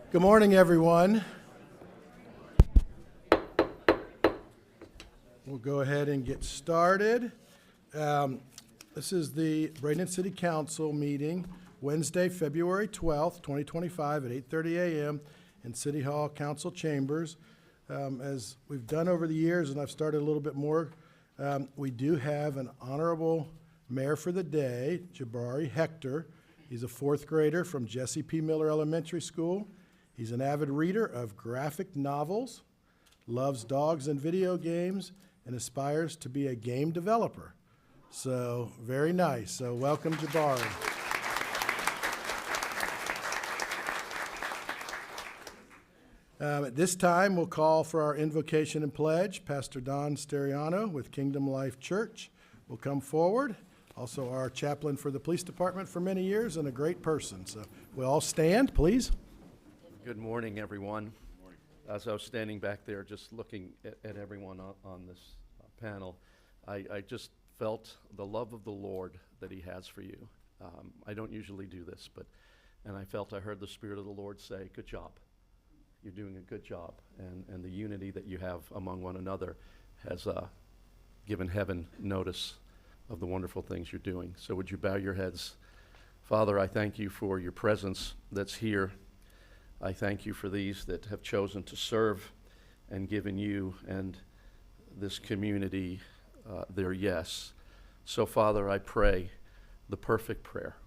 Good morning, everyone. We'll go ahead and get started. This is the Bradenton City Council meeting, Wednesday, February 12th, 2025 at 8:30 a.m. in City Hall Council Chambers. As we've done over the years, and I've started a little bit more, we do have an honorable mayor for the day, Jabari Hector. He's a fourth grader from Jesse P. Miller Elementary School. He's an avid reader of graphic novels, loves dogs and video games, and aspires to be a game developer. So, very nice. So, welcome, Jabari. At this time, we'll call for our invocation and pledge. Pastor Don Steriano with Kingdom Life Church will come forward. Also, our chaplain for the police department for many years and a great person. So, we'll all stand, please. Good morning, everyone. As I was standing back there just looking at everyone on this panel, I just felt the love of the Lord that he has for you. I don't usually do this, and I heard the Spirit of the Lord say, good job. You're doing a good job. And the unity that you have among one another has given heaven notice of the wonderful things you're doing. So would you bow your heads? Father, I thank you for your presence that's here. I thank you for these that have chosen to serve and given you and this community their yes. So, Father, I pray the perfect prayer.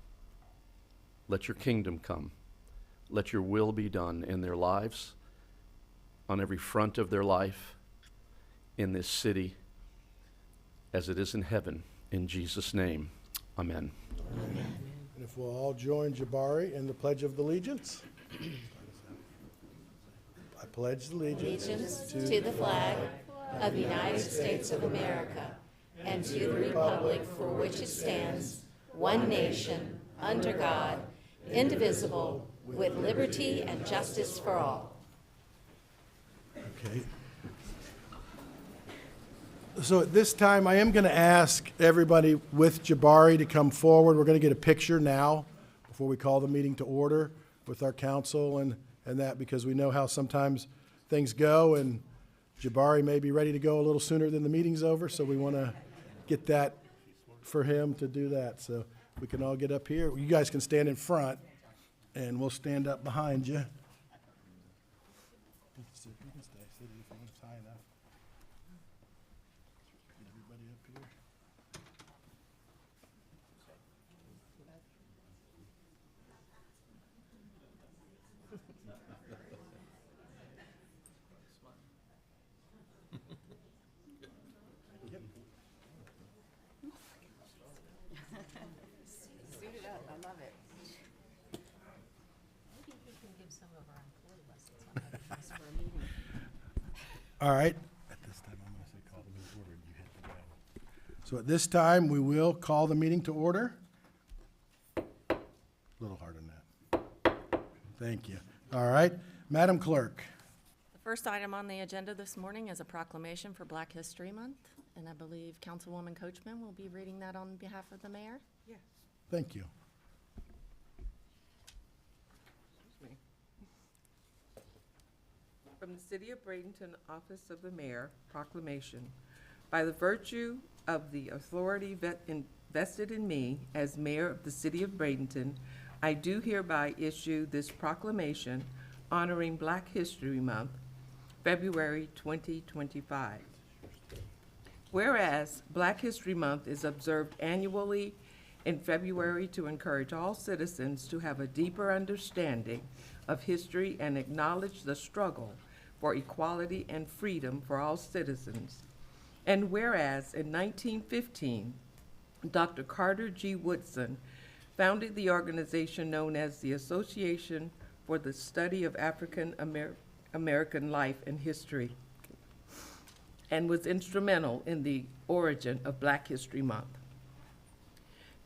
Let your kingdom come. Let your will be done in their lives, on every front of their life, in this city, as it is in heaven. In Jesus' name, amen. Amen. And if we'll all join Jabari in the Pledge of Allegiance. I pledge allegiance to the flag of the United States of America and to the republic for which it stands, one nation, under God, indivisible, with liberty and justice for all. Okay. So at this time, I am going to ask everybody with Jabari to come forward. We're going to get a picture now before we call the meeting to order with our council and that, because we know how sometimes things go, and Jabari may be ready to go a little sooner than the meeting's over, so we want to get that for him to do that. So we can all get up here. You guys can stand in front, and we'll stand up behind you. You can stay seated if you want. It's high enough. Get everybody up here. Suited up, I love it. Maybe we can give some of our employee lessons on how to dress for a meeting. All right. At this time, I'm going to say call the meeting to order, and you hit the gavel. So at this time, we will call the meeting to order. A little harder than that. Thank you. All right. Madam Clerk. The first item on the agenda this morning is a proclamation for Black History Month, and I believe Councilwoman Coachman will be reading that on behalf of the mayor. Yes. Thank you. From the City of Bradenton, Office of the Mayor, proclamation. By the virtue of the authority vested in me as mayor of the City of Bradenton, I do hereby issue this proclamation honoring Black History Month, February 2025. Whereas Black History Month is observed annually in February to encourage all citizens to have a deeper understanding of history and acknowledge the struggle for equality and freedom for all citizens. And whereas in 1915, Dr. Carter G. Woodson founded the organization known as the Association for the Study of African American Life and History, and was instrumental in the origin of Black History Month.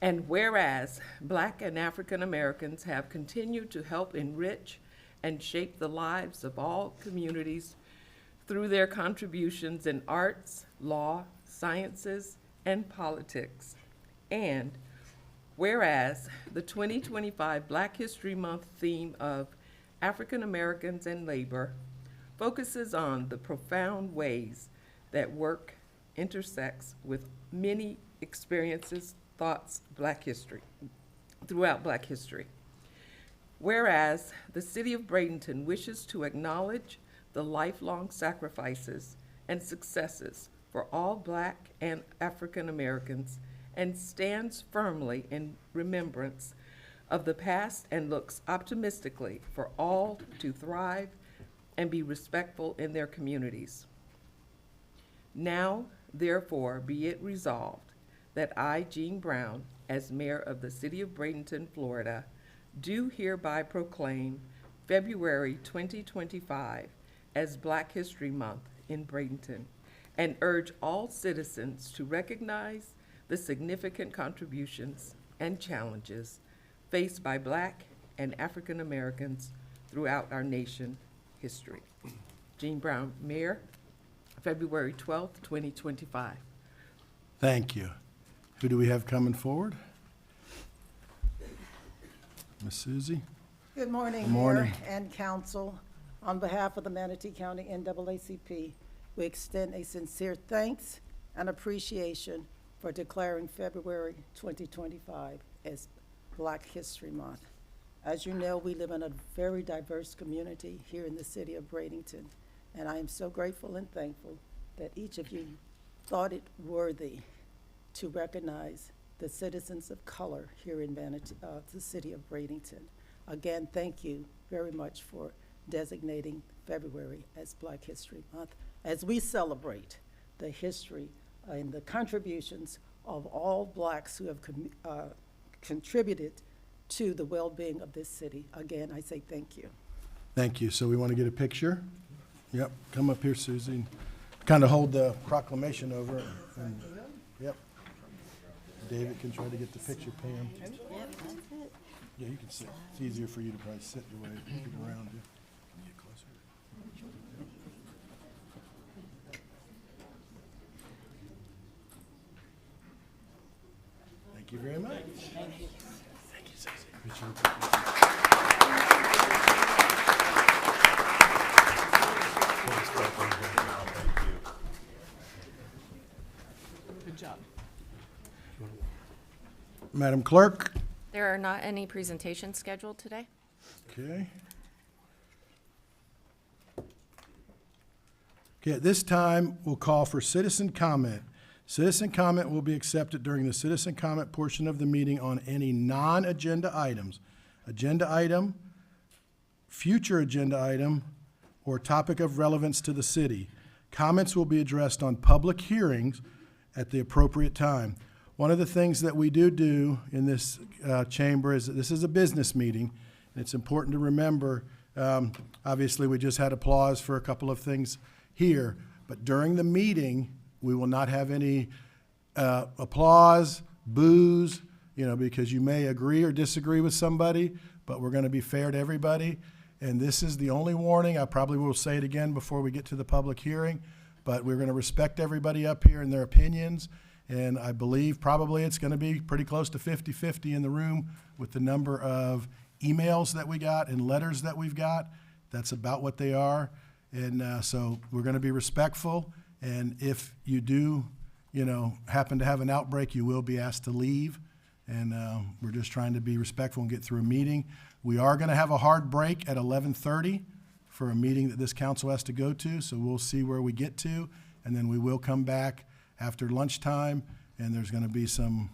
And whereas Black and African Americans have continued to help enrich and shape the lives of all communities through their contributions in arts, law, sciences, and politics. And whereas the 2025 Black History Month theme of African Americans and Labor focuses on the profound ways that work intersects with many experiences, thoughts, throughout Black history. Whereas the City of Bradenton wishes to acknowledge the lifelong sacrifices and successes for all Black and African Americans and stands firmly in remembrance of the past and looks optimistically for all to thrive and be respectful in their communities. Now, therefore, be it resolved that I, Jean Brown, as Mayor of the City of Bradenton, Florida, do hereby proclaim February 2025 as Black History Month in Bradenton and urge all citizens to recognize the significant contributions and challenges faced by Black and African Americans throughout our nation history. Jean Brown, Mayor, February 12th, 2025. Thank you. Who do we have coming forward? Miss Susie? Good morning, Good morning. Mayor and Council. On behalf of the Manatee County NAACP, we extend a sincere thanks and appreciation for declaring February 2025 as Black History Month. As you know, we live in a very diverse community here in the city of Bradenton, and I am so grateful and thankful that each of you thought it worthy to recognize the citizens of color here in the city of Bradenton. Again, thank you very much for designating February as Black History Month as we celebrate the history and the contributions of all Blacks who have contributed to the well-being of this city. Again, I say thank you. Thank you. So we want to get a picture? Yep, come up here, Susie. Kind of hold the proclamation over. And, yep. David can try to get the picture, Pam. Yeah, you can sit. It's easier for you to probably sit the way people around you. Get closer. Thank you very much. Thank you. Thank you, Susie. Appreciate it. Good job. Madam Clerk? There are not any presentations scheduled today. Okay. Okay, at this time, we'll call for citizen comment. Citizen comment will be accepted during the citizen comment portion of the meeting on any non-agenda items. Agenda item, future agenda item, or topic of relevance to the city. Comments will be addressed on public hearings at the appropriate time. One of the things that we do in this chamber is that this is a business meeting, and it's important to remember, obviously, we just had applause for a couple of things here, but during the meeting, we will not have any applause, boos, because you may agree or disagree with somebody, but we're going to be fair to everybody. And this is the only warning. I probably will say it again before we get to the public hearing, but we're going to respect everybody up here and their opinions. And I believe probably it's going to be pretty close to 50-50 in the room with the number of emails that we got and letters that we've got. That's about what they are. And so we're going to be respectful. And if you do, happen to have an outbreak, you will be asked to leave. And we're just trying to be respectful and get through a meeting. We are going to have a hard break at 11:30 for a meeting that this council has to go to. So we'll see where we get to. And then we will come back after lunchtime, and there's going to be some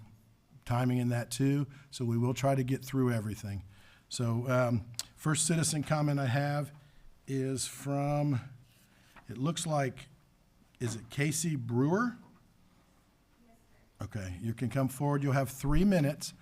timing in that too. So we will try to get through everything. So first citizen comment I have is from, it looks like, is it Casey Brewer? Okay, you can come forward. You'll have 3 minutes,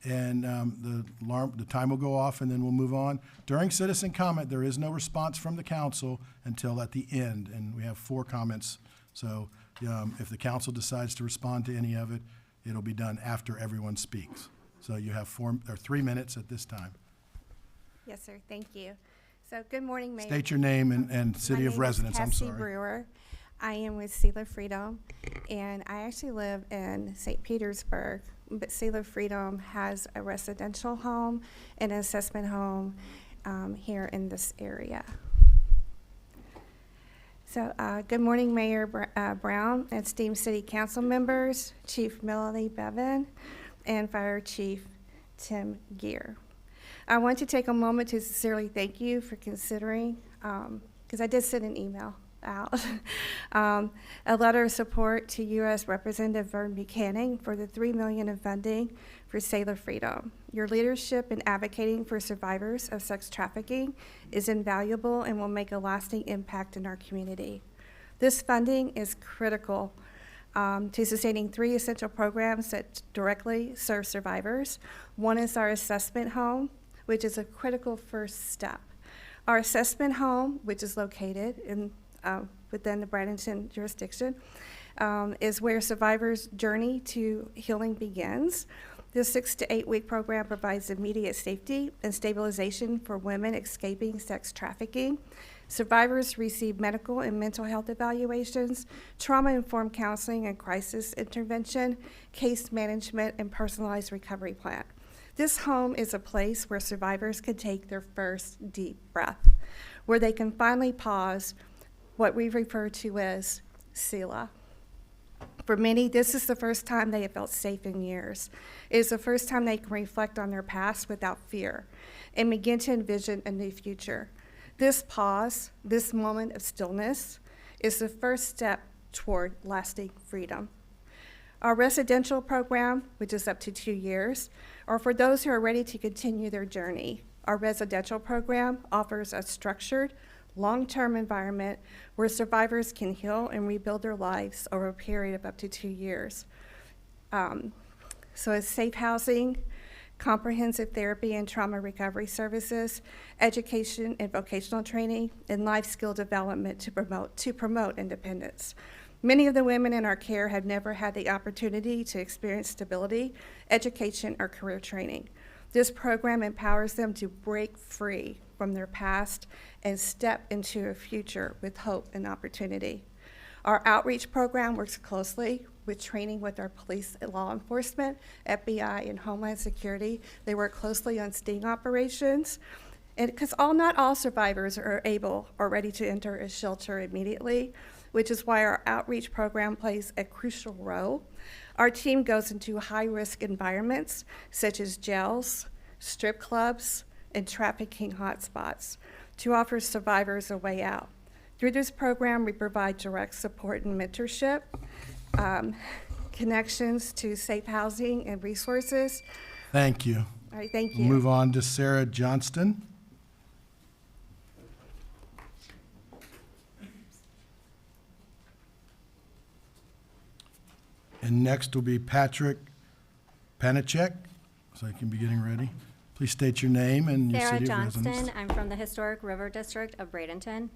and the time will go off, and then we'll move on. During citizen comment, there is no response from the council until at the end, and we have 4 comments. So if the council decides to respond to any of it, it'll be done after everyone speaks. So you have 3 minutes at this time. Yes, sir. Thank you. So, good morning, Mayor. State your name and city of residence. I'm sorry. Cassie Brewer. I am with Seal of Freedom, and I actually live in St. Petersburg, but Seal of Freedom has a residential home, an assessment home, here in this area. So, good morning, Mayor Brown, esteemed City Council members, Chief Melanie Bevan, and Fire Chief Tim Gear. I want to take a moment to sincerely thank you for considering, because I did send an email out, a letter of support to U.S. Representative Vern Buchanan for the $3 million in funding for Sailor Freedom. Your leadership in advocating for survivors of sex trafficking is invaluable and will make a lasting impact in our community. This funding is critical to sustaining 3 essential programs that directly serve survivors. One is our assessment home, which is a critical first step. Our assessment home, which is located within the Bradenton jurisdiction, is where survivors' journey to healing begins. This 6 to 8 week program provides immediate safety and stabilization for women escaping sex trafficking. Survivors receive medical and mental health evaluations, trauma-informed counseling and crisis intervention, case management, and personalized recovery plan. This home is a place where survivors can take their first deep breath, where they can finally pause, what we refer to as Selah. For many, this is the first time they have felt safe in years. It is the first time they can reflect on their past without fear and begin to envision a new future. This pause, this moment of stillness, is the first step toward lasting freedom. Our residential program, which is up to 2 years, are for those who are ready to continue their journey. Our residential program offers a structured, long-term environment where survivors can heal and rebuild their lives over a period of up to 2 years. So it's safe housing, comprehensive therapy and trauma recovery services, education and vocational training, and life skill development to promote independence. Many of the women in our care have never had the opportunity to experience stability, education, or career training. This program empowers them to break free from their past and step into a future with hope and opportunity. Our outreach program works closely with training with our police and law enforcement, FBI, and Homeland Security. They work closely on sting operations. And because not all survivors are able or ready to enter a shelter immediately, which is why our outreach program plays a crucial role. Our team goes into high-risk environments such as jails, strip clubs, and trafficking hotspots to offer survivors a way out. Through this program, we provide direct support and mentorship, connections to safe housing and resources. Thank you. All right, thank you. Move on to Sarah Johnston. And next will be Patrick Panachek, so I can be getting ready. Please state your name and your Sarah city of Johnston, residence. I'm from the Historic River District of Bradenton.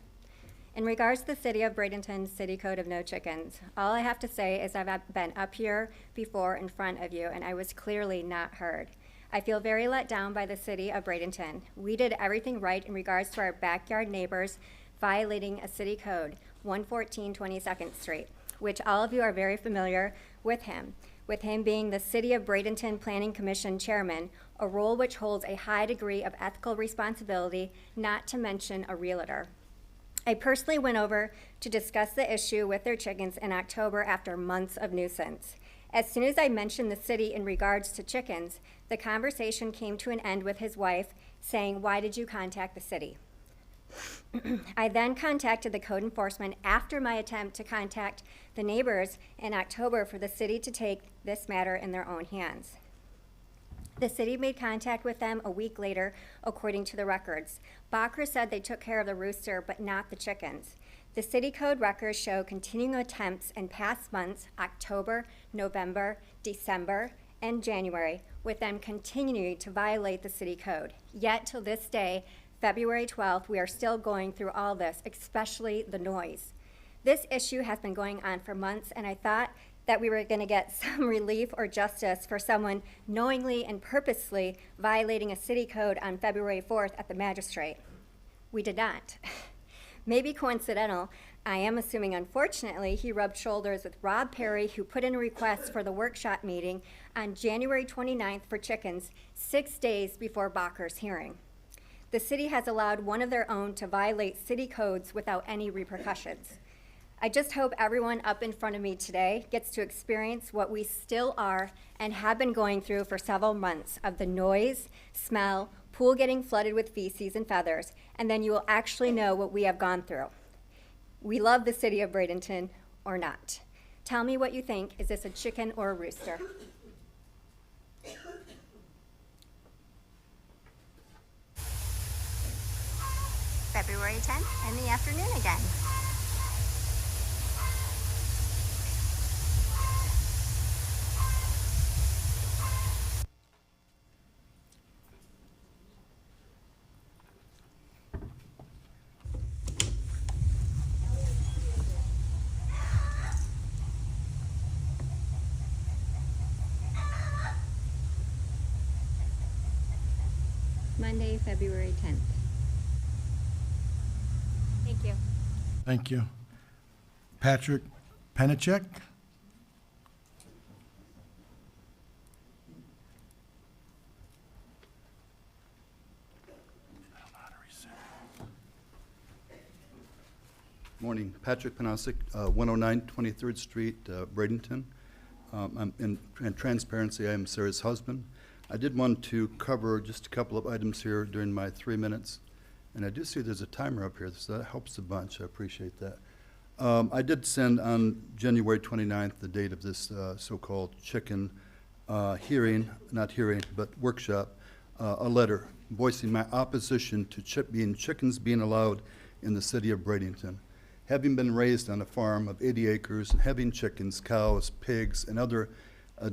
In regards to the City of Bradenton's City Code of No Chickens, all I have to say is I've been up here before in front of you, and I was clearly not heard. I feel very let down by the City of Bradenton. We did everything right in regards to our backyard neighbors violating a city code, 114 22nd Street, which all of you are very familiar with him being the City of Bradenton Planning Commission Chairman, a role which holds a high degree of ethical responsibility, not to mention a realtor. I personally went over to discuss the issue with their chickens in October after months of nuisance. As soon as I mentioned the city in regards to chickens, the conversation came to an end with his wife saying, "Why did you contact the city?" I then contacted the code enforcement after my attempt to contact the neighbors in October for the city to take this matter in their own hands. The city made contact with them a week later, according to the records. Bacher said they took care of the rooster, but not the chickens. The city code records show continuing attempts in past months, October, November, December, and January, with them continuing to violate the city code. Yet till this day, February 12th, we are still going through all this, especially the noise. This issue has been going on for months, and I thought that we were going to get some relief or justice for someone knowingly and purposely violating a city code on February 4th at the magistrate. We did not. Maybe coincidental, I am assuming unfortunately he rubbed shoulders with Rob Perry, who put in a request for the workshop meeting on January 29th for chickens, 6 days before Bacher's hearing. The city has allowed one of their own to violate city codes without any repercussions. I just hope everyone up in front of me today gets to experience what we still are and have been going through for several months of the noise, smell, pool getting flooded with feces and feathers, and then you will actually know what we have gone through. We love the city of Bradenton or not. Tell me what you think. Is this a chicken or a rooster? February 10th in the afternoon again. Monday, February 10th. Thank you. Thank you. Patrick Penachek? Morning, Patrick Panasic, 109 23rd Street, Bradenton. In transparency, I am Sarah's husband. I did want to cover just a couple of items here during my 3 minutes. And I do see there's a timer up here, so that helps a bunch. I appreciate that. I did send on January 29th, the date of this so-called chicken workshop, a letter voicing my opposition to chickens being allowed in the city of Bradenton. Having been raised on a farm of 80 acres and having chickens, cows, pigs, and other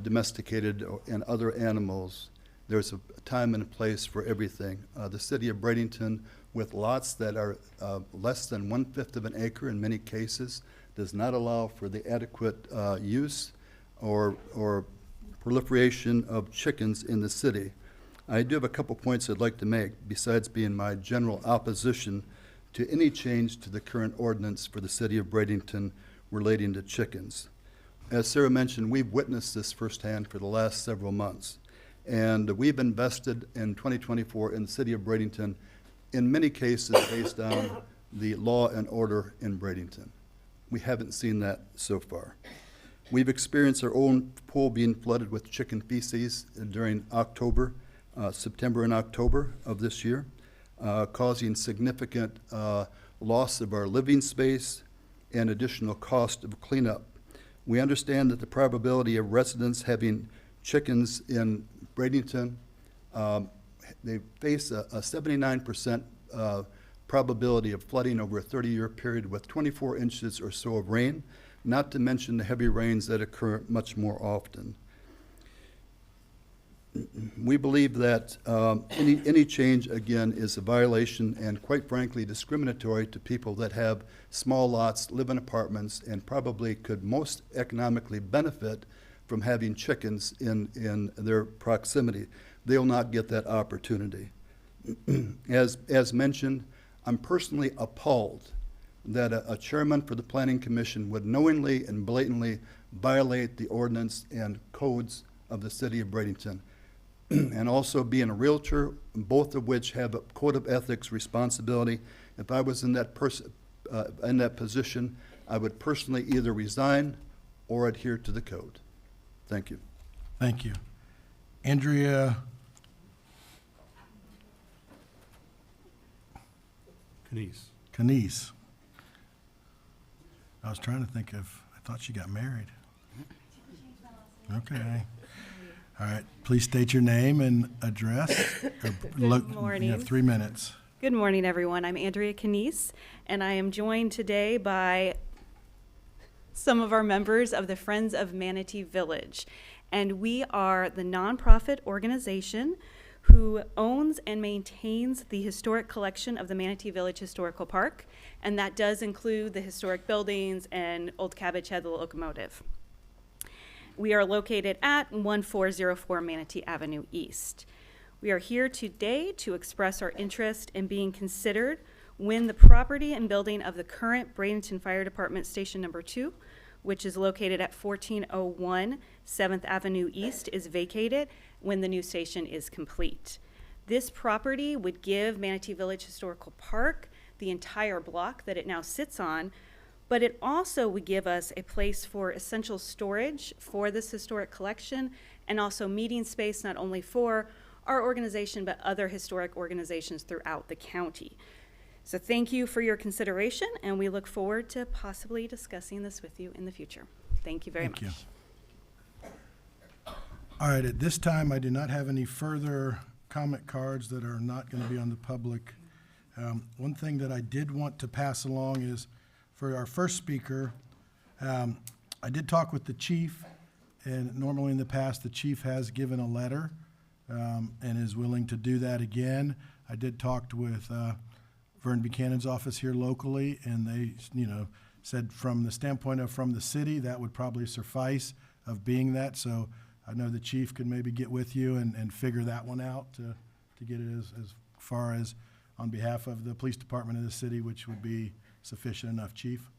domesticated and other animals, there's a time and a place for everything. The city of Bradenton, with lots that are less than 1/5 of an acre in many cases, does not allow for the adequate use or proliferation of chickens in the city. I do have a couple points I'd like to make, besides being my general opposition to any change to the current ordinance for the city of Bradenton relating to chickens. As Sarah mentioned, we've witnessed this firsthand for the last several months. And we've invested in 2024 in the city of Bradenton, in many cases based on the law and order in Bradenton. We haven't seen that so far. We've experienced our own pool being flooded with chicken feces during September and October of this year, causing significant loss of our living space and additional cost of cleanup. We understand that the probability of residents having chickens in Bradenton, they face a 79% probability of flooding over a 30-year period with 24 inches or so of rain, not to mention the heavy rains that occur much more often. We believe that any change, again, is a violation and, quite frankly, discriminatory to people that have small lots, live in apartments, and probably could most economically benefit from having chickens in their proximity. They will not get that opportunity. As mentioned, I'm personally appalled that a chairman for the Planning Commission would knowingly and blatantly violate the ordinance and codes of the city of Bradenton. And also being a realtor, both of which have a code of ethics responsibility. If I was in that position, I would personally either resign or adhere to the code. Thank you. Thank you. Andrea Canese. I was trying to think of, I thought she got married. Okay. All right, please state your name and address. Good morning. You have 3 minutes. Good morning, everyone. I'm Andrea Canese, and I am joined today by some of our members of the Friends of Manatee Village. And we are the nonprofit organization who owns and maintains the historic collection of the Manatee Village Historical Park, and that does include the historic buildings and Old Cabbage Head, the locomotive. We are located at 1404 Manatee Avenue East. We are here today to express our interest in being considered when the property and building of the current Bradenton Fire Department Station Number 2, which is located at 1401 7th Avenue East, is vacated when the new station is complete. This property would give Manatee Village Historical Park the entire block that it now sits on, but it also would give us a place for essential storage for this historic collection and also meeting space not only for our organization but other historic organizations throughout the county. So thank you for your consideration, and we look forward to possibly discussing this with you in the future. Thank you very much. Thank you. All right, at this time, I do not have any further comment cards that are not going to be on the public. One thing that I did want to pass along is for our first speaker, I did talk with the chief, and normally in the past, the chief has given a letter and is willing to do that again. I did talk with Vern Buchanan's office here locally, and they, said from the standpoint of from the city, that would probably suffice of being that. So I know the chief could maybe get with you and figure that one out to get it as far as on behalf of the police department of the city, which would be sufficient enough, chief.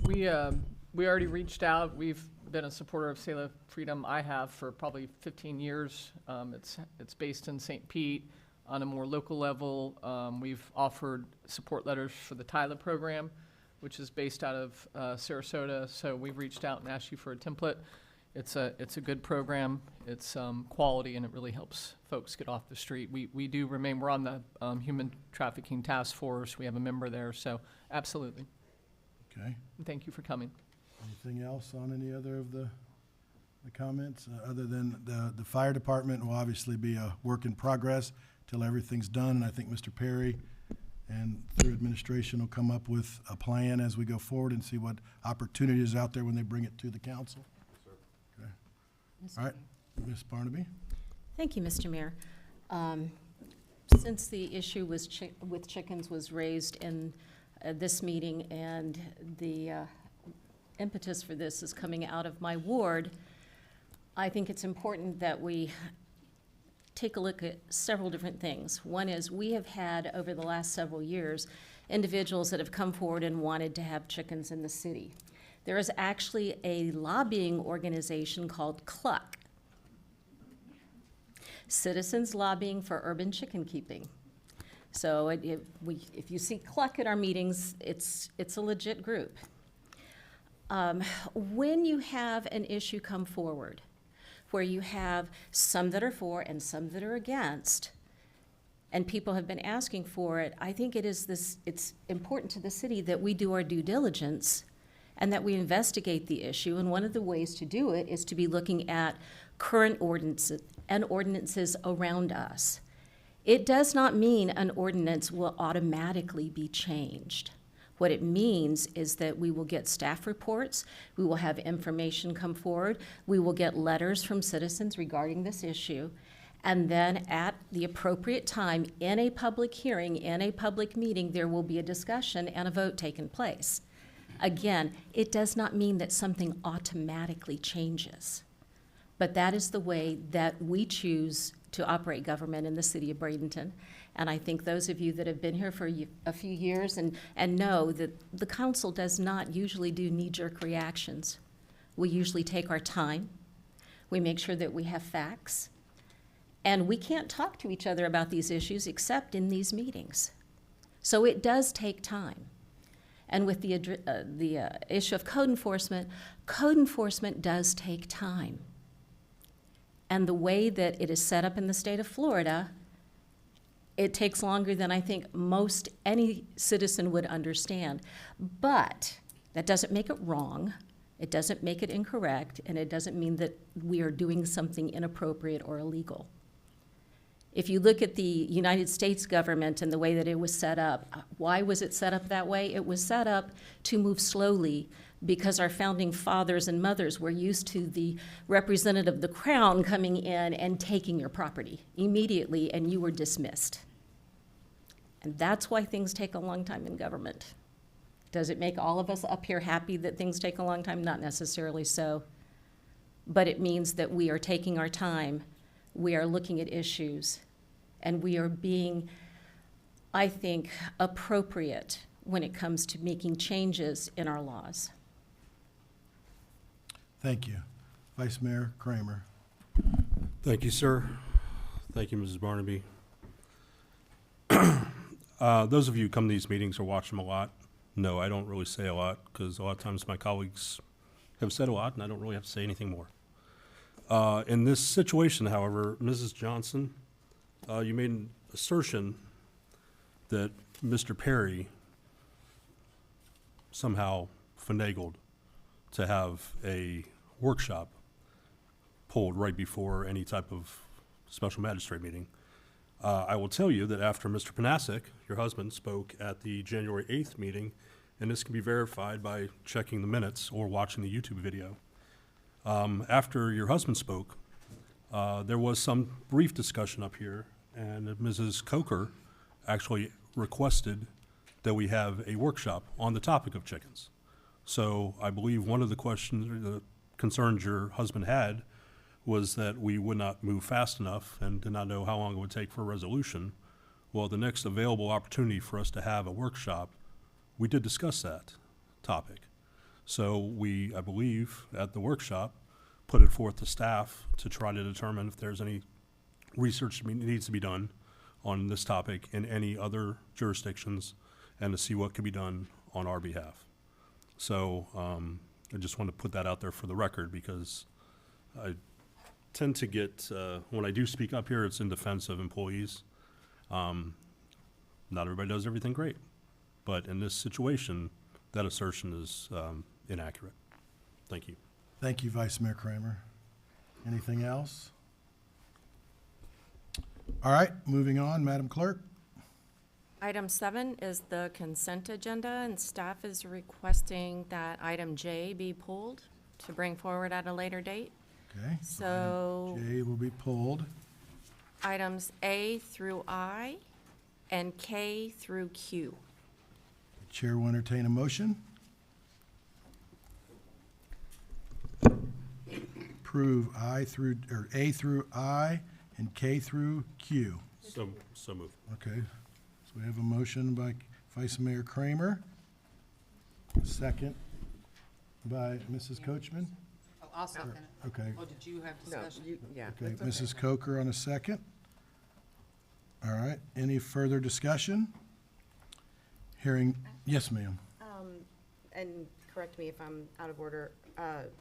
We already reached out. We've been a supporter of Sailor Freedom. I have for probably 15 years. It's based in St. Pete. On a more local level, we've offered support letters for the Tyler program, which is based out of Sarasota. So we've reached out and asked you for a template. It's a good program. It's quality, and it really helps folks get off the street. We do remain. We're on the Human Trafficking Task Force. We have a member there. So absolutely. Okay. And thank you for coming. Anything else on any other of the comments? Other than the fire department will obviously be a work in progress till everything's done. And I think Mr. Perry and through administration will come up with a plan as we go forward and see what opportunities out there when they bring it to the council. Okay. All right, Ms. Barnaby. Thank you, Mr. Mayor. Since the issue with chickens was raised in this meeting, and the impetus for this is coming out of my ward, I think it's important that we take a look at several different things. One is we have had, over the last several years, individuals that have come forward and wanted to have chickens in the city. There is actually a lobbying organization called CLUCK, Citizens Lobbying for Urban Chicken Keeping. So if you see CLUCK at our meetings, it's a legit group. When you have an issue come forward where you have some that are for and some that are against, and people have been asking for it, I think it's important to the city that we do our due diligence and that we investigate the issue. And one of the ways to do it is to be looking at current ordinances and ordinances around us. It does not mean an ordinance will automatically be changed. What it means is that we will get staff reports, we will have information come forward, we will get letters from citizens regarding this issue, and then at the appropriate time, in a public hearing, in a public meeting, there will be a discussion and a vote taking place. Again, it does not mean that something automatically changes, but that is the way that we choose to operate government in the city of Bradenton. And I think those of you that have been here for a few years and know that the council does not usually do knee-jerk reactions. We usually take our time. We make sure that we have facts. And we can't talk to each other about these issues except in these meetings. So it does take time. And with the issue of code enforcement does take time. And the way that it is set up in the state of Florida, it takes longer than I think most any citizen would understand. But that doesn't make it wrong, it doesn't make it incorrect, and it doesn't mean that we are doing something inappropriate or illegal. If you look at the United States government and the way that it was set up, why was it set up that way? It was set up to move slowly because our founding fathers and mothers were used to the representative of the crown coming in and taking your property immediately, and you were dismissed. And that's why things take a long time in government. Does it make all of us up here happy that things take a long time? Not necessarily so. But it means that we are taking our time, we are looking at issues, and we are being, I think, appropriate when it comes to making changes in our laws. Thank you. Vice Mayor Kramer. Thank you, sir. Thank you, Mrs. Barnaby. Those of you who come to these meetings or watch them a lot, no, I don't really say a lot because a lot of times my colleagues have said a lot and I don't really have to say anything more. In this situation, however, Mrs. Johnson, you made an assertion that Mr. Perry somehow finagled to have a workshop pulled right before any type of special magistrate meeting. I will tell you that after Mr. Panasic, your husband, spoke at the January 8th meeting, and this can be verified by checking the minutes or watching the YouTube video. After your husband spoke, there was some brief discussion up here, and Mrs. Coker actually requested that we have a workshop on the topic of chickens. So I believe one of the questions, or the concerns your husband had was that we would not move fast enough and did not know how long it would take for a resolution. Well, the next available opportunity for us to have a workshop, we did discuss that topic. So we, I believe, at the workshop, put it forth to staff to try to determine if there's any research that needs to be done on this topic in any other jurisdictions and to see what can be done on our behalf. So I just want to put that out there for the record because I tend to get, when I do speak up here, it's in defense of employees. Not everybody does everything great, but in this situation, that assertion is inaccurate. Thank you. Thank you, Vice Mayor Kramer. Anything else? All right, moving on, Madam Clerk. Item 7 is the consent agenda, and staff is requesting that item J be pulled to bring forward at a later date. Okay. So J will be pulled. items A through I and K through Q. The Chair will entertain a motion. Approve A through I and K through Q. So moved. Okay, so we have a motion by Vice Mayor Kramer, second by Mrs. Coachman. Oh, I'll second it. Okay, Oh, did you have No, discussion? yeah. okay, that's okay. Mrs. Coker on a second. All right, any further discussion? Hearing, yes, ma'am. And correct me if I'm out of order,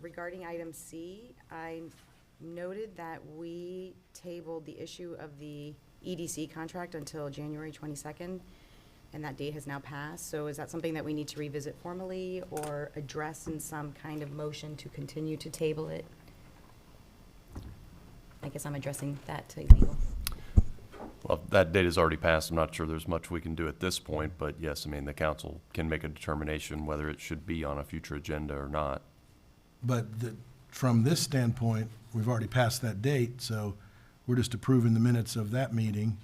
regarding item C, I noted that we tabled the issue of the EDC contract until January 22nd, and that date has now passed. So is that something that we need to revisit formally or address in some kind of motion to continue to table it? I guess I'm addressing that to legal. Well, that date has already passed. I'm not sure there's much we can do at this point, but yes, I mean, the council can make a determination whether it should be on a future agenda or not. But from this standpoint, we've already passed that date, so we're just approving the minutes of that meeting,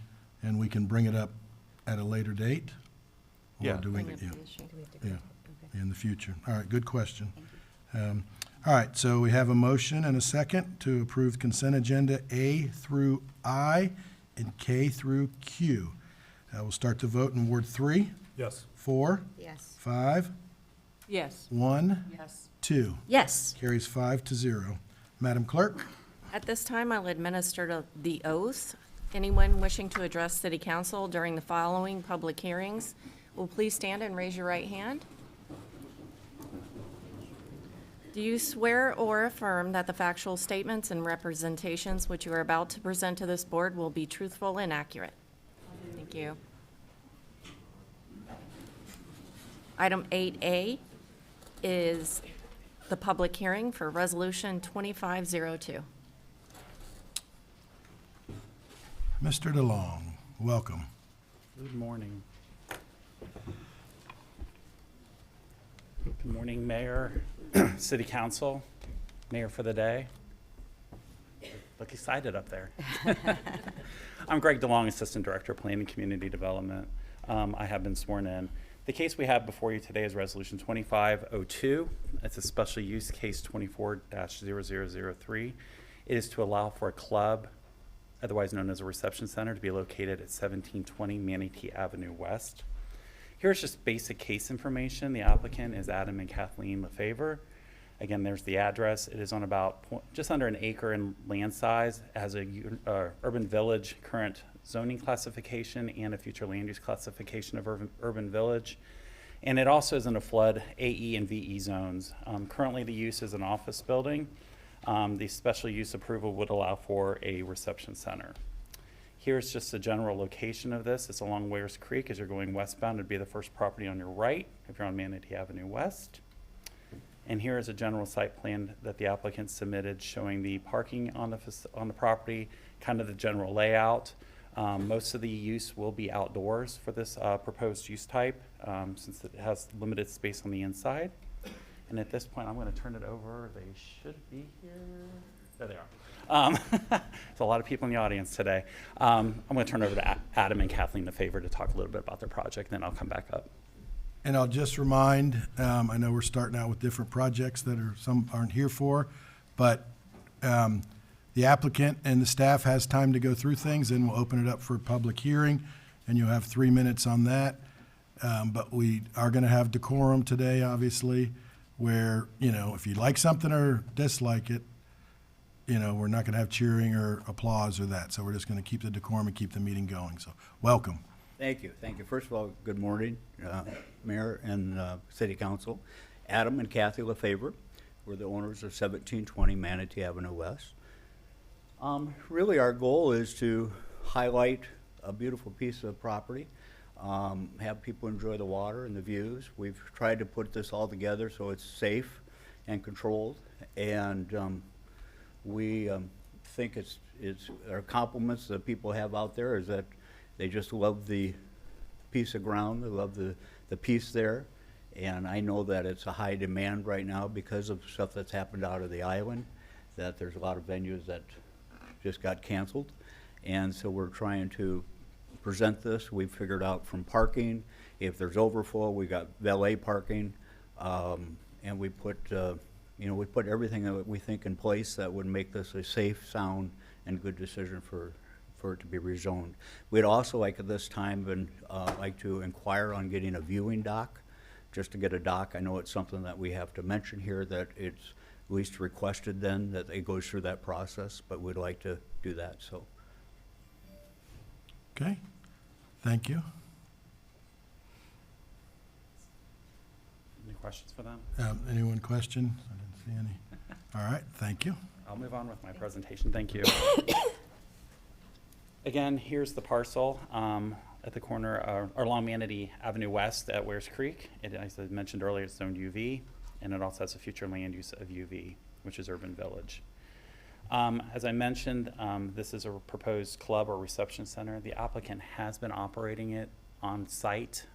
and we can bring it up at a later date? Or Yeah. do we- Bring up yeah. the issue. Yeah, in the future. All right, good question. All right, so we have a motion and a second to approve consent agenda A through I and K through Q. We'll start the vote in Ward 3, Yes. 4, Yes. 5, Yes. 1, Yes. 2. Yes. Carries 5-0. Madam Clerk? At this time, I'll administer the oath. Anyone wishing to address City Council during the following public hearings will please stand and raise your right hand. Do you swear or affirm that the factual statements and representations which you are about to present to this board will be truthful and accurate? Thank you. Item 8A is the public hearing for Resolution 2502. Mr. DeLong, welcome. Good morning. Good morning, Mayor, City Council, Mayor for the day. Look excited up there. I'm Greg DeLong, Assistant Director of Planning and Community Development. I have been sworn in. The case we have before you today is Resolution 2502. It's a special use case 24-0003. It is to allow for a club, otherwise known as a reception center, to be located at 1720 Manatee Avenue West. Here's just basic case information. The applicant is Adam and Kathleen Lefevre. Again, there's the address. It is on about just under an acre in land size. It has a urban village current zoning classification and a future land use classification of urban village. And it also is in a flood AE and VE zones. Currently, the use is an office building. The special use approval would allow for a reception center. Here's just a general location of this. It's along Wares Creek. As you're going westbound, it'd be the first property on your right if you're on Manatee Avenue West. And here is a general site plan that the applicant submitted showing the parking on the property, kind of the general layout. Most of the use will be outdoors for this proposed use type, since it has limited space on the inside. And at this point, I'm going to turn it over. They should be here. There they are. There's a lot of people in the audience today. I'm going to turn it over to Adam and Kathleen LaFavor to talk a little bit about their project, then I'll come back up. And I'll just remind, I know we're starting out with different projects that some aren't here for, but the applicant and the staff has time to go through things, and we'll open it up for a public hearing, and you'll have 3 minutes on that. But we are going to have decorum today, obviously, where, if you like something or dislike it, we're not going to have cheering or applause or that. So we're just going to keep the decorum and keep the meeting going. So welcome. Thank you. Thank you. First of all, good morning, Mayor and City Council. Adam and Kathy LaFavor. We're the owners of 1720 Manatee Avenue West. Really, our goal is to highlight a beautiful piece of property, have people enjoy the water and the views. We've tried to put this all together so it's safe and controlled, and we think it's our compliments that people have out there is that they just love the piece of ground, they love the piece there, and I know that it's a high demand right now because of stuff that's happened out of the island, that there's a lot of venues that just got canceled, and so we're trying to present this. We've figured out from parking, if there's overflow, we got valet parking, and we put we put everything that we think in place that would make this a safe, sound, and good decision for it to be rezoned. We'd also like at this time like to inquire on getting a viewing dock, just to get a dock. I know it's something that we have to mention here, that it's at least requested then, that it goes through that process, but we'd like to do that, so. Okay, thank you. Any questions for them? Anyone question? I didn't see any. All right, thank you. I'll move on with my presentation. Thank you. Again, here's the parcel at the corner, or along Manatee Avenue West at Wares Creek. As I mentioned earlier, it's zoned UV, and it also has a future land use of UV, which is urban village. As I mentioned, this is a proposed club or reception center. The applicant has been operating it on site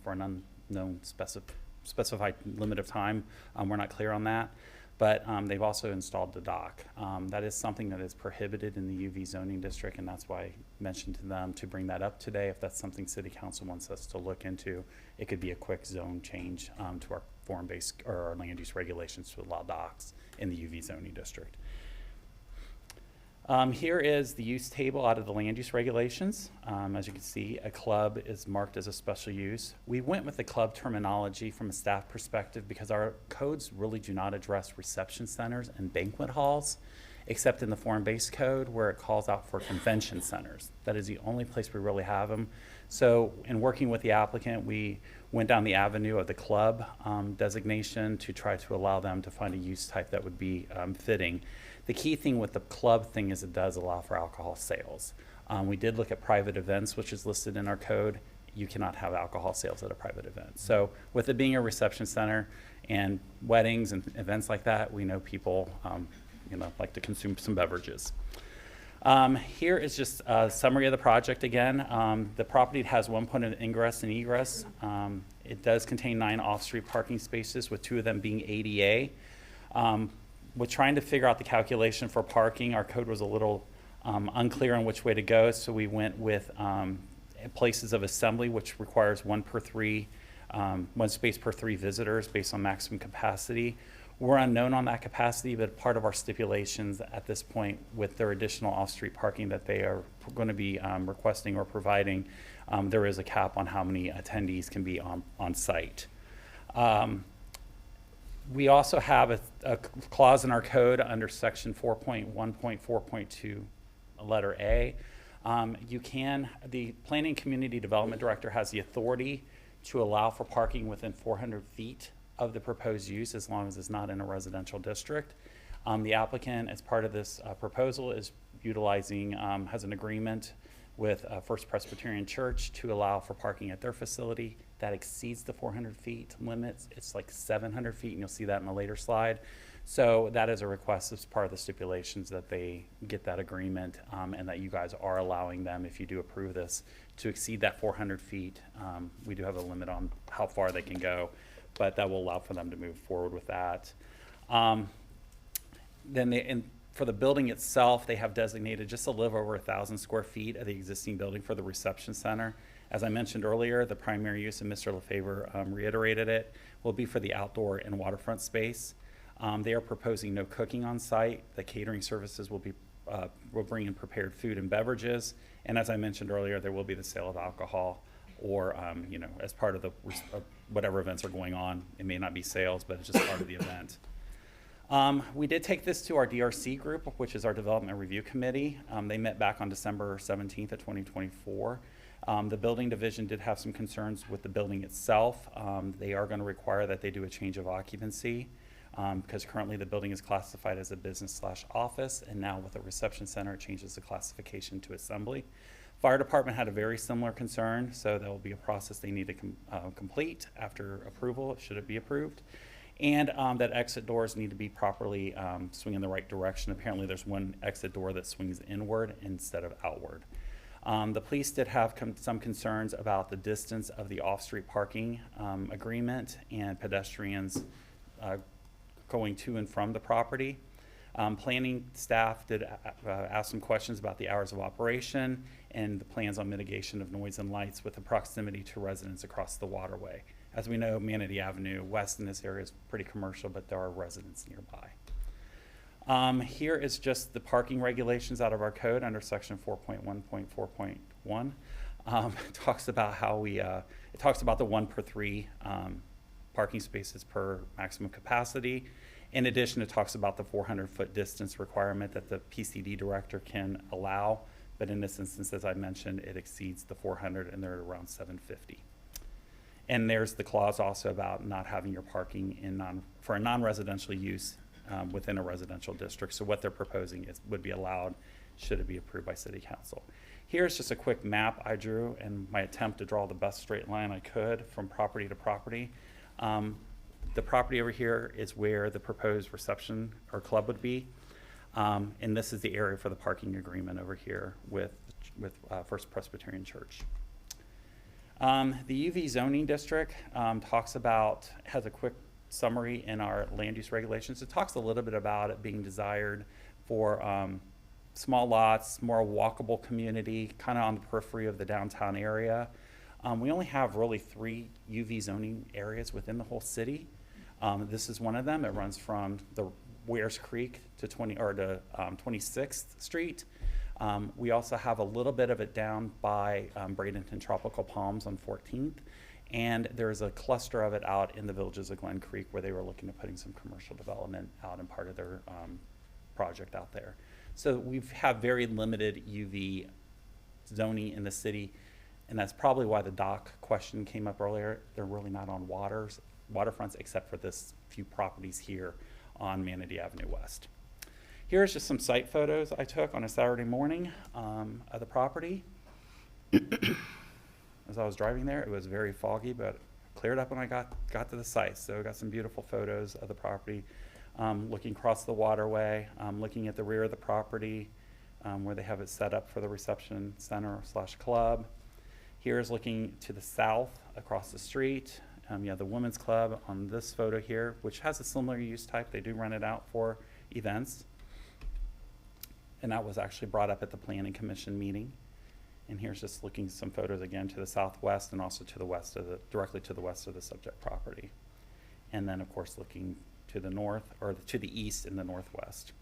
for an unknown specified limit of time. We're not clear on that, but they've also installed the dock. That is something that is prohibited in the UV zoning district, and that's why I mentioned to them to bring that up today. If that's something City Council wants us to look into, it could be a quick zone change to our form-based or our land use regulations to allow docks in the UV zoning district. Here is the use table out of the land use regulations. As you can see, a club is marked as a special use. We went with the club terminology from a staff perspective because our codes really do not address reception centers and banquet halls, except in the form-based code where it calls out for convention centers. That is the only place we really have them. So in working with the applicant, we went down the avenue of the club designation to try to allow them to find a use type that would be fitting. The key thing with the club thing is it does allow for alcohol sales. We did look at private events, which is listed in our code. You cannot have alcohol sales at a private event. So with it being a reception center and weddings and events like that, we know people like to consume some beverages. Here is just a summary of the project again. The property has one point of ingress and egress. It does contain 9 off-street parking spaces, with 2 of them being ADA. With trying to figure out the calculation for parking, our code was a little unclear on which way to go, so we went with places of assembly, which requires 1 space per 3 visitors based on maximum capacity. We're unknown on that capacity, but part of our stipulations at this point with their additional off-street parking that they are going to be requesting or providing, there is a cap on how many attendees can be on site. We also have a clause in our code under section 4.1.4.2, letter A, The Planning Community Development Director has the authority to allow for parking within 400 feet of the proposed use as long as it's not in a residential district. The applicant, as part of this proposal, is utilizing, has an agreement with First Presbyterian Church to allow for parking at their facility. That exceeds the 400 feet limits. It's like 700 feet, and you'll see that in a later slide. So that is a request as part of the stipulations that they get that agreement, and that you guys are allowing them, if you do approve this, to exceed that 400 feet. We do have a limit on how far they can go, but that will allow for them to move forward with that. For the building itself, they have designated just a little over 1,000 square feet of the existing building for the reception center. As I mentioned earlier, the primary use, and Mr. LaFavor reiterated it, will be for the outdoor and waterfront space. They are proposing no cooking on site. The catering services will bring in prepared food and beverages. And as I mentioned earlier, there will be the sale of alcohol, or as part of the whatever events are going on. It may not be sales, but it's just part of the event. We did take this to our DRC group, which is our Development Review Committee. They met back on December 17th of 2024. The building division did have some concerns with the building itself. They are going to require that they do a change of occupancy, because currently the building is classified as a business/office, and now with a reception center, it changes the classification to assembly. Fire department had a very similar concern, so there will be a process they need to complete after approval, should it be approved. And that exit doors need to be properly swing in the right direction. Apparently there's one exit door that swings inward instead of outward. The police did have some concerns about the distance of the off-street parking agreement and pedestrians going to and from the property. Planning staff did ask some questions about the hours of operation and the plans on mitigation of noise and lights with the proximity to residents across the waterway. As we know, Manatee Avenue West in this area is pretty commercial, but there are residents nearby. Here is just the parking regulations out of our code under section 4.1.4.1. It talks about how it talks about the 1 per 3 parking spaces per maximum capacity. In addition, it talks about the 400-foot distance requirement that the PCD director can allow, but in this instance, as I mentioned, it exceeds the 400, and they're at around 750. And there's the clause also about not having your parking for a non-residential use within a residential district. So what they're proposing would be allowed should it be approved by City Council. Here's just a quick map I drew in my attempt to draw the best straight line I could from property to property. The property over here is where the proposed reception or club would be. And this is the area for the parking agreement over here with First Presbyterian Church. The UV zoning district has a quick summary in our land use regulations. It talks a little bit about it being desired for small lots, more walkable community, kind of on the periphery of the downtown area. We only have really 3 UV zoning areas within the whole city. This is one of them. It runs from the Wares Creek to 26th Street. We also have a little bit of it down by Bradenton Tropical Palms on 14th. And there's a cluster of it out in the villages of Glen Creek where they were looking at putting some commercial development out in part of their project out there. So we have very limited UV zoning in the city, and that's probably why the dock question came up earlier. They're really not on waterfronts except for this few properties here on Manatee Avenue West. Here's just some site photos I took on a Saturday morning of the property. As I was driving there, it was very foggy, but cleared up when I got to the site. So I got some beautiful photos of the property, looking across the waterway, looking at the rear of the property, where they have it set up for the reception center / club. Here's looking to the south across the street. You have the women's club on this photo here, which has a similar use type. They do rent it out for events. And that was actually brought up at the Planning Commission meeting. And here's just looking at some photos again to the southwest and also to the west directly to the west of the subject property. And then of course looking to the north, or to the east and the northwest.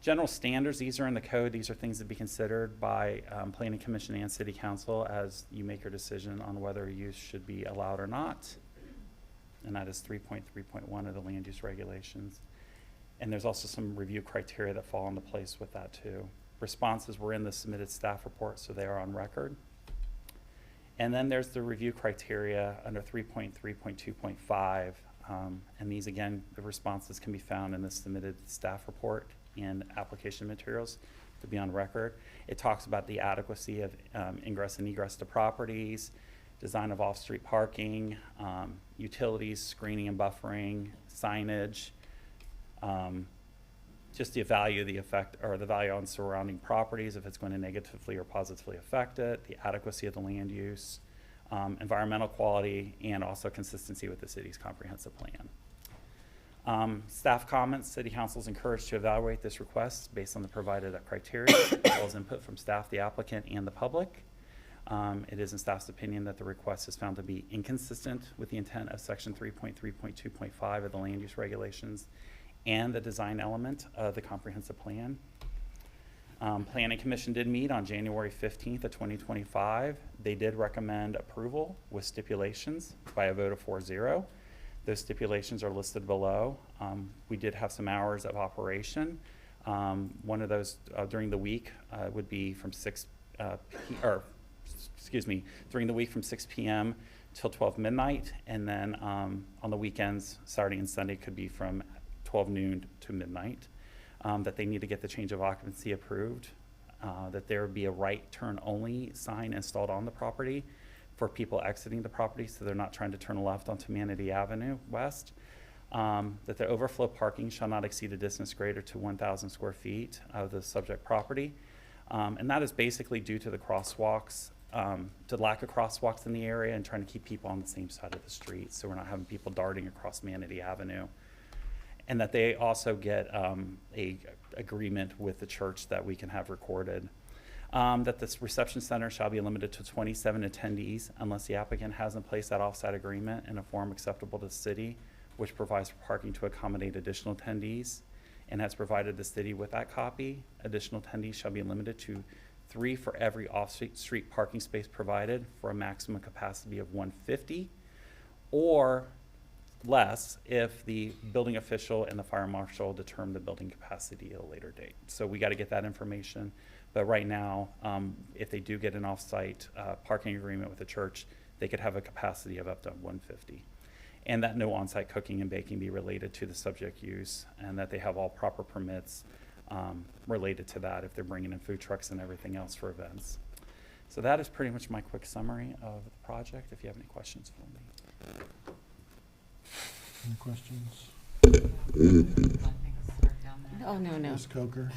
General standards, these are in the code. These are things to be considered by Planning Commission and City Council as you make your decision on whether use should be allowed or not. And that is 3.3.1 of the land use regulations. And there's also some review criteria that fall into place with that too. Responses were in the submitted staff report, so they are on record. And then there's the review criteria under 3.3.2.5. And these, again, the responses can be found in the submitted staff report and application materials to be on record. It talks about the adequacy of ingress and egress to properties, design of off-street parking, utilities, screening and buffering, signage, just the value, the effect, or the value on surrounding properties, if it's going to negatively or positively affect it, the adequacy of the land use, environmental quality, and also consistency with the city's comprehensive plan. Staff comments: City Council is encouraged to evaluate this request based on the provided criteria, as well as input from staff, the applicant, and the public. It is in staff's opinion that the request is found to be inconsistent with the intent of section 3.3.2.5 of the land use regulations and the design element of the comprehensive plan. Planning Commission did meet on January 15th of 2025. They did recommend approval with stipulations by a vote of 4-0. Those stipulations are listed below. We did have some hours of operation. One of those during the week would be from during the week from 6 p.m. till 12 midnight, and then on the weekends, Saturday and Sunday, could be from 12 noon to midnight. That they need to get the change of occupancy approved, that there would be a right turn only sign installed on the property for people exiting the property, so they're not trying to turn left onto Manatee Avenue West. That the overflow parking shall not exceed a distance greater to 1,000 square feet of the subject property. And that is basically due to the crosswalks, to lack of crosswalks in the area and trying to keep people on the same side of the street, so we're not having people darting across Manatee Avenue. And that they also get a agreement with the church that we can have recorded. That this reception center shall be limited to 27 attendees unless the applicant has in place that offsite agreement in a form acceptable to the city, which provides for parking to accommodate additional attendees and has provided the city with that copy. Additional attendees shall be limited to 3 for every off-street parking space provided for a maximum capacity of 150, or less if the building official and the fire marshal determine the building capacity at a later date. So we got to get that information. But right now, if they do get an off-site parking agreement with the church, they could have a capacity of up to 150. And that no on-site cooking and baking be related to the subject use, and that they have all proper permits related to that if they're bringing in food trucks and everything else for events. So that is pretty much my quick summary of the project, if you have any questions for me. Any questions? Oh, no. Ms. Coker?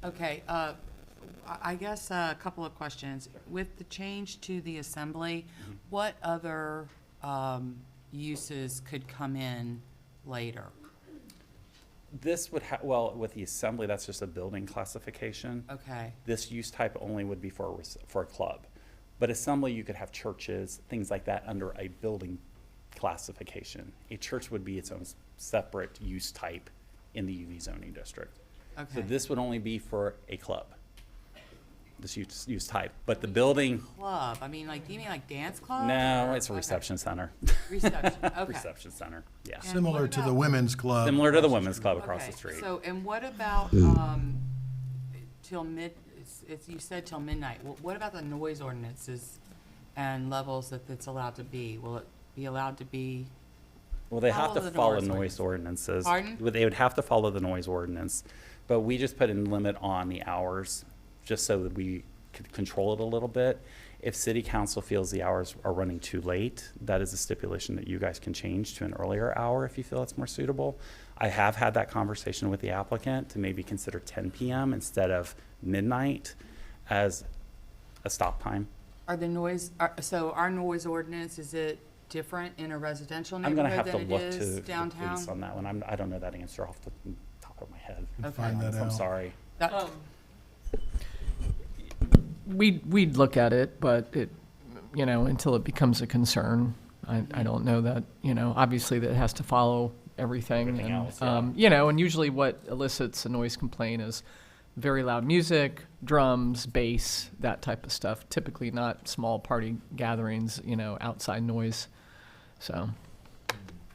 Okay, I guess a couple of questions. With the change to the assembly, what other uses could come in later? This would well, with the assembly, that's just a building classification. Okay. This use type only would be for a club. But assembly, you could have churches, things like that under a building classification. A church would be its own separate use type in the UV zoning district. Okay. So this would only be for a club, this use type. But the building, Club, I mean, like, do you mean like dance club? no, or- it's a reception center. Reception, okay. Reception center, yeah. And Similar what to the about- women's club. Similar to the women's club across Okay, the street. So, and what about, till you said till midnight. What about the noise ordinances and levels that it's allowed to be? Will it be allowed to be? Well, they have to the follow noise noise ordinances. Pardon? They would have to follow the noise ordinance, but we just put a limit on the hours, just so that we could control it a little bit. If city council feels the hours are running too late, that is a stipulation that you guys can change to an earlier hour if you feel it's more suitable. I have had that conversation with the applicant to maybe consider 10 p.m. instead of midnight as a stop time. Are the noise, so our noise ordinance, is it different in a residential I'm gonna neighborhood have to than look it to is the downtown? police on that one. I don't know that answer off the top of my head. Can find that I'm out. sorry. That- We'd look at it, but it, until it becomes a concern, I don't know that, obviously that it has to follow everything. Everything And, else, yeah. and usually what elicits a noise complaint is very loud music, drums, bass, that type of stuff. Typically not small party gatherings, outside noise. So,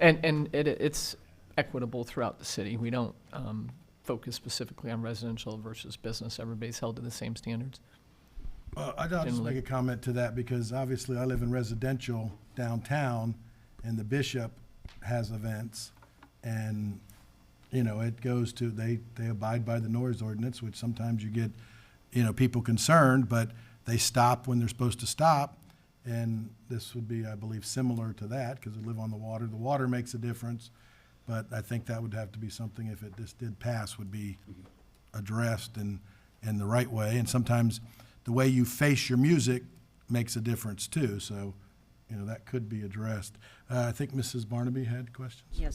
and it's equitable throughout the city. We don't focus specifically on residential versus business. Everybody's held to the same standards. I'll just Generally. make a comment to that because obviously I live in residential downtown and the Bishop has events and, you know, it goes to, they abide by the noise ordinance, which sometimes you get, you know, people concerned, but they stop when they're supposed to stop. And this would be, I believe, similar to that because we live on the water. The water makes a difference, but I think that would have to be something, if this did pass, would be addressed in the right way. And sometimes the way you face your music makes a difference too. So, you know, that could be addressed. I think Mrs. Barnaby had questions. Yes.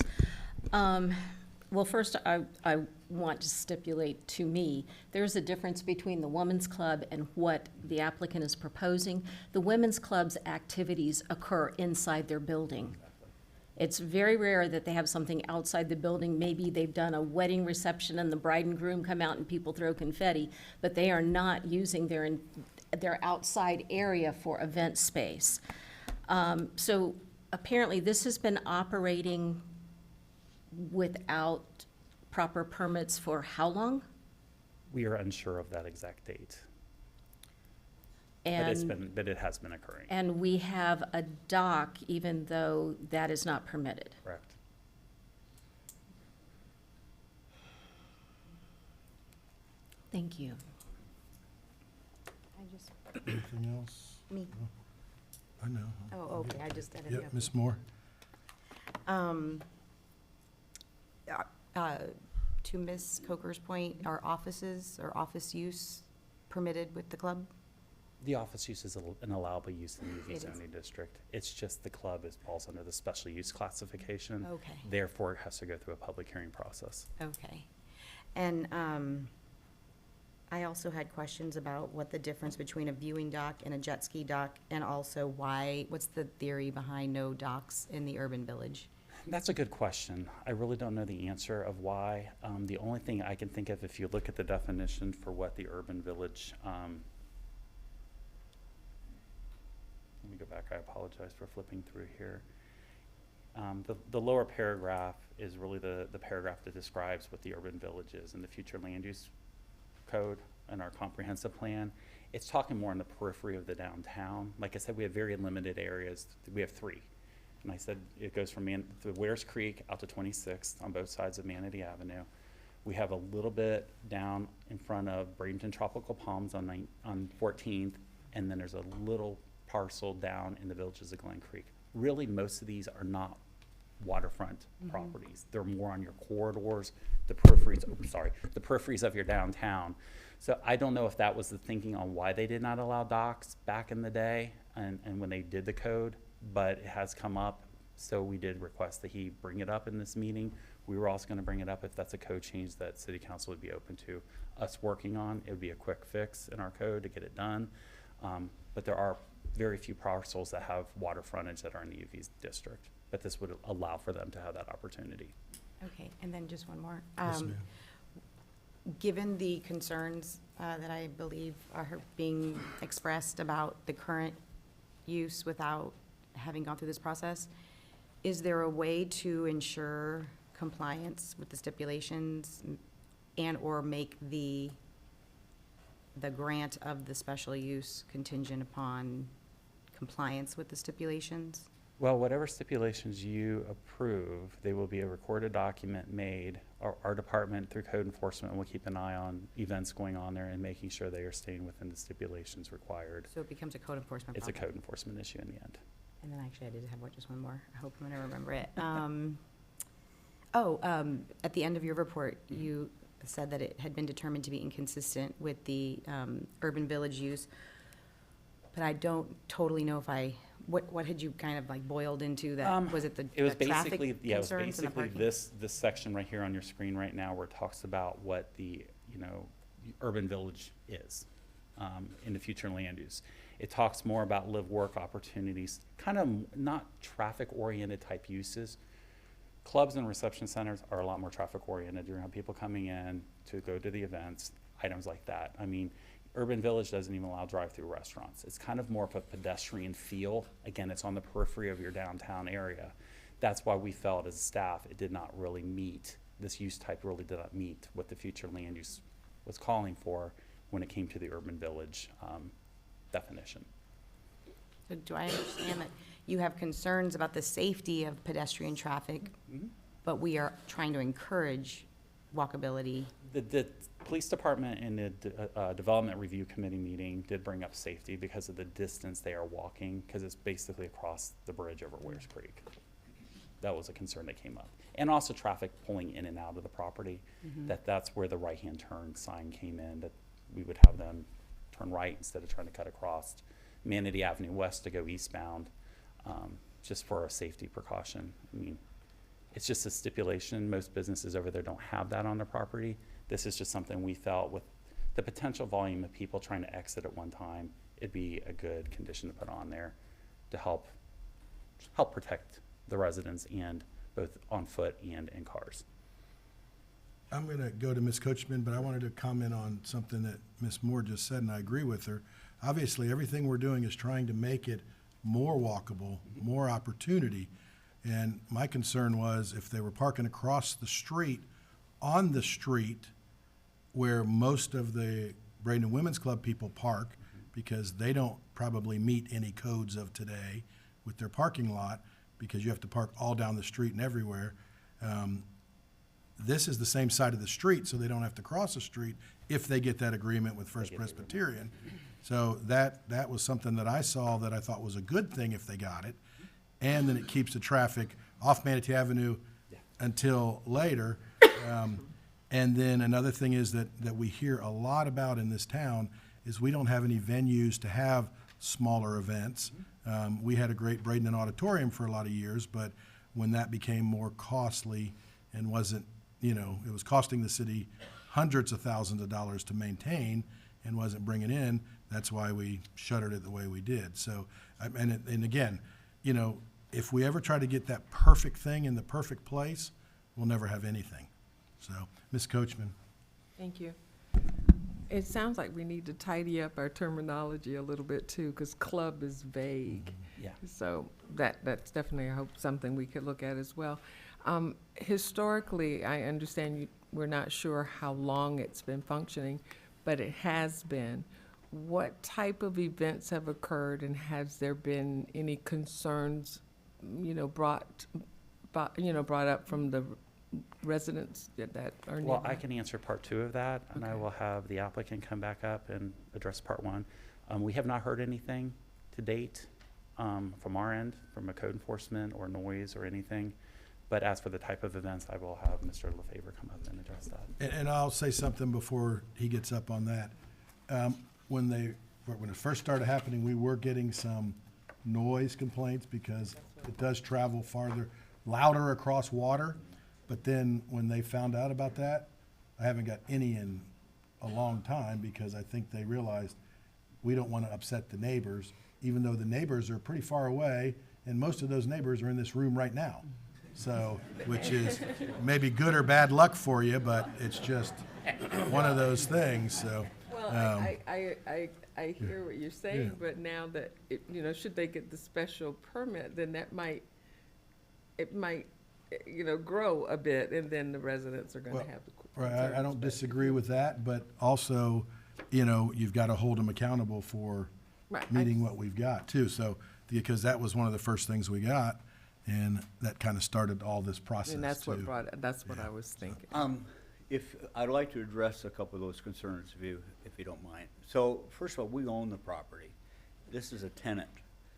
Well, first, I want to stipulate to me, there's a difference between the Women's Club and what the applicant is proposing. The Women's Club's activities occur inside their building. It's very rare that they have something outside the building. Maybe they've done a wedding reception and the bride and groom come out and people throw confetti, but they are not using their outside area for event space. So apparently this has been operating without proper permits for how long? We are unsure of that exact date. And, but it has been occurring. and we have a dock even though that is not permitted. Correct. Thank you. I just, Anything else? me. I know. Oh, okay, I just had it. Yep, Ms. Moore. To Ms. Coker's point, are offices or office use permitted with the club? The office use is an allowable use in the UV It is. zoning district. It's just the club falls under the special use classification. Okay. Therefore, it has to go through a public hearing process. Okay. And I also had questions about what the difference between a viewing dock and a jet ski dock, and also what's the theory behind no docks in the urban village? That's a good question. I really don't know the answer of why. The only thing I can think of, if you look at the definition for what the urban village, let me go back, I apologize for flipping through here. The lower paragraph is really the paragraph that describes what the urban village is in the future land use code and our comprehensive plan. It's talking more on the periphery of the downtown. Like I said, we have very limited areas. We have 3. And I said it goes from the Wares Creek out to 26th on both sides of Manatee Avenue. We have a little bit down in front of Bradenton Tropical Palms on 14th, and then there's a little parcel down in the villages of Glen Creek. Really, most of these are not waterfront properties. They're more on your corridors, the peripheries of your downtown. So I don't know if that was the thinking on why they did not allow docks back in the day and when they did the code, but it has come up. So we did request that he bring it up in this meeting. We were also going to bring it up if that's a code change that City Council would be open to us working on. It would be a quick fix in our code to get it done. But there are very few parcels that have water frontage that are in the UV district. But this would allow for them to have that opportunity. Okay, and then just one more. Yes, ma'am. Given the concerns that I believe are being expressed about the current use without having gone through this process, is there a way to ensure compliance with the stipulations and/or make the grant of the special use contingent upon compliance with the stipulations? Well, whatever stipulations you approve, they will be a recorded document made. Our department, through code enforcement, will keep an eye on events going on there and making sure they are staying within the stipulations required. So it becomes a code enforcement It's a problem. code enforcement issue in the end. And then actually, I did have just one more. I hope I'm gonna remember it. At the end of your report, you said that it had been determined to be inconsistent with the urban village use. But I don't totally know if what had you kind of like boiled into that? Was it the It was traffic basically, yeah, it was concerns and the basically parking? this section right here on your screen right now where it talks about what the, urban village is in the future land use. It talks more about live-work opportunities, kind of not traffic-oriented type uses. Clubs and reception centers are a lot more traffic-oriented. You're gonna have people coming in to go to the events, items like that. I mean, urban village doesn't even allow drive-through restaurants. It's kind of more of a pedestrian feel. Again, it's on the periphery of your downtown area. That's why we felt as staff it did not really meet this use type really did not meet what the future land use was calling for when it came to the urban village definition. So do I understand that you have concerns about the safety of pedestrian traffic, but we are trying to encourage walkability? The police department in the development review committee meeting did bring up safety because of the distance they are walking, because it's basically across the bridge over Wears Creek. That was a concern that came up. And also traffic pulling in and out of the property, that's where the right-hand turn sign came in, that we would have them turn right instead of trying to cut across Manatee Avenue West to go eastbound, just for a safety precaution. I mean, it's just a stipulation. Most businesses over there don't have that on their property. This is just something we felt with the potential volume of people trying to exit at one time, it'd be a good condition to put on there to help protect the residents, and both on foot and in cars. I'm going to go to Ms. Coachman, but I wanted to comment on something that Ms. Moore just said, and I agree with her. Obviously, everything we're doing is trying to make it more walkable, more opportunity. And my concern was if they were parking across the street, on the street where most of the Bradenton Women's Club people park, because they don't probably meet any codes of today with their parking lot, because you have to park all down the street and everywhere. This is the same side of the street, so they don't have to cross the street if they get that agreement with First Presbyterian. So that was something that I saw that I thought was a good thing if they got it. And then it keeps the traffic off Manatee Avenue until later. And then another thing is that we hear a lot about in this town is we don't have any venues to have smaller events. We had a great Bradenton auditorium for a lot of years, but when that became more costly and wasn't, it was costing the city hundreds of thousands of dollars to maintain and wasn't bringing in, that's why we shuttered it the way we did. So, and again, if we ever try to get that perfect thing in the perfect place, we'll never have anything. So, Ms. Coachman. Thank you. It sounds like we need to tidy up our terminology a little bit too, because club is vague. Yeah. So that's definitely, I hope, something we could look at as well. Historically, I understand we're not sure how long it's been functioning, but it has been. What type of events have occurred, and has there been any concerns, brought up from the residents that are nearby? Well, I can answer part 2 of that, and I will have the applicant come back up and address part 1. We have not heard anything to date from our end, from a code enforcement or noise or anything. But as for the type of events, I will have Mr. LaFavor come up and address that. And I'll say something before he gets up on that. When it first started happening, we were getting some noise complaints because it does travel farther, louder across water. But then when they found out about that, I haven't got any in a long time, because I think they realized we don't want to upset the neighbors, even though the neighbors are pretty far away, and most of those neighbors are in this room right now. So, which is maybe good or bad luck for you, but it's just one of those things, so. Well, I hear what you're saying, but now that, should they get the special permit, then it might grow a bit, and then the residents are gonna have the Right, I don't disagree with that, but also, you've got to hold them accountable for meeting what we've got too. So, because that was one of the first things we got, and that kind of started all this process And that's what too. that's what I was thinking. If, I'd like to address a couple of those concerns if you don't mind. So, first of all, we own the property. This is a tenant.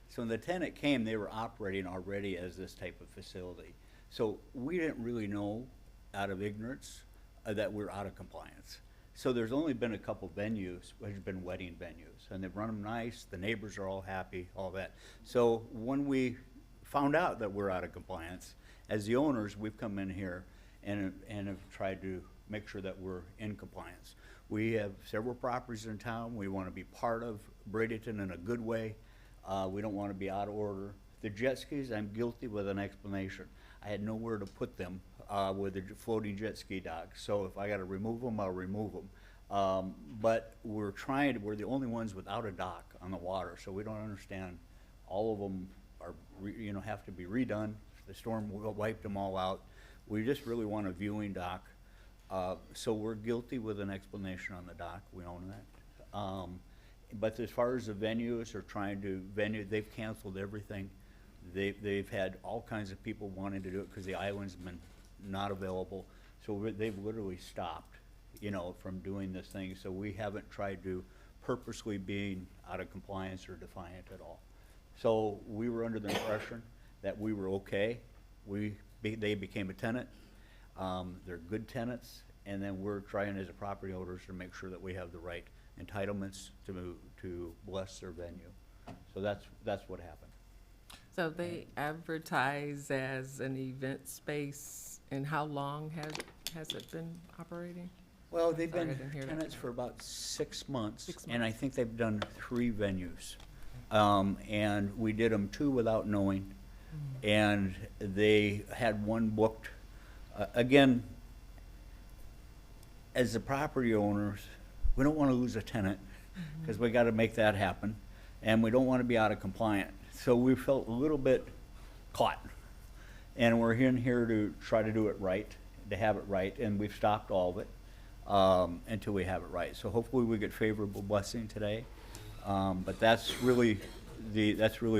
So when the tenant came, they were operating already as this type of facility. So we didn't really know, out of ignorance, that we're out of compliance. So there's only been a couple venues, which have been wedding venues, and they've run them nice, the neighbors are all happy, all that. So when we found out that we're out of compliance, as the owners, we've come in here and have tried to make sure that we're in compliance. We have several properties in town. We want to be part of Bradenton in a good way. We don't want to be out of order. The jet skis, I'm guilty with an explanation. I had nowhere to put them with the floating jet ski docks. So if I got to remove them, I'll remove them. But we're the only ones without a dock on the water, so we don't understand. All of them are, have to be redone. The storm wiped them all out. We just really want a viewing dock. So we're guilty with an explanation on the dock, we own that. But as far as the venues or trying to they've canceled everything. They've had all kinds of people wanting to do it because the island's been not available. So they've literally stopped, you know, from doing this thing. So we haven't tried to purposely being out of compliance or defiant at all. So we were under the impression that we were okay. They became a tenant. They're good tenants, and then we're trying as a property owners to make sure that we have the right entitlements to bless their venue. So that's what happened. So they advertise as an event space, and how long has it been operating? Well, they've Sorry, I been didn't hear that. tenants for about 6 months. 6 And I months. think they've done 3 venues. And we did them 2 without knowing. And they had one booked. Again, as the property owners, we don't want to lose a tenant because we got to make that happen. And we don't want to be out of compliance. So we felt a little bit caught. And we're in here to try to do it right, to have it right. And we've stopped all of it until we have it right. So hopefully we get favorable blessing today. But that's really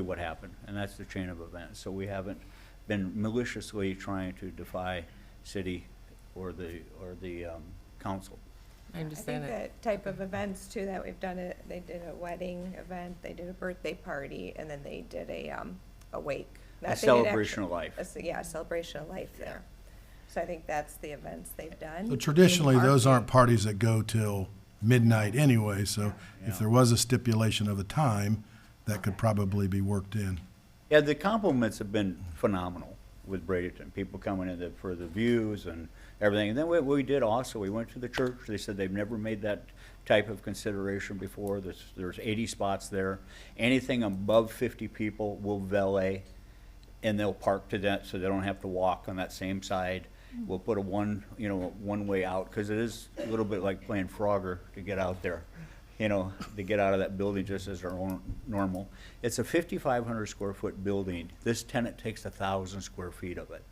what happened, and that's the chain of events. So we haven't been maliciously trying to defy city or the council. I understand think it. that type of events too that we've done it, they did a wedding event, they did a birthday party, and then they did a wake. A celebration of life. Yeah, a celebration of life there. So I think that's the events they've done. So traditionally, In those parking. aren't parties that go till midnight anyway, so Yeah. if there was a stipulation of a time, that could probably be worked in. Yeah, the compliments have been phenomenal with Bradenton. People coming in for the views and everything. And then what we did also, we went to the church. They said they've never made that type of consideration before. There's 80 spots there. Anything above 50 people will valet, and they'll park to that so they don't have to walk on that same side. We'll put a one way out, because it is a little bit like playing Frogger to get out there, to get out of that building just as our own normal. It's a 5,500 square foot building. This tenant takes 1,000 square feet of it.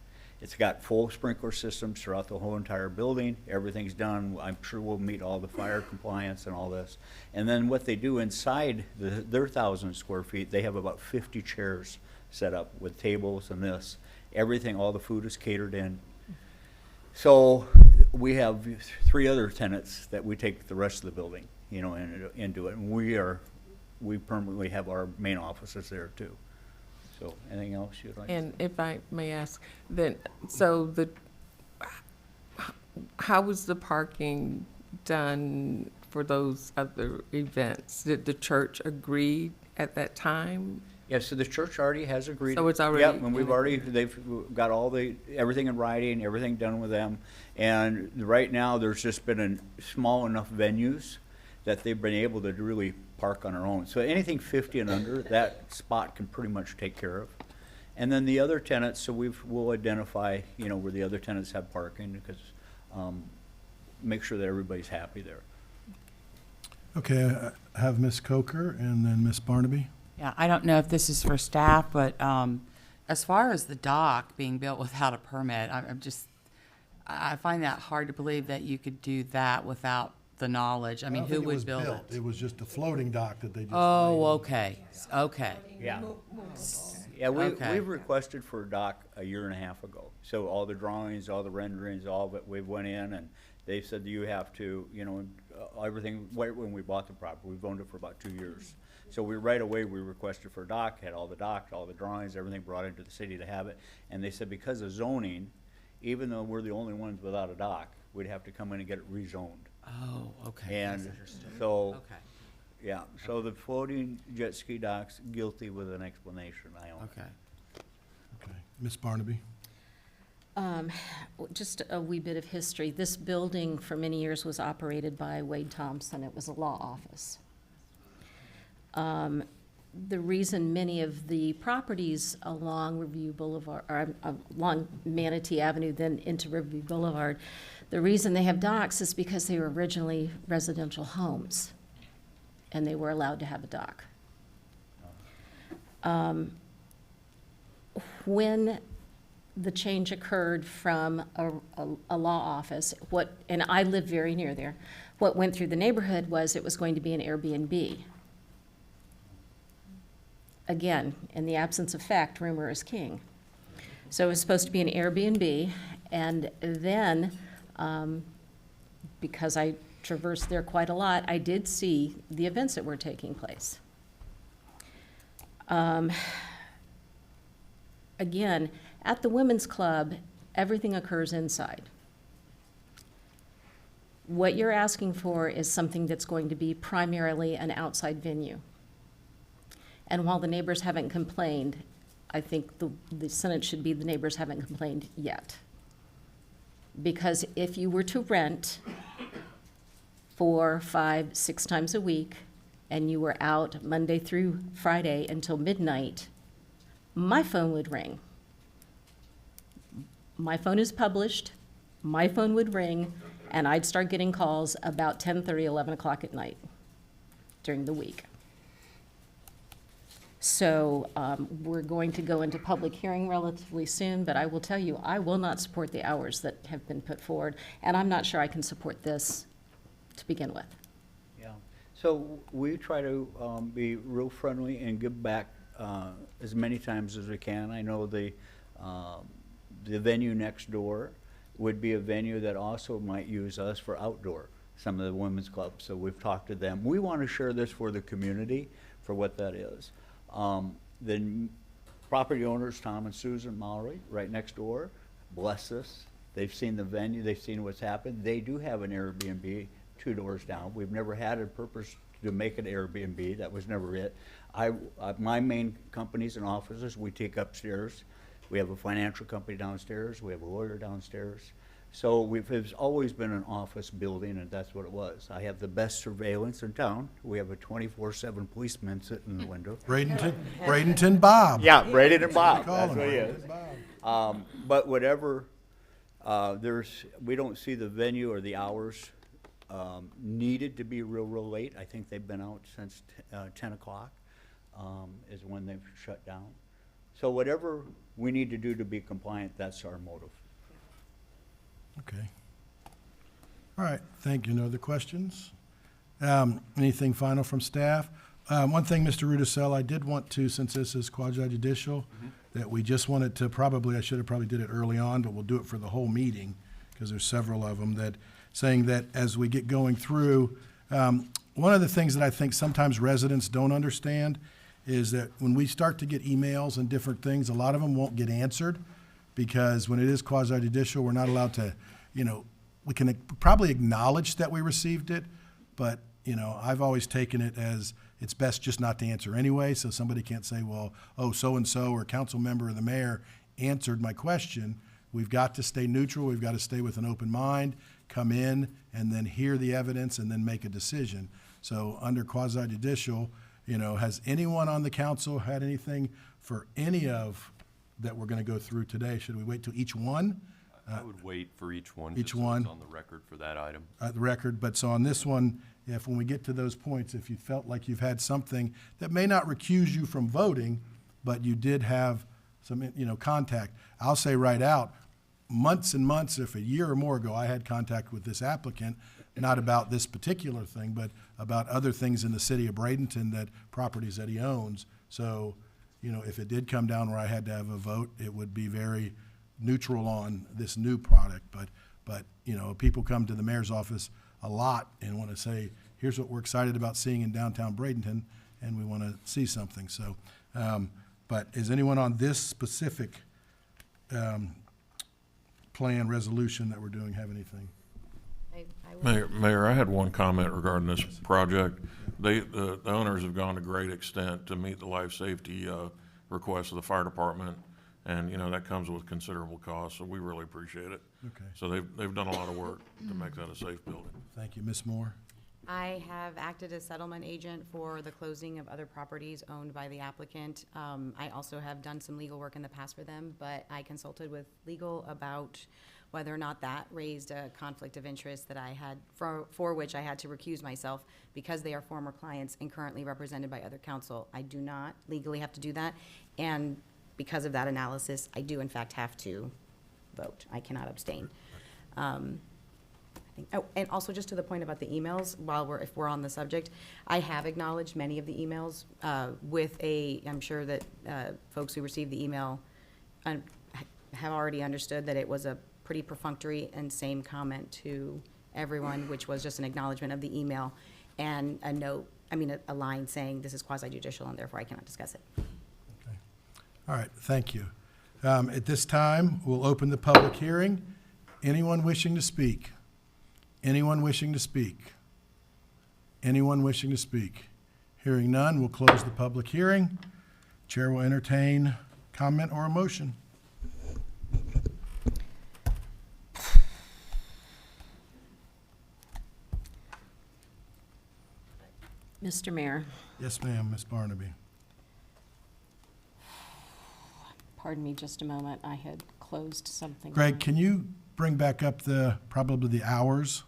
It's got full sprinkler systems throughout the whole entire building. Everything's done. I'm sure we'll meet all the fire compliance and all this. And then what they do inside their 1,000 square feet, they have about 50 chairs set up with tables and this. Everything, all the food is catered in. So we have 3 other tenants that we take the rest of the building, into it. And we permanently have our main offices there too. So anything else you'd like? And if I may ask, then, so how was the parking done for those other events? Did the church agree at that time? Yeah, so the church already has agreed. So it's already Yep, and in they've got everything in writing, everything done with them. And right now, there's just been small enough venues that they've been able to really park on their own. So anything 50 and under, that spot can pretty much take care of. And then the other tenants, so we'll identify, where the other tenants have parking, because make sure that everybody's happy there. Okay, I have Ms. Coker and then Ms. Barnaby. Yeah, I don't know if this is for staff, but as far as the dock being built without a permit, I find that hard to believe that you could do that without the knowledge. I mean, who would build it? It was just a floating dock that they just. Oh, okay, okay. Yeah. Yeah, Okay. we've requested for a dock a year and a half ago. So all the drawings, all the renderings, all of it, we went in and they said you have to, everything, right when we bought the property. We've owned it for about 2 years. So right away, we requested for a dock, had all the docks, all the drawings, everything brought into the city to have it. And they said because of zoning, even though we're the only ones without a dock, we'd have to come in and get it rezoned. Oh, okay. And so, yeah, so the floating jet ski docks, guilty with an explanation, I own. Okay. Okay, Ms. Barnaby. Just a wee bit of history. This building for many years was operated by Wade Thompson. It was a law office. The reason many of the properties along Riverview Boulevard, or along Manatee Avenue, then into Riverview Boulevard, the reason they have docks is because they were originally residential homes, and they were allowed to have a dock. When the change occurred from a law office. And I live very near there. What went through the neighborhood was it was going to be an Airbnb. Again, in the absence of fact, rumor is king. So it was supposed to be an Airbnb, and then, because I traversed there quite a lot, I did see the events that were taking place. Again, at the Women's Club, everything occurs inside. What you're asking for is something that's going to be primarily an outside venue. And while the neighbors haven't complained, I think the sentence should be the neighbors haven't complained yet. Because if you were to rent 4, 5, 6 times a week, and you were out Monday through Friday until midnight, my phone would ring. My phone is published, my phone would ring, and I'd start getting calls about 10:30, 11 o'clock at night during the week. So we're going to go into public hearing relatively soon, but I will tell you, I will not support the hours that have been put forward, and I'm not sure I can support this to begin with. Yeah, so we try to be real friendly and give back as many times as we can. I know the venue next door would be a venue that also might use us for outdoor, some of the women's clubs. So we've talked to them. We want to share this for the community for what that is. The property owners, Tom and Susan Mowry, right next door, bless us. They've seen the venue, they've seen what's happened. They do have an Airbnb 2 doors down. We've never had a purpose to make an Airbnb. That was never it. My main companies and offices, we take upstairs. We have a financial company downstairs. We have a lawyer downstairs. So it's always been an office building, and that's what it was. I have the best surveillance in town. We have a 24/7 policeman sitting in the window. Bradenton Bob. Yeah, Bradenton Bob. Call That's him what he is. Bradenton But whatever, we don't see the venue or the hours needed to be real late. I think they've been out since 10 o'clock is when they've shut down. So whatever we need to do to be compliant, that's our motive. Okay. All right, thank you. No other questions? Anything final from staff? One thing, Mr. Rudisell, I did want to, since this is quasi judicial, that we just wanted to I should have probably did it early on, but we'll do it for the whole meeting, because there's several of them, that saying that as we get going through, one of the things that I think sometimes residents don't understand is that when we start to get emails and different things, a lot of them won't get answered, because when it is quasi judicial, we're not allowed to, we can probably acknowledge that we received it, but, I've always taken it as it's best just not to answer anyway, so somebody can't say, well, oh, so-and-so or council member or the mayor answered my question. We've got to stay neutral. We've got to stay with an open mind, come in, and then hear the evidence and then make a decision. So under quasi judicial, has anyone on the council had anything for any of that we're going to go through today? Should we wait till each one? I would wait for each one. Each just so one. it's on the record for that item. The record, but so on this one, when we get to those points, if you felt like you've had something that may not recuse you from voting, but you did have some, contact, I'll say right out, months and months, if a year or more ago, I had contact with this applicant, not about this particular thing, but about other things in the city of Bradenton, that properties that he owns. So, if it did come down where I had to have a vote, it would be very neutral on this new product. But people come to the mayor's office a lot and want to say, here's what we're excited about seeing in downtown Bradenton, and we want to see something. So, but is anyone on this specific plan resolution that we're doing have anything? Mayor, I had one comment regarding this project. The owners have gone to great extent to meet the life safety requests of the fire department, and that comes with considerable cost, so we really appreciate it. Okay. So they've done a lot of work to make that a safe building. Thank you. Ms. Moore? I have acted as settlement agent for the closing of other properties owned by the applicant. I also have done some legal work in the past for them, but I consulted with legal about whether or not that raised a conflict of interest that I had, for which I had to recuse myself because they are former clients and currently represented by other counsel. I do not legally have to do that. And because of that analysis, I do in fact have to vote. I cannot abstain. I think, oh, and also just to the point about the emails, if we're on the subject, I have acknowledged many of the emails I'm sure that folks who received the email have already understood that it was a pretty perfunctory and same comment to everyone, which was just an acknowledgement of the email and a note, a line saying this is quasi judicial and therefore I cannot discuss it. Okay. All right, thank you. At this time, we'll open the public hearing. Anyone wishing to speak? Anyone wishing to speak? Anyone wishing to speak? Hearing none, we'll close the public hearing. Chair will entertain comment or a motion. Mr. Mayor, Yes, ma'am, Ms. Barnaby. pardon me just a moment. I had closed something. Greg, can you bring back up probably the hours,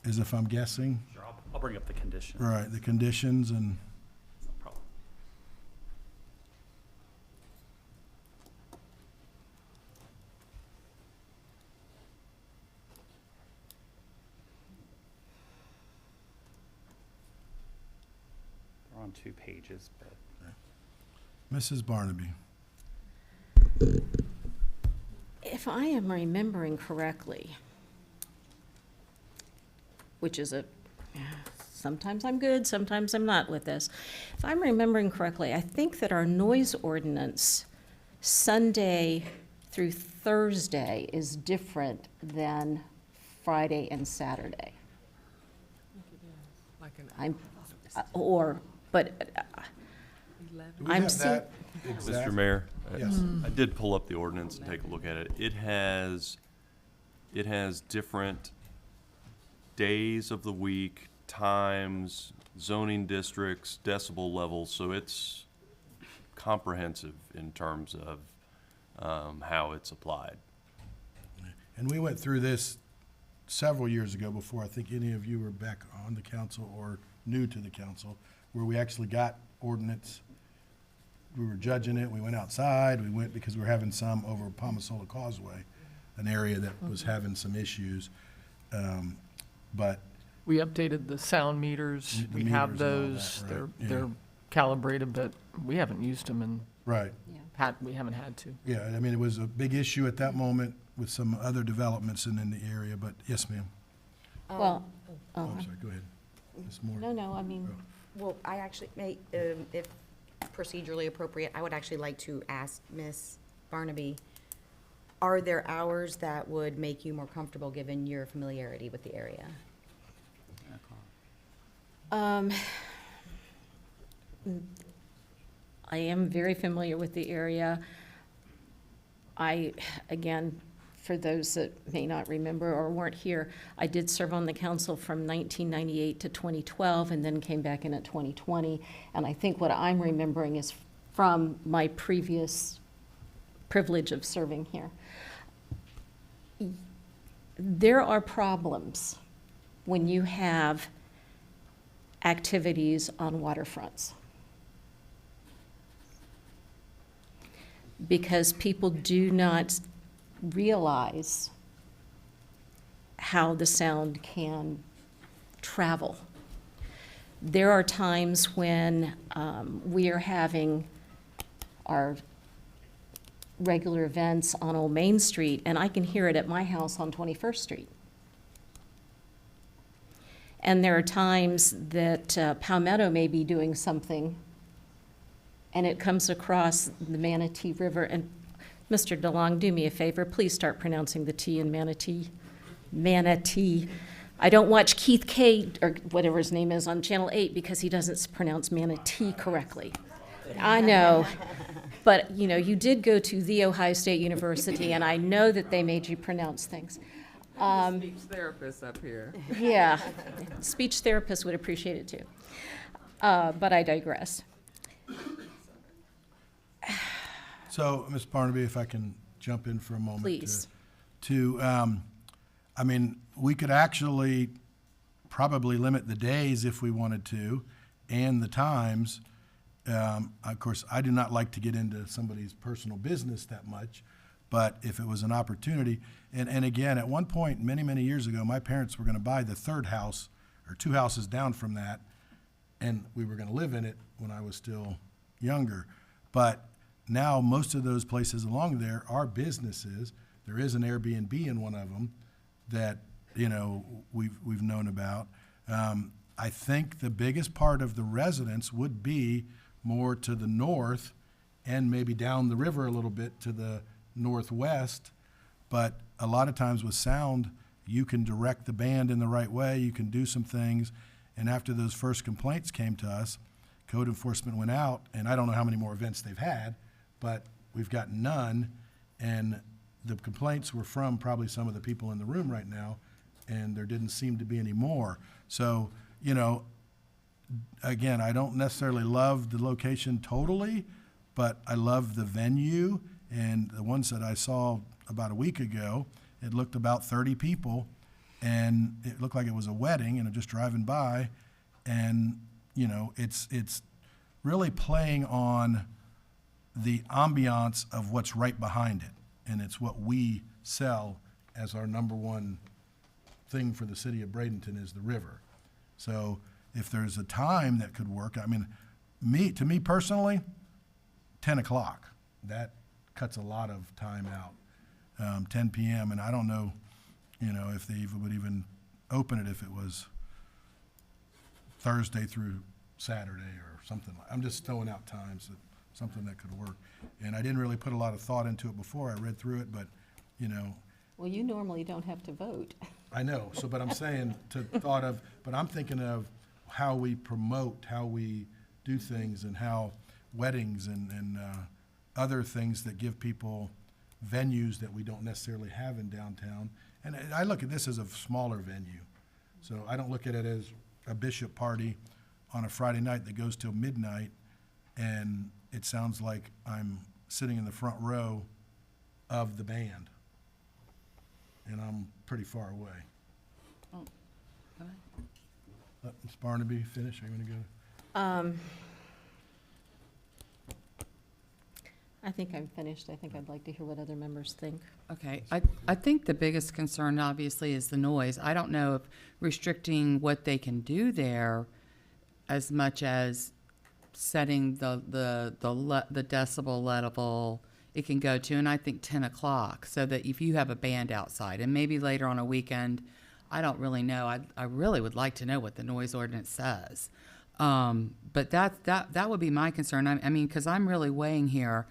as if I'm guessing? Sure, I'll bring up the conditions. Right, the conditions and, No problem. They're on 2 pages, but. Mrs. Barnaby. If I am remembering correctly, which is sometimes I'm good, sometimes I'm not with this. If I'm remembering correctly, I think that our noise ordinance Sunday through Thursday is different than Friday and Saturday. Like an I'm, Do we I'm have seeing. that exact- Mr. Mayor? Yes. I did pull up the ordinance and take a look at it. It has different days of the week, times, zoning districts, decibel levels, so it's comprehensive in terms of how it's applied. And we went through this several years ago before I think any of you were back on the council or new to the council, where we actually got ordinance. We were judging it, we went outside, because we were having some over Palmasola Causeway, an area that was having some issues. But We updated the sound meters. The We have meters and all those. that, right, yeah. They're calibrated, but we haven't used them and right. we haven't had to. Yeah, I mean, it was a big issue at that moment with some other developments in the area, but yes, ma'am. Well, Oh, I'm sorry, go ahead. Ms. Moore. no, I mean, Well, I actually may, if procedurally appropriate, I would actually like to ask Ms. Barnaby, are there hours that would make you more comfortable given your familiarity with the area? I am very familiar with the area. Again, for those that may not remember or weren't here, I did serve on the council from 1998 to 2012 and then came back in at 2020. And I think what I'm remembering is from my previous privilege of serving here. There are problems when you have activities on waterfronts, because people do not realize how the sound can travel. There are times when we are having our regular events on Old Main Street, and I can hear it at my house on 21st Street. And there are times that Palmetto may be doing something, and it comes across the Manatee River. And Mr. DeLong, do me a favor, please start pronouncing the T in Manatee. Manatee. I don't watch Keith K, or whatever his name is, on Channel 8 because he doesn't pronounce Manatee correctly. I know. But, you know, you did go to The Ohio State University, and I know that they made you pronounce things. Speech therapist up here. Yeah, speech therapists would appreciate it too. But I digress. So, Ms. Barnaby, if I can jump in for a moment. Please. I mean, we could actually probably limit the days if we wanted to, and the times, Of course, I do not like to get into somebody's personal business that much, but if it was an opportunity, and again, at one point, many, many years ago, my parents were gonna buy the third house, or 2 houses down from that, and we were gonna live in it when I was still younger. But now, most of those places along there are businesses. There is an Airbnb in one of them that, you know, we've known about. I think the biggest part of the residents would be more to the north and maybe down the river a little bit to the northwest. But a lot of times with sound, you can direct the band in the right way, you can do some things. And after those first complaints came to us, code enforcement went out, and I don't know how many more events they've had, but we've got none. And the complaints were from probably some of the people in the room right now, and there didn't seem to be any more. So, you know, again, I don't necessarily love the location totally, but I love the venue. And the ones that I saw about a week ago, it looked about 30 people, and it looked like it was a wedding, and I'm just driving by. And, you know, it's really playing on the ambiance of what's right behind it. And it's what we sell as our number one thing for the city of Bradenton is the river. So if there's a time that could work, I mean, to me personally, 10 o'clock, that cuts a lot of time out. 10 p.m. and I don't know, you know, if they would even open it if it was Thursday through Saturday or something. I'm just throwing out times, something that could work. And I didn't really put a lot of thought into it before. I read through it, but, you know. Well, you normally don't have to vote. I know, but I'm saying but I'm thinking of how we promote, how we do things, and how weddings and other things that give people venues that we don't necessarily have in downtown. And I look at this as a smaller venue. So I don't look at it as a bishop party on a Friday night that goes till midnight, and it sounds like I'm sitting in the front row of the band, and I'm pretty far away. Oh, Let Ms. Barnaby finish. Are you going to go? I think I'm finished. I think I'd like to hear what other members think. Okay, I think the biggest concern obviously is the noise. I don't know if restricting what they can do there as much as setting the decibel level it can go to, and I think 10 o'clock, so that if you have a band outside, and maybe later on a weekend, I don't really know. I really would like to know what the noise ordinance says. But that would be my concern. I mean, because I'm really weighing here.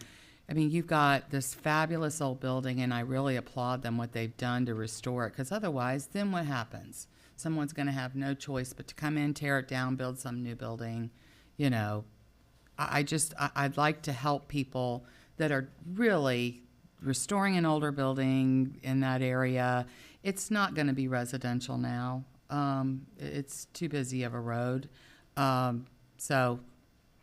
I mean, you've got this fabulous old building, and I really applaud them what they've done to restore it, because otherwise, then what happens? Someone's going to have no choice but to come in, tear it down, build some new building. You know, I'd like to help people that are really restoring an older building in that area. It's not going to be residential now. It's too busy of a road. So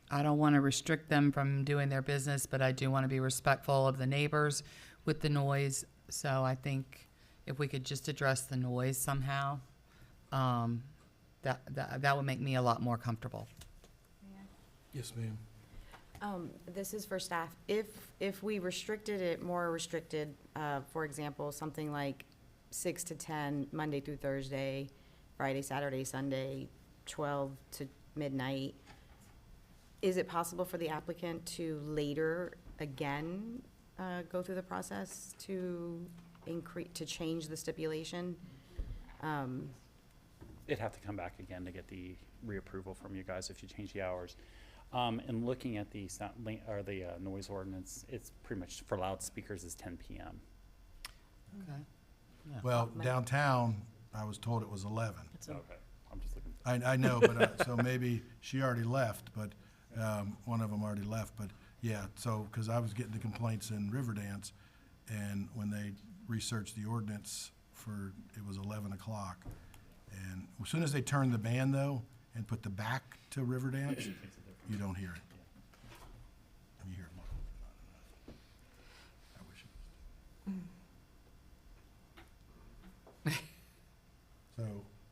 I don't want to restrict them from doing their business, but I do want to be respectful of the neighbors with the noise. So I think if we could just address the noise somehow, that would make me a lot more comfortable. Yes, ma'am. This is for staff. If we restricted it, more restricted, for example, something like 6 to 10, Monday through Thursday, Friday, Saturday, Sunday, 12 to midnight, is it possible for the applicant to later again go through the process to change the stipulation? It'd have to come back again to get the reapproval from you guys if you change the hours. And looking at the noise ordinance, it's pretty much for loudspeakers is 10 p.m. Okay. Yeah. Well, downtown, I was told it was 11. Okay, I'm just looking. I know, but so maybe she already left, but one of them already left. But yeah, so because I was getting the complaints in Riverdance, and when they researched the ordinance it was 11 o'clock. And as soon as they turned the band though and put the back to Riverdance, you don't hear it. You hear it more. I wish it was. So,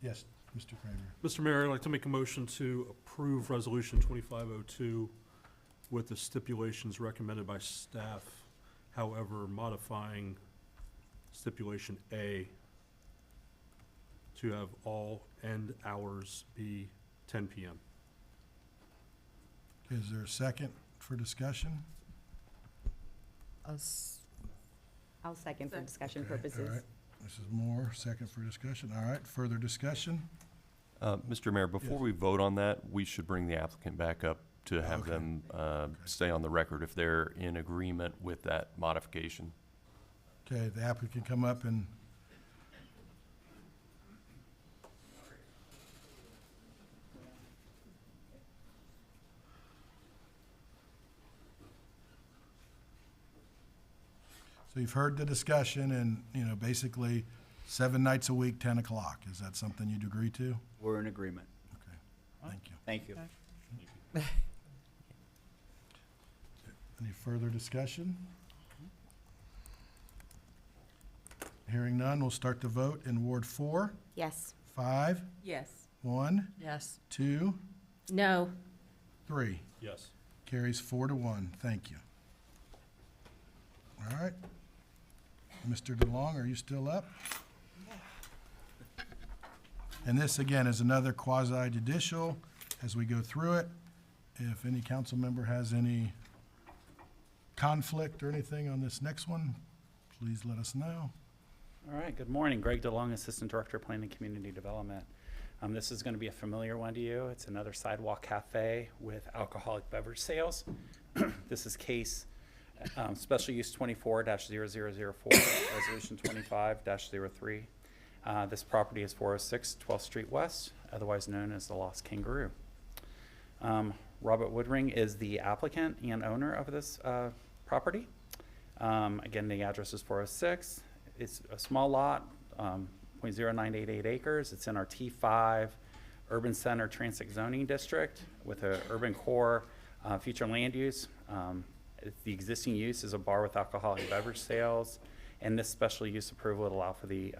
yes, Mr. Kramer. Mr. Mayor, I'd like to make a motion to approve Resolution 2502 with the stipulations recommended by staff, however, modifying stipulation A to have all end hours be 10 PM. Is there a second for discussion? I'll second for discussion Okay, all purposes. right. Mrs. Moore, second for discussion. All right, further discussion? Mr. Mayor, before Yes. we vote on that, we should bring the applicant back up to have Okay. them stay on the record if they're in agreement with that modification. Okay, the applicant can come up and, so you've heard the discussion and, you know, basically 7 nights a week, 10 o'clock. Is that something you'd agree to? We're in agreement. Okay, thank you. Thank you. Any further discussion? Hearing none, we'll start the vote in Ward 4, Yes. 5, Yes. 1, Yes. 2, No. 3. Yes. Carries 4 to 1. Thank you. All right. Mr. DeLong, are you still up? And this, again, is another quasi-judicial. As we go through it, if any council member has any conflict or anything on this next one, please let us know. All right, good morning. Greg DeLong, Assistant Director of Planning and Community Development. This is going to be a familiar one to you. It's another sidewalk cafe with alcoholic beverage sales. This is case special use 24-0004, resolution 25-03. This property is 406 12th Street West, otherwise known as the Lost Kangaroo. Robert Woodring is the applicant and owner of this property. Again, the address is 406. It's a small lot, 0.0988 acres. It's in our T5 Urban Center Transit Zoning District with a urban core future land use. The existing use is a bar with alcoholic beverage sales, and this special use approval would allow for the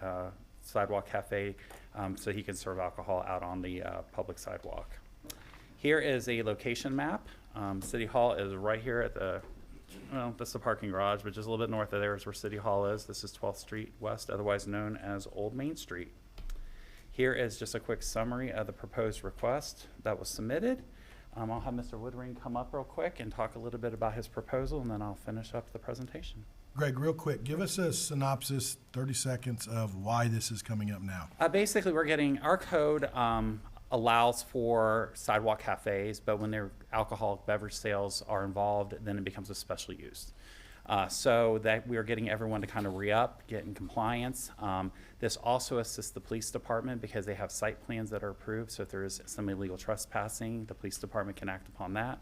sidewalk cafe so he can serve alcohol out on the public sidewalk. Here is a location map. City Hall is right here at the, well, this is the parking garage, but just a little bit north of there is where City Hall is. This is 12th Street West, otherwise known as Old Main Street. Here is just a quick summary of the proposed request that was submitted. I'll have Mr. Woodring come up real quick and talk a little bit about his proposal, and then I'll finish up the presentation. Greg, real quick, give us a synopsis, 30 seconds, of why this is coming up now. Basically, we're getting, our code allows for sidewalk cafes, but when their alcoholic beverage sales are involved, then it becomes a special use. So that we are getting everyone to kind of re-up, get in compliance. This also assists the police department because they have site plans that are approved. So if there is some illegal trespassing, the police department can act upon that.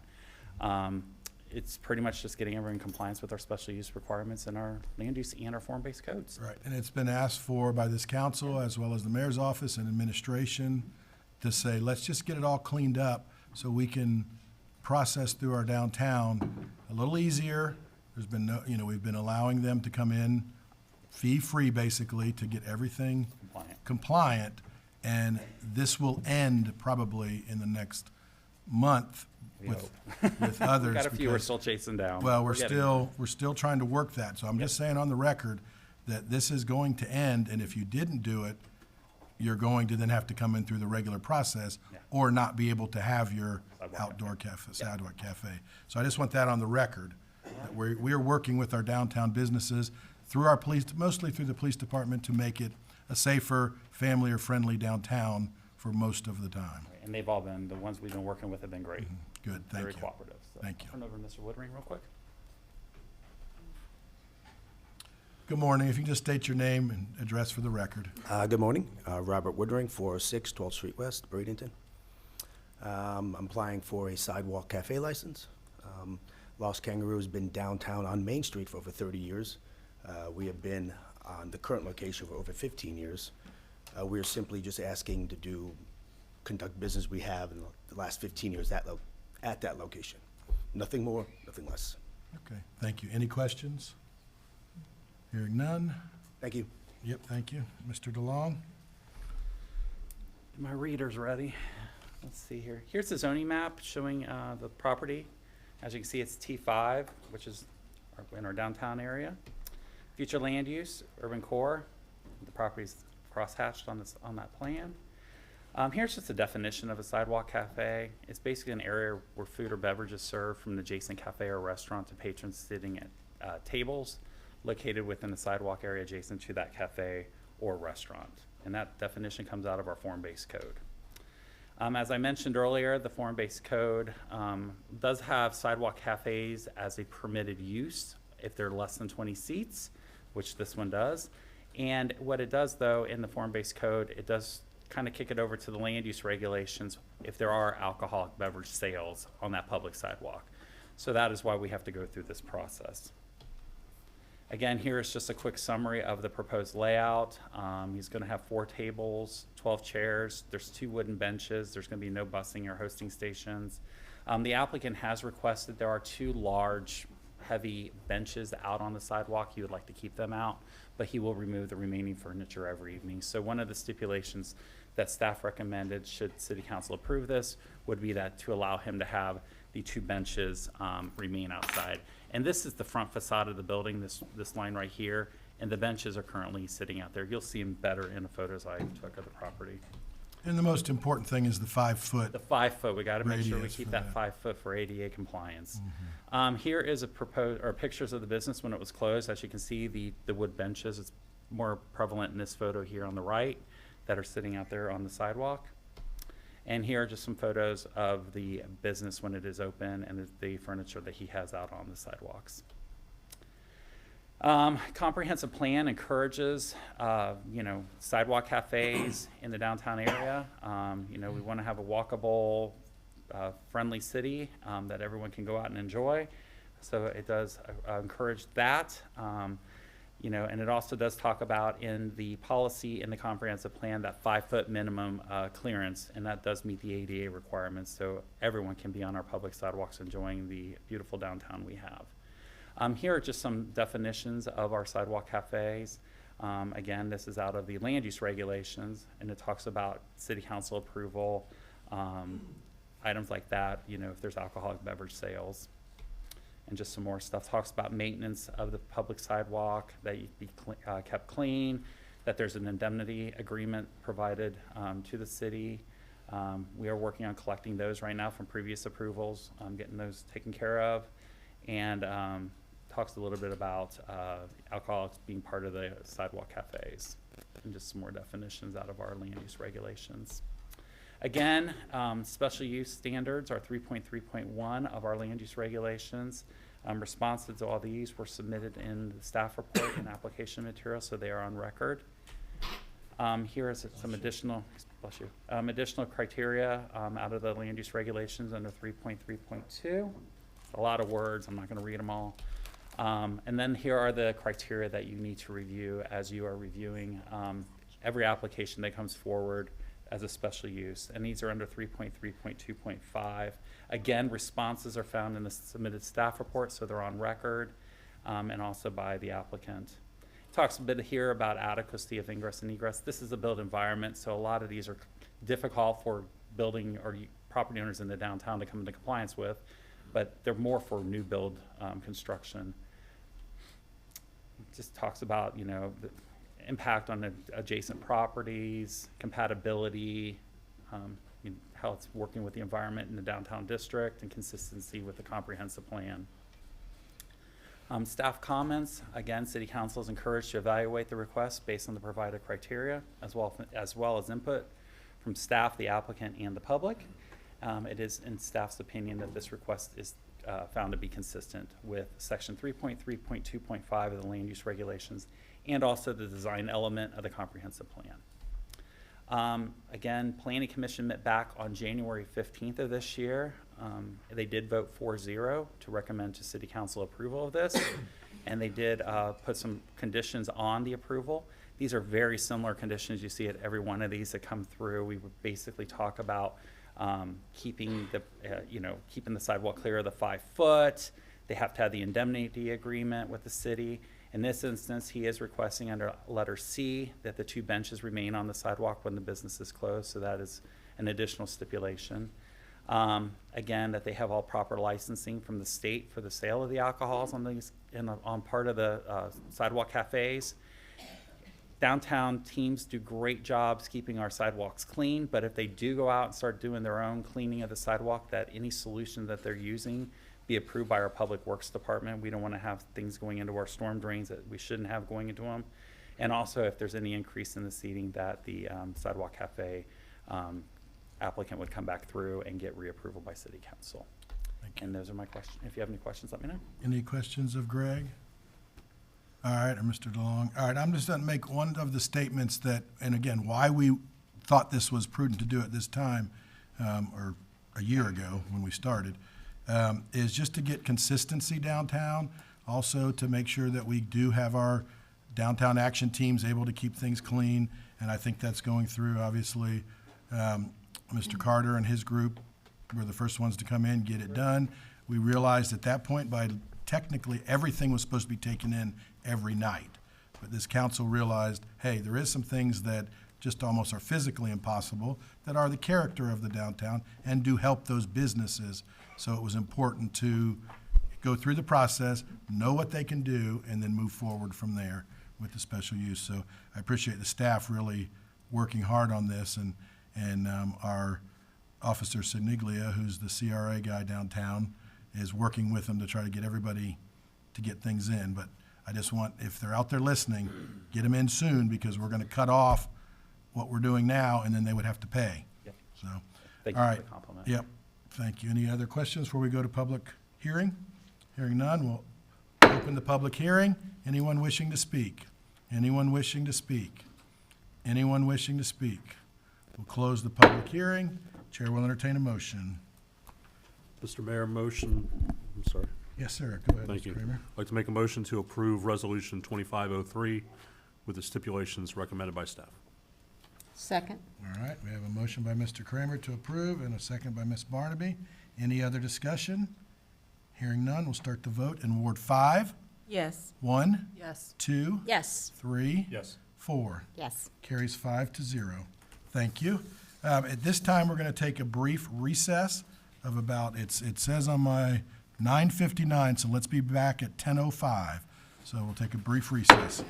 It's pretty much just getting everyone in compliance with our special use requirements and our land use and our form-based codes. Right, and it's been asked for by this council as well as the mayor's office and administration to say, let's just get it all cleaned up so we can process through our downtown a little easier. There's been no, you know, we've been allowing them to come in fee-free basically to get everything compliant. And this will end probably in the next month with others. We've got a few we're because- still chasing down. Well, we're getting still trying to work that. So I'm just saying on the record that this is going to end, and if you didn't do it, you're going to then have to come in through the regular process or not be able to have your outdoor cafe, sidewalk cafe. So I just want that on the record, that we're working with our downtown businesses through our police, mostly through the police department, to make it a safer, family or friendly downtown for most of the time. And they've all been, the ones we've been working with have been great. Good, thank Very you. cooperative. So Thank you. Turn over to Mr. Woodring real quick. Good morning. If you can just state your name and address for the record. Good morning. Robert Woodring, 406 12th Street West, Bradenton. I'm applying for a sidewalk cafe license. Lost Kangaroo has been downtown on Main Street for over 30 years. We have been on the current location for over 15 years. We're simply just asking to conduct business we have in the last 15 years at that location. Nothing more, nothing less. Okay, thank you. Any questions? Hearing none. Thank you. Yep, thank you. Mr. DeLong? My reader's ready. Let's see here. Here's the zoning map showing the property. As you can see, it's T5, which is in our downtown area. Future land use, urban core. The property's crosshatched on that plan. Here's just a definition of a sidewalk cafe. It's basically an area where food or beverages served from an adjacent cafe or restaurant to patrons sitting at tables located within the sidewalk area adjacent to that cafe or restaurant. And that definition comes out of our form-based code. As I mentioned earlier, the form-based code does have sidewalk cafes as a permitted use if they're less than 20 seats, which this one does. And what it does, though, in the form-based code, it does kind of kick it over to the land use regulations if there are alcoholic beverage sales on that public sidewalk. So that is why we have to go through this process. Again, here is just a quick summary of the proposed layout. He's going to have 4 tables, 12 chairs. There's 2 wooden benches. There's going to be no busing or hosting stations. The applicant has requested there are 2 large, heavy benches out on the sidewalk. He would like to keep them out, but he will remove the remaining furniture every evening. So one of the stipulations that staff recommended, should City Council approve this, would be that to allow him to have the 2 benches remain outside. And this is the front facade of the building, this line right here, and the benches are currently sitting out there. You'll see them better in the photos I took of the property. And the most important thing is the 5-foot. The 5 foot, we gotta make sure we radius keep for that that. 5 foot for ADA compliance. Here is pictures of the business when it was closed. As you can see, the wood benches, it's more prevalent in this photo here on the right that are sitting out there on the sidewalk. And here are just some photos of the business when it is open and the furniture that he has out on the sidewalks. Comprehensive plan encourages, sidewalk cafes in the downtown area. We want to have a walkable, friendly city that everyone can go out and enjoy. So it does encourage that. And it also does talk about in the policy in the comprehensive plan that 5-foot minimum clearance, and that does meet the ADA requirements, so everyone can be on our public sidewalks enjoying the beautiful downtown we have. Here are just some definitions of our sidewalk cafes. Again, this is out of the land use regulations, and it talks about city council approval, items like that, if there's alcoholic beverage sales. And just some more stuff. Talks about maintenance of the public sidewalk, that you be kept clean, that there's an indemnity agreement provided to the city. We are working on collecting those right now from previous approvals, getting those taken care of. And talks a little bit about alcoholics being part of the sidewalk cafes. And just some more definitions out of our land use regulations. Again, special use standards are 3.3.1 of our land use regulations. Responses to all these were submitted in the staff report and application material, so they are on record. Here is some additional, additional criteria out of the land use regulations under 3.3.2. A lot of words, I'm not going to read them all. And then here are the criteria that you need to review as you are reviewing every application that comes forward as a special use, and these are under 3.3.2.5. Again, responses are found in the submitted staff report, so they're on record, and also by the applicant. It talks a bit here about adequacy of ingress and egress. This is a built environment, so a lot of these are difficult for building or property owners in the downtown to come into compliance with, but they're more for new build construction. It just talks about, the impact on the adjacent properties, compatibility, how it's working with the environment in the downtown district, and consistency with the comprehensive plan. Staff comments, again, City Council is encouraged to evaluate the request based on the provided criteria, as well as input from staff, the applicant, and the public. It is in staff's opinion that this request is found to be consistent with section 3.3.2.5 of the land use regulations, and also the design element of the comprehensive plan. Again, Planning Commission met back on January 15th of this year. They did vote 4-0 to recommend to City Council approval of this, and they did put some conditions on the approval. These are very similar conditions you see at every one of these that come through. We would basically talk about keeping the sidewalk clear of the 5 foot. They have to have the indemnity agreement with the city. In this instance, he is requesting under letter C that the 2 benches remain on the sidewalk when the business is closed, so that is an additional stipulation. Again, that they have all proper licensing from the state for the sale of the alcohols on these, on part of the sidewalk cafes. Downtown teams do great jobs keeping our sidewalks clean, but if they do go out and start doing their own cleaning of the sidewalk, that any solution that they're using be approved by our Public Works Department. We don't want to have things going into our storm drains that we shouldn't have going into them. And also, if there's any increase in the seating, that the sidewalk cafe applicant would come back through and get reapproval by City Council. And those are my questions. If you have any questions, let me know. Any questions of Greg? All right, or Mr. DeLong? All right, I'm just going to make one of the statements that, and again, why we thought this was prudent to do at this time, or a year ago when we started, is just to get consistency downtown, also to make sure that we do have our downtown action teams able to keep things clean, and I think that's going through, obviously. Mr. Carter and his group were the first ones to come in, get it done. We realized at that point, by technically everything was supposed to be taken in every night. But this council realized, hey, there is some things that just almost are physically impossible that are the character of the downtown and do help those businesses. So it was important to go through the process, know what they can do, and then move forward from there with the special use. So I appreciate the staff really working hard on this, and our Officer Siniglia, who's the CRA guy downtown, is working with them to try to get everybody to get things in. But I just want, if they're out there listening, get them in soon, because we're going to cut off what we're doing now, and then they would have to pay. Yep. So, Thank all you right. for the compliment. Yep, thank you. Any other questions before we go to public hearing? Hearing none, we'll open the public hearing. Anyone wishing to speak? Anyone wishing to speak? Anyone wishing to speak? We'll close the public hearing. Chair will entertain a motion. Mr. Mayor, motion, I'm sorry. Yes, sir. Go ahead, Thank Mr. you. Kramer. I'd like to make a motion to approve Resolution 2503 with the stipulations recommended by staff. Second. All right, we have a motion by Mr. Kramer to approve and a second by Ms. Barnaby. Any other discussion? Hearing none, we'll start the vote in Ward 5. Yes. 1, Yes. 2, Yes. 3, Yes. 4. Yes. Carries 5-0. Thank you. At this time, we're going to take a brief recess of about, it says on my 9:59, so let's be back at 10:05. So we'll take a brief recess.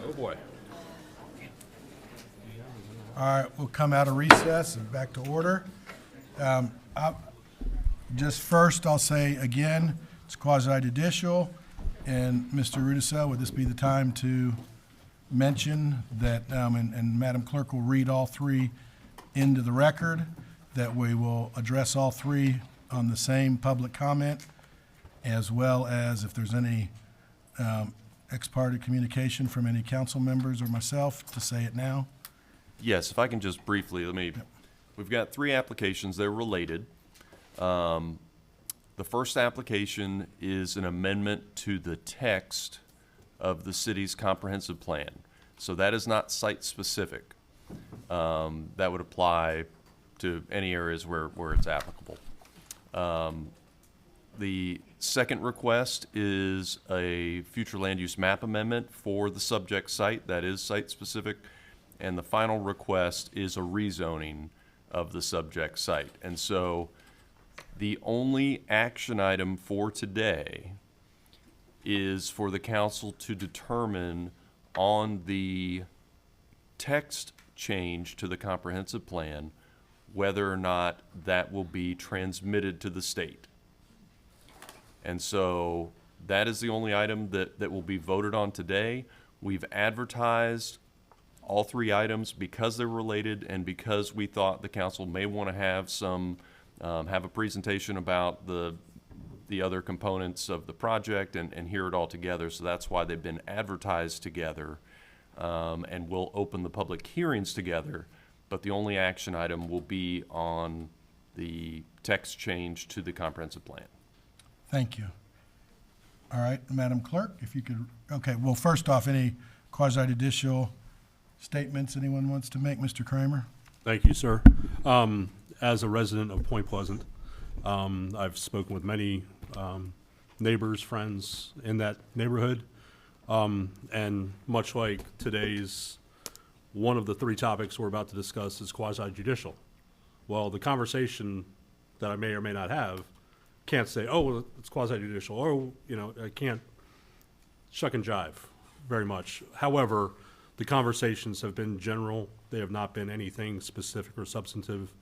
Oh, boy. All right, we'll come out of recess and back to order. Just first, I'll say again, it's quasi-judicial, and Mr. Rudisell, would this be the time to mention that, and Madam Clerk will read all three into the record, that we will address all three on the same public comment, as well as if there's any ex parte communication from any council members or myself, to say it now. Yes, if I can just briefly, we've got three applications, they're related. The first application is an amendment to the text of the city's comprehensive plan. So that is not site-specific. That would apply to any areas where it's applicable. The second request is a future land use map amendment for the subject site, that is site-specific. And the final request is a rezoning of the subject site. And so the only action item for today is for the council to determine on the text change to the comprehensive plan whether or not that will be transmitted to the state. And so that is the only item that will be voted on today. We've advertised all three items because they're related and because we thought the council may want to have some, have a presentation about the other components of the project and hear it all together. So that's why they've been advertised together, and we'll open the public hearings together. But the only action item will be on the text change to the comprehensive plan. Thank you. All right, Madam Clerk, if you could, okay, well, first off, any quasi-judicial statements anyone wants to make? Mr. Kramer? Thank you, sir. As a resident of Point Pleasant, I've spoken with many neighbors, friends in that neighborhood, and much like today's, one of the three topics we're about to discuss is quasi-judicial. Well, the conversation that I may or may not have can't say, oh, well, it's quasi-judicial, or, I can't shuck and jive very much. However, the conversations have been general. They have not been anything specific or substantive.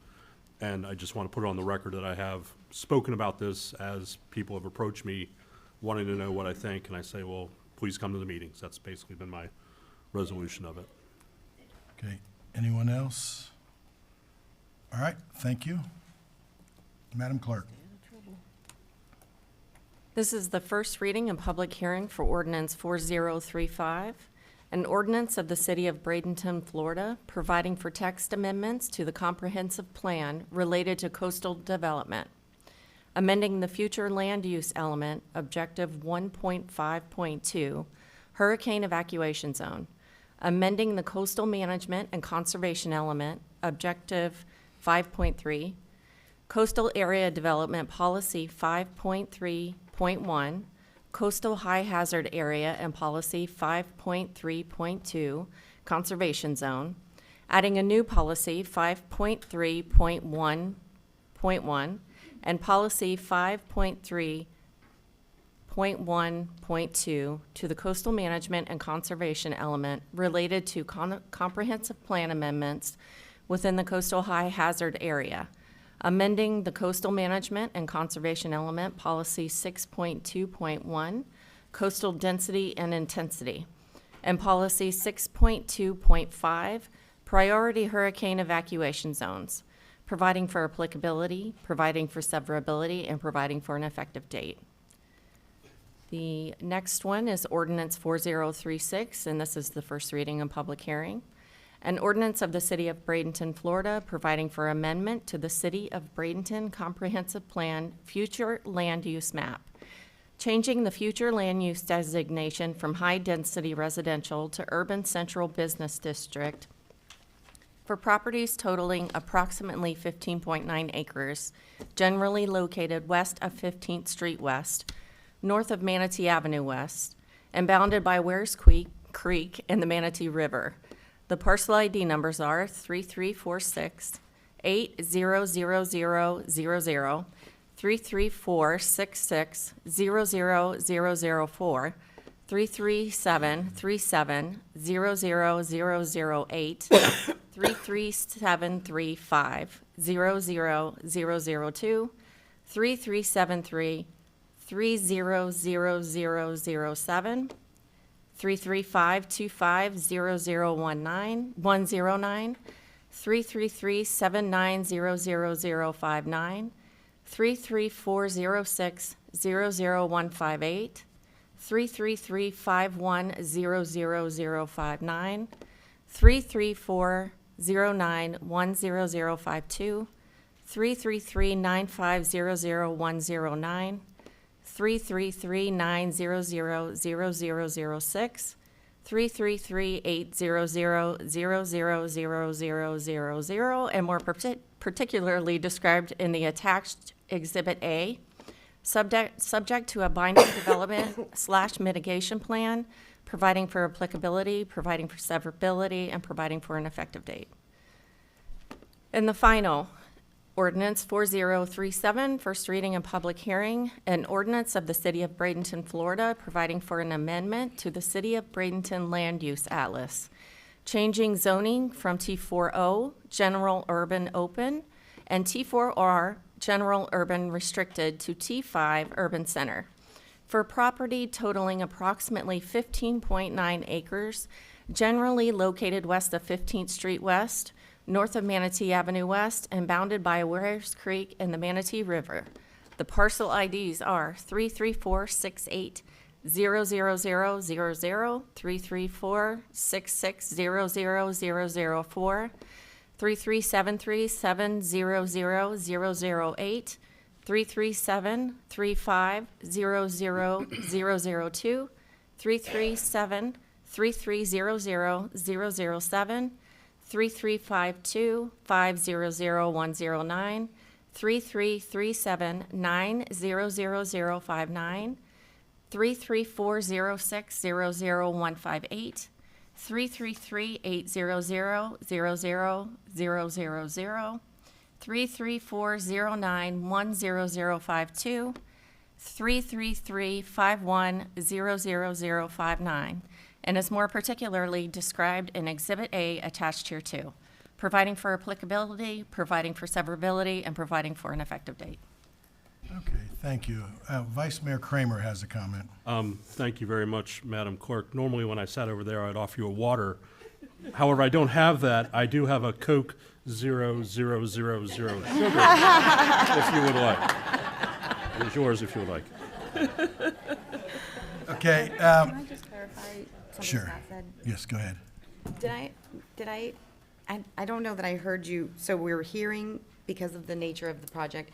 And I just want to put it on the record that I have spoken about this as people have approached me wanting to know what I think. And I say, well, please come to the meetings. That's basically been my resolution of it. Okay, anyone else? All right, thank you. Madam Clerk. This is the first reading and public hearing for ordinance 4035, an ordinance of the City of Bradenton, Florida, providing for text amendments to the comprehensive plan related to coastal development, amending the future land use element, objective 1.5.2, hurricane evacuation zone, amending the coastal management and conservation element, objective 5.3, coastal area development policy 5.3.1, coastal high hazard area and policy 5.3.2, conservation zone, adding a new policy 5.3.1.1 and policy 5.3.1.2 to the coastal management and conservation element related to comprehensive plan amendments within the coastal high hazard area, amending the coastal management and conservation element policy 6.2.1, coastal density and intensity, and policy 6.2.5, priority hurricane evacuation zones, providing for applicability, providing for severability, and providing for an effective date. The next one is ordinance 4036, and this is the first reading and public hearing. An ordinance of the City of Bradenton, Florida, providing for amendment to the City of Bradenton Comprehensive Plan Future Land Use Map, changing the future land use designation from high-density residential to urban central business district for properties totaling approximately 15.9 acres, generally located west of 15th Street West, north of Manatee Avenue West, and bounded by Wares Creek and the Manatee River. The parcel ID numbers are 3346 8000000, 33466 00004, 33737 00008, 33735 00002, 3373 300007, 335250019, 33379000059, 33406000158, 33351000059, 33409100052, 33395000109, 333-900-0006, 333-800-000000, and more particularly described in the attached Exhibit A, subject to a binding development/mitigation plan, providing for applicability, providing for severability, and providing for an effective date. And the final, Ordinance 4037, first reading and public hearing, an ordinance of the City of Bradenton, Florida, providing for an amendment to the City of Bradenton Land Use Atlas, changing zoning from T4O, General Urban Open, and T4R, General Urban Restricted, to T5, Urban Center, for property totaling approximately 15.9 acres, generally located west of 15th Street West, north of Manatee Avenue West, and bounded by Wares Creek and the Manatee River. The parcel IDs are 33468 00000, 33466 00004, 33737 00008, 337-3500002, 337-3300007, 3352-500109, 3337-900059, 33406-00158, 333-800-00000, 33409-10052, 333-51-00059, and is more particularly described in Exhibit A attached here too, providing for applicability, providing for severability, and providing for an effective date. Okay, thank you. Vice Mayor Kramer has a comment. Thank you very much, Madam Clerk. Normally, when I sat over there, I'd offer you a water. However, I don't have that. I do have a Coke 0000 sugar, if you would like. It is yours if you would like. Okay. Can I just clarify something Sure. Scott said? Yes, go ahead. I don't know that I heard you, so we're hearing, because of the nature of the project,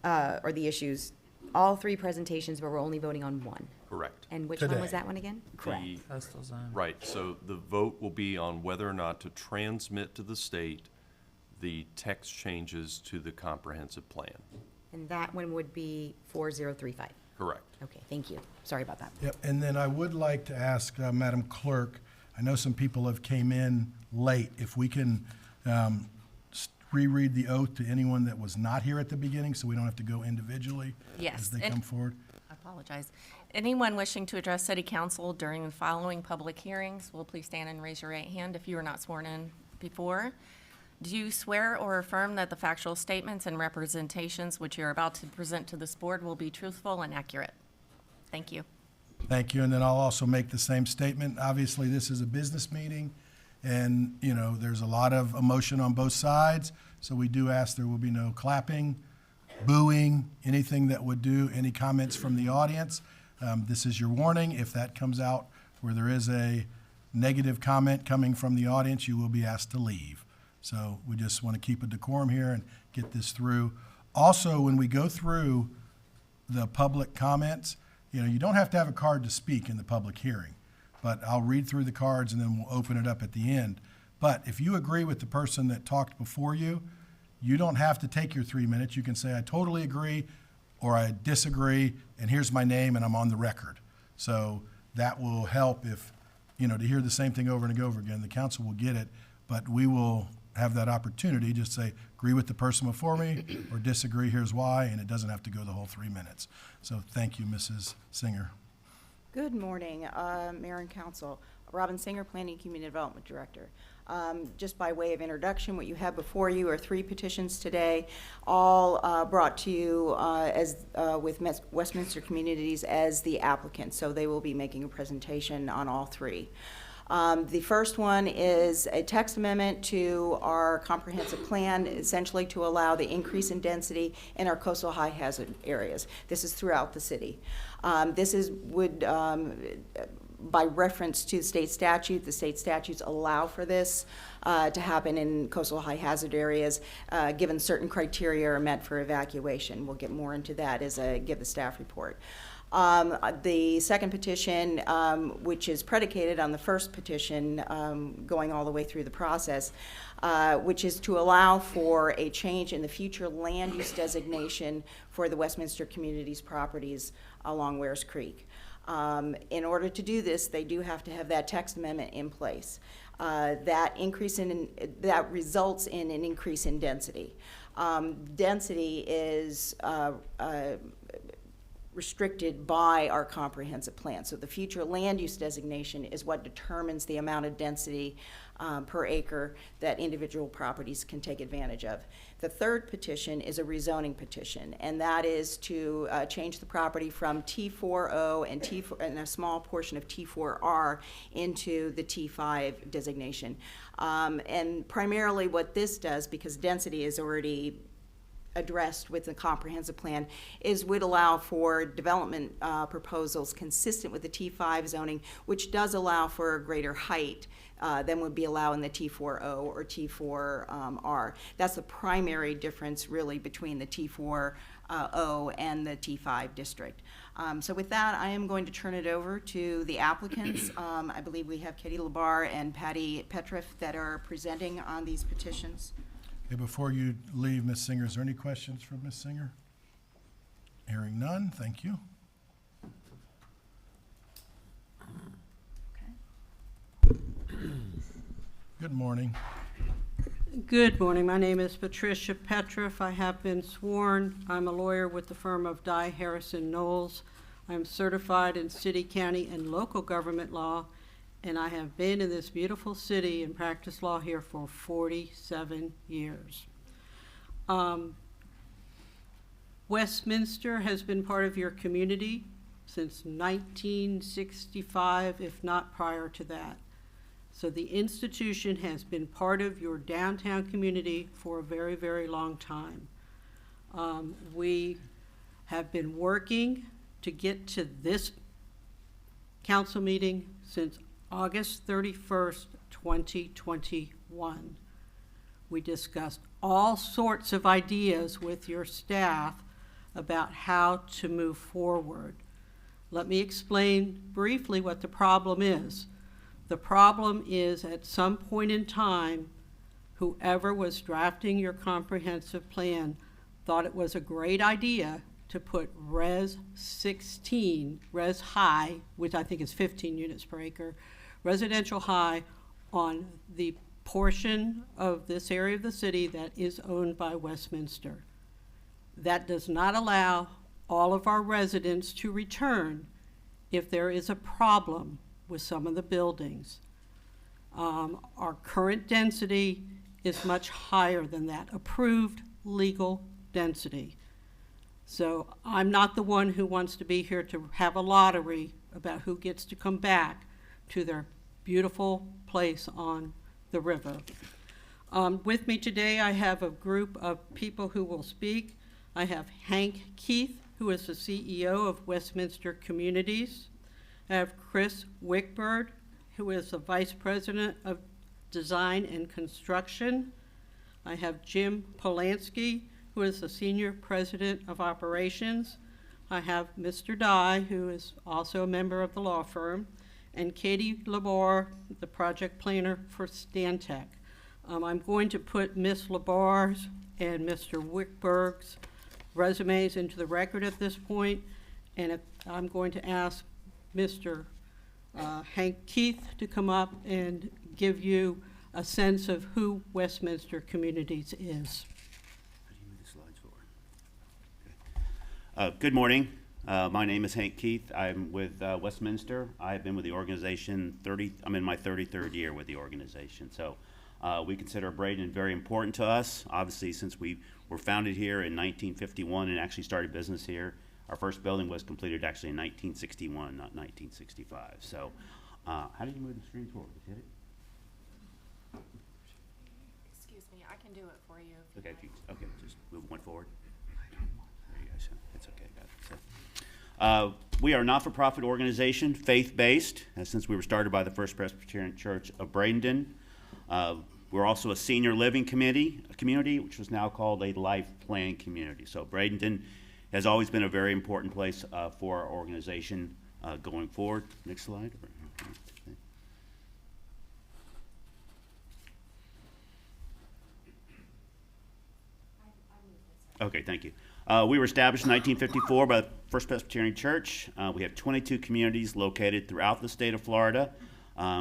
or the issues, all three presentations, but we're only voting on one. Correct. And which one was Today. that one again? The- Coastal zone. Right, so the vote will be on whether or not to transmit to the state the text changes to the comprehensive plan. And that one would be 4035. Correct. Okay, thank you. Sorry about that. Yep, and then I would like to ask Madam Clerk, I know some people have came in late, if we can reread the oath to anyone that was not here at the beginning, so we don't have to go individually Yes, as they and- come forward. I apologize. Anyone wishing to address City Council during the following public hearings will please stand and raise your right hand if you were not sworn in before. Do you swear or affirm that the factual statements and representations which you're about to present to this board will be truthful and accurate? Thank you. Thank you, and then I'll also make the same statement. Obviously, this is a business meeting, and, you know, there's a lot of emotion on both sides, so we do ask there will be no clapping, booing, anything that would do, any comments from the audience. This is your warning. If that comes out where there is a negative comment coming from the audience, you will be asked to leave. So we just want to keep a decorum here and get this through. Also, when we go through the public comments, you know, you don't have to have a card to speak in the public hearing, but I'll read through the cards and then we'll open it up at the end. But if you agree with the person that talked before you, you don't have to take your 3 minutes. You can say, I totally agree, or I disagree, and here's my name, and I'm on the record. So that will help if, you know, to hear the same thing over and over again, the council will get it, but we will have that opportunity, just say, agree with the person before me, or disagree, here's why, and it doesn't have to go the whole 3 minutes. So thank you, Mrs. Singer. Good morning, Mayor and Council. Robin Singer, Planning and Community Development Director. Just by way of introduction, what you have before you are 3 petitions today, all brought to you with Westminster Communities as the applicant, so they will be making a presentation on all 3. The first one is a text amendment to our comprehensive plan, essentially to allow the increase in density in our coastal high hazard areas. This is throughout the city. By reference to the state statutes allow for this to happen in coastal high hazard areas, given certain criteria are met for evacuation. We'll get more into that as I give the staff report. The second petition, which is predicated on the first petition, going all the way through the process, which is to allow for a change in the future land use designation for the Westminster Communities properties along Wares Creek. In order to do this, they do have to have that text amendment in place. That results in an increase in density. Density is restricted by our comprehensive plan. So the future land use designation is what determines the amount of density per acre that individual properties can take advantage of. The third petition is a rezoning petition, and that is to change the property from T4O and a small portion of T4R into the T5 designation. And primarily what this does, because density is already addressed with the comprehensive plan, is would allow for development proposals consistent with the T5 zoning, which does allow for a greater height than would be allowed in the T4O or T4R. That's the primary difference really between the T4 O and the T5 district. So with that, I am going to turn it over to the applicants. I believe we have Katie Labar and Patty Petriff that are presenting on these petitions. Okay, before you leave, Ms. Singer, is there any questions for Ms. Singer? Hearing none, thank you. Good morning. Good morning. My name is Patricia Petriff. I have been sworn. I'm a lawyer with the firm of Dye Harrison Knowles. I'm certified in city, county, and local government law, and I have been in this beautiful city and practiced law here for 47 years. Westminster has been part of your community since 1965, if not prior to that. So the institution has been part of your downtown community for a very, very long time. We have been working to get to this council meeting since August 31st, 2021. We discussed all sorts of ideas with your staff about how to move forward. Let me explain briefly what the problem is. The problem is, at some point in time, whoever was drafting your comprehensive plan thought it was a great idea to put Res 16, Res High, which I think is 15 units per acre, residential high, on the portion of this area of the city that is owned by Westminster. That does not allow all of our residents to return if there is a problem with some of the buildings. Our current density is much higher than that, approved legal density. So I'm not the one who wants to be here to have a lottery about who gets to come back to their beautiful place on the river. With me today, I have a group of people who will speak. I have Hank Keith, who is the CEO of Westminster Communities. I have Chris Wickbird, who is the Vice President of Design and Construction. I have Jim Polanski, who is the Senior President of Operations. I have Mr. Dye, who is also a member of the law firm, and Katie Labar, the project planner for Stantec. I'm going to put Ms. Labar's and Mr. Wickberg's resumes into the record at this point, and I'm going to ask Mr. Hank Keith to come up and give you a sense of who Westminster Communities is. Good morning. My name is Hank Keith. I'm with Westminster. I've been with the organization I'm in my 33rd year with the organization. So we consider Bradenton very important to us. Obviously, since we were founded here in 1951 and actually started business here, our first building was completed actually in 1961, not 1965. So how did you move the screen forward? Did you hit it? Excuse me, I can do it for you. Okay, okay, just move one forward. There you go. So it's okay. Got it. So, we are a not-for-profit organization, faith-based, since we were started by the First Presbyterian Church of Bradenton. We're also a senior living community, which is now called a life plan community. So Bradenton has always been a very important place for our organization going forward. Next slide. Okay, thank you. We were established in 1954 by the First Presbyterian Church. We have 22 communities located throughout the state of Florida.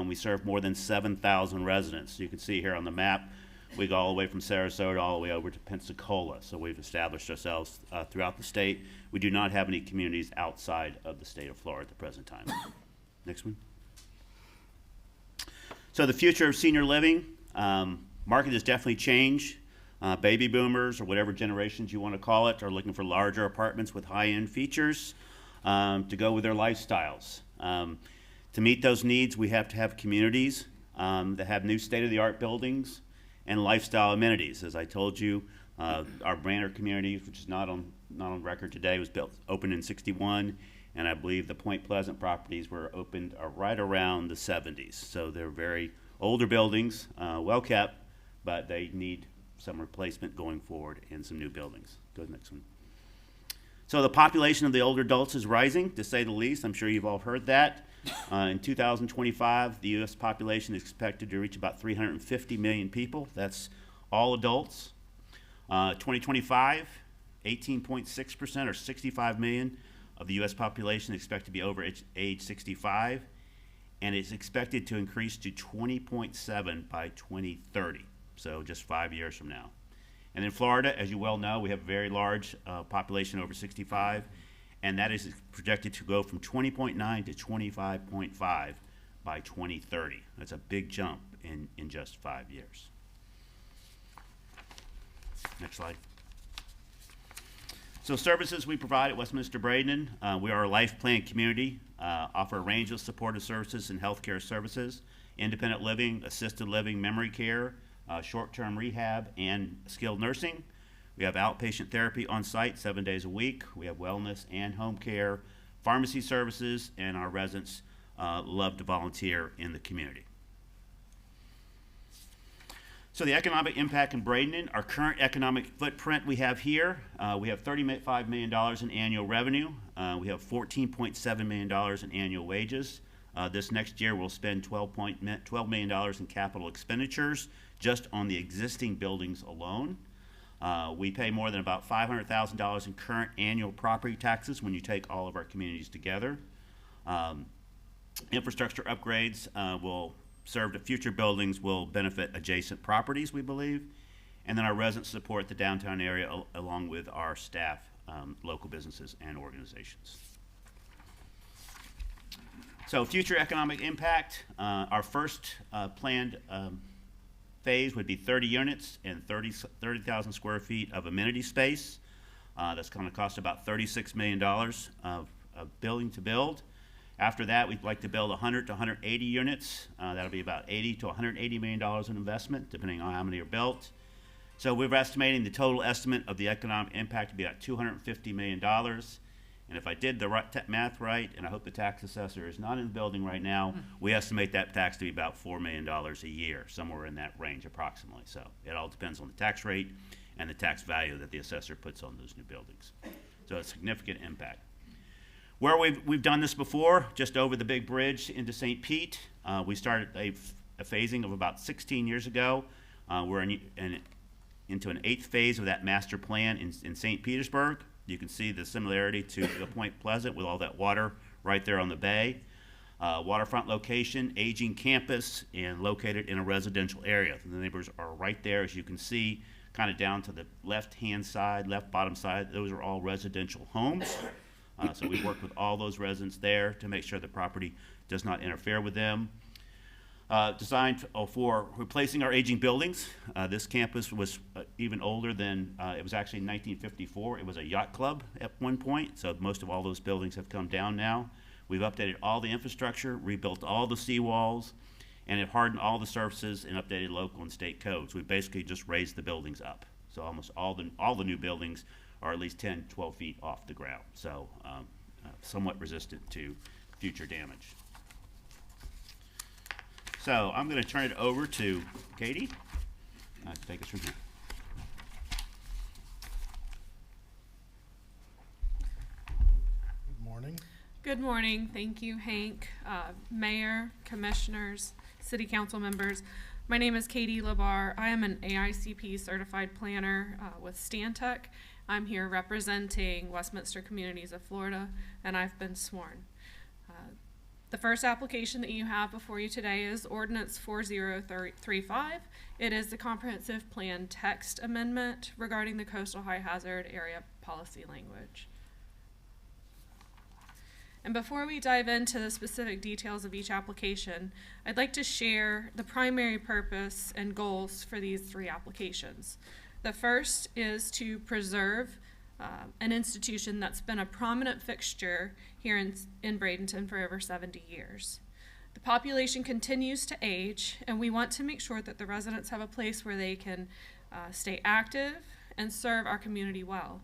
We serve more than 7,000 residents. You can see here on the map, we go all the way from Sarasota all the way over to Pensacola. So we've established ourselves throughout the state. We do not have any communities outside of the state of Florida at the present time. Next one. So the future of senior living, market has definitely changed. Baby boomers, or whatever generations you want to call it, are looking for larger apartments with high-end features to go with their lifestyles. To meet those needs, we have to have communities that have new state-of-the-art buildings and lifestyle amenities. As I told you, our Brander community, which is not on record today, was opened in '61, and I believe the Point Pleasant properties were opened right around the '70s. So they're very older buildings, well kept, but they need some replacement going forward and some new buildings. Go to the next one. So the population of the older adults is rising, to say the least. I'm sure you've all heard that. In 2025, the U.S. population is expected to reach about 350 million people. That's all adults. 2025, 18.6% or 65 million of the U.S. population is expected to be over age 65, and it's expected to increase to 20.7 by 2030, so just 5 years from now. And in Florida, as you well know, we have a very large population over 65, and that is projected to go from 20.9 to 25.5 by 2030. That's a big jump in just 5 years. Next slide. So services we provide at Westminster Bradenton, we are a life plan community, offer a range of supportive services and healthcare services, independent living, assisted living, memory care, short-term rehab, and skilled nursing. We have outpatient therapy on site 7 days a week. We have wellness and home care, pharmacy services, and our residents love to volunteer in the community. So the economic impact in Bradenton, our current economic footprint we have here, we have $35 million in annual revenue. We have $14.7 million in annual wages. This next year we'll spend $12 million in capital expenditures just on the existing buildings alone. We pay more than about $500,000 in current annual property taxes when you take all of our communities together. Infrastructure upgrades will serve to future buildings, will benefit adjacent properties, we believe. And then our residents support the downtown area along with our staff, local businesses and organizations. So future economic impact, our first planned phase would be 30 units and 30,000 square feet of amenity space. That's going to cost about $36 million of building to build. After that, we'd like to build 100 to 180 units. That'll be about $80 to $180 million in investment, depending on how many are built. So we're estimating the total estimate of the economic impact to be about $250 million. And if I did the math right, and I hope the tax assessor is not in the building right now, we estimate that tax to be about $4 million a year, somewhere in that range approximately. So it all depends on the tax rate and the tax value that the assessor puts on those new buildings. So a significant impact. Where we've done this before, just over the big bridge into St. Pete, we started a phasing of about 16 years ago. We're into an 8th phase of that master plan in St. Petersburg. You can see the similarity to the Point Pleasant with all that water right there on the bay. Waterfront location, aging campus, and located in a residential area. The neighbors are right there, as you can see, kind of down to the left-hand side, left bottom side. Those are all residential homes. So we work with all those residents there to make sure the property does not interfere with them. Designed for replacing our aging buildings. This campus was even older than, it was actually in 1954. It was a yacht club at one point, so most of all those buildings have come down now. We've updated all the infrastructure, rebuilt all the seawalls, and have hardened all the surfaces and updated local and state codes. We basically just raised the buildings up. So almost all the new buildings are at least 10, 12 feet off the ground, so somewhat resistant to future damage. So I'm going to turn it over to Katie to take us from here. Good morning. Good morning. Thank you, Hank, Mayor, Commissioners, City Council members. My name is Katie Labar. I am an AICP certified planner with Stantec. I'm here representing Westminster Communities of Florida, and I've been sworn. The first application that you have before you today is Ordinance 4035. It is the Comprehensive Plan Text Amendment regarding the Coastal High Hazard Area Policy language. And before we dive into the specific details of each application, I'd like to share the primary purpose and goals for these 3 applications. The first is to preserve an institution that's been a prominent fixture here in Bradenton for over 70 years. The population continues to age, and we want to make sure that the residents have a place where they can stay active and serve our community well.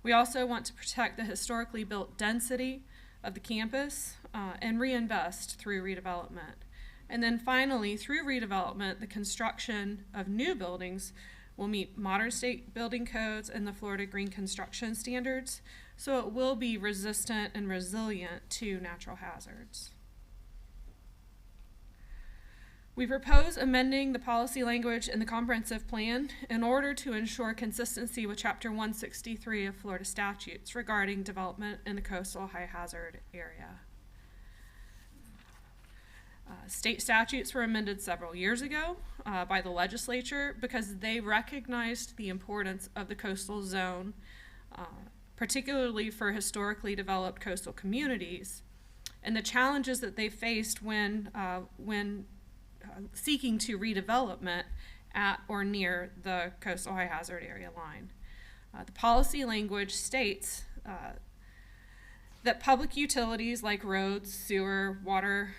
We also want to protect the historically built density of the campus and reinvest through redevelopment. And then finally, through redevelopment, the construction of new buildings will meet modern state building codes and the Florida Green Construction Standards. so it will be resistant and resilient to natural hazards. We propose amending the policy language in the comprehensive plan in order to ensure consistency with Chapter 163 of Florida statutes regarding development in the coastal high hazard area. State statutes were amended several years ago by the legislature because they recognized the importance of the coastal zone, particularly for historically developed coastal communities, and the challenges that they faced when seeking to redevelopment at or near the coastal high hazard area line. The policy language states that public utilities like roads, sewer, water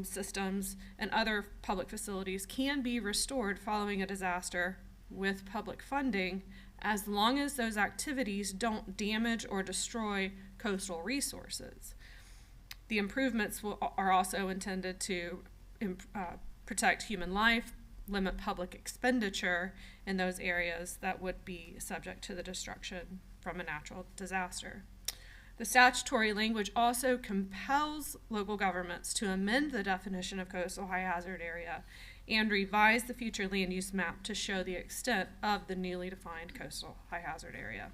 systems, and other public facilities can be restored following a disaster with public funding as long as those activities don't damage or destroy coastal resources. The improvements are also intended to protect human life, limit public expenditure in those areas that would be subject to the destruction from a natural disaster. The statutory language also compels local governments to amend the definition of coastal high hazard area and revise the future land use map to show the extent of the newly defined coastal high hazard area.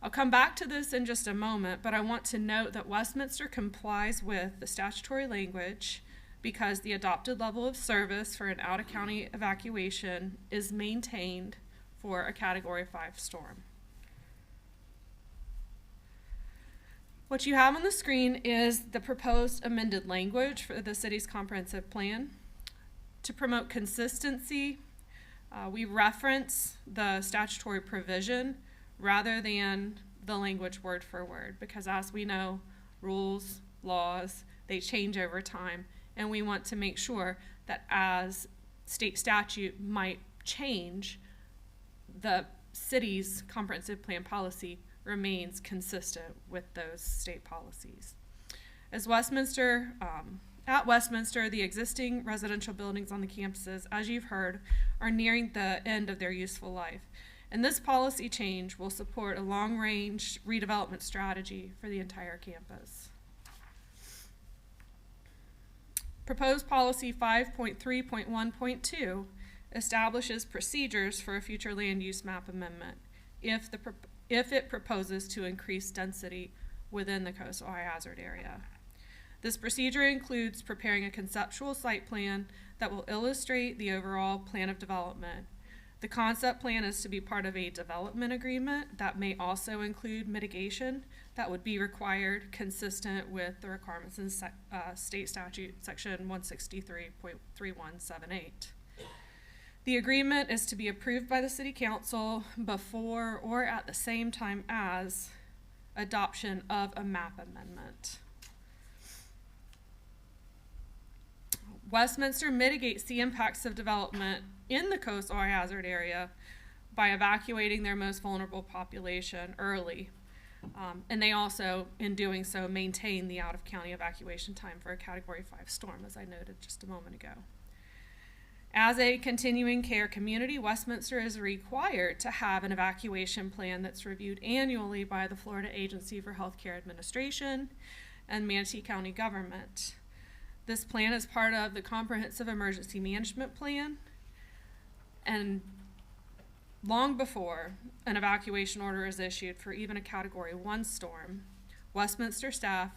I'll come back to this in just a moment, but I want to note that Westminster complies with the statutory language because the adopted level of service for an out-of-county evacuation is maintained for a Category 5 storm. What you have on the screen is the proposed amended language for the city's comprehensive plan. To promote consistency, we reference the statutory provision rather than the language word for word, because as we know, rules, laws, they change over time, and we want to make sure that as state statute might change, the city's comprehensive plan policy remains consistent with those state policies. At Westminster, the existing residential buildings on the campuses, as you've heard, are nearing the end of their useful life. And this policy change will support a long-range redevelopment strategy for the entire campus. Proposed policy 5.3.1.2 establishes procedures for a future land use map amendment if it proposes to increase density within the coastal high hazard area. This procedure includes preparing a conceptual site plan that will illustrate the overall plan of development. The concept plan is to be part of a development agreement that may also include mitigation that would be required consistent with the requirements in state statute section 163.3178. The agreement is to be approved by the City Council before or at the same time as adoption of a map amendment. Westminster mitigates the impacts of development in the coastal high hazard area by evacuating their most vulnerable population early. And they also, in doing so, maintain the out-of-county evacuation time for a Category 5 storm, as I noted just a moment ago. As a continuing care community, Westminster is required to have an evacuation plan that's reviewed annually by the Florida Agency for Healthcare Administration and Manatee County government. This plan is part of the Comprehensive Emergency Management Plan, and long before an evacuation order is issued for even a Category 1 storm, Westminster staff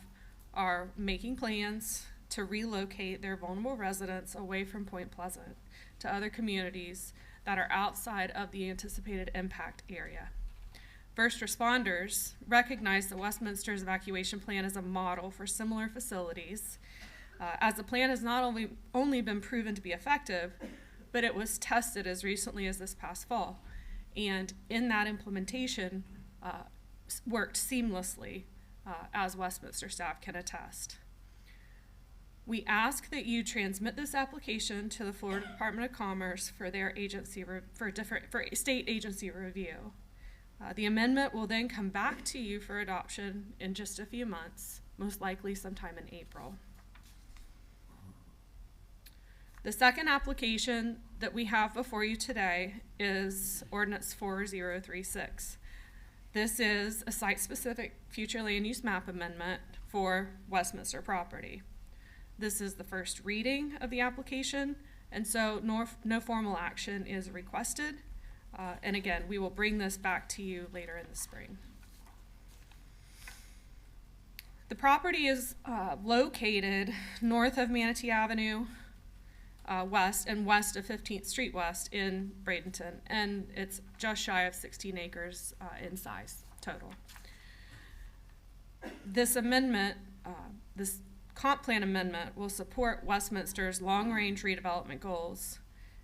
are making plans to relocate their vulnerable residents away from Point Pleasant to other communities that are outside of the anticipated impact area. First responders recognize that Westminster's evacuation plan is a model for similar facilities, as the plan has not only been proven to be effective, but it was tested as recently as this past fall. And in that implementation, worked seamlessly, as Westminster staff can attest. We ask that you transmit this application to the Florida Department of Commerce for their agency for state agency review. The amendment will then come back to you for adoption in just a few months, most likely sometime in April. The second application that we have before you today is Ordinance 4036. This is a site-specific future land use map amendment for Westminster property. This is the first reading of the application, and so no formal action is requested. And again, we will bring this back to you later in the spring. The property is located north of Manatee Avenue West and west of 15th Street West in Bradenton, and it's just shy of 16 acres in size total. This amendment, this comp plan amendment, will support Westminster's long-range redevelopment goals,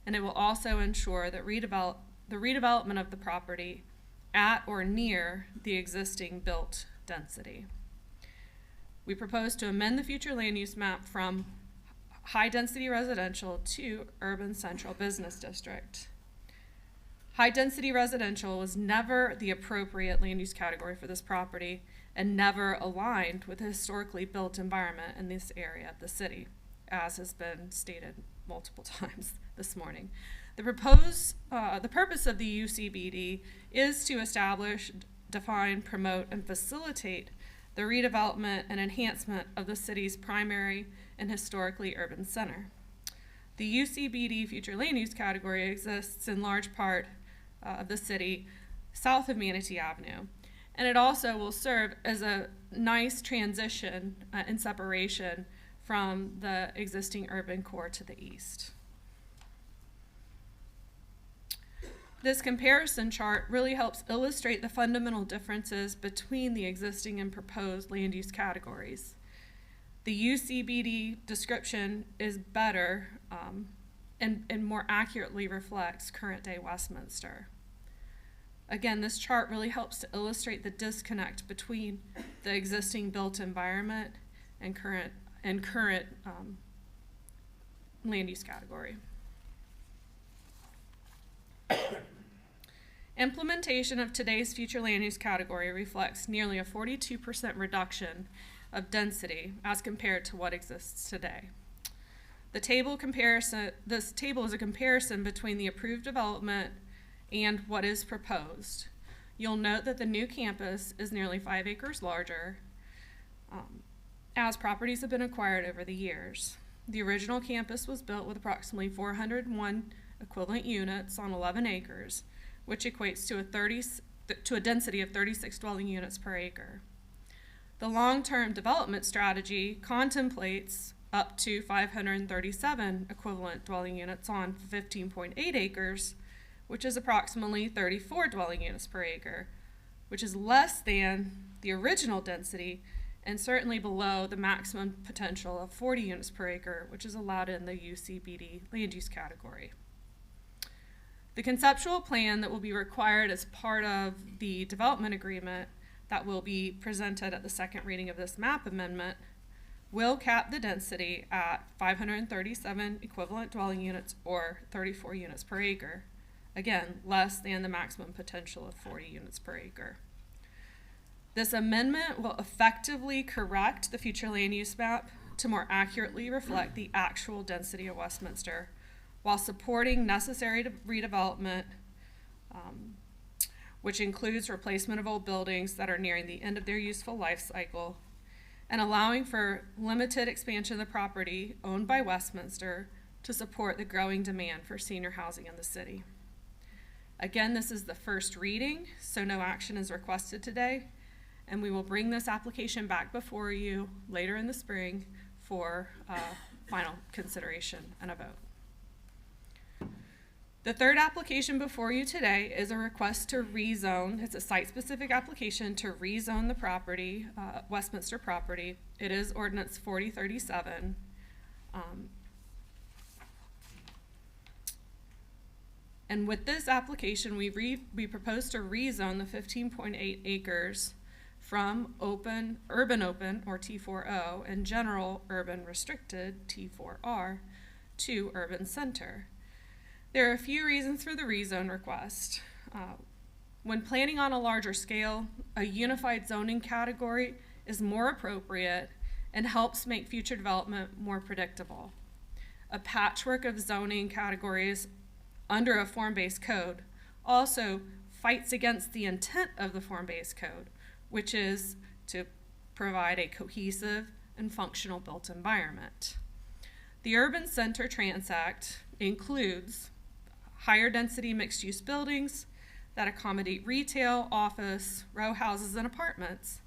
and it will also ensure that the redevelopment of the property at or near the existing built density. We propose to amend the future land use map from high-density residential to urban central business district. High-density residential was never the appropriate land use category for this property and never aligned with the historically built environment in this area of the city, as has been stated multiple times this morning. The purpose of the UCBD is to establish, define, promote, and facilitate the redevelopment and enhancement of the city's primary and historically urban center. The UCBD future land use category exists in large part of the city south of Manatee Avenue, and it also will serve as a nice transition and separation from the existing urban core to the east. This comparison chart really helps illustrate the fundamental differences between the existing and proposed land use categories. The UCBD description is better and more accurately reflects current day Westminster. Again, this chart really helps to illustrate the disconnect between the existing built environment and current land use category. Implementation of today's future land use category reflects nearly a 42% reduction of density as compared to what exists today. This table is a comparison between the approved development and what is proposed. You'll note that the new campus is nearly 5 acres larger as properties have been acquired over the years. The original campus was built with approximately 401 equivalent units on 11 acres, which equates to a density of 36 dwelling units per acre. The long-term development strategy contemplates up to 537 equivalent dwelling units on 15.8 acres, which is approximately 34 dwelling units per acre, which is less than the original density and certainly below the maximum potential of 40 units per acre, which is allowed in the UCBD land use category. The conceptual plan that will be required as part of the development agreement that will be presented at the second reading of this map amendment will cap the density at 537 equivalent dwelling units or 34 units per acre. Again, less than the maximum potential of 40 units per acre. This amendment will effectively correct the future land use map to more accurately reflect the actual density of Westminster, while supporting necessary redevelopment, which includes replacement of old buildings that are nearing the end of their useful life cycle, and allowing for limited expansion of the property owned by Westminster to support the growing demand for senior housing in the city. Again, this is the first reading, so no action is requested today, and we will bring this application back before you later in the spring for final consideration and a vote. The third application before you today is a request to rezone. It's a site-specific application to rezone the property, Westminster property. It is Ordinance 4037. And with this application, we propose to rezone the 15.8 acres from urban open, or T4O, and general urban restricted, T4R, to urban center. There are a few reasons for the rezone request. When planning on a larger scale, a unified zoning category is more appropriate and helps make future development more predictable. A patchwork of zoning categories under a form-based code also fights against the intent of the form-based code, which is to provide a cohesive and functional built environment. The Urban Center Transact includes higher density mixed-use buildings that accommodate retail, office, row houses, and apartments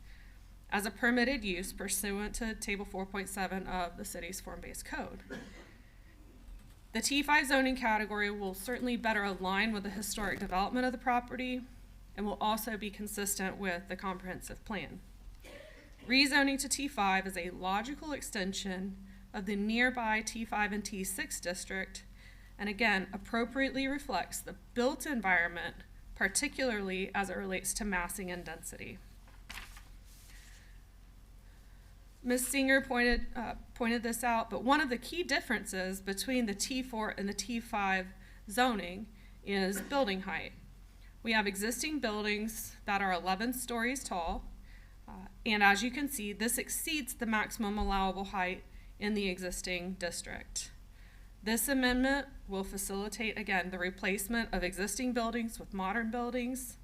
as a permitted use pursuant to Table 4.7 of the city's form-based code. The T5 zoning category will certainly better align with the historic development of the property and will also be consistent with the comprehensive plan. Rezoning to T5 is a logical extension of the nearby T5 and T6 district, and again, appropriately reflects the built environment, particularly as it relates to massing and density. Ms. Singer pointed this out, but one of the key differences between the T4 and the T5 zoning is building height. We have existing buildings that are 11 stories tall, and as you can see, this exceeds the maximum allowable height in the existing district. This amendment will facilitate, again, the replacement of existing buildings with modern buildings,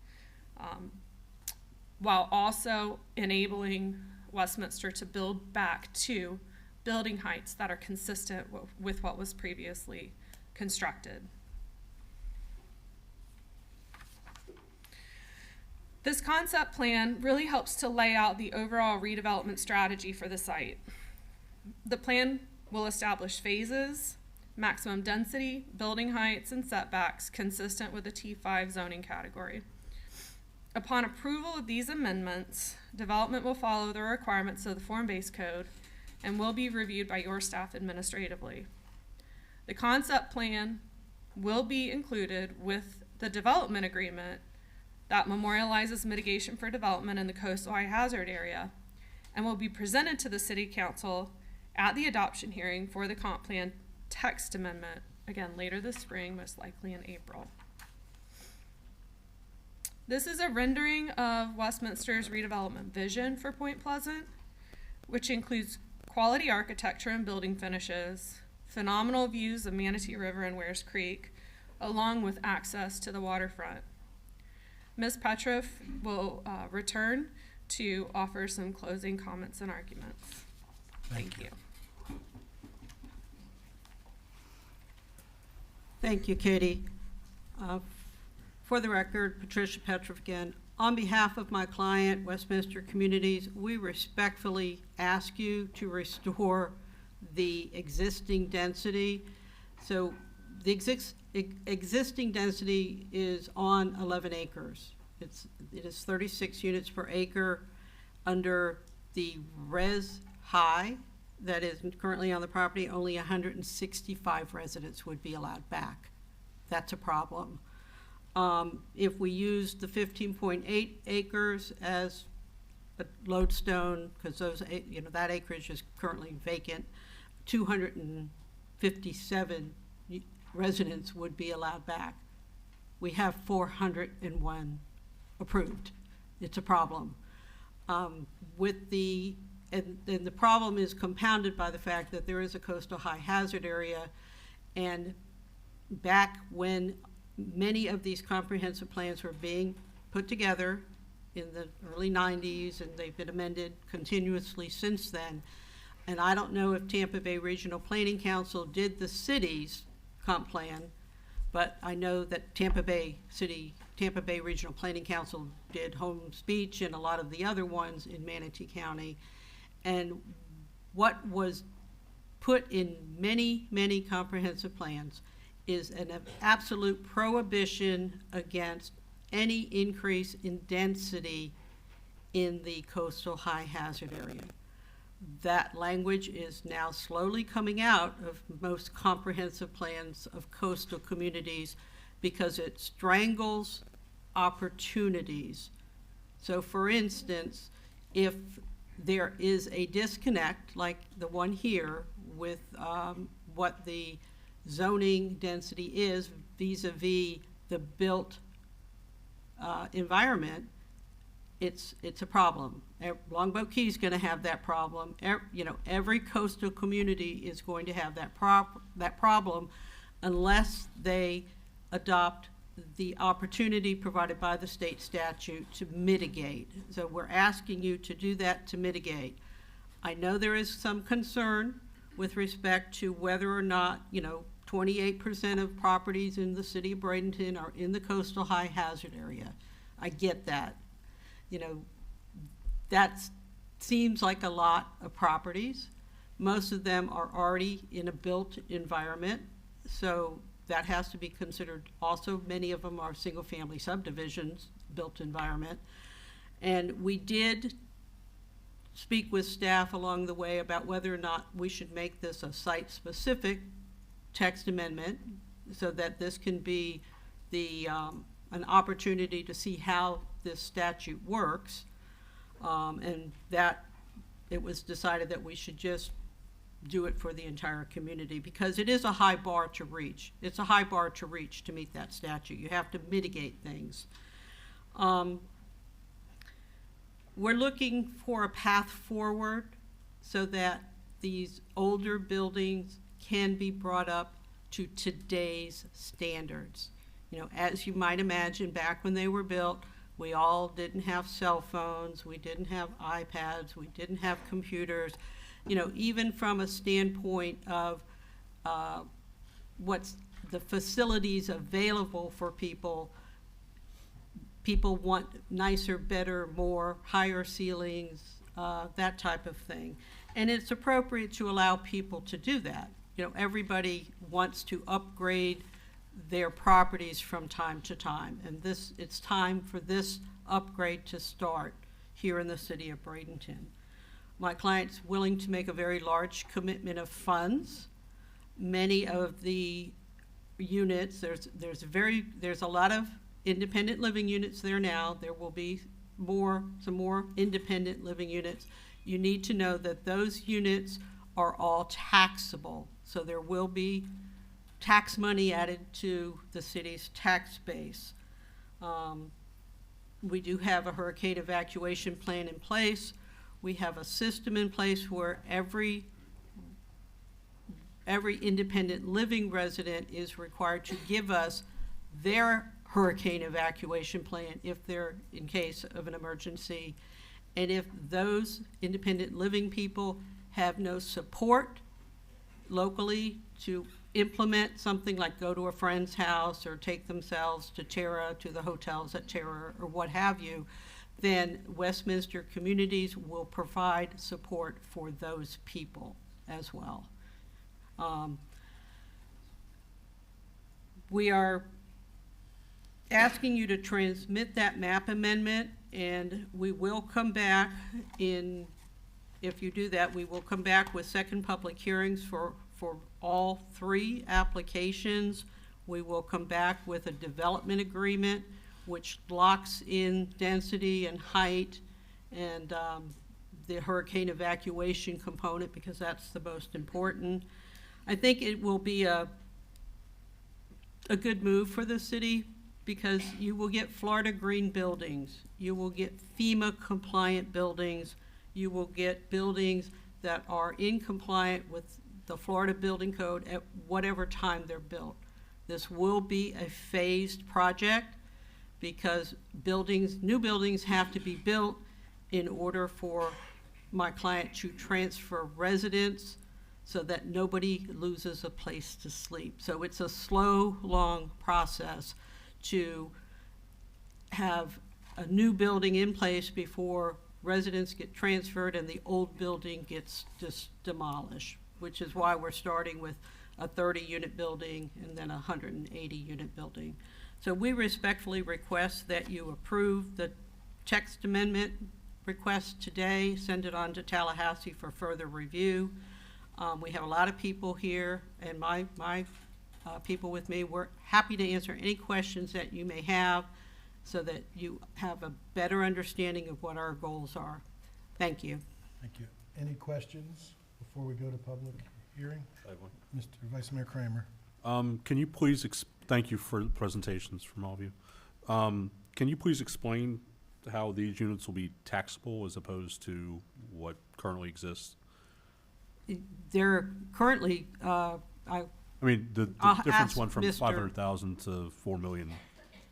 while also enabling Westminster to build back to building heights that are consistent with what was previously constructed. This concept plan really helps to lay out the overall redevelopment strategy for the site. The plan will establish phases, maximum density, building heights, and setbacks consistent with the T5 zoning category. Upon approval of these amendments, development will follow the requirements of the form-based code and will be reviewed by your staff administratively. The concept plan will be included with the development agreement that memorializes mitigation for development in the coastal high hazard area and will be presented to the City Council at the adoption hearing for the comp plan text amendment, again, later this spring, most likely in April. This is a rendering of Westminster's redevelopment vision for Point Pleasant, which includes quality architecture and building finishes, phenomenal views of Manatee River and Wares Creek, along with access to the waterfront. Ms. Petroff will return to offer some closing comments and arguments. Thank you. Thank you, Katie. For the record, Patricia Petroff again. On behalf of my client, Westminster Communities, we respectfully ask you to restore the existing density. So the existing density is on 11 acres. It is 36 units per acre under the res high that is currently on the property. Only 165 residents would be allowed back. That's a problem. If we use the 15.8 acres as a lodestone, because those, that acreage is currently vacant, 257 residents would be allowed back. We have 401 approved. It's a problem. And the problem is compounded by the fact that there is a coastal high hazard area, and back when many of these comprehensive plans were being put together in the early 90s, and they've been amended continuously since then. And I don't know if Tampa Bay Regional Planning Council did the city's comp plan, but I know that Tampa Bay Regional Planning Council did Holmes Beach and a lot of the other ones in Manatee County. And what was put in many, many comprehensive plans is an absolute prohibition against any increase in density in the coastal high hazard area. That language is now slowly coming out of most comprehensive plans of coastal communities because it strangles opportunities. So for instance, if there is a disconnect like the one here with what the zoning density is vis-a-vis the built environment, it's a problem. Longboat Key is going to have that problem. Every coastal community is going to have that problem unless they adopt the opportunity provided by the state statute to mitigate. So we're asking you to do that to mitigate. I know there is some concern with respect to whether or not, 28% of properties in the city of Bradenton are in the coastal high hazard area. I get that. That seems like a lot of properties. Most of them are already in a built environment, so that has to be considered. Also, many of them are single-family subdivisions, built environment. And we did speak with staff along the way about whether or not we should make this a site-specific text amendment so that this can be an opportunity to see how this statute works. And that it was decided that we should just do it for the entire community because it is a high bar to reach. It's a high bar to reach to meet that statute. You have to mitigate things. We're looking for a path forward so that these older buildings can be brought up to today's standards. As you might imagine, back when they were built, we all didn't have cell phones, we didn't have iPads, we didn't have computers. Even from a standpoint of what's the facilities available for people, people want nicer, better, more, higher ceilings, that type of thing. And it's appropriate to allow people to do that. Everybody wants to upgrade their properties from time to time. And it's time for this upgrade to start here in the city of Bradenton. My client's willing to make a very large commitment of funds. Many of the units, there's a lot of independent living units there now. There will be some more independent living units. You need to know that those units are all taxable. So there will be tax money added to the city's tax base. We do have a hurricane evacuation plan in place. We have a system in place where every independent living resident is required to give us their hurricane evacuation plan if they're in case of an emergency. And if those independent living people have no support locally to implement something like go to a friend's house or take themselves to Terra, to the hotels at Terra or what have you, then Westminster Communities will provide support for those people as well. We are asking you to transmit that map amendment, and we will come back if you do that, we will come back with second public hearings for all three applications. We will come back with a development agreement which locks in density and height and the hurricane evacuation component because that's the most important. I think it will be a good move for the city because you will get Florida green buildings, you will get FEMA compliant buildings, you will get buildings that are in compliant with the Florida Building Code at whatever time they're built. This will be a phased project because new buildings have to be built in order for my client to transfer residents so that nobody loses a place to sleep. So it's a slow, long process to have a new building in place before residents get transferred and the old building gets just demolished, which is why we're starting with a 30-unit building and then a 180-unit building. So we respectfully request that you approve the text amendment request today, send it on to Tallahassee for further review. We have a lot of people here, and my people with me. We're happy to answer any questions that you may have so that you have a better understanding of what our goals are. Thank you. Thank you. Any questions before we go to public hearing? I have one. Mr. Vice Mayor Kramer. Can you please, thank you for the presentations from all of you. Can you please explain how these units will be taxable as opposed to what currently exists? They're currently, I mean, the difference went from 500,000 to 4 million.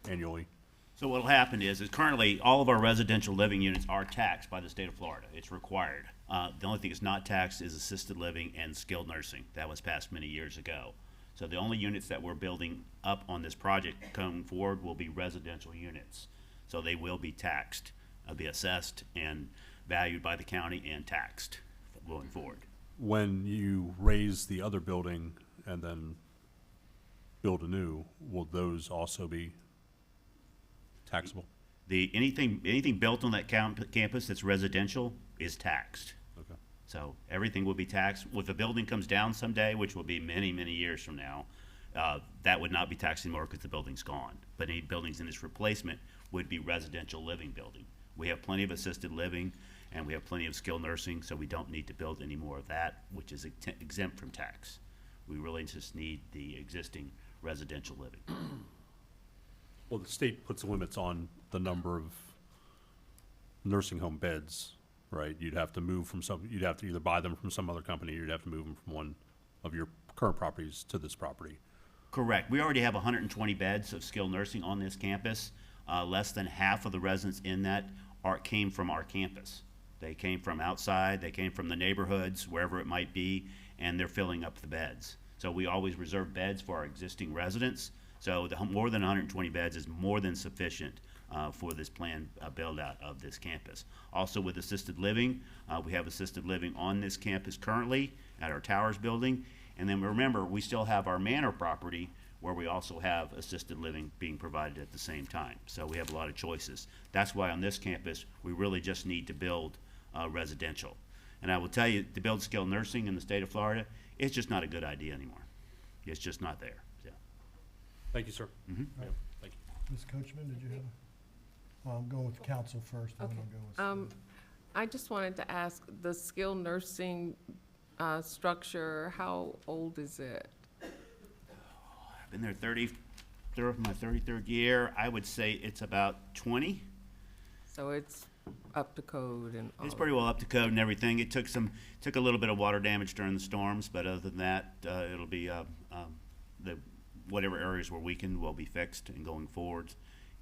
annually? So what'll happen is currently all of our residential living units are taxed by the state of Florida. It's required. The only thing that's not taxed is assisted living and skilled nursing. That was passed many years ago. So the only units that we're building up on this project going forward will be residential units. So they will be taxed, be assessed and valued by the county and taxed going forward. When you raise the other building and then build anew, will those also be taxable? Anything built on that campus that's residential is taxed. Okay. So everything will be taxed. If the building comes down someday, which will be many, many years from now, that would not be taxed anymore because the building's gone. But any buildings in this replacement would be residential living building. We have plenty of assisted living and we have plenty of skilled nursing, so we don't need to build any more of that, which is exempt from tax. We really just need the existing residential living. Well, the state puts limits on the number of nursing home beds, right? You'd have to move from you'd have to either buy them from some other company, or you'd have to move them from one of your current properties to this property. Correct. We already have 120 beds of skilled nursing on this campus. Less than half of the residents in that came from our campus. They came from outside, they came from the neighborhoods, wherever it might be, and they're filling up the beds. So we always reserve beds for our existing residents. So more than 120 beds is more than sufficient for this planned build-out of this campus. Also with assisted living, we have assisted living on this campus currently at our Towers building. And then remember, we still have our Manor property where we also have assisted living being provided at the same time. So we have a lot of choices. That's why on this campus, we really just need to build residential. And I will tell you, to build skilled nursing in the state of Florida, it's just not a good idea anymore. It's just not there. So. Thank you, sir. Mm-hmm. Yeah, thank you. Ms. Coachman, did you have well, I'm going with council first, and then I'll go with. I just wanted to ask, the skilled nursing structure, how old is it? I've been there my 33rd year. I would say it's about 20. So it's up to code and all. It's pretty well up to code and everything. It took a little bit of water damage during the storms, but other than that, it'll be whatever areas were weakened will be fixed and going forward.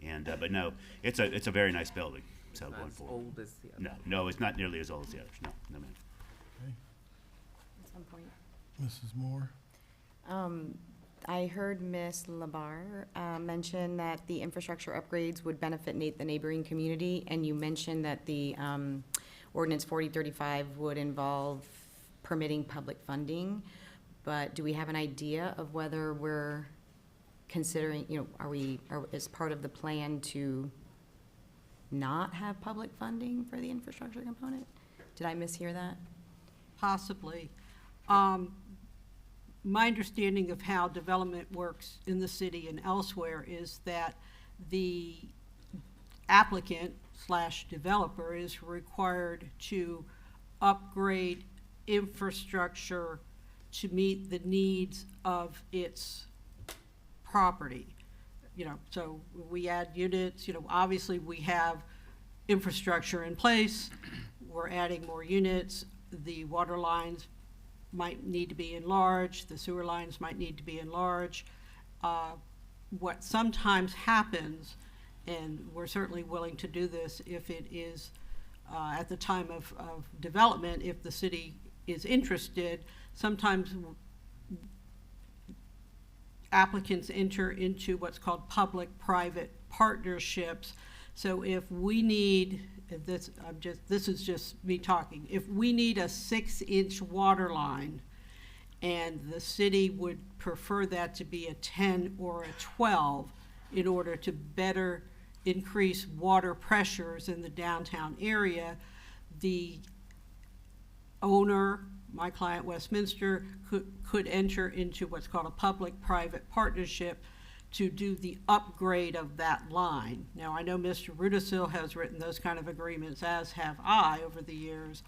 And but no, it's a very nice building. So Not going as forward. old as the other. No, it's not nearly as old as the others. No, ma'am. Okay. At some point. Mrs. Moore? I heard Ms. Labar mention that the infrastructure upgrades would benefit the neighboring community, and you mentioned that the ordinance 4035 would involve permitting public funding. But do we have an idea of whether we're considering, is part of the plan to not have public funding for the infrastructure component? Did I mishear that? Possibly. My understanding of how development works in the city and elsewhere is that the applicant/developer is required to upgrade infrastructure to meet the needs of its property. So we add units, obviously we have infrastructure in place, we're adding more units, the water lines might need to be enlarged, the sewer lines might need to be enlarged. What sometimes happens, and we're certainly willing to do this if it is at the time of development, if the city is interested, sometimes applicants enter into what's called public-private partnerships. So if we need, this is just me talking, if we need a 6-inch water line and the city would prefer that to be a 10 or a 12 in order to better increase water pressures in the downtown area, the owner, my client Westminster, could enter into what's called a public-private partnership to do the upgrade of that line. Now, I know Mr. Rudisil has written those kind of agreements, as have I over the years.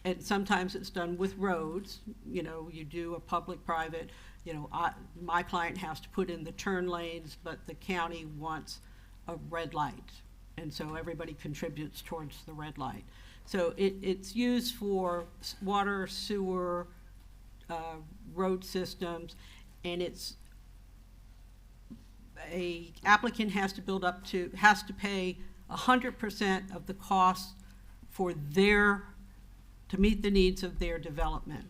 And sometimes it's done with roads. You do a public-private, my client has to put in the turn lanes, but the county wants a red light. And so everybody contributes towards the red light. So it's used for water, sewer, road systems, and it's a applicant has to pay 100% of the cost for to meet the needs of their development.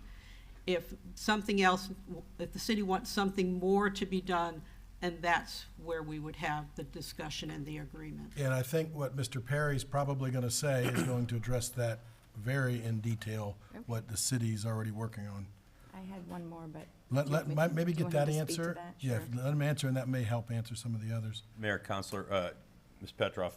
If the city wants something more to be done, and that's where we would have the discussion and the agreement. And I think what Mr. Perry's probably going to say is going to address that very in detail, what the city's already working on. I had one more, but. Maybe do you get want that him to speak to answer. that? Yeah, Sure. let him answer, and that may help answer some of the others. Mayor, Councilor, Ms. Petroff,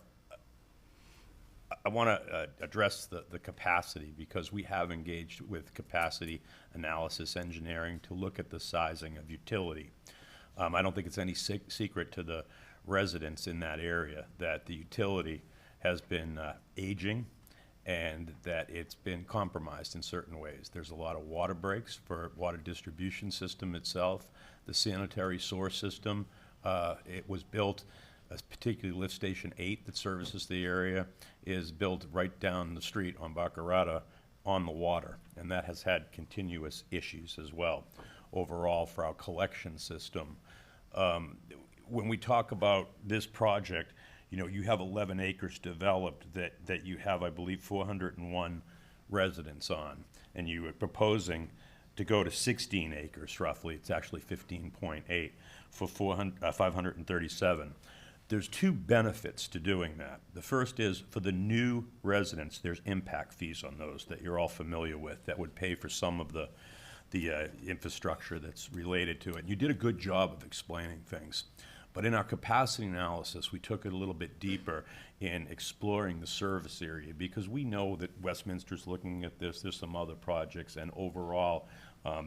I want to address the capacity, because we have engaged with capacity analysis engineering to look at the sizing of utility. I don't think it's any secret to the residents in that area that the utility has been aging and that it's been compromised in certain ways. There's a lot of water breaks for water distribution system itself. The sanitary source system, it was built, particularly Lift Station 8 that services the area, is built right down the street on Baccarata on the water, and that has had continuous issues as well. Overall, for our collection system, when we talk about this project, you have 11 acres developed that you have, I believe, 401 residents on, and you are proposing to go to 16 acres roughly. It's actually 15.8 for 537. There's two benefits to doing that. The first is for the new residents, there's impact fees on those that you're all familiar with that would pay for some of the infrastructure that's related to it. You did a good job of explaining things. But in our capacity analysis, we took it a little bit deeper in exploring the service area, because we know that Westminster's looking at this. There's some other projects, and overall,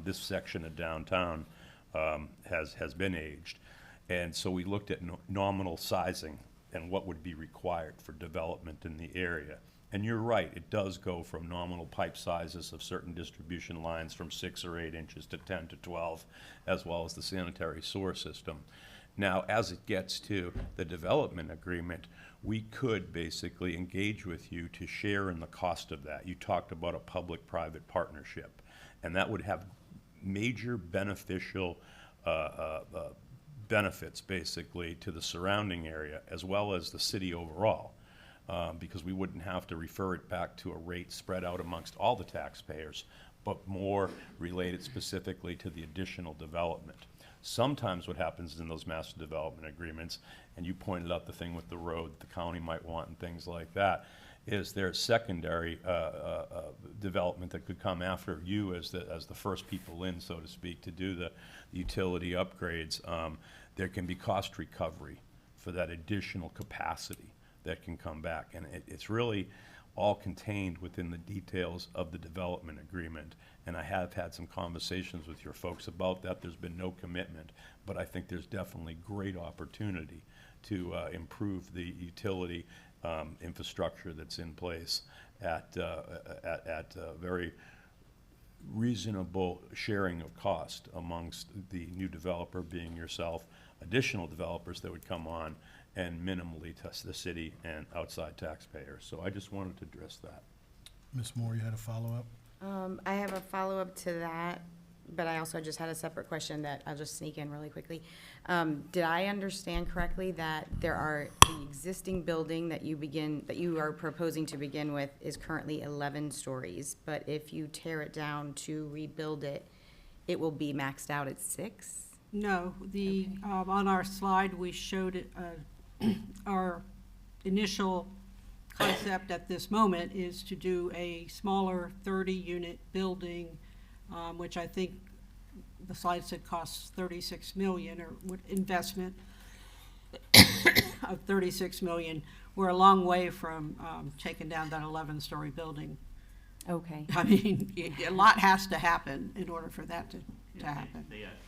this section of downtown has been aged. And so we looked at nominal sizing and what would be required for development in the area. And you're right, it does go from nominal pipe sizes of certain distribution lines from 6 or 8 inches to 10 to 12, as well as the sanitary sewer system. Now, as it gets to the development agreement, we could basically engage with you to share in the cost of that. You talked about a public-private partnership, and that would have major beneficial benefits, basically, to the surrounding area, as well as the city overall. Because we wouldn't have to refer it back to a rate spread out amongst all the taxpayers, but more related specifically to the additional development. Sometimes what happens in those master development agreements, and you pointed out the thing with the road the county might want and things like that, is there's secondary development that could come after you as the first people in, so to speak, to do the utility upgrades. There can be cost recovery for that additional capacity that can come back. And it's really all contained within the details of the development agreement. And I have had some conversations with your folks about that. There's been no commitment, but I think there's definitely great opportunity to improve the utility infrastructure that's in place at very reasonable sharing of cost amongst the new developer being yourself, additional developers that would come on, and minimally to the city and outside taxpayers. So I just wanted to address that. Ms. Moore, you had a follow-up? I have a follow-up to that, but I also just had a separate question that I'll just sneak in really quickly. Did I understand correctly that the existing building that you are proposing to begin with is currently 11 stories, but if you tear it down to rebuild it, it will be maxed out at 6? No, on our slide, we showed it, our initial concept at this moment is to do a smaller 30-unit building, which I think the slide said costs $36 million, or investment of $36 million. We're a long way from taking down that 11-story building. Okay. I mean, a lot has to happen in order for that to happen.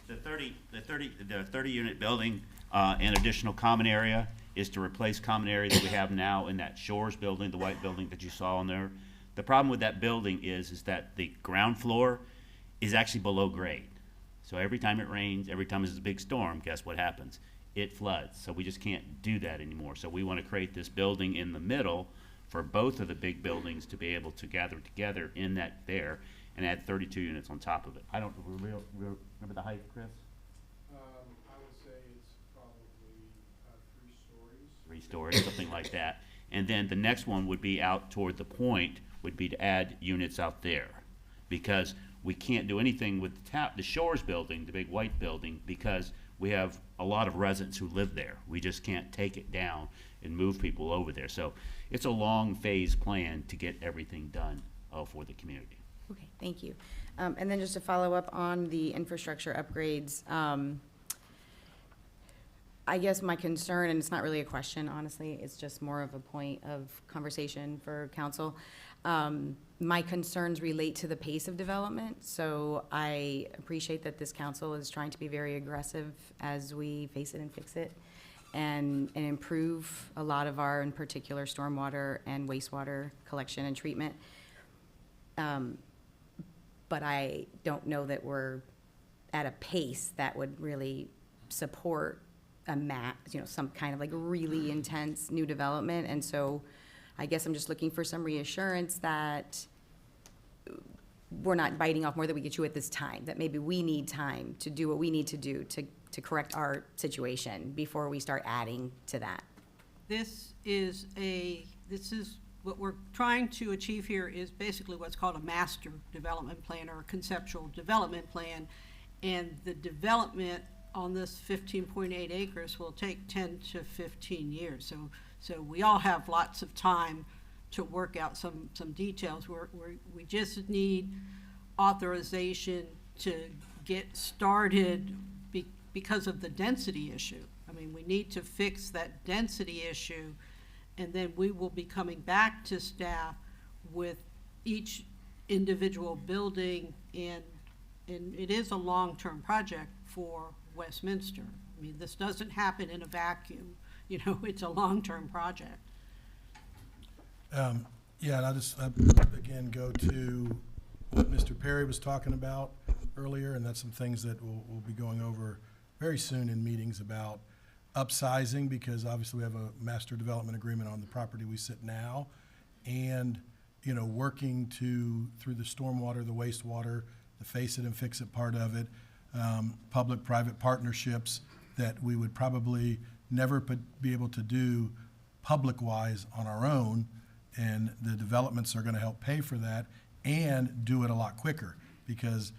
The 30-unit building and additional common area is to replace common area that we have now in that Shores building, the white building that you saw in there. The problem with that building is that the ground floor is actually below grade. So every time it rains, every time there's a big storm, guess what happens? It floods. So we just can't do that anymore. So we want to create this building in the middle for both of the big buildings to be able to gather together in that there and add 32 units on top of it. I don't remember the height, Chris? I would say it's probably 3 stories, something like that. And then the next one would be out toward the point, would be to add units out there. Because we can't do anything with the Shores building, the big white building, because we have a lot of residents who live there. We just can't take it down and move people over there. So it's a long phase plan to get everything done for the community. Okay, thank you. And then just to follow up on the infrastructure upgrades, I guess my concern, and it's not really a question, honestly, it's just more of a point of conversation for council. My concerns relate to the pace of development, so I appreciate that this council is trying to be very aggressive as we face it and fix it and improve a lot of our, in particular, stormwater and wastewater collection and treatment. But I don't know that we're at a pace that would really support some kind of like really intense new development. And so I guess I'm just looking for some reassurance that we're not biting off more than we get you at this time, that maybe we need time to do what we need to do to correct our situation before we start adding to that. This is what we're trying to achieve here is basically what's called a master development plan or a conceptual development plan. And the development on this 15.8 acres will take 10 to 15 years. So we all have lots of time to work out some details. We just need authorization to get started because of the density issue. I mean, we need to fix that density issue, and then we will be coming back to staff with each individual building, and it is a long-term project for Westminster. I mean, this doesn't happen in a vacuum. You know, it's a long-term project. Yeah, and I'll just, again, go to what Mr. Perry was talking about earlier, and that's some things that we'll be going over very soon in meetings about upsizing, because obviously we have a master development agreement on the property we sit now, and, you know, working through the stormwater, the wastewater, the face it and fix it part of it, public-private partnerships that we would probably never be able to do public-wise on our own, and the developments are gonna help pay for that and do it a lot quicker, because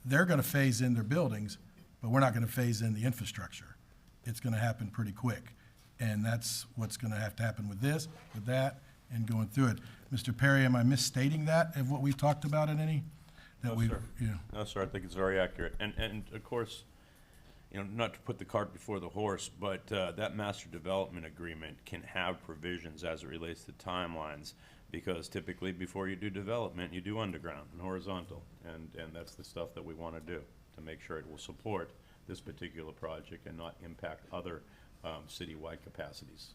they're gonna phase in their buildings, but we're not gonna phase in the infrastructure. It's gonna happen pretty quick, and that's what's gonna have to happen with this, with that, and going through it. Mr. Perry, am I misstating that of what we've talked about in any? No, sir. No, sir, I think it's very accurate. And of course, you know, not to put the cart before the horse, but that master development agreement can have provisions as it relates to timelines, because typically before you do development, you do underground and horizontal, and that's the stuff that we want to do to make sure it will support this particular project and not impact other citywide capacities.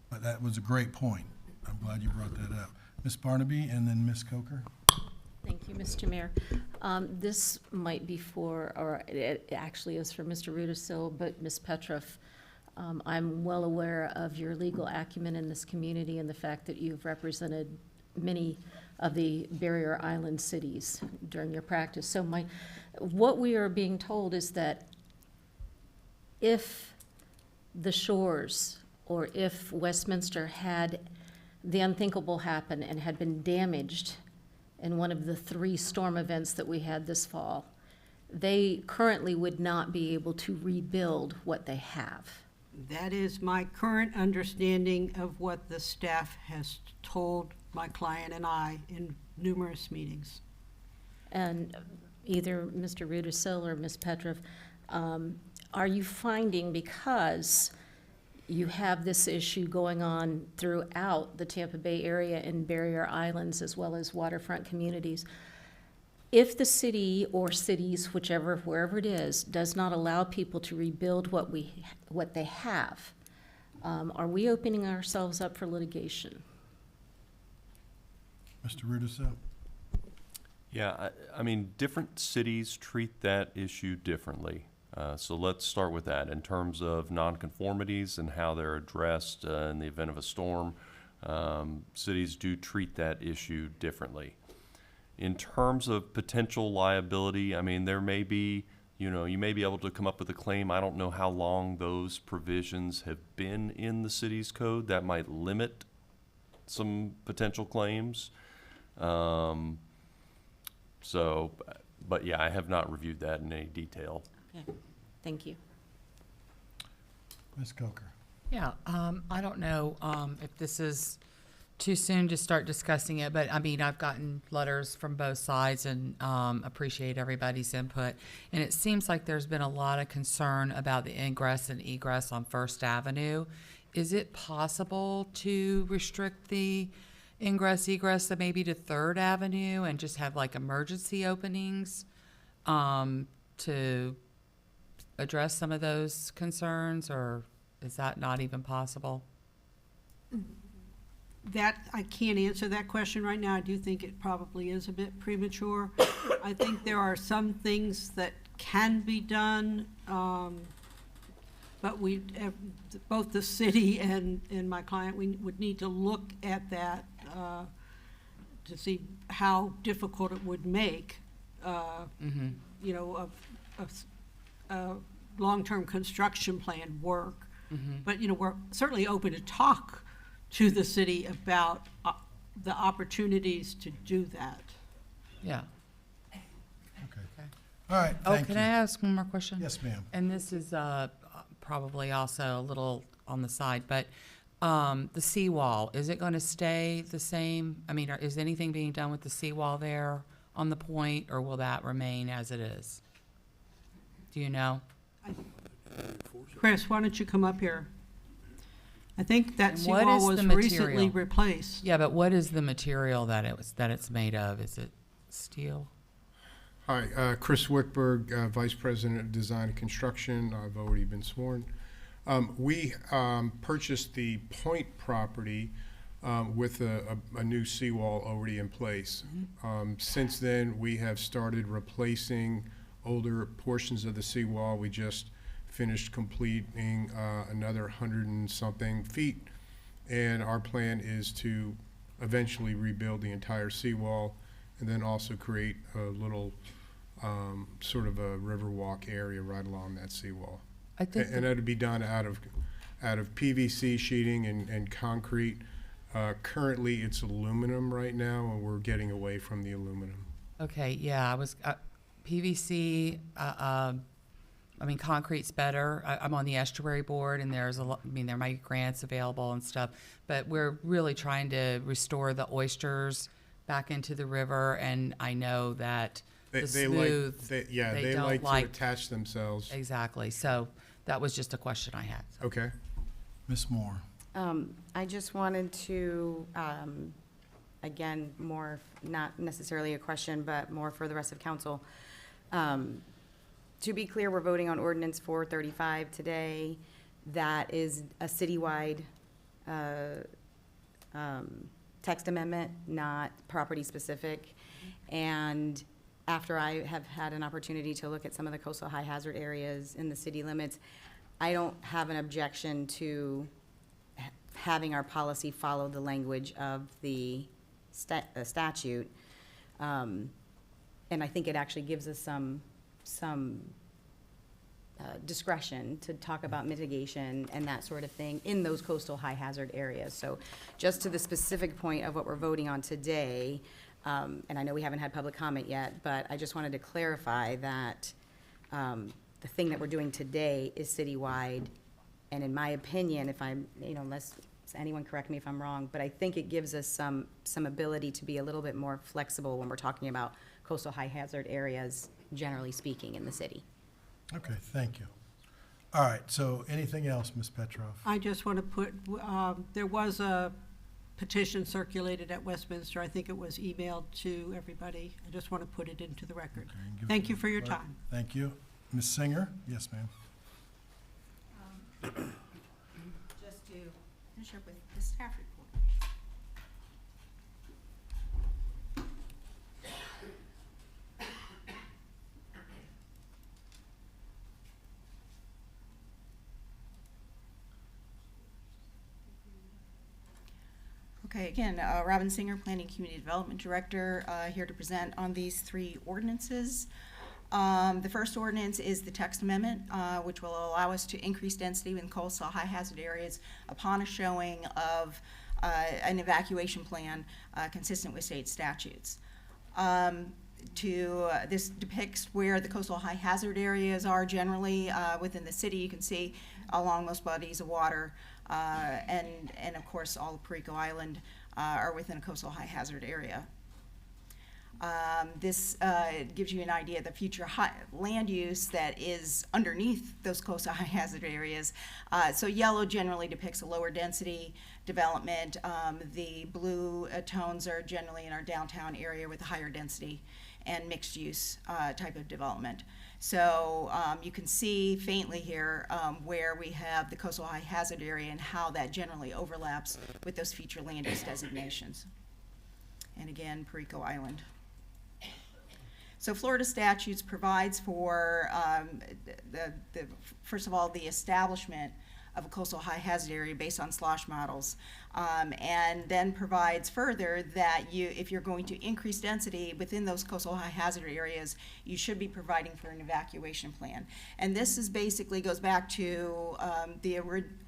But that was a great point. I'm glad you brought that up. Ms. Barnaby and then Ms. Coker. Thank you, Mr. Mayor. This might be or it actually is for Mr. Rudisil, but Ms. Petroff, I'm well aware of your legal acumen in this community and the fact that you've represented many of the barrier island cities during your practice. So what we are being told is that if the Shores or if Westminster had the unthinkable happen and had been damaged in one of the 3 storm events that we had this fall, they currently would not be able to rebuild what they have. That is my current understanding of what the staff has told my client and I in numerous meetings. And either Mr. Rudisil or Ms. Petroff, are you finding, because you have this issue going on throughout the Tampa Bay area and barrier islands as well as waterfront communities, if the city or cities, wherever it is, does not allow people to rebuild what they have, are we opening ourselves up for litigation? Mr. Rudisil? Yeah, I mean, different cities treat that issue differently. So let's start with that. In terms of nonconformities and how they're addressed in the event of a storm, cities do treat that issue differently. In terms of potential liability, I mean, there may be, you know, you may be able to come up with a claim. I don't know how long those provisions have been in the city's code. That might limit some potential claims. So, but yeah, I have not reviewed that in any detail. Okay, thank you. Ms. Coker. Yeah, I don't know if this is too soon to start discussing it, but I mean, I've gotten letters from both sides and appreciate everybody's input. And it seems like there's been a lot of concern about the ingress and egress on First Avenue. Is it possible to restrict the ingress egress maybe to Third Avenue and just have like emergency openings to address some of those concerns, or is that not even possible? That, I can't answer that question right now. I do think it probably is a bit premature. I think there are some things that can be done, but we, both the city and my client, we would need to look at that to see how difficult it would make, you know, a long-term construction plan work. But, you know, we're certainly open to talk to the city about the opportunities to do that. Yeah. Okay. All right, Oh, thank can you. I ask one more question? Yes, ma'am. And this is probably also a little on the side, but the seawall, is it going to stay the same? I mean, is anything being done with the seawall there on the point, or will that remain as it is? Do you know? Chris, why don't you come up here? I think that And what seawall is was the recently material? replaced. Yeah, but what is the material that it's made of? Is it steel? Hi, Chris Wickberg, Vice President of Design and Construction. I've already been sworn. We purchased the Point property with a new seawall already in place. Since then, we have started replacing older portions of the seawall. We just finished completing another 100 and something feet, and our plan is to eventually rebuild the entire seawall and then also create a little sort of a river walk area right along that seawall. I think And that'd be done out of PVC sheeting and concrete. Currently, it's aluminum right now, and we're getting away from the aluminum. Okay, yeah, I was, PVC, I mean, concrete's better. I'm on the estuary board, and there's a lot, I mean, there might be grants available and stuff, but we're really trying to restore the oysters back into the river, and I know that the smooth, they don't like like. to attach themselves. Exactly, so that was just a question I had. So. Okay. Ms. Moore. I just wanted to, again, more, not necessarily a question, but more for the rest of council. To be clear, we're voting on ordinance 435 today. That is a citywide text amendment, not property specific. And after I have had an opportunity to look at some of the coastal high hazard areas in the city limits, I don't have an objection to having our policy follow the language of the statute. And I think it actually gives us some discretion to talk about mitigation and that sort of thing in those coastal high hazard areas. So just to the specific point of what we're voting on today, and I know we haven't had public comment yet, but I just wanted to clarify that the thing that we're doing today is citywide. And in my opinion, if I'm, you know, unless anyone correct me if I'm wrong, but I think it gives us some ability to be a little bit more flexible when we're talking about coastal high hazard areas, generally speaking, in the city. Okay, thank you. All right, so anything else, Ms. Petroff? I just want to put, there was a petition circulated at Westminster. I think it was emailed to everybody. I just want to put it into the record. Okay, Thank you for your time. Thank you. Ms. Singer? Yes, ma'am. Just to finish up with the staff report. Okay, again, Robin Singer, Planning Community Development Director, here to present on these three ordinances. The first ordinance is the text amendment, which will allow us to increase density in coastal high hazard areas upon a showing of an evacuation plan consistent with state statutes. This depicts where the coastal high hazard areas are generally within the city. You can see along most bodies of water, and of course all of Perico Island are within a coastal high hazard area. This gives you an idea of the future land use that is underneath those coastal high hazard areas. So yellow generally depicts a lower density development. The blue tones are generally in our downtown area with a higher density and mixed use type of development. So you can see faintly here where we have the coastal high hazard area and how that generally overlaps with those future land use designations. And again, Perico Island. So Florida statutes provides for first of all, the establishment of a coastal high hazard area based on slosh models, and then provides further that if you're going to increase density within those coastal high hazard areas, you should be providing for an evacuation plan. And this is basically goes back to the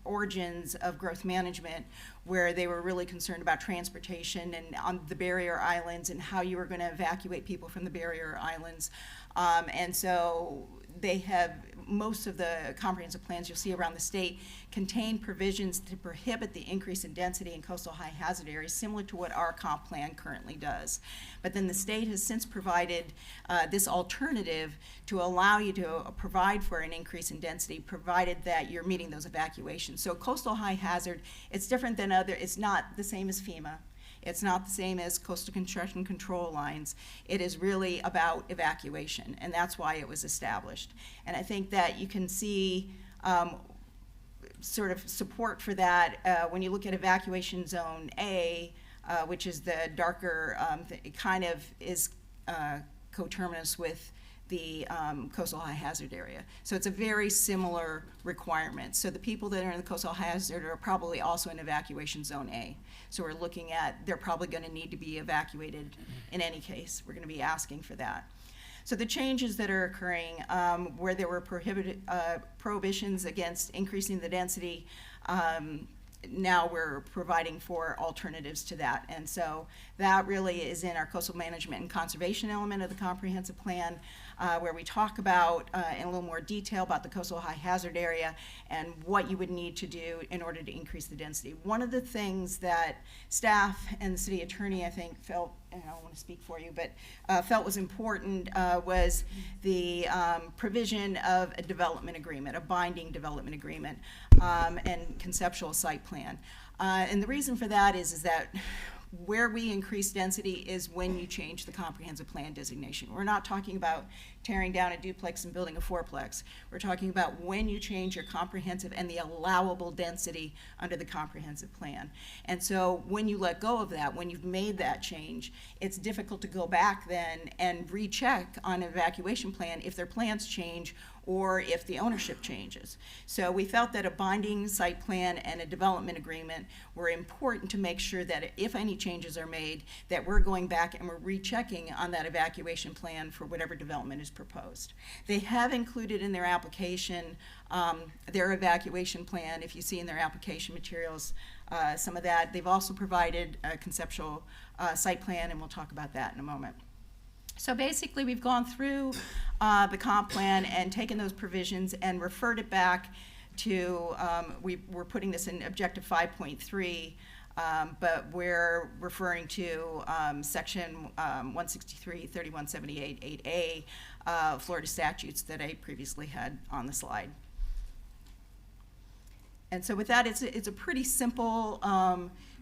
origins of growth management, where they were really concerned about transportation and on the barrier islands and how you were going to evacuate people from the barrier islands. And so they have, most of the comprehensive plans you'll see around the state contain provisions to prohibit the increase in density in coastal high hazard areas, similar to what our comp plan currently does. But then the state has since provided this alternative to allow you to provide for an increase in density, provided that you're meeting those evacuations. So coastal high hazard, it's different than it's not the same as FEMA. It's not the same as coastal construction control lines. It is really about evacuation, and that's why it was established. And I think that you can see sort of support for that when you look at evacuation zone A, which is the darker, it kind of is coterminous with the coastal high hazard area. So it's a very similar requirement. So the people that are in the coastal hazard are probably also in evacuation zone A. So we're looking at, they're probably going to need to be evacuated in any case. We're going to be asking for that. So the changes that are occurring, where there were prohibitions against increasing the density, now we're providing for alternatives to that. And so that really is in our coastal management and conservation element of the comprehensive plan, where we talk about in a little more detail about the coastal high hazard area and what you would need to do in order to increase the density. One of the things that staff and the city attorney, I think, felt, and I don't want to speak for you, but felt was important was the provision of a development agreement, a binding development agreement, and conceptual site plan. And the reason for that is that where we increase density is when you change the comprehensive plan designation. We're not talking about tearing down a duplex and building a fourplex. We're talking about when you change your comprehensive and the allowable density under the comprehensive plan. And so when you let go of that, when you've made that change, it's difficult to go back then and recheck on an evacuation plan if their plans change or if the ownership changes. So we felt that a binding site plan and a development agreement were important to make sure that if any changes are made, that we're going back and we're rechecking on that evacuation plan for whatever development is proposed. They have included in their application their evacuation plan. If you see in their application materials some of that, they've also provided a conceptual site plan, and we'll talk about that in a moment. So basically, we've gone through the comp plan and taken those provisions and referred it back to, we're putting this in objective 5.3, but we're referring to section 163, 3178, 8A, Florida statutes that I previously had on the slide. And so with that, it's a pretty simple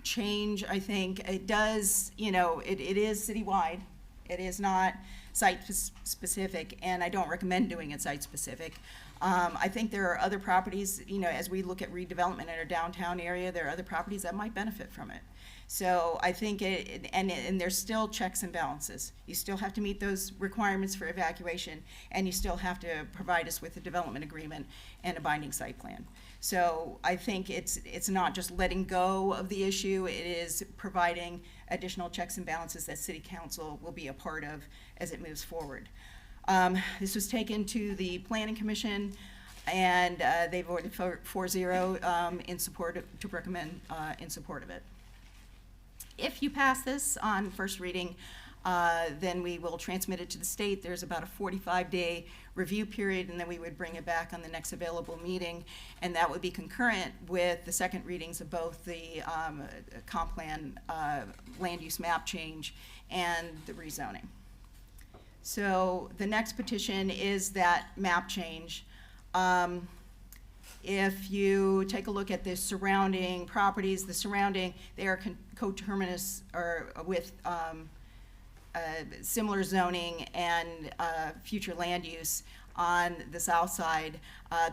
change, I think. It does, it is citywide. It is not site-specific, and I don't recommend doing it site-specific. I think there are other properties, as we look at redevelopment in our downtown area, there are other properties that might benefit from it. So I think and there's still checks and balances. You still have to meet those requirements for evacuation, and you still have to provide us with a development agreement and a binding site plan. So I think it's not just letting go of the issue, it is providing additional checks and balances that City Council will be a part of as it moves forward. This was taken to the Planning Commission, and they voted 4-0 in support, to recommend in support of it. If you pass this on first reading, then we will transmit it to the state. There's about a 45-day review period, and then we would bring it back on the next available meeting, and that would be concurrent with the second readings of both the comp plan land use map change and the rezoning. So the next petition is that map change. If you take a look at the surrounding properties, they are coterminous or with similar zoning and future land use on the south side.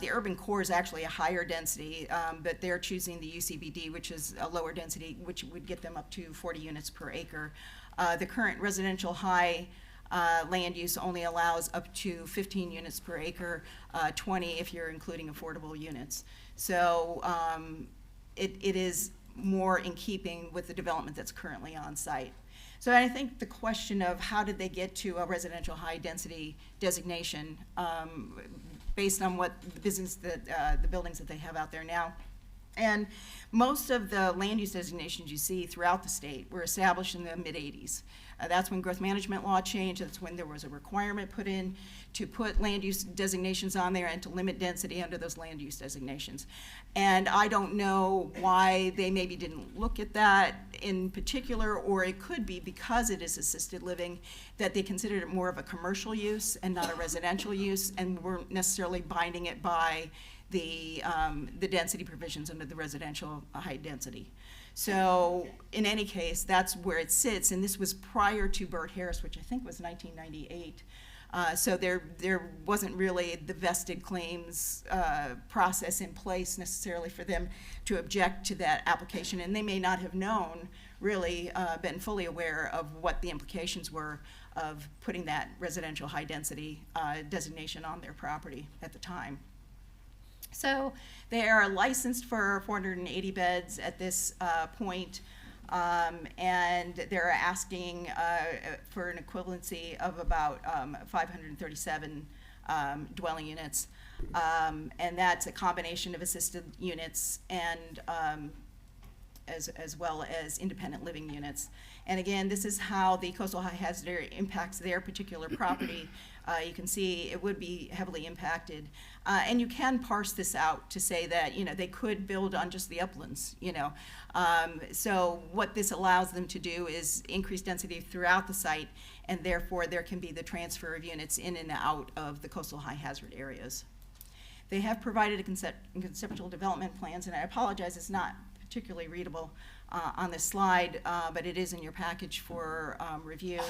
The urban core is actually a higher density, but they're choosing the UCBD, which is a lower density, which would get them up to 40 units per acre. The current residential high land use only allows up to 15 units per acre, 20 if you're including affordable units. So it is more in keeping with the development that's currently on site. So I think the question of how did they get to a residential high density designation based on what the business that the buildings that they have out there now. And most of the land use designations you see throughout the state were established in the mid-'80s. That's when growth management law changed. That's when there was a requirement put in to put land use designations on there and to limit density under those land use designations. And I don't know why they maybe didn't look at that in particular, or it could be because it is assisted living that they considered it more of a commercial use and not a residential use, and weren't necessarily binding it by the density provisions under the residential high density. So in any case, that's where it sits, and this was prior to Burt Harris, which I think was 1998. So there wasn't really the vested claims process in place necessarily for them to object to that application, and they may not have known, really been fully aware of what the implications were of putting that residential high density designation on their property at the time. So they are licensed for 480 beds at this point, and they're asking for an equivalency of about 537 dwelling units, and that's a combination of assisted units and as well as independent living units. And again, this is how the coastal high hazard area impacts their particular property. You can see it would be heavily impacted. And you can parse this out to say that, you know, they could build on just the uplands, you know. So what this allows them to do is increase density throughout the site, and therefore there can be the transfer of units in and out of the coastal high hazard areas. They have provided a conceptual development plans, and I apologize, it's not particularly readable on this slide, but it is in your package for review,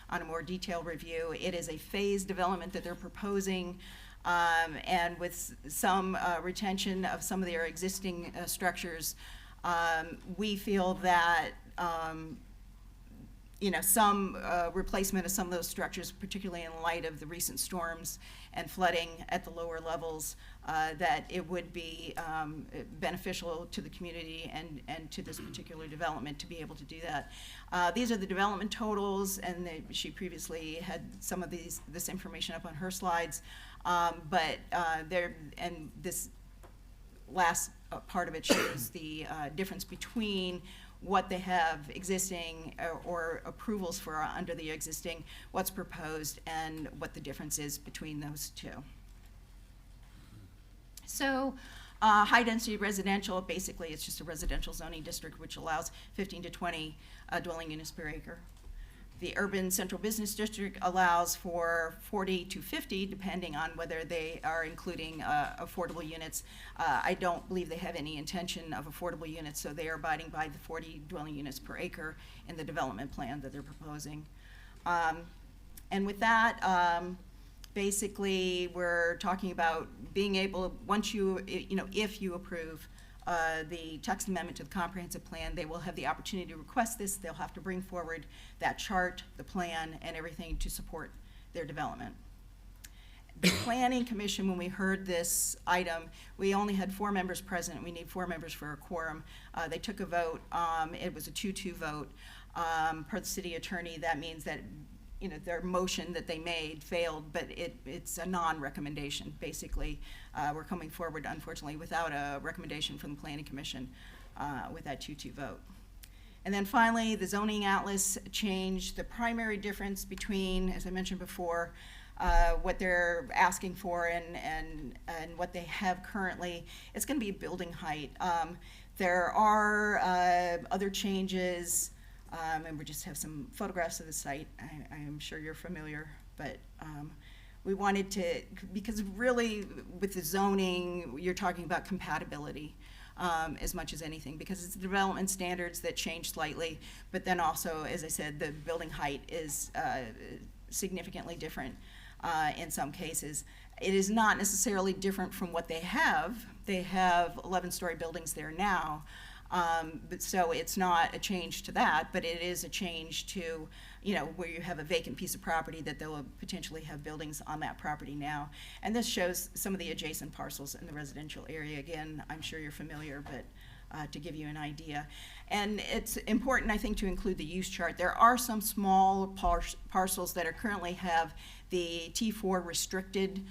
on a more detailed review. It is a phased development that they're proposing, and with some retention of some of their existing structures. We feel that you know, some replacement of some of those structures, particularly in light of the recent storms and flooding at the lower levels, that it would be beneficial to the community and to this particular development to be able to do that. These are the development totals, and she previously had some of this information up on her slides, but and this last part of it shows the difference between what they have existing or approvals for under the existing, what's proposed, and what the difference is between those two. So high density residential, basically it's just a residential zoning district which allows 15 to 20 dwelling units per acre. The urban central business district allows for 40 to 50, depending on whether they are including affordable units. I don't believe they have any intention of affordable units, so they are abiding by the 40 dwelling units per acre in the development plan that they're proposing. And with that, basically, we're talking about being able, once you know, if you approve the text amendment to the comprehensive plan, they will have the opportunity to request this. They'll have to bring forward that chart, the plan, and everything to support their development. The Planning Commission, when we heard this item, we only had 4 members present. We need 4 members for a quorum. They took a vote. It was a 2-2 vote. Per the city attorney, that means that their motion that they made failed, but it's a non-recommendation, basically. We're coming forward, unfortunately, without a recommendation from the Planning Commission with that 2-2 vote. And then finally, the zoning atlas changed. The primary difference between, as I mentioned before, what they're asking for and what they have currently, it's going to be building height. There are other changes, and we just have some photographs of the site. I am sure you're familiar, but we wanted to, because really with the zoning, you're talking about compatibility as much as anything, because it's the development standards that change slightly, but then also, as I said, the building height is significantly different in some cases. It is not necessarily different from what they have. They have 11-story buildings there now, but so it's not a change to that, but it is a change to, where you have a vacant piece of property that they'll potentially have buildings on that property now. And this shows some of the adjacent parcels in the residential area. Again, I'm sure you're familiar, but to give you an idea. And it's important, I think, to include the use chart. There are some small parcels that are currently have the T4 restricted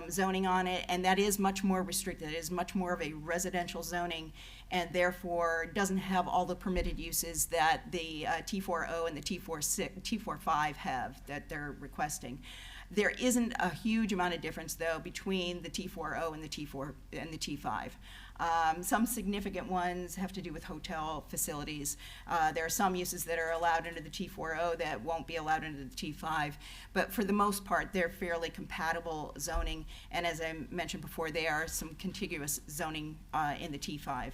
zoning on it, and that is much more restricted. It is much more of a residential zoning, and therefore doesn't have all the permitted uses that the T4O and the T45 have that they're requesting. There isn't a huge amount of difference, though, between the T4O and the T4 and the T5. Some significant ones have to do with hotel facilities. There are some uses that are allowed under the T4O that won't be allowed under the T5, but for the most part, they're fairly compatible zoning, and as I mentioned before, there are some contiguous zoning in the T5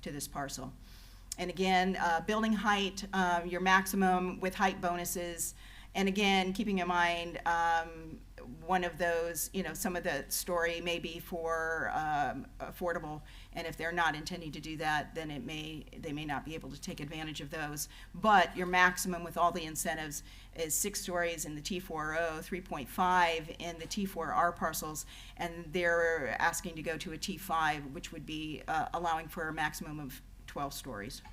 to this parcel. And again, building height, your maximum with height bonuses, and again, keeping in mind one of those, some of the story may be for affordable, and if they're not intending to do that, then they may not be able to take advantage of those. But your maximum with all the incentives is 6 stories in the T4O, 3.5 in the T4R parcels, and they're asking to go to a T5, which would be allowing for a maximum of 12 stories.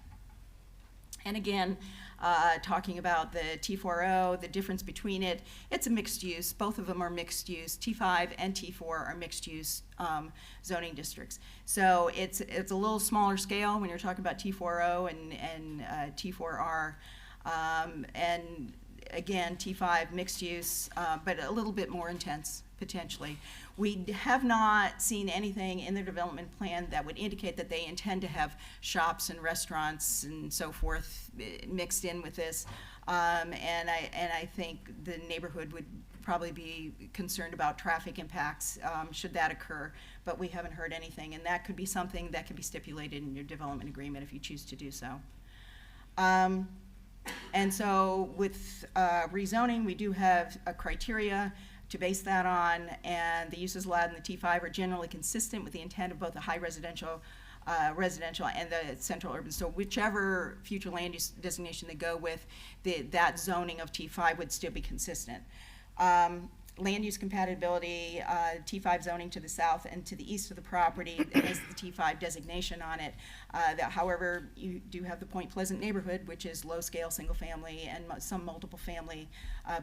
And again, talking about the T4O, the difference between it, it's a mixed use. Both of them are mixed use. T5 and T4 are mixed use zoning districts. So it's a little smaller scale when you're talking about T4O and T4R. And again, T5 mixed use, but a little bit more intense potentially. We have not seen anything in their development plan that would indicate that they intend to have shops and restaurants and so forth mixed in with this. And I think the neighborhood would probably be concerned about traffic impacts should that occur, but we haven't heard anything, and that could be something that could be stipulated in your development agreement if you choose to do so. And so with rezoning, we do have a criteria to base that on, and the uses allowed in the T5 are generally consistent with the intent of both the high residential and the central urban. So whichever future land use designation they go with, that zoning of T5 would still be consistent. Land use compatibility, T5 zoning to the south and to the east of the property, it has the T5 designation on it. However, you do have the Point Pleasant neighborhood, which is low-scale, single-family, and some multiple family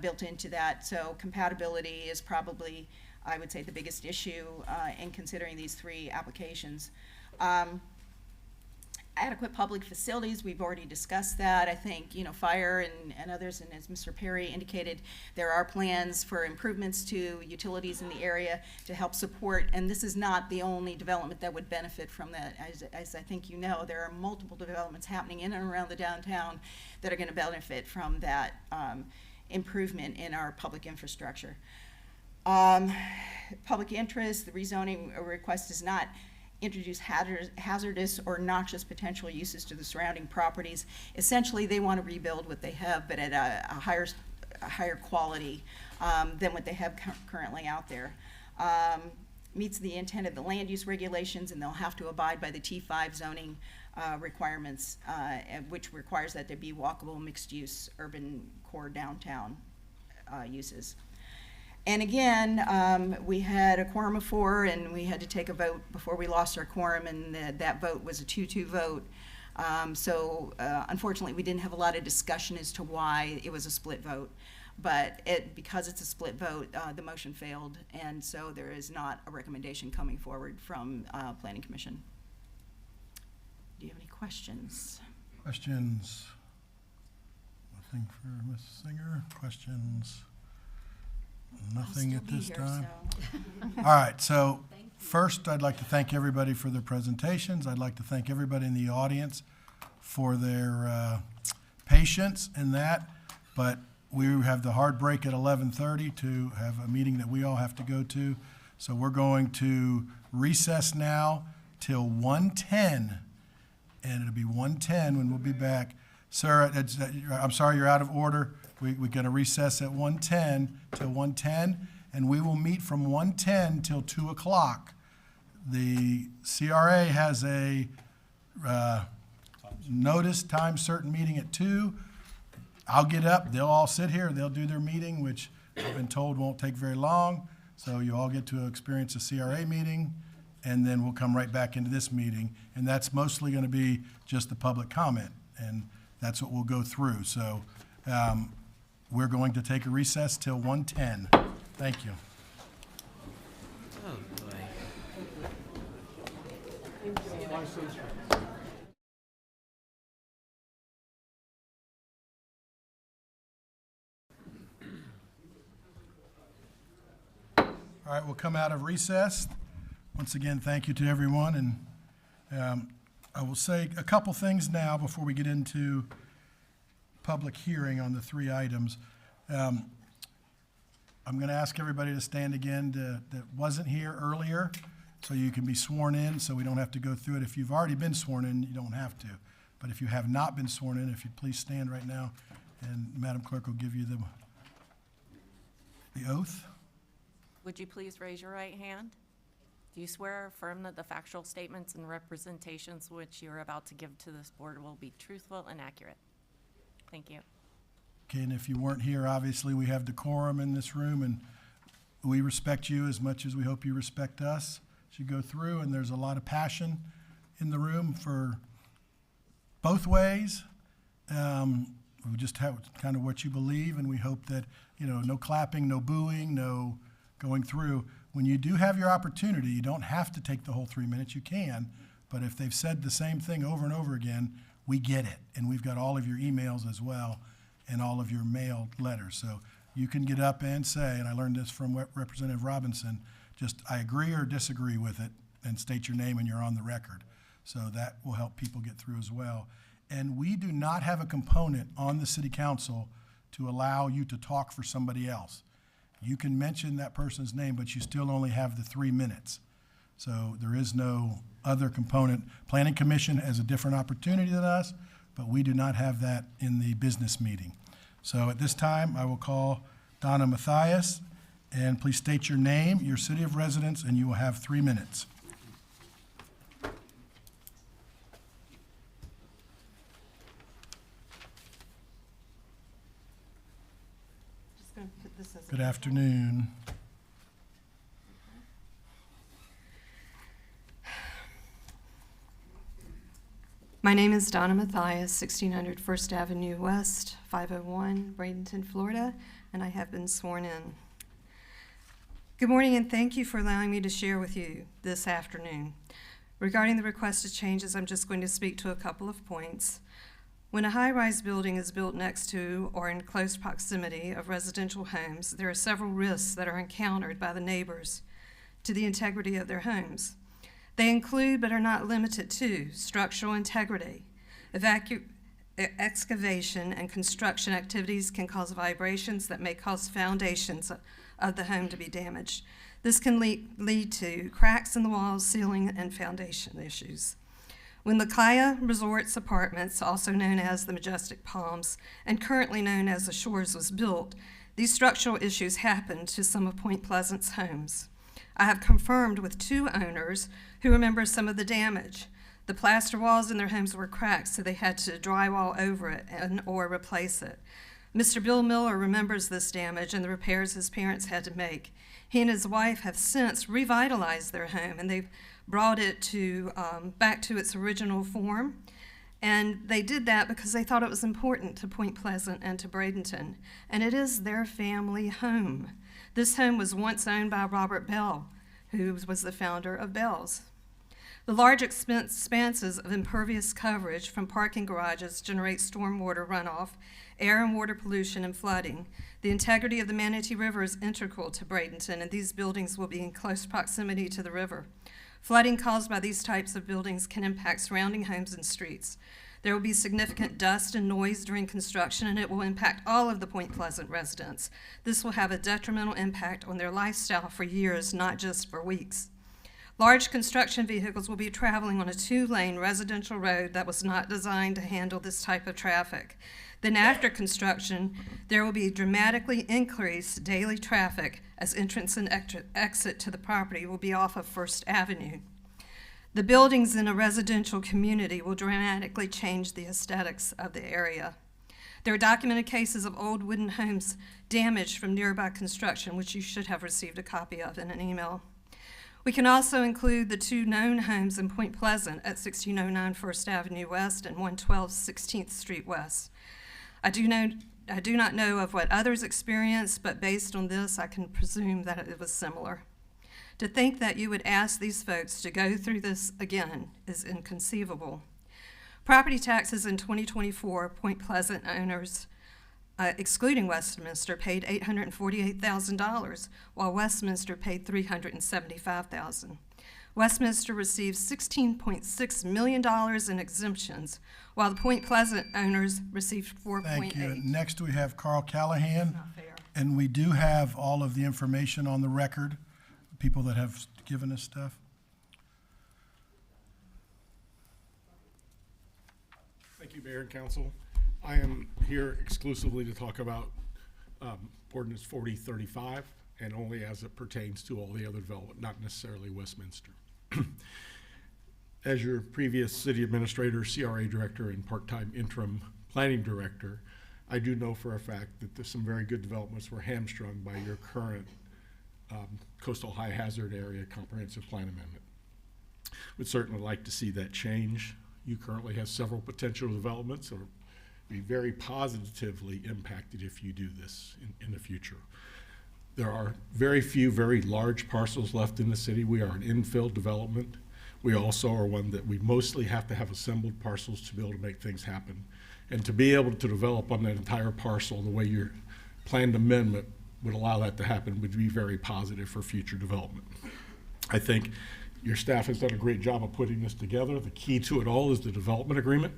built into that. So compatibility is probably, I would say, the biggest issue in considering these 3 applications. Adequate public facilities, we've already discussed that. I think, fire and others, and as Mr. Perry indicated, there are plans for improvements to utilities in the area to help support, and this is not the only development that would benefit from that. As I think you know, there are multiple developments happening in and around the downtown that are going to benefit from that improvement in our public infrastructure. Public interest, the rezoning request is not introduce hazardous or noxious potential uses to the surrounding properties. Essentially, they want to rebuild what they have, but at a higher quality than what they have currently out there. Meets the intent of the land use regulations, and they'll have to abide by the T5 zoning requirements, which requires that there be walkable, mixed-use, urban core downtown uses. And again, we had a quorum of 4, and we had to take a vote before we lost our quorum, and that vote was a 2-2 vote. So unfortunately, we didn't have a lot of discussion as to why it was a split vote. But because it's a split vote, the motion failed, and so there is not a recommendation coming forward from Planning Commission. Do you have any questions? Questions? Nothing for Ms. Singer? Questions? Nothing at this time? All right, so first, I'd like to thank everybody for their presentations. I'd like to thank everybody in the audience for their patience in that, but we have the hard break at 11:30 to have a meeting that we all have to go to. So we're going to recess now till 1:10, and it'll be 1:10 when we'll be back. Sir, I'm sorry, you're out of order. We're going to recess at 1:10 till 1:10, and we will meet from 1:10 till 2 o'clock. The CRA has a notice time certain meeting at 2. I'll get up, they'll all sit here, they'll do their meeting, which I've been told won't take very long. So you all get to experience a CRA meeting, and then we'll come right back into this meeting. And that's mostly going to be just the public comment, and that's what we'll go through. So we're going to take a recess till 1:10. Thank you. Oh, boy. All right, we'll come out of recess. Once again, thank you to everyone, and I will say a couple things now before we get into public hearing on the 3 items. I'm going to ask everybody to stand again that wasn't here earlier, so you can be sworn in, so we don't have to go through it. If you've already been sworn in, you don't have to. But if you have not been sworn in, if you'd please stand right now, and Madam Clerk will give you the oath. Would you please raise your right hand? Do you swear or affirm that the factual statements and representations which you are about to give to this board will be truthful and accurate? Thank you. Okay, and if you weren't here, obviously, we have decorum in this room, and we respect you as much as we hope you respect us as you go through, and there's a lot of passion in the room for both ways. We just have kind of what you believe, and we hope that, no clapping, no booing, no going through. When you do have your opportunity, you don't have to take the whole 3 minutes. You can, but if they've said the same thing over and over again, we get it. And we've got all of your emails as well and all of your mailed letters. So you can get up and say, and I learned this from Representative Robinson, just I agree or disagree with it, and state your name and you're on the record. So that will help people get through as well. And we do not have a component on the city council to allow you to talk for somebody else. You can mention that person's name, but you still only have the 3 minutes. So there is no other component. Planning Commission has a different opportunity than us, but we do not have that in the business meeting. So at this time, I will call Donna Mathias, and please state your name, your city of residence, and you will have 3 minutes. Good afternoon. My name is Donna Mathias, 1600 First Avenue West, 501, Bradenton, Florida, and I have been sworn in. Good morning, and thank you for allowing me to share with you this afternoon. Regarding the requested changes, I'm just going to speak to a couple of points. When a high-rise building is built next to or in close proximity of residential homes, there are several risks that are encountered by the neighbors to the integrity of their homes. They include, but are not limited to, structural integrity. Excavation and construction activities can cause vibrations that may cause foundations of the home to be damaged. This can lead to cracks in the walls, ceiling, and foundation issues. When the Kaya Resorts Apartments, also known as the Majestic Palms, and currently known as the Shores, was built, these structural issues happened to some of Point Pleasant's homes. I have confirmed with 2 owners who remember some of the damage. The plaster walls in their homes were cracked, so they had to drywall over it or replace it. Mr. Bill Miller remembers this damage and the repairs his parents had to make. He and his wife have since revitalized their home, and they've brought it back to its original form. And they did that because they thought it was important to Point Pleasant and to Bradenton. And it is their family home. This home was once owned by Robert Bell, who was the founder of Bell's. The large expanses of impervious coverage from parking garages generate stormwater runoff, air and water pollution, and flooding. The integrity of the Manatee River is integral to Bradenton, and these buildings will be in close proximity to the river. Flooding caused by these types of buildings can impact surrounding homes and streets. There will be significant dust and noise during construction, and it will impact all of the Point Pleasant residents. This will have a detrimental impact on their lifestyle for years, not just for weeks. Large construction vehicles will be traveling on a 2-lane residential road that was not designed to handle this type of traffic. Then after construction, there will be dramatically increased daily traffic as entrance and exit to the property will be off of First Avenue. The buildings in a residential community will dramatically change the aesthetics of the area. There are documented cases of old wooden homes damaged from nearby construction, which you should have received a copy of in an email. We can also include the 2 known homes in Point Pleasant at 1609 First Avenue West and 112 16th Street West. I do not know of what others experienced, but based on this, I can presume that it was similar. To think that you would ask these folks to go through this again is inconceivable. Property taxes in 2024, Point Pleasant owners, excluding Westminster, paid $848,000, while Westminster paid $375,000. Westminster received $16.6 million in exemptions, while the Point Pleasant owners received $4.8 million. Thank you. Next, we have Carl Callahan. Not fair. And we do have all of the information on the record, people that have given us stuff. Thank you, Mayor and Council. I am here exclusively to talk about Ordinance 4035 and only as it pertains to all the other development, not necessarily Westminster. As your previous city administrator, CRA director, and part-time interim planning director, I do know for a fact that there's some very good developments were hamstrung by your current coastal high hazard area comprehensive plan amendment. Would certainly like to see that change. You currently have several potential developments that will be very positively impacted if you do this in the future. There are very few very large parcels left in the city. We are an infill development. We also are one that we mostly have to have assembled parcels to be able to make things happen. And to be able to develop on that entire parcel the way your planned amendment would allow that to happen would be very positive for future development. I think your staff has done a great job of putting this together. The key to it all is the development agreement.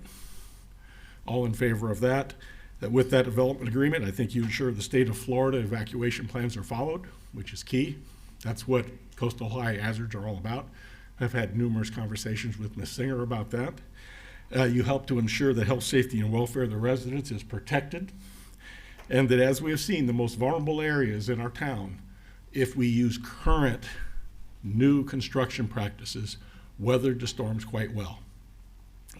All in favor of that. That with that development agreement, I think you ensure the state of Florida evacuation plans are followed, which is key. That's what coastal high hazards are all about. I've had numerous conversations with Ms. Singer about that. You help to ensure that health, safety, and welfare of the residents is protected, and that as we have seen, the most vulnerable areas in our town, if we use current new construction practices, weathered the storms quite well.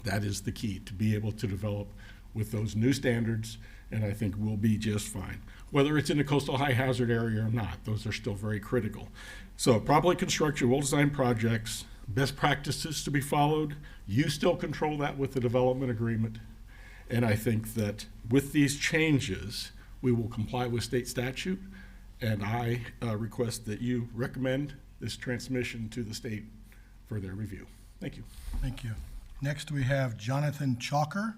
That is the key, to be able to develop with those new standards, and I think we'll be just fine. Whether it's in a coastal high hazard area or not, those are still very critical. So properly constructed, well-designed projects, best practices to be followed. You still control that with the development agreement. And I think that with these changes, we will comply with state statute. And I request that you recommend this transmission to the state for their review. Thank you. Thank you. Next, we have Jonathan Chalker.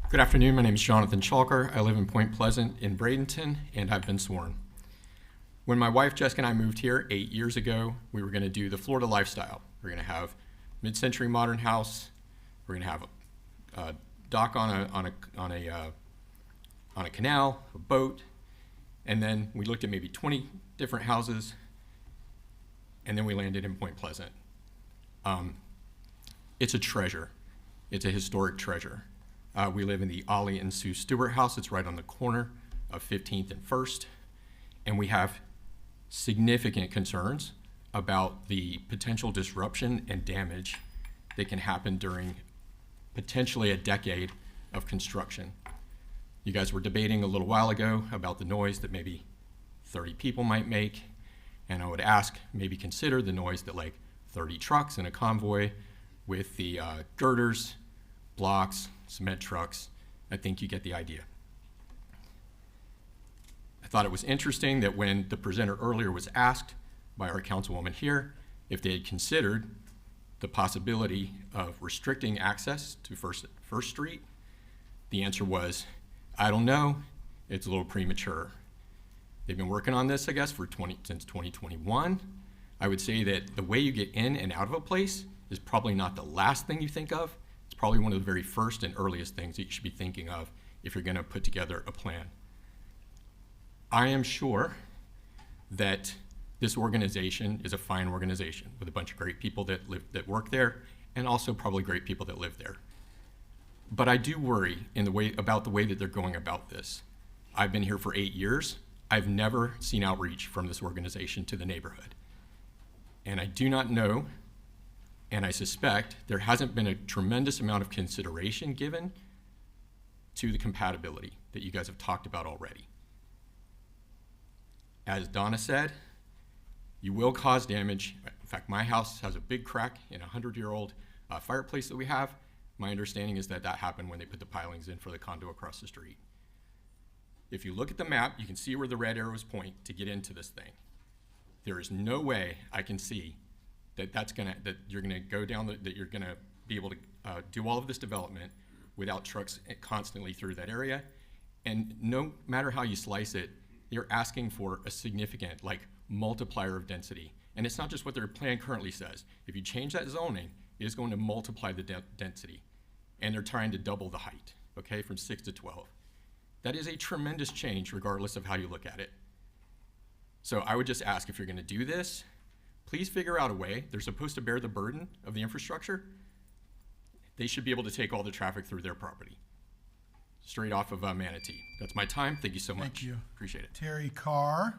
Good afternoon. My name is Jonathan Chalker. I live in Point Pleasant in Bradenton, and I've been sworn. When my wife Jessica and I moved here 8 years ago, we were going to do the Florida lifestyle. We're going to have mid-century modern house. We're going to have a dock on a canal, a boat, and then we looked at maybe 20 different houses, and then we landed in Point Pleasant. It's a treasure. It's a historic treasure. We live in the Ollie and Sue Stewart house. It's right on the corner of 15th and 1st. And we have significant concerns about the potential disruption and damage that can happen during potentially a decade of construction. You guys were debating a little while ago about the noise that maybe 30 people might make. And I would ask, maybe consider the noise that like 30 trucks in a convoy with the girders, blocks, cement trucks. I think you get the idea. I thought it was interesting that when the presenter earlier was asked by our councilwoman here if they had considered the possibility of restricting access to First Street, the answer was, I don't know, it's a little premature. They've been working on this, I guess, since 2021. I would say that the way you get in and out of a place is probably not the last thing you think of. It's probably one of the very first and earliest things that you should be thinking of if you're gonna put together a plan. I am sure that this organization is a fine organization with a bunch of great people that work there, and also probably great people that live there. But I do worry about the way that they're going about this. I've been here for 8 years. I've never seen outreach from this organization to the neighborhood. And I do not know, and I suspect there hasn't been a tremendous amount of consideration given to the compatibility that you guys have talked about already. As Donna said, you will cause damage. In fact, my house has a big crack in a 100-year-old fireplace that we have. My understanding is that that happened when they put the pilings in for the condo across the street. If you look at the map, you can see where the red arrows point to get into this thing. There is no way I can see that you're gonna go down, that you're gonna be able to do all of this development without trucks constantly through that area. And no matter how you slice it, they're asking for a significant, like, multiplier of density. And it's not just what their plan currently says. If you change that zoning, it is going to multiply the density. And they're trying to double the height, okay, from 6 to 12. That is a tremendous change regardless of how you look at it. So I would just ask, if you're gonna do this, please figure out a way. They're supposed to bear the burden of the infrastructure. They should be able to take all the traffic through their property, straight off of Manatee. That's my time. Thank you so much. Thank you. Appreciate it. Terry Carr.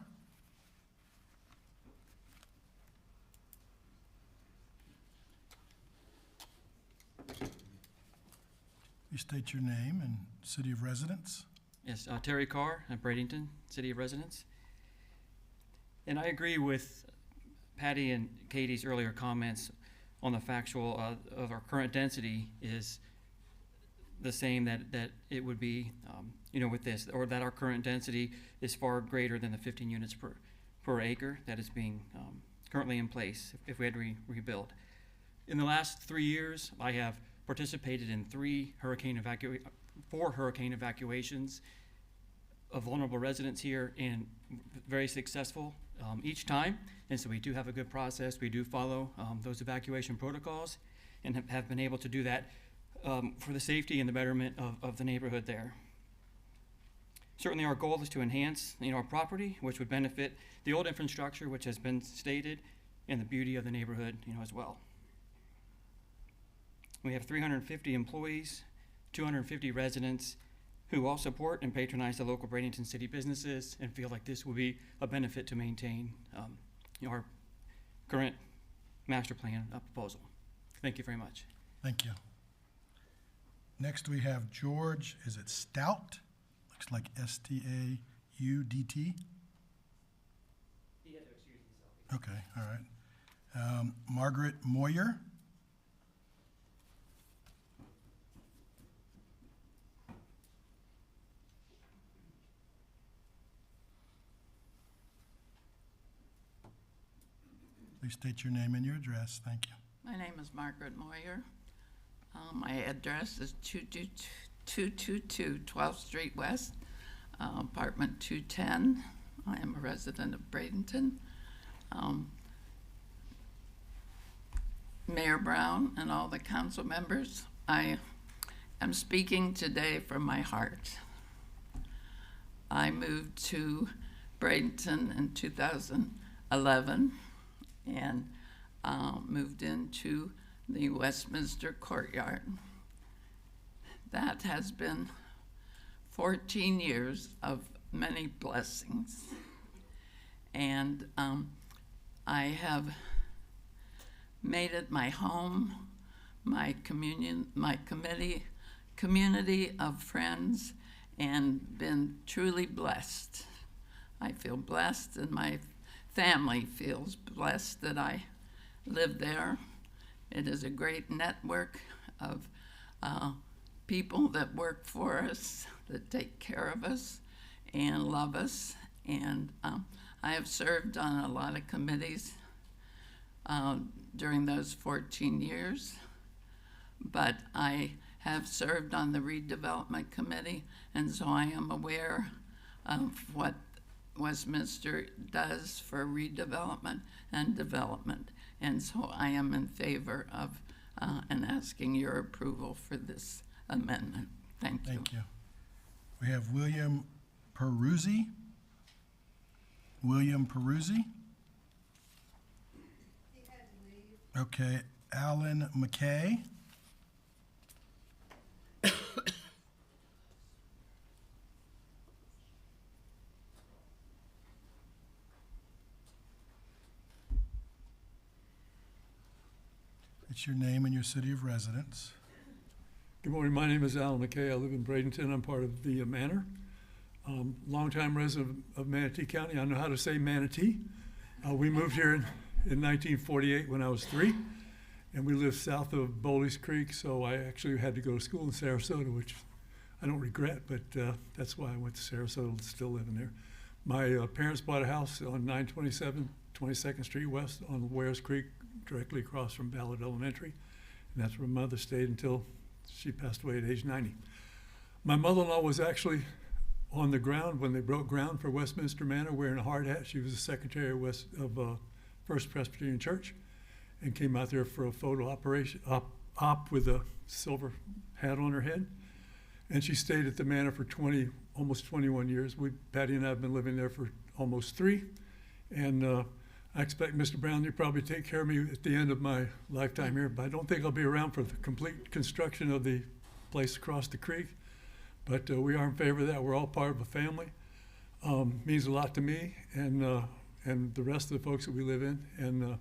Please state your name and city of residence. Yes, Terry Carr at Bradenton, city of residence. And I agree with Patty and Katie's earlier comments on the factual of our current density is the same that it would be, with this, or that our current density is far greater than the 15 units per acre that is being currently in place if we had to rebuild. In the last 3 years, I have participated in 4 hurricane evacuations of vulnerable residents here, and very successful each time. And so we do have a good process. We do follow those evacuation protocols and have been able to do that for the safety and the betterment of the neighborhood there. Certainly our goal is to enhance our property, which would benefit the old infrastructure, which has been stated, and the beauty of the neighborhood as well. We have 350 employees, 250 residents who all support and patronize the local Bradenton city businesses and feel like this will be a benefit to maintain our current master plan proposal. Thank you very much. Thank you. Next we have George, is it Stout? Looks like Staudt. Okay, all right. Margaret Moyer. Please state your name and your address. Thank you. My name is Margaret Moyer. My address is 222 12th Street West, apartment 210. I am a resident of Bradenton. Mayor Brown and all the council members, I am speaking today from my heart. I moved to Bradenton in 2011 and moved into the Westminster Courtyard. That has been 14 years of many blessings. And I have made it my home, my community of friends, and been truly blessed. I feel blessed in my family feels blessed that I live there. It is a great network of people that work for us, that take care of us and love us. And I have served on a lot of committees during those 14 years, but I have served on the redevelopment committee, and so I am aware of what Westminster does for redevelopment and development. And so I am in favor of and asking your approval for this amendment. Thank you. Thank you. We have William Peruzzi. William Peruzzi. Okay, Alan McKay. It's your name and your city of residence. Good morning. My name is Alan McKay. I live in Bradenton. I'm part of the Manor. Longtime resident of Manatee County. I know how to say Manatee. We moved here in 1948 when I was 3, and we lived south of Bowleys Creek, so I actually had to go to school in Sarasota, which I don't regret, but that's why I went to Sarasota, still living there. My parents bought a house on 927 22nd Street West on Wares Creek, directly across from Ballard Elementary, and that's where Mother stayed until she passed away at age 90. My mother-in-law was actually on the ground when they broke ground for Westminster Manor, wearing a hard hat. She was the secretary of First Presbyterian Church, and came out there for a photo op with a silver hat on her head. And she stayed at the manor for almost 21 years. Patty and I have been living there for almost 3. And I expect Mr. Brown, you probably take care of me at the end of my lifetime here, but I don't think I'll be around for the complete construction of the place across the creek. But we are in favor of that. We're all part of a family. Means a lot to me and the rest of the folks that we live in. And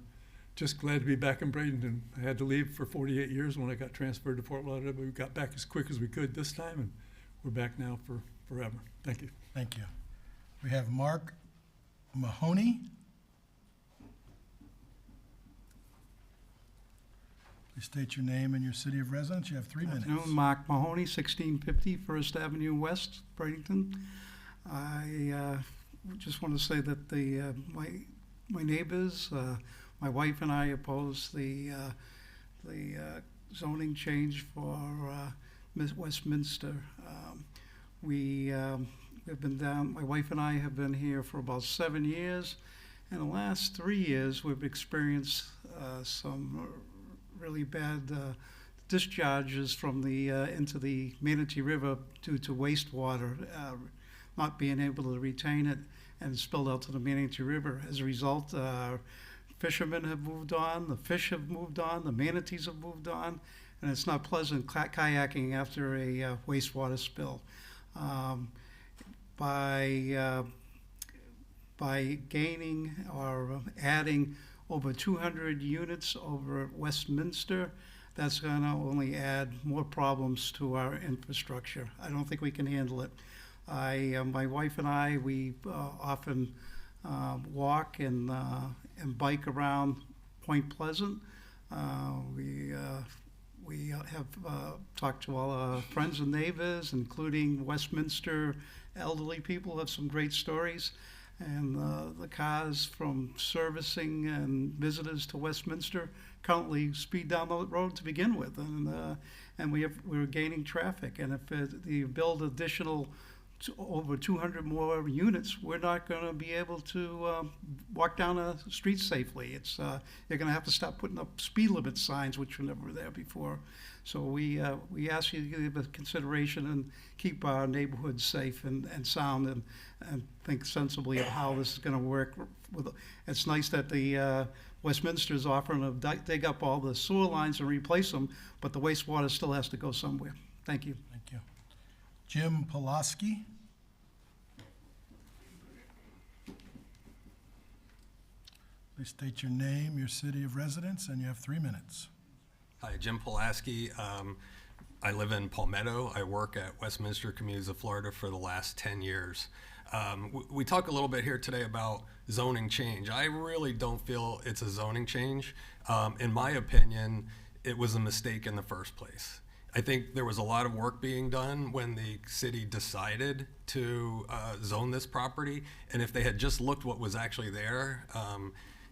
just glad to be back in Bradenton. I had to leave for 48 years when I got transferred to Fort Lauderdale, but we got back as quick as we could this time, and we're back now for forever. Thank you. Thank you. We have Mark Mahoney. Please state your name and your city of residence. You have 3 minutes. Mark Mahoney, 1650 First Avenue West, Bradenton. I just want to say that my neighbors, my wife and I oppose the zoning change for Westminster. We have been down. My wife and I have been here for about 7 years. In the last 3 years, we've experienced some really bad discharges from the into the Manatee River due to wastewater not being able to retain it and spilled out to the Manatee River. As a result, fishermen have moved on, the fish have moved on, the manatees have moved on, and it's not pleasant kayaking after a wastewater spill. By gaining or adding over 200 units over at Westminster, that's going to only add more problems to our infrastructure. I don't think we can handle it. My wife and I, we often walk and bike around Point Pleasant. We have talked to all our friends and neighbors, including Westminster elderly people, have some great stories. And the cars from servicing and visitors to Westminster currently speed down the road to begin with, and we're gaining traffic. And if you build additional over 200 more units, we're not going to be able to walk down a street safely. You're going to have to stop putting up speed limit signs, which were never there before. So we ask you to give it consideration and keep our neighborhoods safe and sound, and think sensibly of how this is going to work. It's nice that the Westminster is offering to dig up all the sewer lines and replace them, but the wastewater still has to go somewhere. Thank you. Thank you. Jim Pulaski. Please state your name, your city of residence, and you have 3 minutes. Hi, Jim Pulaski. I live in Palmetto. I work at Westminster Communities of Florida for the last 10 years. We talk a little bit here today about zoning change. I really don't feel it's a zoning change. In my opinion, it was a mistake in the first place. I think there was a lot of work being done when the city decided to zone this property, and if they had just looked what was actually there,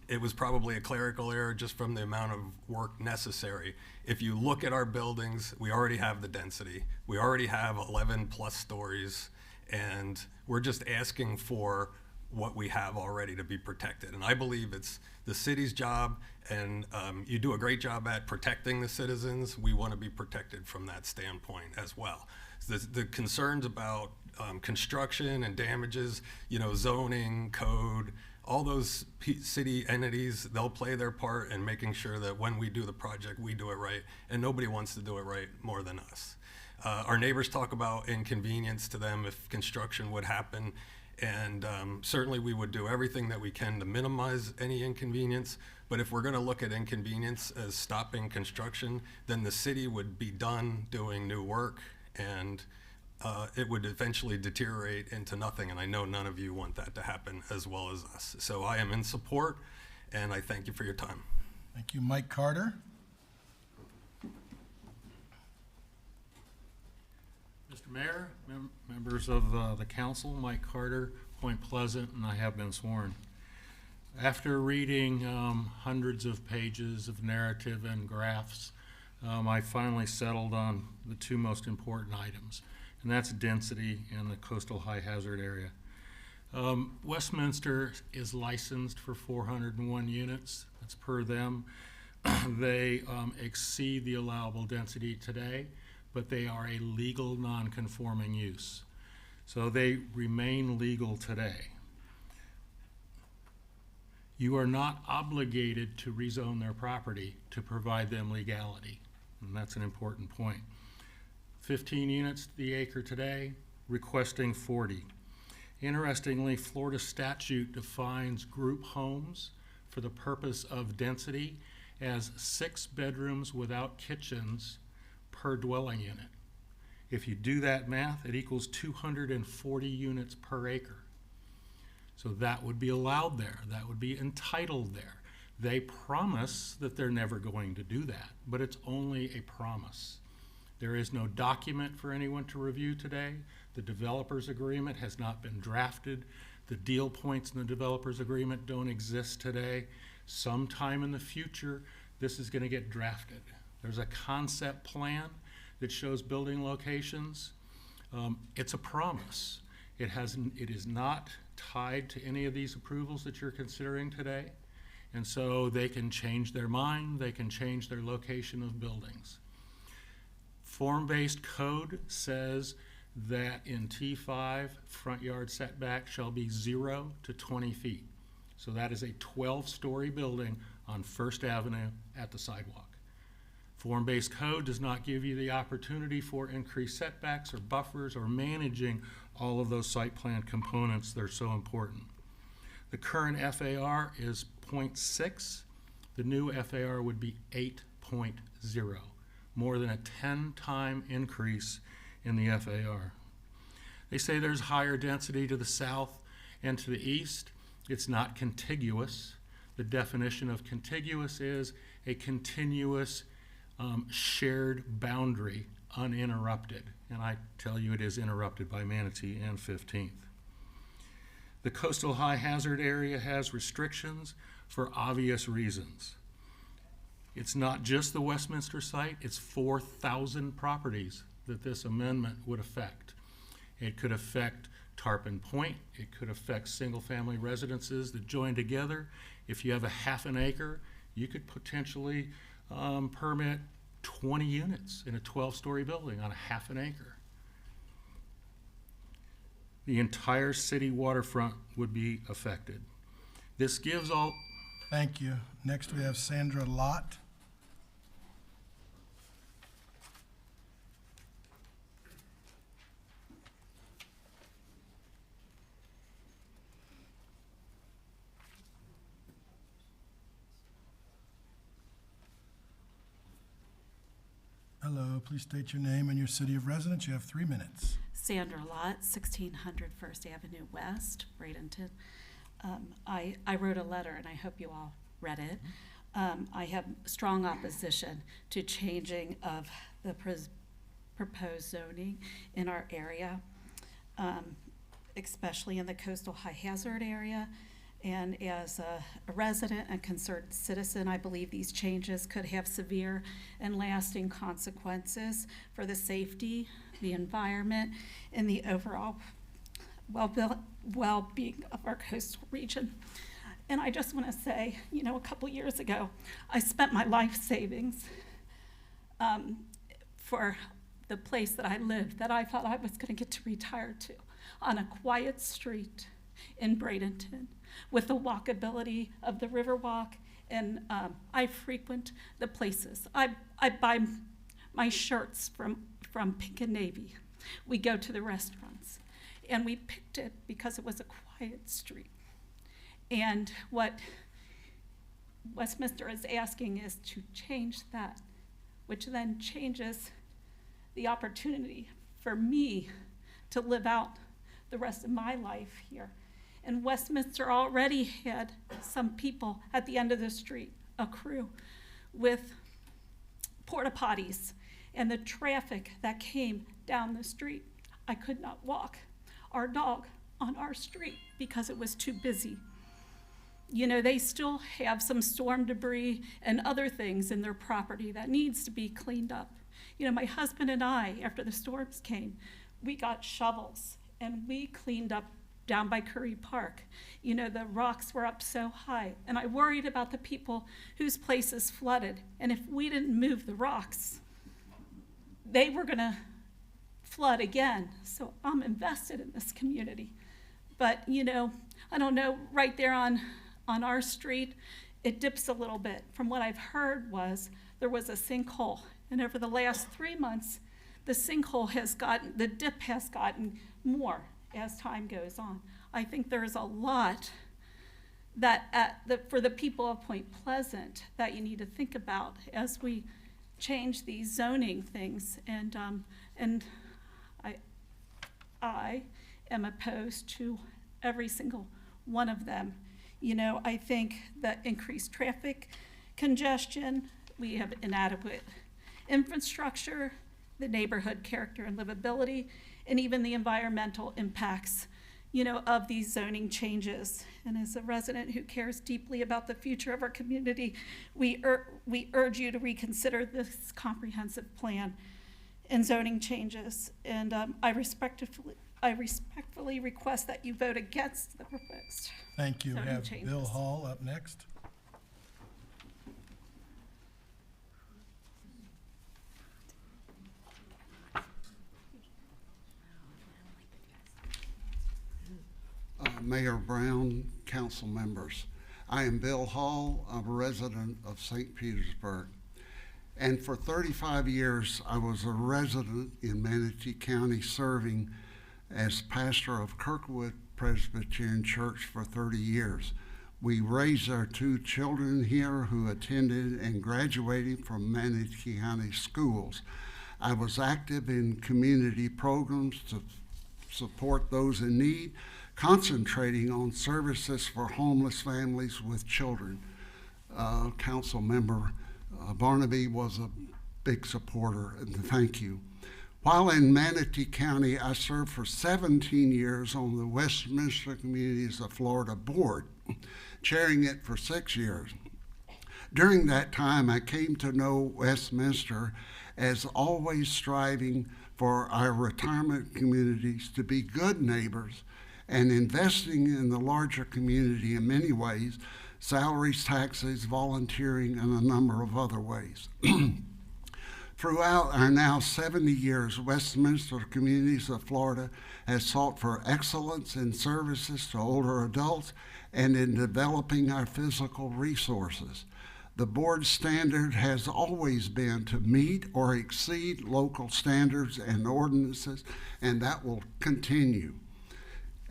it was probably a clerical error just from the amount of work necessary. If you look at our buildings, we already have the density. We already have 11 plus stories, and we're just asking for what we have already to be protected. And I believe it's the city's job, and you do a great job at protecting the citizens. We want to be protected from that standpoint as well. The concerns about construction and damages, zoning, code, all those city entities, they'll play their part in making sure that when we do the project, we do it right, and nobody wants to do it right more than us. Our neighbors talk about inconvenience to them if construction would happen, and certainly we would do everything that we can to minimize any inconvenience, but if we're gonna look at inconvenience as stopping construction, then the city would be done doing new work, and it would eventually deteriorate into nothing, and I know none of you want that to happen as well as us. So I am in support, and I thank you for your time. Thank you. Mike Carter? Mr. Mayor, members of the council, Mike Carter, Point Pleasant, and I have been sworn. After reading hundreds of pages of narrative and graphs, I finally settled on the two most important items, and that's density and the coastal high hazard area. Westminster is licensed for 401 units. That's per them. They exceed the allowable density today, but they are a legal non-conforming use. So they remain legal today. You are not obligated to rezone their property to provide them legality, and that's an important point. 15 units to the acre today, requesting 40. Interestingly, Florida statute defines group homes for the purpose of density as 6 bedrooms without kitchens per dwelling unit. If you do that math, it equals 240 units per acre. So that would be allowed there. That would be entitled there. They promise that they're never going to do that, but it's only a promise. There is no document for anyone to review today. The developer's agreement has not been drafted. The deal points in the developer's agreement don't exist today. Sometime in the future, this is going to get drafted. There's a concept plan that shows building locations. It's a promise. It is not tied to any of these approvals that you're considering today. And so they can change their mind, they can change their location of buildings. Form-based code says that in T5, front yard setback shall be 0 to 20 feet. So that is a 12-story building on First Avenue at the sidewalk. Form-based code does not give you the opportunity for increased setbacks or buffers or managing all of those site plan components that are so important. The current FAR is 0.6. The new FAR would be 8.0, more than a 10-time increase in the FAR. They say there's higher density to the south and to the east. It's not contiguous. The definition of contiguous is a continuous shared boundary, uninterrupted. And I tell you it is interrupted by Manatee and 15th. The coastal high hazard area has restrictions for obvious reasons. It's not just the Westminster site, it's 4,000 properties that this amendment would affect. It could affect Tarpon Point, it could affect single-family residences that join together. If you have a half an acre, you could potentially permit 20 units in a 12-story building on a half an acre. The entire city waterfront would be affected. This gives all... Thank you. Next we have Sandra Lott. Hello. please state your name and your city of residence. You have 3 minutes. Sandra Lott, 1600 First Avenue West, Bradenton. I wrote a letter, and I hope you all read it. I have strong opposition to changing of the proposed zoning in our area, especially in the coastal high hazard area. And as a resident and concerned citizen, I believe these changes could have severe and lasting consequences for the safety, the environment, and the overall well-being of our coastal region. And I just want to say, you know, a couple years ago, I spent my life savings for the place that I lived, that I thought I was going to get to retire to, on a quiet street in Bradenton, with the walkability of the Riverwalk, and I frequent the places. I buy my shirts from Pink and Navy. We go to the restaurants, and we picked it because it was a quiet street. And what Westminster is asking is to change that, which then changes the opportunity for me to live out the rest of my life here. And Westminster already had some people at the end of the street, a crew, with porta potties, and the traffic that came down the street. I could not walk our dog on our street because it was too busy. You know, they still have some storm debris and other things in their property that needs to be cleaned up. You know, my husband and I, after the storms came, we got shovels and we cleaned up down by Curry Park. You know, the rocks were up so high, and I worried about the people whose places flooded. And if we didn't move the rocks, they were gonna flood again. So I'm invested in this community. But, you know, I don't know, right there on our street, it dips a little bit. From what I've heard was there was a sinkhole, and over the last 3 months, the dip has gotten more as time goes on. I think there's a lot that for the people of Point Pleasant that you need to think about as we change these zoning things. And I am opposed to every single one of them. You know, I think that increased traffic congestion, we have inadequate infrastructure, the neighborhood character and livability, and even the environmental impacts, you know, of these zoning changes. And as a resident who cares deeply about the future of our community, we urge you to reconsider this comprehensive plan and zoning changes. And I respectfully request that you vote against the proposed Thank you. We zoning have changes. Bill Hall up next. Mayor Brown, council members. I am Bill Hall, I'm a resident of St. Petersburg. And for 35 years, I was a resident in Manatee County, serving as pastor of Kirkwood Presbyterian Church for 30 years. We raised our 2 children here who attended and graduated from Manatee County schools. I was active in community programs to support those in need, concentrating on services for homeless families with children. Council member Barnaby was a big supporter, and thank you. While in Manatee County, I served for 17 years on the Westminster Communities of Florida Board, chairing it for 6 years. During that time, I came to know Westminster as always striving for our retirement communities to be good neighbors and investing in the larger community in many ways, salaries, taxes, volunteering, and a number of other ways. Throughout our now 70 years, Westminster Communities of Florida has sought for excellence in services to older adults and in developing our physical resources. The board standard has always been to meet or exceed local standards and ordinances, and that will continue.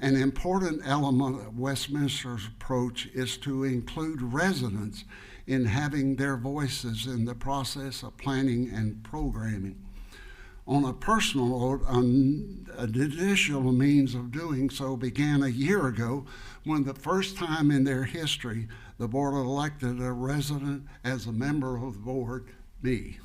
An important element of Westminster's approach is to include residents in having their voices in the process of planning and programming. On a personal note, an additional means of doing so began a year ago when the first time in their history the board elected a resident as a member of the board, me.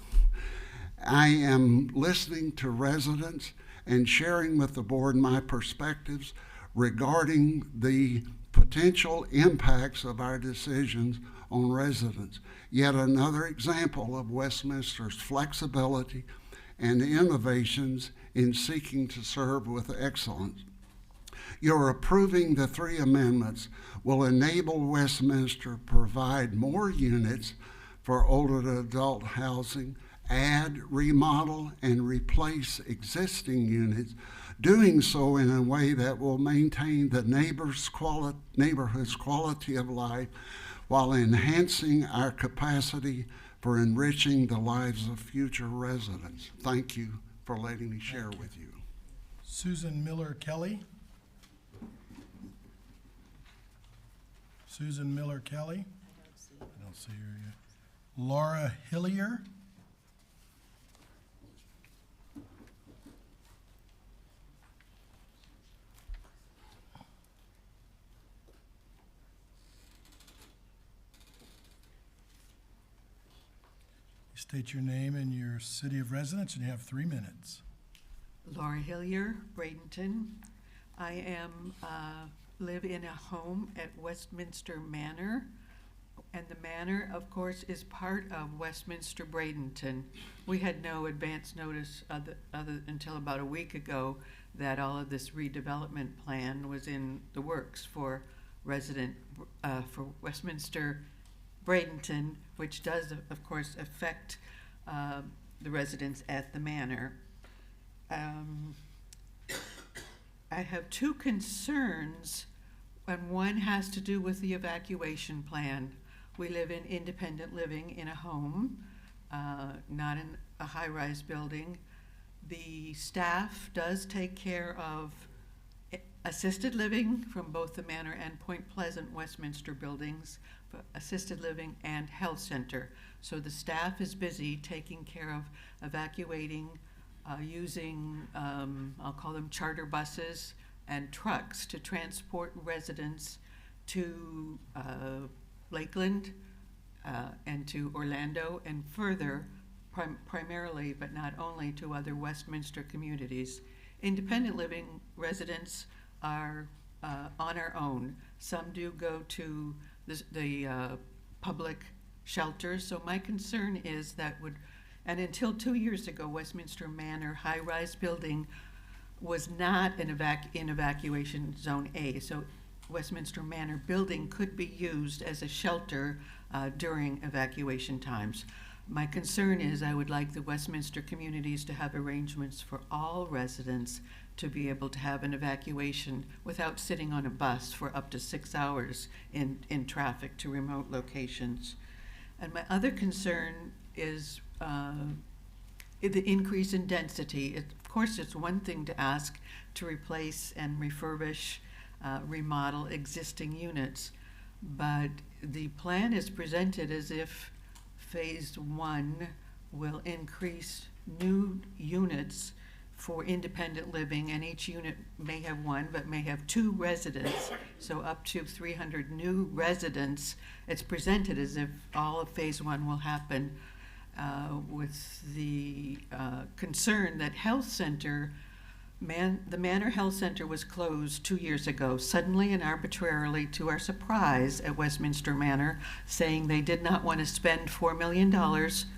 I am listening to residents and sharing with the board my perspectives regarding the potential impacts of our decisions on residents. Yet another example of Westminster's flexibility and innovations in seeking to serve with excellence. Your approving the 3 amendments will enable Westminster to provide more units for older adult housing, add, remodel, and replace existing units, doing so in a way that will maintain the neighborhood's quality of life while enhancing our capacity for enriching the lives of future residents. Thank you for letting me share with you. Susan Miller Kelly. Susan Miller Kelly. I don't see her yet. Laura Hillier. State your name and your city of residence, and you have 3 minutes. Laura Hillier, Bradenton. I live in a home at Westminster Manor, and the manor, of course, is part of Westminster Bradenton. We had no advance notice other until about a week ago that all of this redevelopment plan was in the works for for Westminster Bradenton, which does, of course, affect the residents at the manor. I have 2 concerns, and one has to do with the evacuation plan. We live in independent living in a home, not in a high-rise building. The staff does take care of assisted living from both the Manor and Point Pleasant Westminster buildings, assisted living and health center. So the staff is busy taking care of evacuating, using, I'll call them charter buses and trucks to transport residents to Lakeland and to Orlando and further, primarily but not only to other Westminster communities. Independent living residents are on our own. Some do go to the public shelters. So my concern is that and until 2 years ago, Westminster Manor high-rise building was not in evacuation zone A. So Westminster Manor building could be used as a shelter during evacuation times. My concern is I would like the Westminster communities to have arrangements for all residents to be able to have an evacuation without sitting on a bus for up to 6 hours in traffic to remote locations. And my other concern is the increase in density. Of course, it's one thing to ask to replace and refurbish, remodel existing units, but the plan is presented as if Phase 1 will increase new units for independent living, and each unit may have 1, but may have 2 residents, so up to 300 new residents. It's presented as if all of Phase 1 will happen with the concern that the Manor Health Center was closed 2 years ago, suddenly and arbitrarily to our surprise at Westminster Manor, saying they did not want to spend $4 million,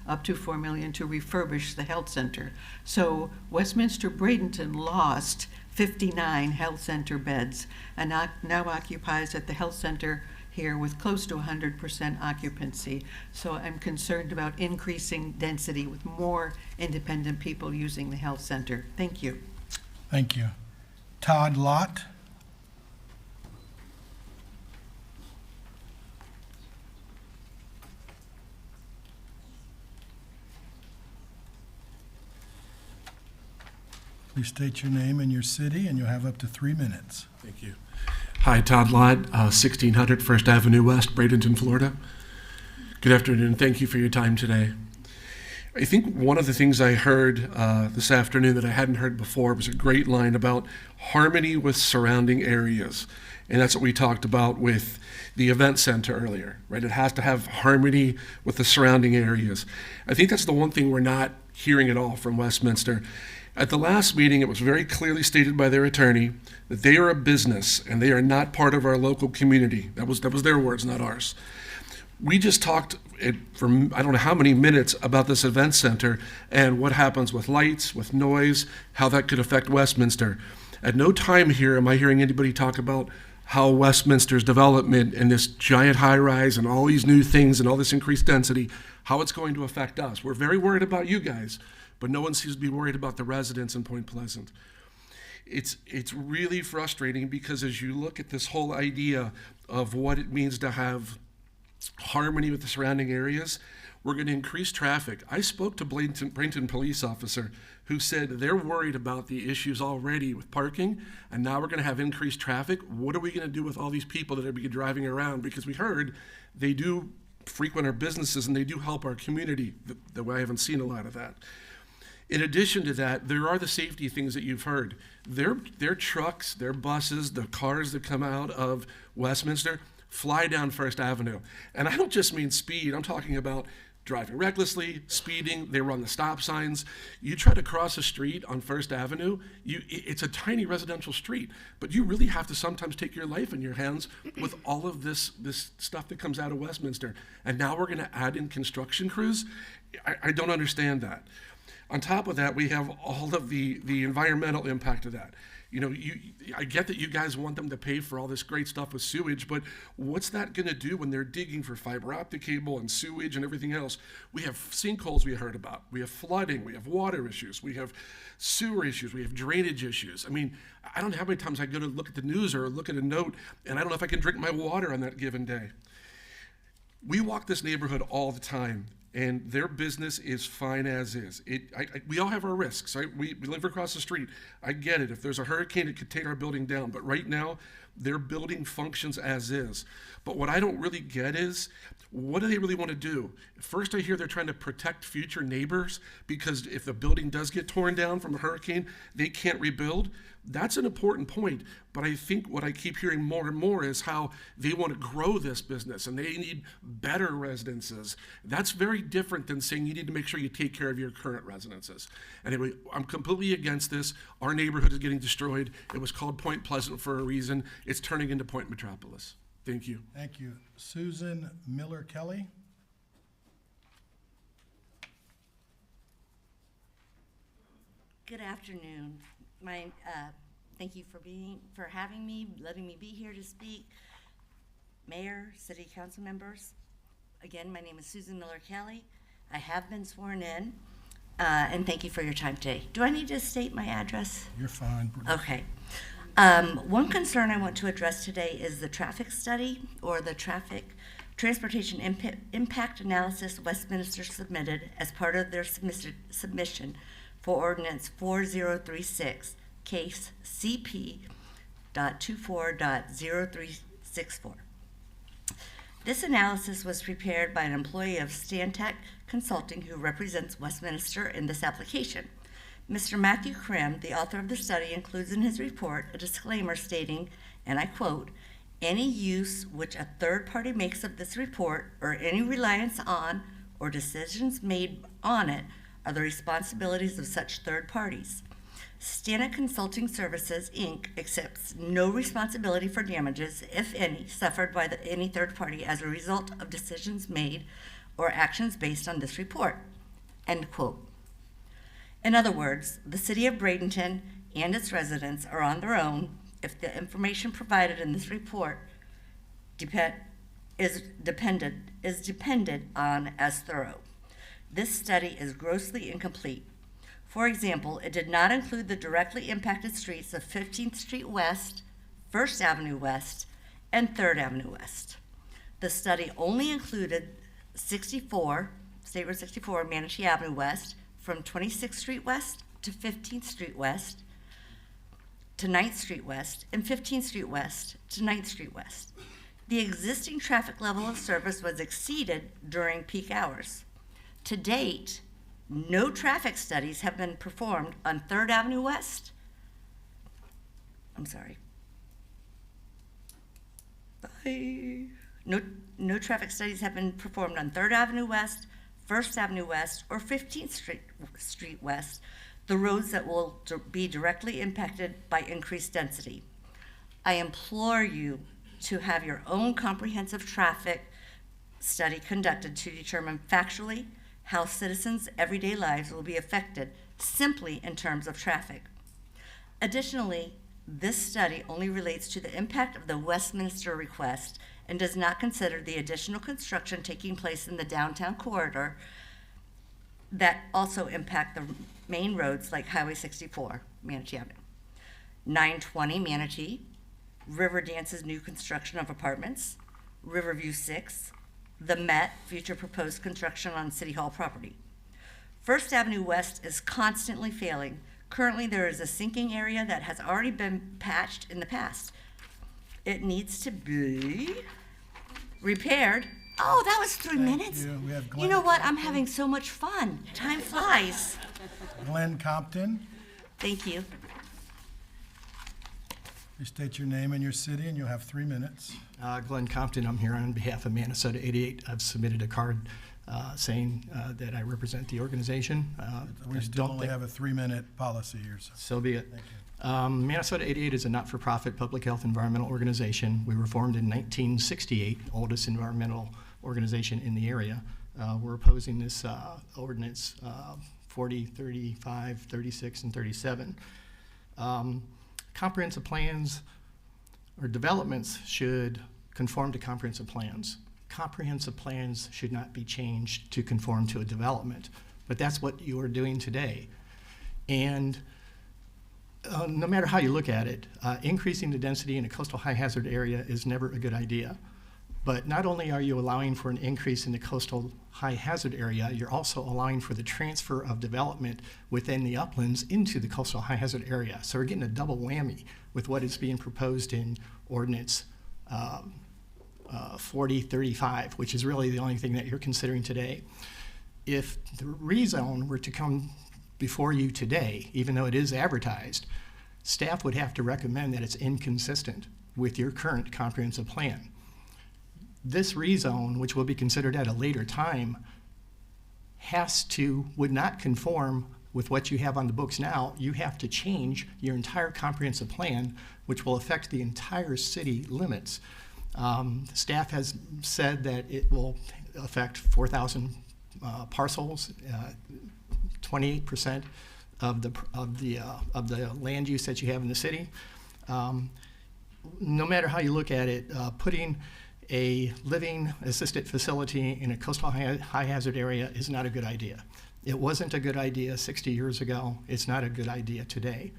up to $4 million, to refurbish the health center. So Westminster Bradenton lost 59 health center beds and now occupies at the health center here with close to 100% occupancy. So I'm concerned about increasing density with more independent people using the health center. Thank you. Thank you. Todd Lott. Please state your name and your city, and you'll have up to 3 minutes. Thank you. Hi, Todd Lott, 1600 First Avenue West, Bradenton, Florida. Good afternoon. Thank you for your time today. I think one of the things I heard this afternoon that I hadn't heard before was a great line about harmony with surrounding areas. And that's what we talked about with the event center earlier, right? It has to have harmony with the surrounding areas. I think that's the one thing we're not hearing at all from Westminster. At the last meeting, it was very clearly stated by their attorney that they are a business and they are not part of our local community. That was their words, not ours. We just talked for I don't know how many minutes about this event center and what happens with lights, with noise, how that could affect Westminster. At no time here am I hearing anybody talk about how Westminster's development and this giant high-rise and all these new things and all this increased density, how it's going to affect us. We're very worried about you guys, but no one seems to be worried about the residents in Point Pleasant. It's really frustrating because as you look at this whole idea of what it means to have harmony with the surrounding areas, we're going to increase traffic. I spoke to Bradenton police officer who said they're worried about the issues already with parking, and now we're going to have increased traffic. What are we going to do with all these people that are going to be driving around? Because we heard they do frequent our businesses and they do help our community, the way I haven't seen a lot of that. In addition to that, there are the safety things that you've heard. Their trucks, their buses, the cars that come out of Westminster fly down First Avenue. And I don't just mean speed, I'm talking about driving recklessly, speeding, they run the stop signs. You try to cross a street on First Avenue, it's a tiny residential street, but you really have to sometimes take your life in your hands with all of this stuff that comes out of Westminster. And now we're gonna add in construction crews? I don't understand that. On top of that, we have all of the environmental impact of that. You know, I get that you guys want them to pay for all this great stuff with sewage, but what's that going to do when they're digging for fiber optic cable and sewage and everything else? We have sinkholes we heard about. We have flooding. We have water issues. We have sewer issues. We have drainage issues. I mean, I don't know how many times I go to look at the news or look at a note, and I don't know if I can drink my water on that given day. We walk this neighborhood all the time, and their business is fine as is. We all have our risks, right? We live across the street. I get it. If there's a hurricane, it could take our building down. But right now, their building functions as is. But what I don't really get is, what do they really want to do? First, I hear they're trying to protect future neighbors because if the building does get torn down from a hurricane, they can't rebuild. That's an important point, but I think what I keep hearing more and more is how they want to grow this business and they need better residences. That's very different than saying you need to make sure you take care of your current residences. Anyway, I'm completely against this. Our neighborhood is getting destroyed. It was called Point Pleasant for a reason. It's turning into Point Metropolis. Thank you. Thank you. Susan Miller Kelly. Good afternoon. Thank you for having me, letting me be here to speak. Mayor, city council members, again, my name is Susan Miller Kelly. I have been sworn in, and thank you for your time today. Do I need to state my address? You're fine. Okay. One concern I want to address today is the traffic study, or the traffic transportation impact analysis Westminster submitted as part of their submission for ordinance 4036, case CP.24.0364. This analysis was prepared by an employee of Stantec Consulting who represents Westminster in this application. Mr. Matthew Krim, the author of the study, includes in his report a disclaimer stating, and I quote, "Any use which a third party makes of this report or any reliance on or decisions made on it are the responsibilities of such third parties. Stantec Consulting Services, Inc. accepts no responsibility for damages, if any, suffered by any third party as a result of decisions made or actions based on this report." End quote. In other words, the city of Bradenton and its residents are on their own if the information provided in this report is depended on as thorough. This study is grossly incomplete. For example, it did not include the directly impacted streets of 15th Street West, 1st Avenue West, and 3rd Avenue West. The study only included 64, State Road 64, Manatee Avenue West, from 26th Street West to 15th Street West to 9th Street West, and 15th Street West to 9th Street West. The existing traffic level of service was exceeded during peak hours. To date, No traffic studies have been performed on 3rd Avenue West. I'm sorry. Bye. No traffic studies have been performed on 3rd Avenue West, 1st Avenue West, or 15th Street West, the roads that will be directly impacted by increased density. I implore you to have your own comprehensive traffic study conducted to determine factually how citizens' everyday lives will be affected simply in terms of traffic. Additionally, this study only relates to the impact of the Westminster request and does not consider the additional construction taking place in the downtown corridor that also impact the main roads like Highway 64, Manatee Avenue, 920 Manatee, Riverdance's new construction of apartments, Riverview 6, the Met, future proposed construction on City Hall property. 1st Avenue West is constantly failing. Currently, there is a sinking area that has already been patched in the past. It needs to be repaired. Oh, that was 3 minutes. We have You Glenn know what? I'm Compton. having so much fun. Time flies. Glenn Compton. Thank you. Please state your name and your city, and you'll have 3 minutes. Glenn Compton, I'm here on behalf of Minnesota 88. I've submitted a card saying that I represent the organization. We still only have a 3-minute policy here, so. So be it. Thank you. Minnesota 88 is a not-for-profit public health environmental organization. We were formed in 1968, oldest environmental organization in the area. We're opposing this ordinance 40, 35, 36, and 37. Comprehensive plans or developments should conform to comprehensive plans. Comprehensive plans should not be changed to conform to a development, but that's what you are doing today. And no matter how you look at it, increasing the density in a coastal high hazard area is never a good idea. But not only are you allowing for an increase in the coastal high hazard area, you're also allowing for the transfer of development within the uplands into the coastal high hazard area. So we're getting a double whammy with what is being proposed in ordinance 4035, which is really the only thing that you're considering today. If the rezone were to come before you today, even though it is advertised, staff would have to recommend that it's inconsistent with your current comprehensive plan. This rezone, which will be considered at a later time, would not conform with what you have on the books now. You have to change your entire comprehensive plan, which will affect the entire city limits. Staff has said that it will affect 4,000 parcels, 28% of the land use that you have in the city. No matter how you look at it, putting a living assisted facility in a coastal high hazard area is not a good idea. It wasn't a good idea 60 years ago. It's not a good idea today.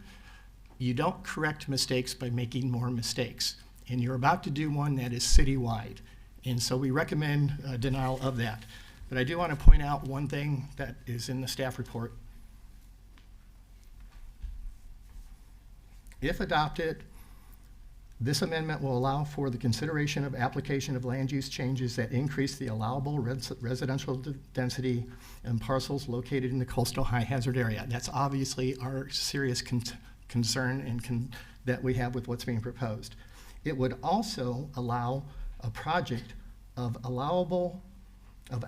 You don't correct mistakes by making more mistakes. And you're about to do one that is citywide. And so we recommend denial of that. But I do want to point out one thing that is in the staff report. If adopted, this amendment will allow for the consideration of application of land use changes that increase the allowable residential density in parcels located in the coastal high hazard area. That's obviously our serious concern and that we have with what's being proposed. It would also allow a project of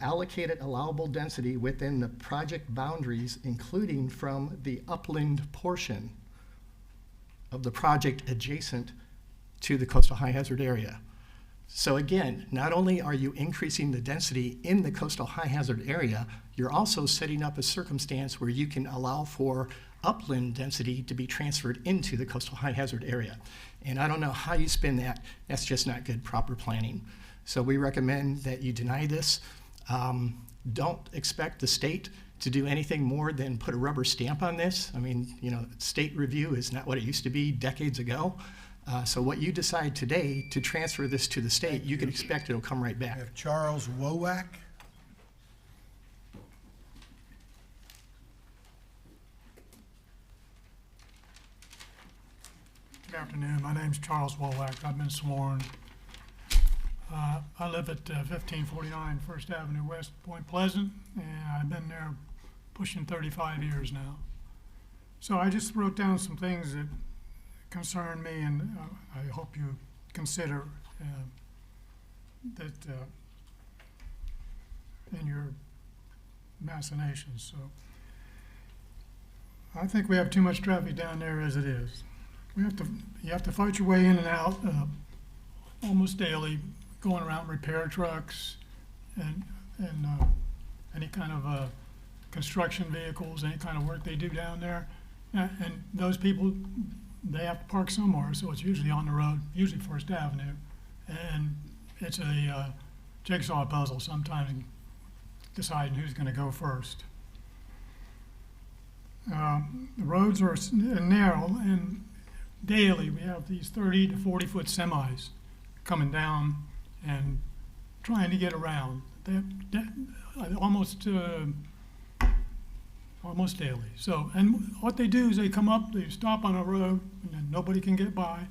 allocated allowable density within the project boundaries, including from the upland portion of the project adjacent to the coastal high hazard area. So again, not only are you increasing the density in the coastal high hazard area, you're also setting up a circumstance where you can allow for upland density to be transferred into the coastal high hazard area. And I don't know how you spin that. That's just not good proper planning. So we recommend that you deny this. Don't expect the state to do anything more than put a rubber stamp on this. I mean, you know, state review is not what it used to be decades ago. So what you decide today to transfer this to the state, you can expect it'll come right back. We have Charles Wowak. Good afternoon. My name's Charles Wowak. I've been sworn. I live at 1549 First Avenue West, Point Pleasant, and I've been there pushing 35 years now. So I just wrote down some things that concern me, and I hope you consider that in your machinations. So I think we have too much traffic down there as it is. You have to fight your way in and out almost daily, going around repair trucks and any kind of construction vehicles, any kind of work they do down there. And those people, they have to park somewhere, so it's usually on the road, usually First Avenue. And it's a jigsaw puzzle sometimes deciding who's going to go first. The roads are narrow, and daily we have these 30 to 40 foot semis coming down and trying to get around. Almost daily. So, and what they do is they come up, they stop on a road, and then nobody can get by.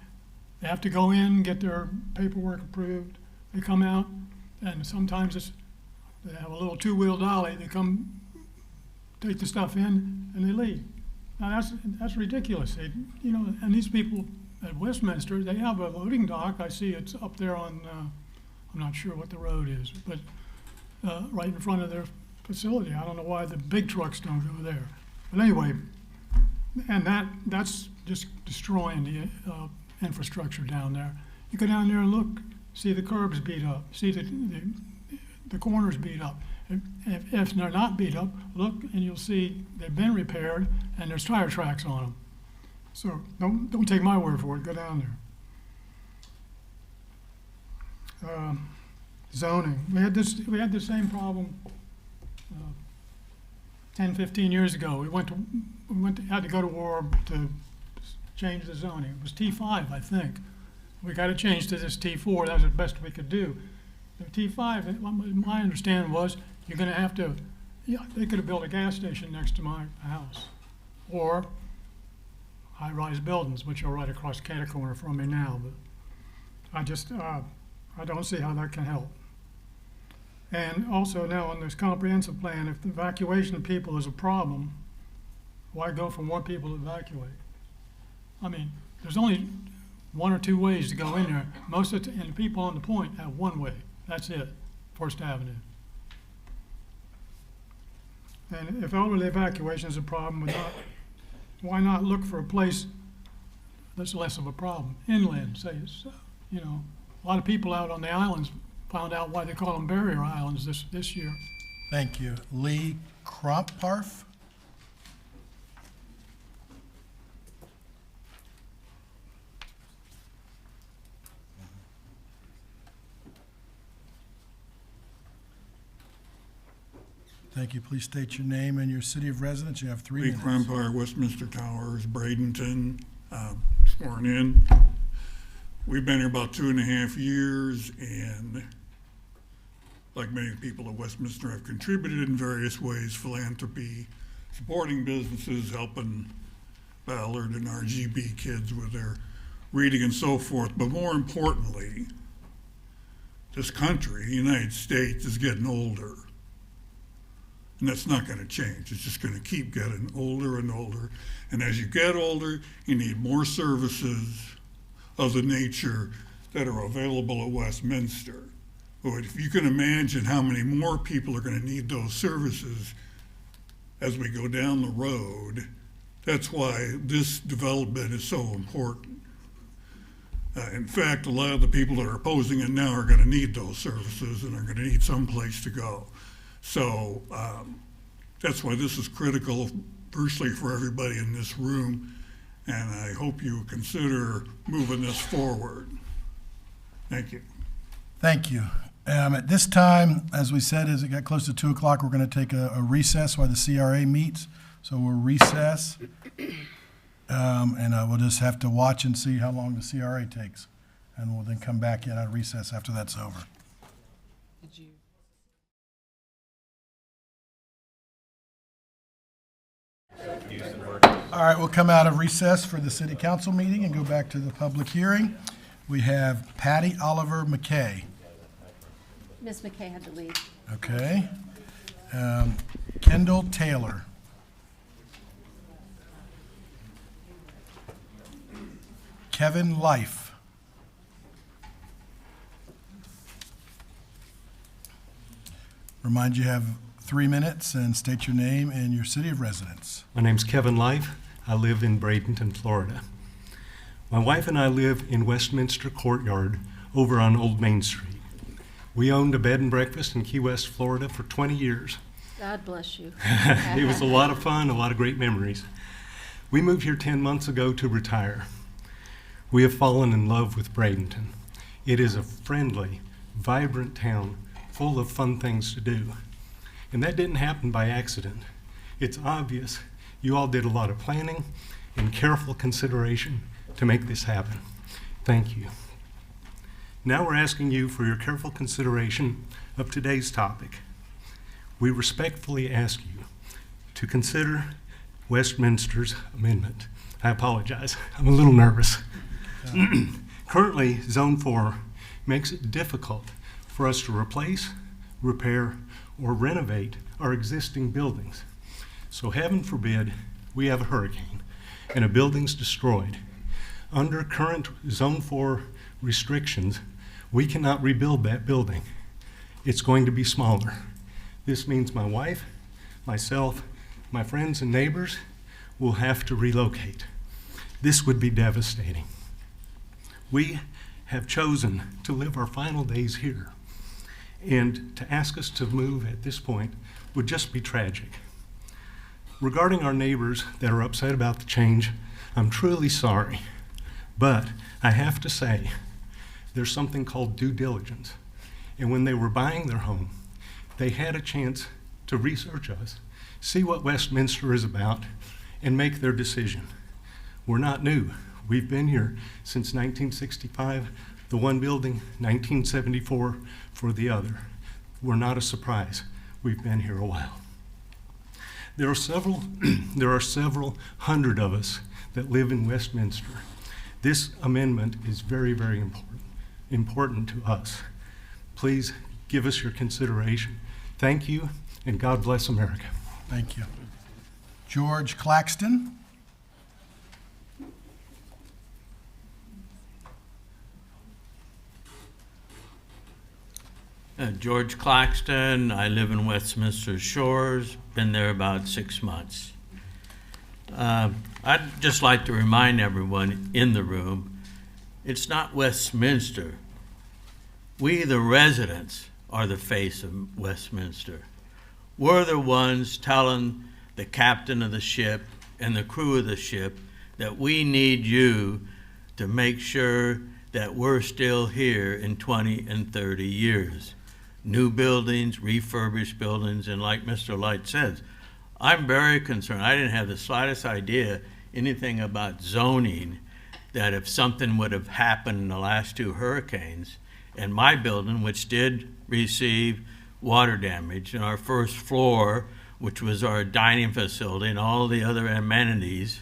They have to go in, get their paperwork approved. They come out, and sometimes they have a little two-wheel dolly. They come, take the stuff in, and they leave. Now that's ridiculous. And these people at Westminster, they have a loading dock. I see it's up there on, I'm not sure what the road is, but right in front of their facility. I don't know why the big trucks don't go there. But anyway, and that's just destroying the infrastructure down there. You go down there and look, see the curbs beat up, see the corners beat up. If they're not beat up, look and you'll see they've been repaired and there's tire tracks on them. So don't take my word for it, go down there. Zoning, we had the same problem 10, 15 years ago. Had to go to war to change the zoning. It was T5, I think. We got it changed to this T4. That was the best we could do. The T5, my understanding was you're going to have to, they could have built a gas station next to my house, or high-rise buildings, which are right across Catacorner from me now. But I don't see how that can help. And also now on this comprehensive plan, if the evacuation of people is a problem, why go for more people to evacuate? I mean, there's only one or two ways to go in there. And people on the point have one way. That's it, First Avenue. And if elderly evacuation is a problem, why not look for a place that's less of a problem? Inland, say, a lot of people out on the islands found out why they call them barrier islands this year. Thank you. Lee Kromparf? Thank you. Please state your name and your city of residence. You have 3 minutes. Lee Kromparf, Westminster Towers, Bradenton, sworn in. We've been here about 2.5 years, and like many people at Westminster, have contributed in various ways, philanthropy, supporting businesses, helping Ballard and RGB kids with their reading and so forth. But more importantly, this country, the United States, is getting older. And that's not going to change. It's just going to keep getting older and older. And as you get older, you need more services of the nature that are available at Westminster. But if you can imagine how many more people are going to need those services as we go down the road, that's why this development is so important. In fact, a lot of the people that are opposing it now are going to need those services and are going to need some place to go. So that's why this is critical virtually for everybody in this room, and I hope you consider moving this forward. Thank you. Thank you. At this time, as we said, as it got close to 2 o'clock, we're going to take a recess while the CRA meets. So we'll recess, and we'll just have to watch and see how long the CRA takes. And we'll then come back in on recess after that's over. All right, we'll come out of recess for the city council meeting and go back to the public hearing. We have Patty Oliver McKay. Ms. McKay had to leave. Okay. Kendall Taylor. Kevin Life. Remind you have 3 minutes and state your name and your city of residence. My name's Kevin Life. I live in Bradenton, Florida. My wife and I live in Westminster Courtyard over on Old Main Street. We owned a bed and breakfast in Key West, Florida for 20 years. God bless you. It was a lot of fun, a lot of great memories. We moved here 10 months ago to retire. We have fallen in love with Bradenton. It is a friendly, vibrant town full of fun things to do. And that didn't happen by accident. It's obvious you all did a lot of planning and careful consideration to make this happen. Thank you. Now we're asking you for your careful consideration of today's topic. We respectfully ask you to consider Westminster's amendment. I apologize, I'm a little nervous. Currently, Zone 4 makes it difficult for us to replace, repair, or renovate our existing buildings. So heaven forbid we have a hurricane and a building's destroyed. Under current Zone 4 restrictions, we cannot rebuild that building. It's going to be smaller. This means my wife, myself, my friends and neighbors will have to relocate. This would be devastating. We have chosen to live our final days here, and to ask us to move at this point would just be tragic. Regarding our neighbors that are upset about the change, I'm truly sorry, but I have to say, there's something called due diligence. And when they were buying their home, they had a chance to research us, see what Westminster is about, and make their decision. We're not new. We've been here since 1965, the one building, 1974 for the other. We're not a surprise. We've been here a while. There are several hundred of us that live in Westminster. This amendment is very, very important to us. Please give us your consideration. Thank you, and God bless America. Thank you. George Claxton. George Claxton. I live in Westminster Shores, been there about 6 months. I'd just like to remind everyone in the room, it's not Westminster. We, the residents, are the face of Westminster. We're the ones telling the captain of the ship and the crew of the ship that we need you to make sure that we're still here in 20 and 30 years. New buildings, refurbished buildings, and like Mr. Light says, I'm very concerned. I didn't have the slightest idea anything about zoning, that if something would have happened in the last 2 hurricanes, and my building, which did receive water damage, and our first floor, which was our dining facility and all the other amenities,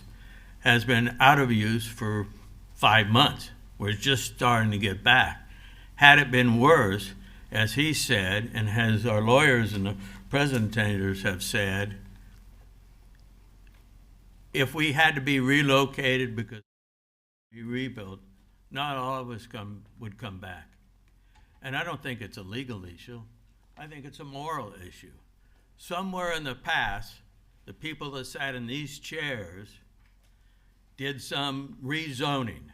has been out of use for 5 months. We're just starting to get back. Had it been worse, as he said, and as our lawyers and the presentators have said, if we had to be relocated because we rebuilt, not all of us would come back. And I don't think it's a legal issue. I think it's a moral issue. Somewhere in the past, the people that sat in these chairs did some rezoning,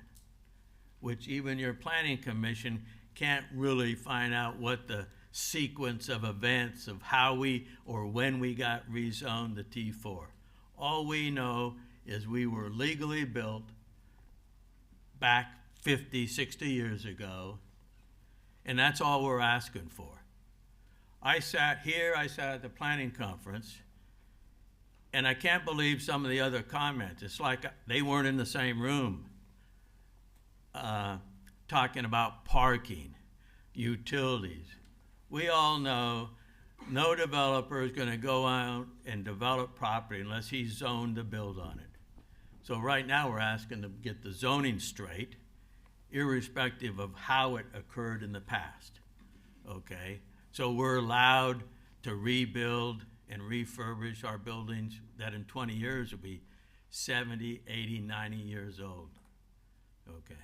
which even your planning commission can't really find out what the sequence of events of how we or when we got rezoned the T4. All we know is we were legally built back 50, 60 years ago, and that's all we're asking for. I sat at the planning conference, and I can't believe some of the other comments. It's like they weren't in the same room talking about parking, utilities. We all know no developer is going to go out and develop property unless he's zoned to build on it. So right now we're asking to get the zoning straight, irrespective of how it occurred in the past, okay? So we're allowed to rebuild and refurbish our buildings that in 20 years will be 70, 80, 90 years old. Okay.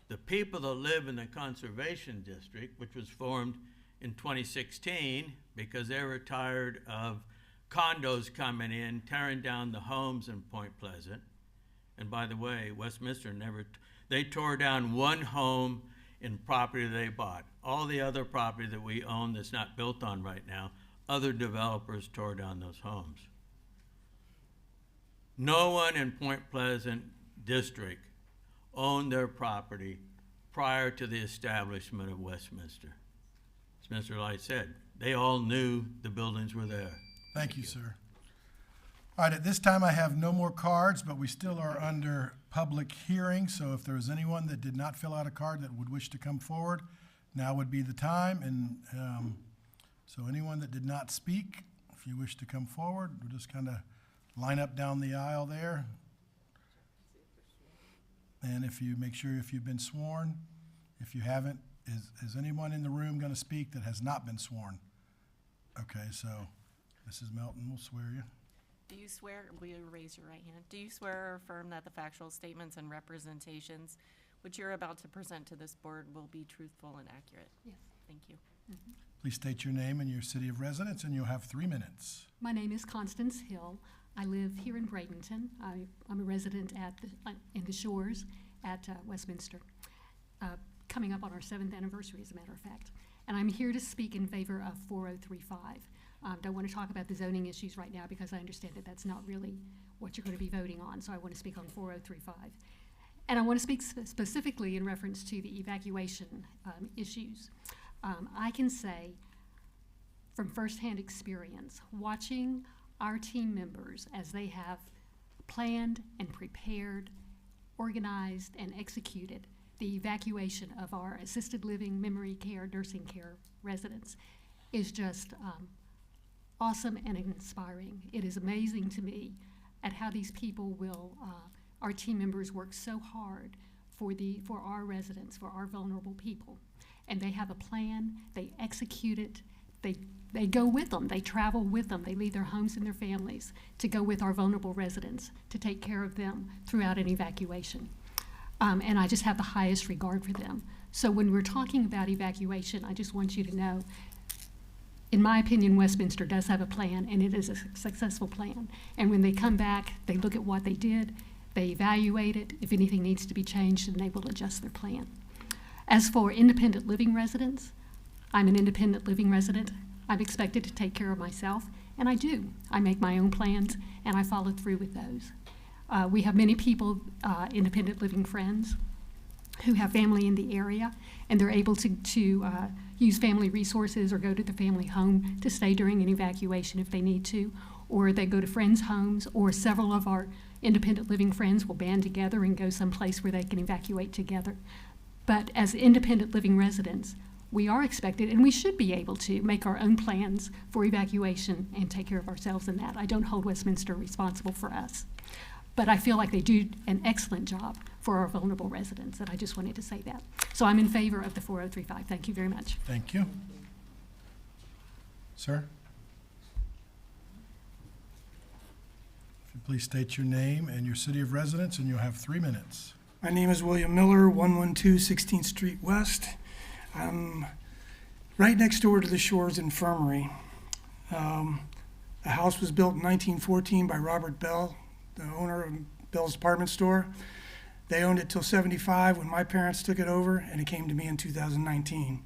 The people that live in the Conservation District, which was formed in 2016 because they were tired of condos coming in, tearing down the homes in Point Pleasant. And by the way, Westminster they tore down one home in property they bought. All the other property that we own that's not built on right now, other developers tore down those homes. No one in Point Pleasant District owned their property prior to the establishment of Westminster. As Mr. Light said, they all knew the buildings were there. Thank you, sir. All right, at this time, I have no more cards, but we still are under public hearing, so if there is anyone that did not fill out a card that would wish to come forward, now would be the time. And so anyone that did not speak, if you wish to come forward, we'll just kind of line up down the aisle there. And if you make sure if you've been sworn, if you haven't, is anyone in the room going to speak that has not been sworn? Okay, so Mrs. Melton will swear you. Do you swear, will you raise your right hand? Do you swear or affirm that the factual statements and representations which you're about to present to this board will be truthful and accurate? Yes. Thank you. Please state your name and your city of residence, and you'll have 3 minutes. My name is Constance Hill. I live here in Bradenton. I'm a resident in the Shores at Westminster, coming up on our 7th anniversary, as a matter of fact. And I'm here to speak in favor of 4035. Don't want to talk about the zoning issues right now because I understand that that's not really what you're going to be voting on, so I want to speak on 4035. And I want to speak specifically in reference to the evacuation issues. I can say from firsthand experience, watching our team members as they have planned and prepared, organized and executed the evacuation of our assisted living, memory care, nursing care residents is just awesome and inspiring. It is amazing to me at how these people will, our team members work so hard for our residents, for our vulnerable people. And they have a plan, they execute it, they go with them, they travel with them, they leave their homes and their families to go with our vulnerable residents to take care of them throughout an evacuation. And I just have the highest regard for them. So when we're talking about evacuation, I just want you to know, in my opinion, Westminster does have a plan, and it is a successful plan. And when they come back, they look at what they did, they evaluate it. If anything needs to be changed, then they will adjust their plan. As for independent living residents, I'm an independent living resident. I'm expected to take care of myself, and I do. I make my own plans, and I follow through with those. We have many people, independent living friends, who have family in the area, and they're able to use family resources or go to the family home to stay during an evacuation if they need to, or they go to friends' homes, or several of our independent living friends will band together and go someplace where they can evacuate together. But as independent living residents, we are expected, and we should be able to make our own plans for evacuation and take care of ourselves in that. I don't hold Westminster responsible for us. But I feel like they do an excellent job for our vulnerable residents, and I just wanted to say that. So I'm in favor of the 4035. Thank you very much. Thank you. Sir? If you please state your name and your city of residence, and you'll have 3 minutes. My name is William Miller, 112 16th Street West. I'm right next door to the Shores Infirmary. The house was built in 1914 by Robert Bell, the owner of Bell's department store. They owned it till 75 when my parents took it over, and it came to me in 2019.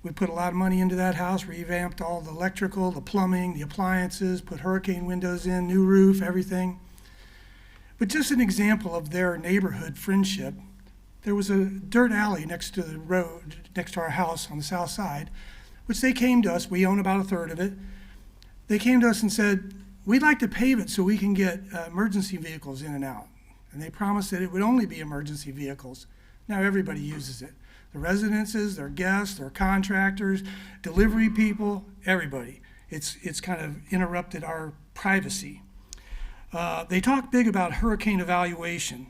We put a lot of money into that house, revamped all the electrical, the plumbing, the appliances, put hurricane windows in, new roof, everything. But just an example of their neighborhood friendship, there was a dirt alley next to the road, next to our house on the south side, which they came to us, we own about a third of it. They came to us and said, we'd like to pave it so we can get emergency vehicles in and out. And they promised that it would only be emergency vehicles. Now everybody uses it. The residences, their guests, their contractors, delivery people, everybody. It's kind of interrupted our privacy. They talk big about hurricane evacuation.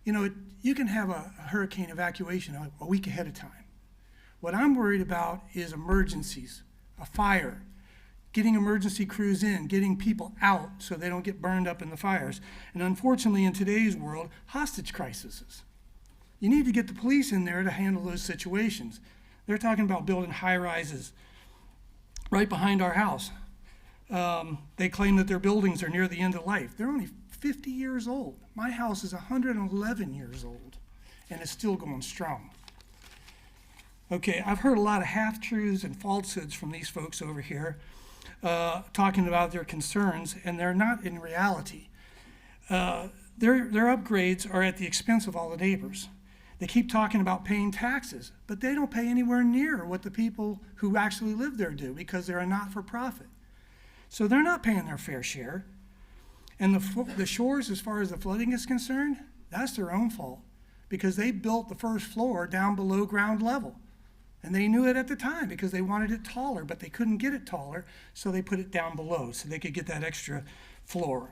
You know, you can have a hurricane evacuation a week ahead of time. What I'm worried about is emergencies, a fire, getting emergency crews in, getting people out so they don't get burned up in the fires. And unfortunately, in today's world, hostage crises. You need to get the police in there to handle those situations. They're talking about building high rises right behind our house. They claim that their buildings are near the end of life. They're only 50 years old. My house is 111 years old, and it's still going strong. Okay, I've heard a lot of half-truths and falsehoods from these folks over here talking about their concerns, and they're not in reality. Their upgrades are at the expense of all the neighbors. They keep talking about paying taxes, but they don't pay anywhere near what the people who actually live there do because they're a not-for-profit. So they're not paying their fair share. And the shores, as far as the flooding is concerned, that's their own fault because they built the first floor down below ground level. And they knew it at the time because they wanted it taller, but they couldn't get it taller, so they put it down below so they could get that extra floor.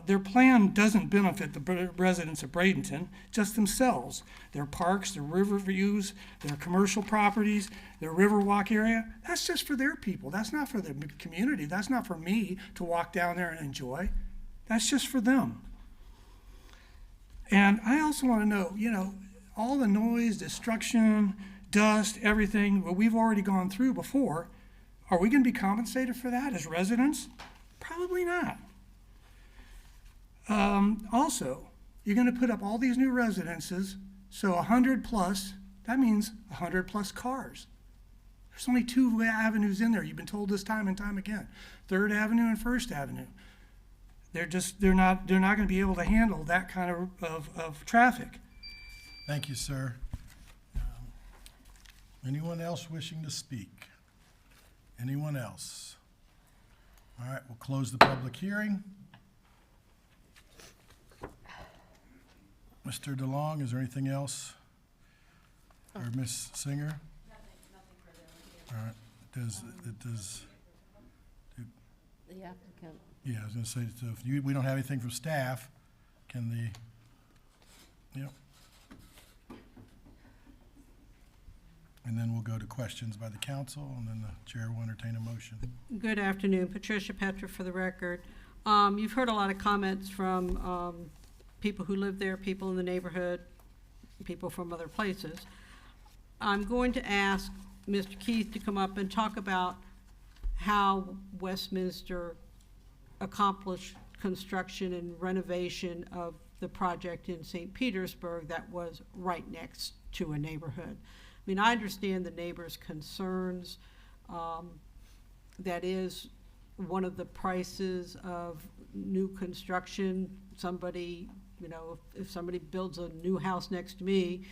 Their plan doesn't benefit the residents of Bradenton, just themselves. Their parks, their river views, their commercial properties, their Riverwalk area, that's just for their people. That's not for the community. That's not for me to walk down there and enjoy. That's just for them. And I also want to know, all the noise, destruction, dust, everything, what we've already gone through before, are we going to be compensated for that as residents? Probably not. Also, you're going to put up all these new residences, so 100 plus, that means 100 plus cars. There's only 2 avenues in there. You've been told this time and time again. 3rd Avenue and 1st Avenue. They're not going to be able to handle that kind of traffic. Thank you, sir. Anyone else wishing to speak? Anyone else? All right, we'll close the public hearing. Mr. DeLong, is there anything else? Or Ms. Singer? Nothing further. All right, it does, The applicant. yeah, I was gonna say, so if we don't have anything from staff, can yep. And then we'll go to questions by the council, and then the chair will entertain a motion. Good afternoon, Patricia Petra for the record. You've heard a lot of comments from people who live there, people in the neighborhood, people from other places. I'm going to ask Mr. Keith to come up and talk about how Westminster accomplished construction and renovation of the project in St. Petersburg that was right next to a neighborhood. I mean, I understand the neighbors' concerns. That is one of the prices of new construction. Somebody, if somebody builds a new house next to me,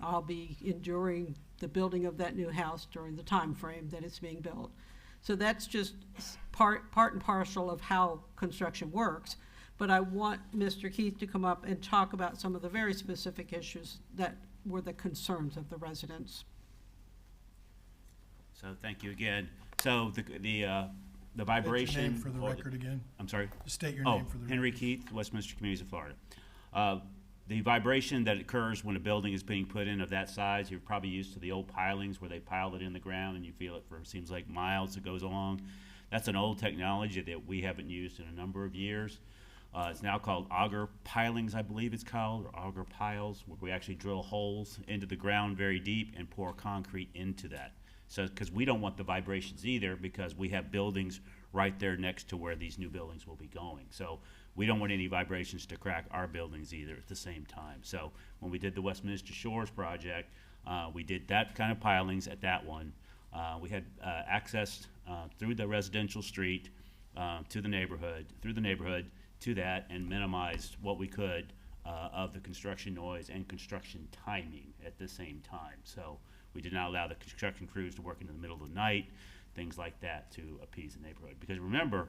I'll be enduring the building of that new house during the time frame that it's being built. So that's just part and parcel of how construction works. But I want Mr. Keith to come up and talk about some of the very specific issues that were the concerns of the residents. So thank you again. So the vibration. State your name for the record again. I'm sorry? Just state your name for the record. Henry Keith, Westminster Communities of Florida. The vibration that occurs when a building is being put in of that size, you're probably used to the old pilings where they piled it in the ground and you feel it for, seems like miles it goes along. That's an old technology that we haven't used in a number of years. It's now called auger pilings, I believe it's called, or auger piles, where we actually drill holes into the ground very deep and pour concrete into that. So, because we don't want the vibrations either, because we have buildings right there next to where these new buildings will be going. So we don't want any vibrations to crack our buildings either at the same time. So when we did the Westminster Shores project, we did that kind of pilings at that one. We had access through the residential street to the neighborhood, to that, and minimized what we could of the construction noise and construction timing at the same time. So we did not allow the construction crews to work into the middle of the night, things like that, to appease the neighborhood. Because remember,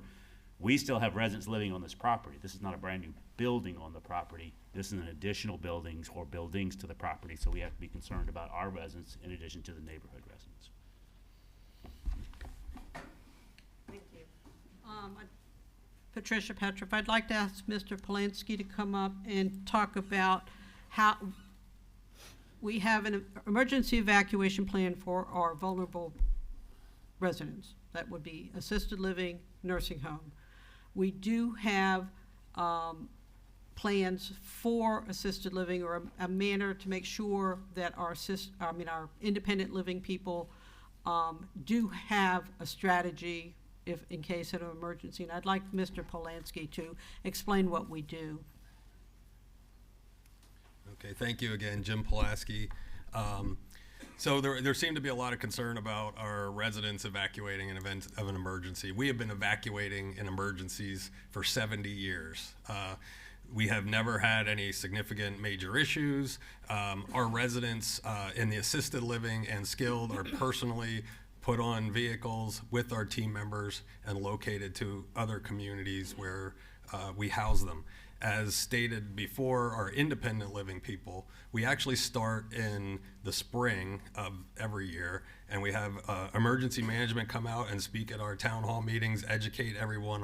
we still have residents living on this property. This is not a brand new building on the property. This is an additional buildings or buildings to the property, so we have to be concerned about our residents in addition to the neighborhood residents. Thank you. Patricia Petroff, I'd like to ask Mr. Polanski to come up and talk about how we have an emergency evacuation plan for our vulnerable residents, That would be assisted living, nursing home. We do have plans for assisted living, or a manner to make sure that our independent living people do have a strategy if in case of an emergency. And I'd like Mr. Polanski to explain what we do. Okay, thank you again, Jim Pulaski. So there seemed to be a lot of concern about our residents evacuating in event of an emergency. We have been evacuating in emergencies for 70 years. We have never had any significant major issues. Our residents in the assisted living and skilled are personally put on vehicles with our team members and located to other communities where we house them. As stated before, our independent living people, we actually start in the spring of every year, and we have emergency management come out and speak at our town hall meetings, educate everyone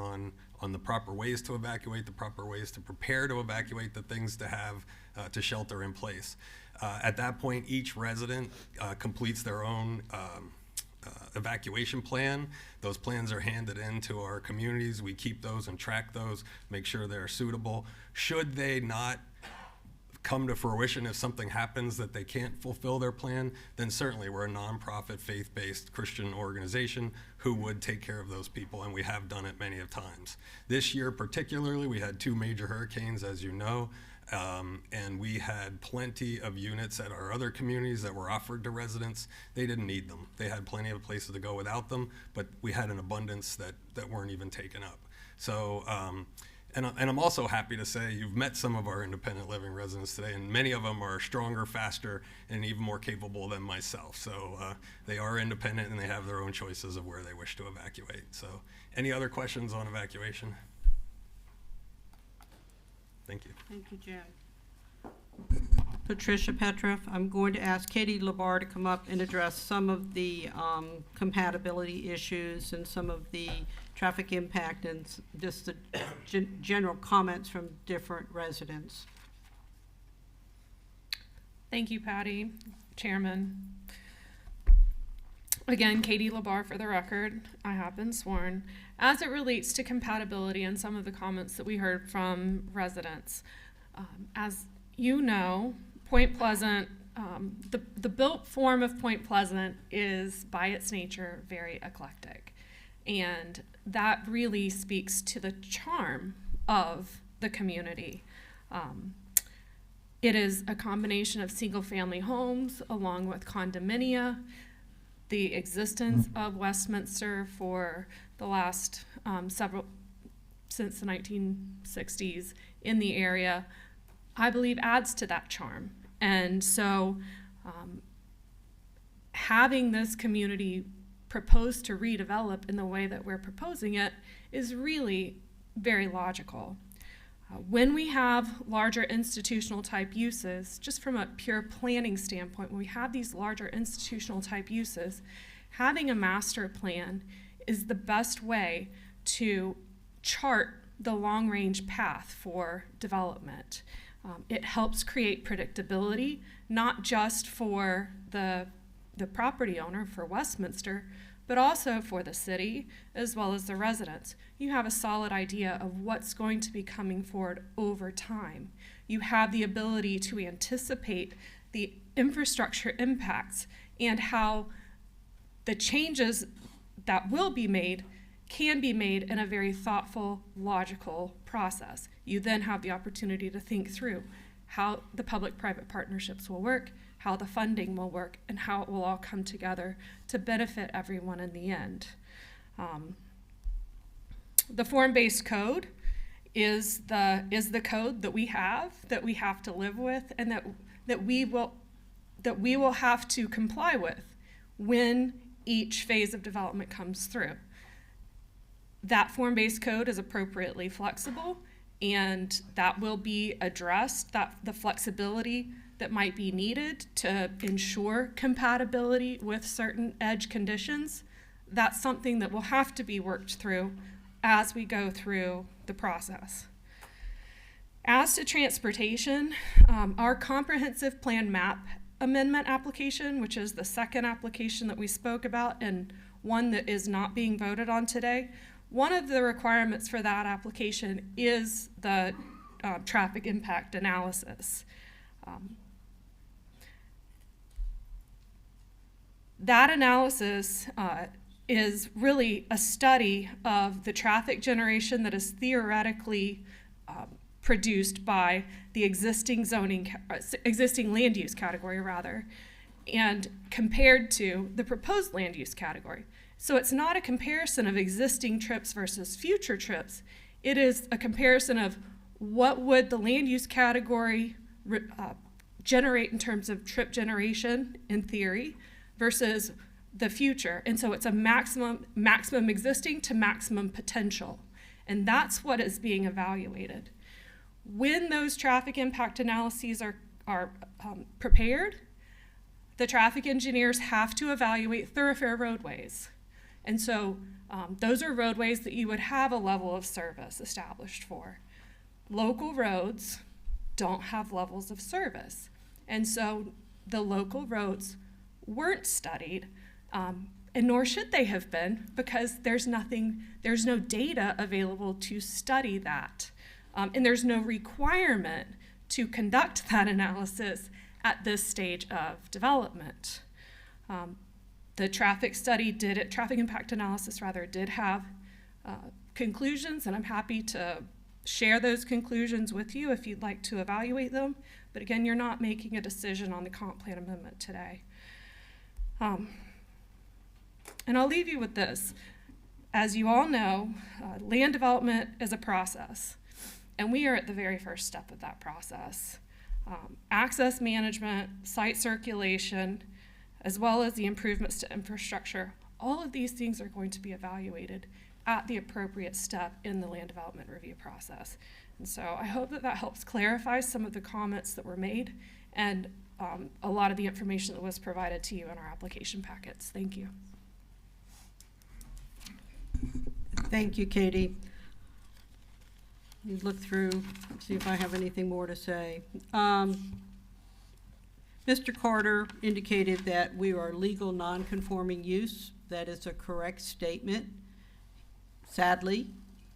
on the proper ways to evacuate, the proper ways to prepare to evacuate, the things to have to shelter in place. At that point, each resident completes their own evacuation plan. Those plans are handed in to our communities. We keep those and track those, make sure they're suitable. Should they not come to fruition, if something happens that they can't fulfill their plan, then certainly we're a nonprofit, faith-based Christian organization who would take care of those people, and we have done it many of times. This year particularly, we had 2 major hurricanes, as you know, and we had plenty of units at our other communities that were offered to residents. They didn't need them. They had plenty of places to go without them, but we had an abundance that weren't even taken up. So, and I'm also happy to say you've met some of our independent living residents today, and many of them are stronger, faster, and even more capable than myself. So they are independent and they have their own choices of where they wish to evacuate. So any other questions on evacuation? Thank you. Thank you, Jim. Patricia Petroff, I'm going to ask Katie Labar to come up and address some of the compatibility issues and some of the traffic impact and just the general comments from different residents. Thank you, Patty, Chairman. Again, Katie Labar for the record. I have been sworn. As it relates to compatibility and some of the comments that we heard from residents, as you know, Point Pleasant, the built form of Point Pleasant is by its nature very eclectic. And that really speaks to the charm of the community. It is a combination of single-family homes along with condominium. The existence of Westminster for the last since the 1960s in the area, I believe adds to that charm. And so having this community proposed to redevelop in the way that we're proposing it is really very logical. When we have larger institutional type uses, just from a pure planning standpoint, when we have these larger institutional type uses, having a master plan is the best way to chart the long range path for development. It helps create predictability, not just for the property owner, for Westminster, but also for the city as well as the residents. You have a solid idea of what's going to be coming forward over time. You have the ability to anticipate the infrastructure impacts and how the changes that will be made can be made in a very thoughtful, logical process. You then have the opportunity to think through how the public-private partnerships will work, how the funding will work, and how it will all come together to benefit everyone in the end. The form-based code is the code that we have to live with, and that we will have to comply with when each phase of development comes through. That form-based code is appropriately flexible, and that will be addressed, the flexibility that might be needed to ensure compatibility with certain edge conditions. That's something that will have to be worked through as we go through the process. As to transportation, our comprehensive plan map amendment application, which is the second application that we spoke about, and one that is not being voted on today. One of the requirements for that application is the traffic impact analysis. That analysis is really a study of the traffic generation that is theoretically produced by the existing existing land use category rather, and compared to the proposed land use category. So it's not a comparison of existing trips versus future trips. It is a comparison of what would the land use category generate in terms of trip generation in theory versus the future. And so it's a maximum existing to maximum potential. And that's what is being evaluated. When those traffic impact analyses are prepared, the traffic engineers have to evaluate thoroughfare roadways. And so those are roadways that you would have a level of service established for. Local roads don't have levels of service. And so the local roads weren't studied, and nor should they have been, because there's no data available to study that. And there's no requirement to conduct that analysis at this stage of development. The traffic impact analysis did have conclusions, and I'm happy to share those conclusions with you if you'd like to evaluate them. But again, you're not making a decision on the comp plan amendment today. And I'll leave you with this. As you all know, land development is a process, and we are at the very first step of that process. Access management, site circulation, as well as the improvements to infrastructure, all of these things are going to be evaluated at the appropriate step in the land development review process. And so I hope that helps clarify some of the comments that were made and a lot of the information that was provided to you in our application packets. Thank you. Thank you, Katie. You look through, see if I have anything more to say. Mr. Carter indicated that we are legal non-conforming use. That is a correct statement. Sadly,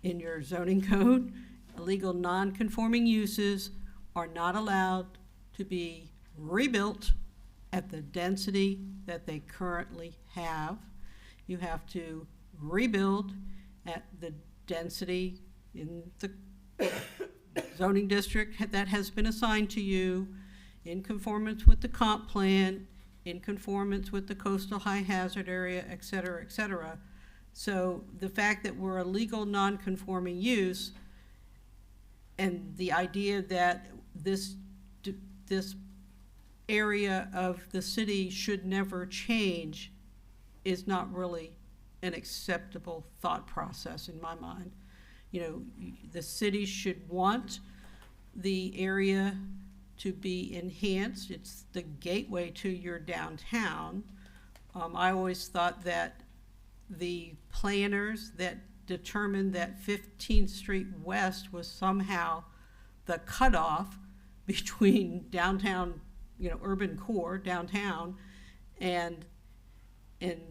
in your zoning code, illegal non-conforming uses are not allowed to be rebuilt at the density that they currently have. You have to rebuild at the density in the zoning district that has been assigned to you, in conformance with the comp plan, in conformance with the coastal high hazard area, et cetera, et cetera. So the fact that we're a legal non-conforming use and the idea that this area of the city should never change is not really an acceptable thought process in my mind. You know, the city should want the area to be enhanced. It's the gateway to your downtown. I always thought that the planners that determined that 15th Street West was somehow the cutoff between downtown, you know, urban core, downtown, and then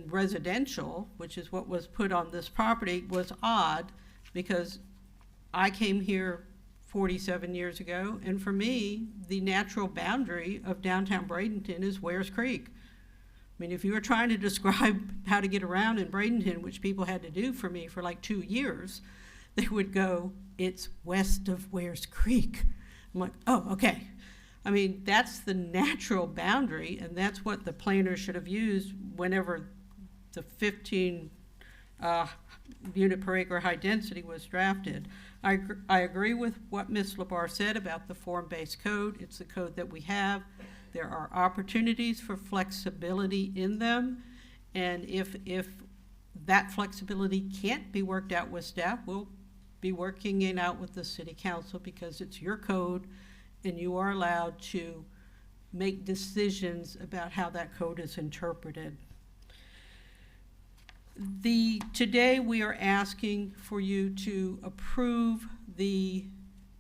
residential, which is what was put on this property, was odd, because I came here 47 years ago, and for me, the natural boundary of downtown Bradenton is Wares Creek. I mean, if you were trying to describe how to get around in Bradenton, which people had to do for me for like 2 years, they would go, it's west of Wares Creek. I'm like, oh, okay. I mean, that's the natural boundary, and that's what the planners should have used whenever the 15 unit per acre high density was drafted. I agree with what Ms. LaBarre said about the form-based code. It's the code that we have. There are opportunities for flexibility in them, and if that flexibility can't be worked out with staff, we'll be working it out with the city council, because it's your code and you are allowed to make decisions about how that code is interpreted. Today we are asking for you to approve the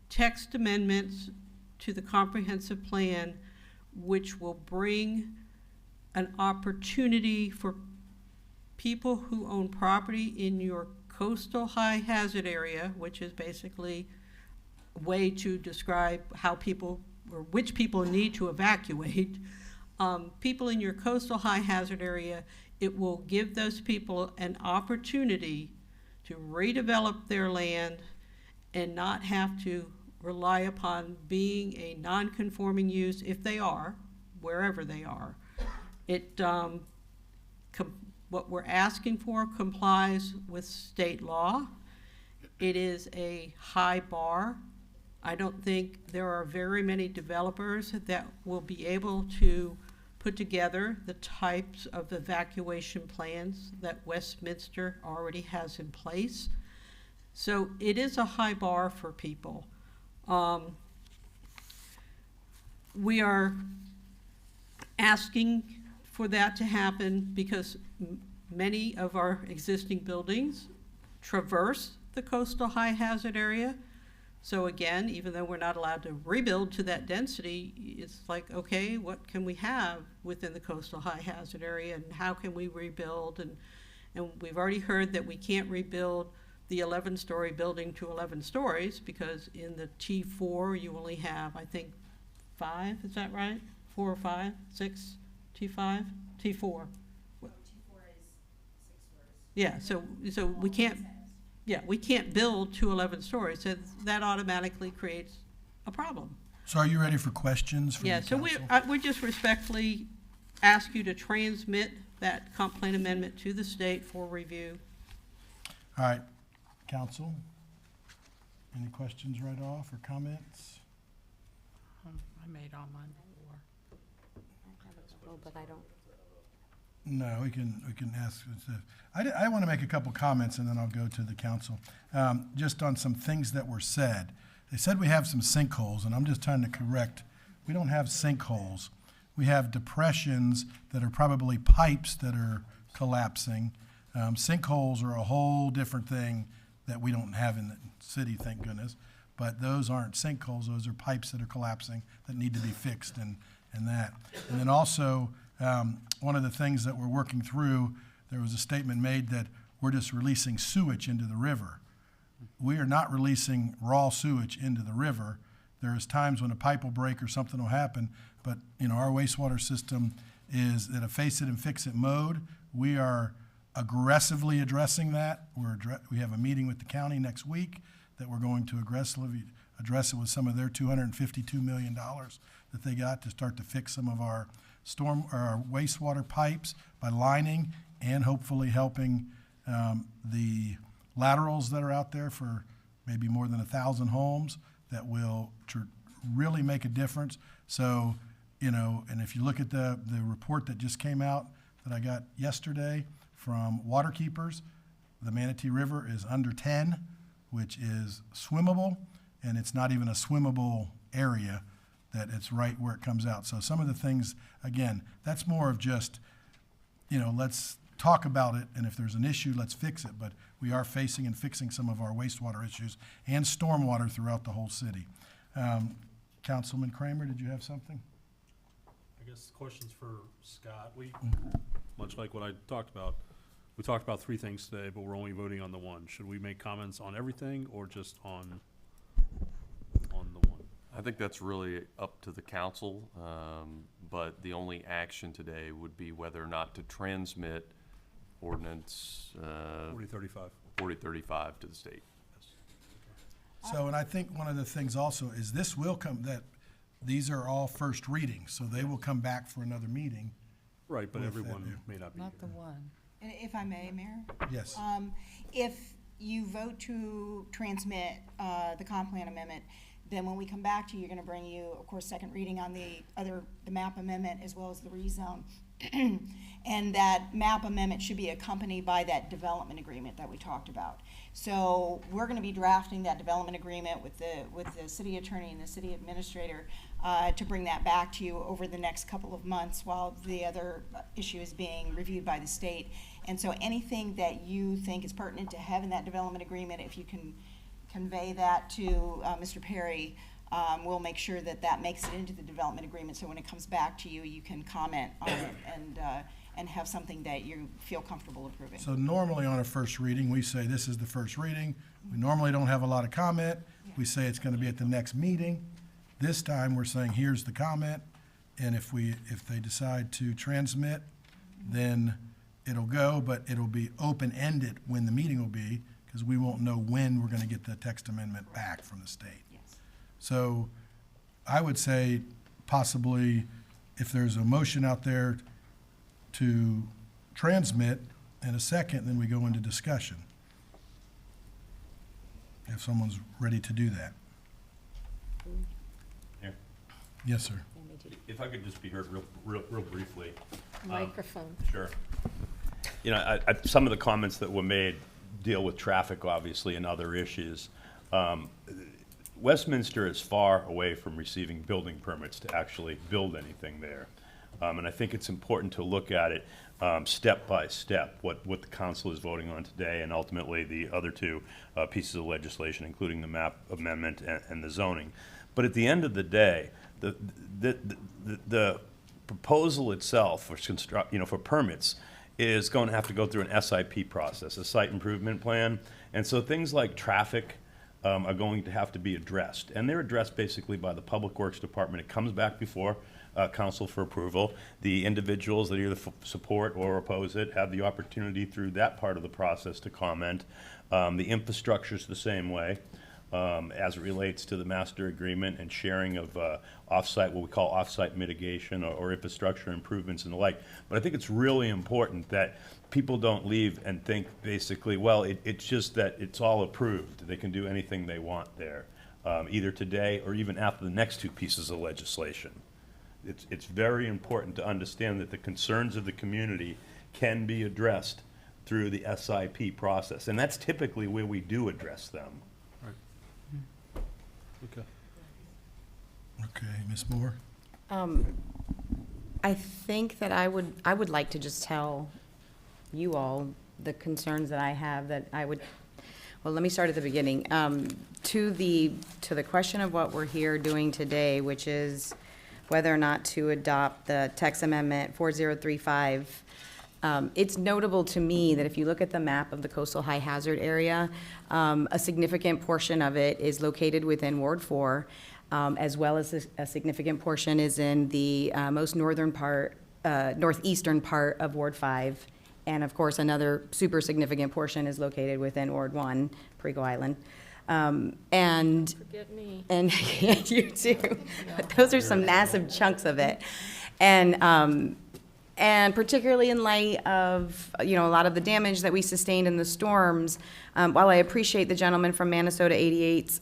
text amendments to the comprehensive plan, which will bring an opportunity for people who own property in your coastal high hazard area, which is basically a way to describe how people, or which people need to evacuate, people in your coastal high hazard area, it will give those people an opportunity to redevelop their land and not have to rely upon being a non-conforming use, if they are, wherever they are. What we're asking for complies with state law. It is a high bar. I don't think there are very many developers that will be able to put together the types of evacuation plans that Westminster already has in place. So it is a high bar for people. We are asking for that to happen because many of our existing buildings traverse the coastal high hazard area. So again, even though we're not allowed to rebuild to that density, it's like, okay, what can we have within the coastal high hazard area, and how can we rebuild? And we've already heard that we can't rebuild the 11-story building to 11 stories because in the T4 you only have, I think, 5, is that right? 4 or 5, 6, T5, T4. Yeah, so we can't, we can't build to 11 stories, so that automatically creates a problem. So are you ready for questions from the Yeah, so council? we just respectfully ask you to transmit that comp plan amendment to the state for review. All right, council, any questions right off or comments? I made all mine before. But I don't. No, we can ask. I want to make a couple comments and then I'll go to the council. Just on some things that were said. They said we have some sinkholes, and I'm just trying to correct. We don't have sinkholes. We have depressions that are probably pipes that are collapsing. Sinkholes are a whole different thing that we don't have in the city, thank goodness. But those aren't sinkholes, those are pipes that are collapsing that need to be fixed and that. And then also, one of the things that we're working through, there was a statement made that we're just releasing sewage into the river. We are not releasing raw sewage into the river. There is times when a pipe will break or something will happen, but our wastewater system is in a face it and fix it mode. We are aggressively addressing that. We have a meeting with the county next week that we're going to aggressively address it with some of their $252 million that they got to start to fix some of our our wastewater pipes by lining and hopefully helping the laterals that are out there for maybe more than 1,000 homes that will really make a difference. So, and if you look at the report that just came out that I got yesterday from Waterkeepers, the Manatee River is under 10, which is swimmable, and it's not even a swimmable area, that it's right where it comes out. So some of the things, again, that's more of just, let's talk about it, and if there's an issue, let's fix it. But we are facing and fixing some of our wastewater issues and stormwater throughout the whole city. Councilman Kramer, did you have something? I guess the question's for Scott. Much like what I talked about, we talked about 3 things today, but we're only voting on the one. Should we make comments on everything or just on the one? I think that's really up to the council, but the only action today would be whether or not to transmit ordinance 4035 to the state. Yes. So, and I think one of the things also is this will come, that these are all first readings, so they will come back for another meeting. Right, but with everyone that. may not be Not here. the one. And if I may, Mayor? Yes. If you vote to transmit the comp plan amendment, then when we come back to you, you're gonna bring you, of course, second reading on the map amendment as well as the rezone. And that map amendment should be accompanied by that development agreement that we talked about. So we're gonna be drafting that development agreement with the city attorney and the city administrator to bring that back to you over the next couple of months while the other issue is being reviewed by the state. And so anything that you think is pertinent to have in that development agreement, if you can convey that to Mr. Perry, we'll make sure that that makes it into the development agreement, so when it comes back to you, you can comment on it and have something that you feel comfortable approving. So normally on a first reading, we say this is the first reading. We normally don't have a lot of comment. We say it's gonna be at the next meeting. This time, we're saying, here's the comment, and if they decide to transmit, then it'll go, but it'll be open-ended when the meeting will be, because we won't know when we're gonna get the text amendment back from the state. Yes. So I would say possibly, if there's a motion out there to transmit in a second, then we go into discussion. If someone's ready to do that. Mayor, Yes, sir. if I could just be heard real briefly. Microphone. Sure. You know, some of the comments that were made deal with traffic, obviously, and other issues. Westminster is far away from receiving building permits to actually build anything there. And I think it's important to look at it step by step, what the council is voting on today, and ultimately the other two pieces of legislation, including the map amendment and the zoning. But at the end of the day, the proposal itself for permits is going to have to go through an SIP process, a site improvement plan. And so things like traffic are going to have to be addressed. And they're addressed basically by the Public Works Department. It comes back before council for approval. The individuals that either support or oppose it have the opportunity through that part of the process to comment. The infrastructure's the same way. As it relates to the master agreement and sharing of what we call off-site mitigation or infrastructure improvements and the like. But I think it's really important that people don't leave and think basically, well, it's just that it's all approved. They can do anything they want there, either today or even after the next two pieces of legislation. It's very important to understand that the concerns of the community can be addressed through the SIP process. And that's typically where we do address them. Okay. Okay, Ms. Moore? I think that I would like to just tell you all the concerns that I have that I would, well, let me start at the beginning. To the question of what we're here doing today, which is whether or not to adopt the text amendment 4035, it's notable to me that if you look at the map of the coastal high hazard area, a significant portion of it is located within Ward 4, as well as a significant portion is in the most northern part, northeastern part of Ward 5. And of course, another super significant portion is located within Ward 1, Perigo Island. And Forget me. And you too. Those are some massive chunks of it. And particularly in light of, a lot of the damage that we sustained in the storms, while I appreciate the gentleman from Minnesota 88's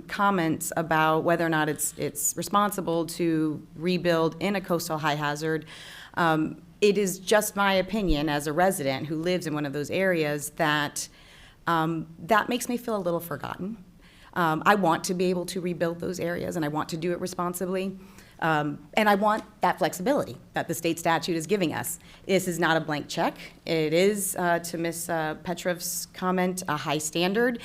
comments about whether or not it's responsible to rebuild in a coastal high hazard, it is just my opinion as a resident who lives in one of those areas that that makes me feel a little forgotten. I want to be able to rebuild those areas, and I want to do it responsibly. And I want that flexibility that the state statute is giving us. This is not a blank check. It is, to Ms. Petrov's comment, a high standard.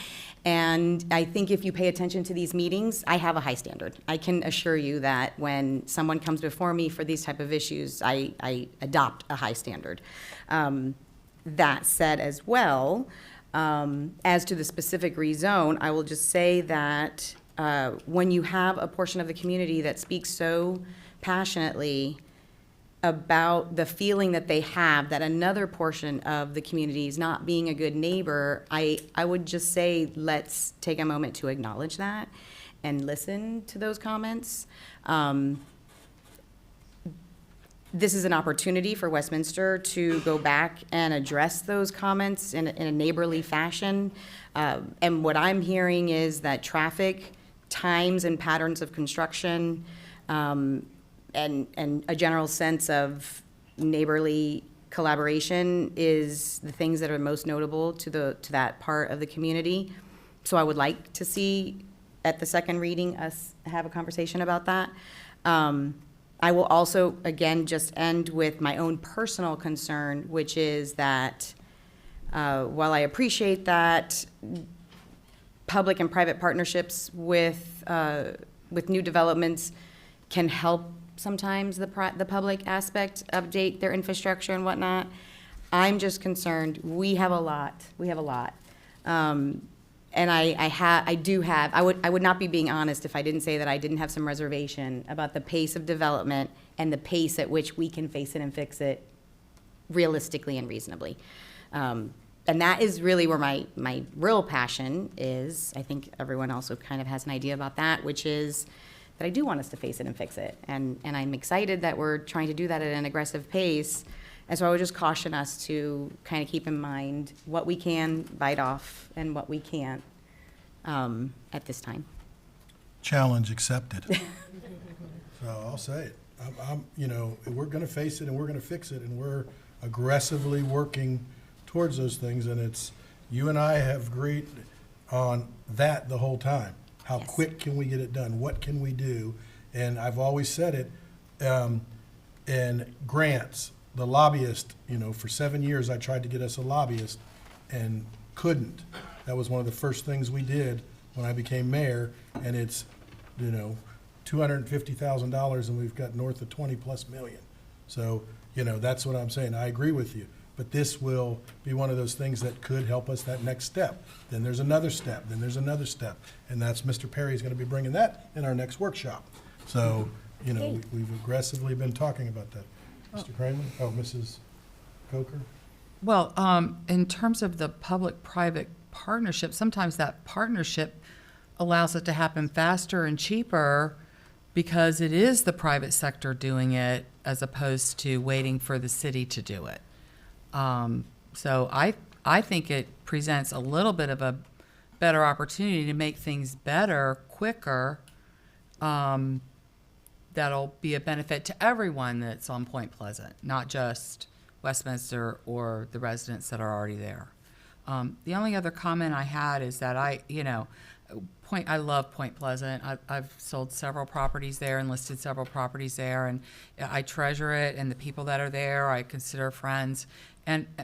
And I think if you pay attention to these meetings, I have a high standard. I can assure you that when someone comes before me for these type of issues, I adopt a high standard. That said as well, as to the specific rezone, I will just say that when you have a portion of the community that speaks so passionately about the feeling that they have that another portion of the community is not being a good neighbor, I would just say let's take a moment to acknowledge that and listen to those comments. This is an opportunity for Westminster to go back and address those comments in a neighborly fashion. And what I'm hearing is that traffic, times and patterns of construction, and a general sense of neighborly collaboration is the things that are most notable to that part of the community. So I would like to see at the second reading us have a conversation about that. I will also, again, just end with my own personal concern, which is that while I appreciate that public and private partnerships with with new developments can help sometimes the public aspect update their infrastructure and whatnot. I'm just concerned, we have a lot. And I would not be being honest if I didn't say that I didn't have some reservation about the pace of development and the pace at which we can face it and fix it realistically and reasonably. And that is really where my real passion is. I think everyone also kind of has an idea about that, which is that I do want us to face it and fix it. And I'm excited that we're trying to do that at an aggressive pace. And so I would just caution us to kind of keep in mind what we can bite off and what we can't at this time. Challenge accepted. So I'll say it. We're gonna face it and we're gonna fix it, and we're aggressively working towards those things, and it's, you and I have agreed on that the whole time. How quick can we get it done? What can we do? And I've always said it, and grants, the lobbyist, for 7 years, I tried to get us a lobbyist and couldn't. That was one of the first things we did when I became mayor, and it's, $250,000, and we've got north of 20+ million. So, that's what I'm saying. I agree with you. But this will be one of those things that could help us that next step. Then there's another step, then there's another step. And that's, Mr. Perry's gonna be bringing that in our next workshop. So, we've aggressively been talking about that. Mr. Kramer? Oh, Mrs. Coker? Well, in terms of the public-private partnership, sometimes that partnership allows it to happen faster and cheaper because it is the private sector doing it as opposed to waiting for the city to do it. So I think it presents a little bit of a better opportunity to make things better, quicker. That'll be a benefit to everyone that's on Point Pleasant, not just Westminster or the residents that are already there. The only other comment I had is that I love Point Pleasant. I've sold several properties there and listed several properties there, and I treasure it, and the people that are there I consider friends.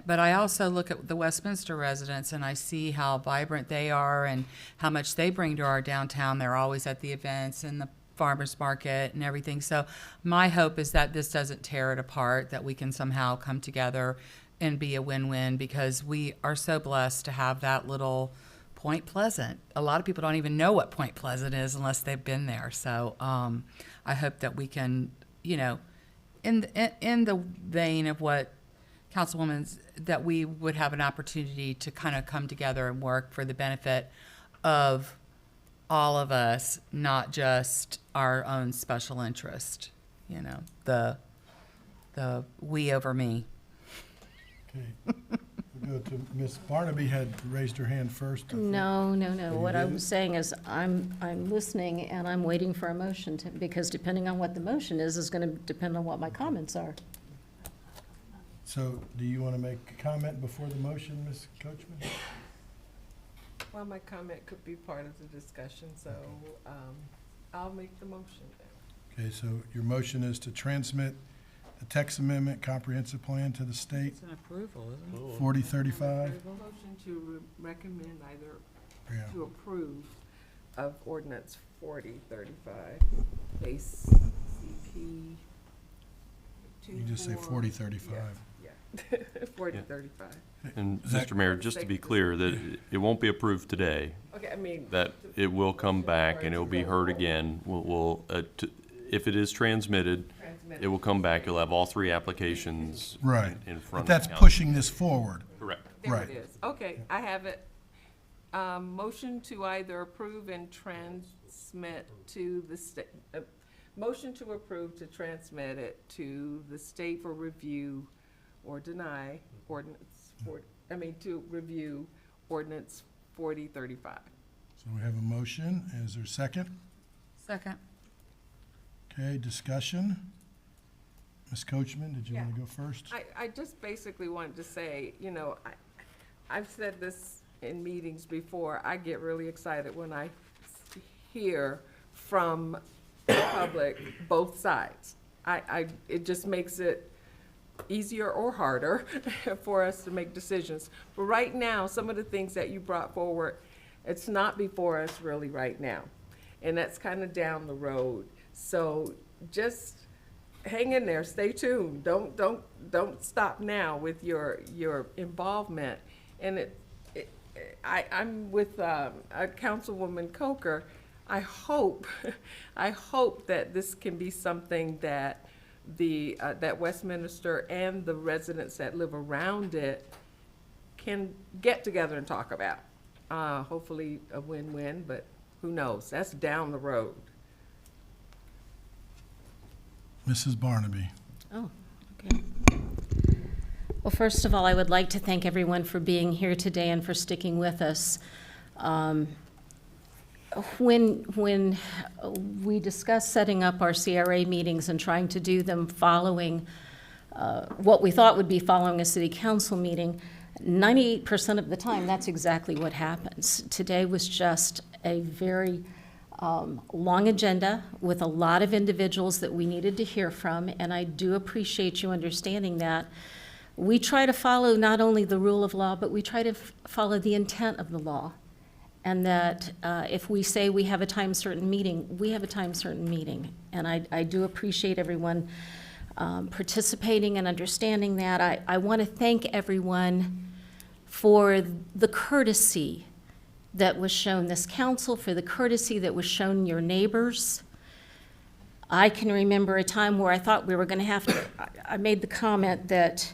But I also look at the Westminster residents, and I see how vibrant they are and how much they bring to our downtown. They're always at the events and the farmers market and everything. So my hope is that this doesn't tear it apart, that we can somehow come together and be a win-win, because we are so blessed to have that little Point Pleasant. A lot of people don't even know what Point Pleasant is unless they've been there. So I hope that we can, in the vein of what Councilwoman's, that we would have an opportunity to kind of come together and work for the benefit of all of us, not just our own special interest, the we over me. Okay. We'll go to Ms. Barnaby had raised her hand first. I think. No. you What I didn't? was saying is I'm listening and I'm waiting for a motion because depending on what the motion is going to depend on what my comments are. So do you want to make a comment before the motion, Ms. Coachman? Well, my comment could be part of the discussion, so I'll make the motion then. Okay, so your motion is to transmit the text amendment comprehensive plan to the state, It's an approval, isn't it? 4035. Motion to recommend either Yeah. to approve of ordinance 4035, base CP. You just say 4035. Yeah, 4035. And Is that- Mr. Mayor, just to be clear, that it won't be approved today. Okay, I mean. That it will come back and it will be heard again. If it is transmitted, it will come back. You'll have all three applications Right. in But front of that's the council. pushing this forward. Correct. There Right. it is. Okay, I have it. Motion to either approve and transmit to the state, motion to approve to transmit it to the state for review or deny ordinance to review ordinance 4035. So we have a motion. Is there a second? Second. Okay, discussion. Ms. Coachman, did you want to go first? I just basically wanted to say, I've said this in meetings before, I get really excited when I hear from the public, both sides. It just makes it easier or harder for us to make decisions. But right now, some of the things that you brought forward, it's not before us really right now. and that's kind of down the road. So just hang in there, stay tuned. Don't stop now with your involvement. And I'm with Councilwoman Coker. I hope that this can be something that that Westminster and the residents that live around it can get together and talk about. Hopefully a win-win, but who knows? That's down the road. Mrs. Barnaby. Oh, okay. Well, first of all, I would like to thank everyone for being here today and for sticking with us. When we discussed setting up our CRA meetings and trying to do them following what we thought would be following a city council meeting, 98% of the time, that's exactly what happens. Today was just a very long agenda with a lot of individuals that we needed to hear from, and I do appreciate you understanding that. We try to follow not only the rule of law, but we try to follow the intent of the law. And that if we say we have a time certain meeting, we have a time certain meeting. And I do appreciate everyone participating and understanding that. I want to thank everyone for the courtesy that was shown this council, for the courtesy that was shown your neighbors. I can remember a time where I thought we were going to have to, I made the comment that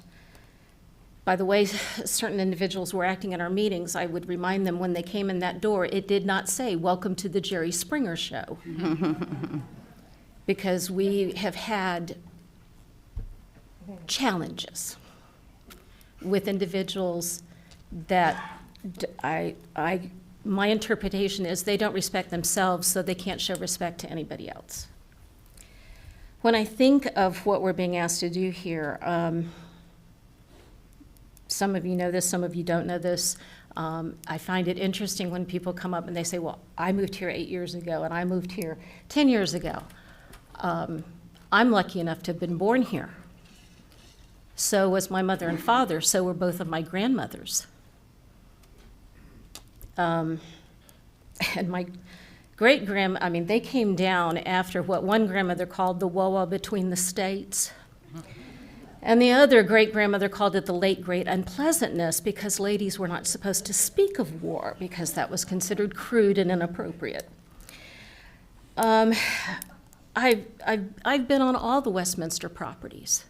by the way certain individuals were acting in our meetings, I would remind them when they came in that door, it did not say, "Welcome to the Jerry Springer Show." Because we have had challenges with individuals that my interpretation is they don't respect themselves, so they can't show respect to anybody else. When I think of what we're being asked to do here, some of you know this, some of you don't know this. I find it interesting when people come up and they say, well, I moved here 8 years ago and I moved here 10 years ago. I'm lucky enough to have been born here. So was my mother and father, so were both of my grandmothers. And my they came down after what one grandmother called the Wawa between the states. And the other great-grandmother called it the late great unpleasantness because ladies were not supposed to speak of war because that was considered crude and inappropriate. I've been on all the Westminster properties.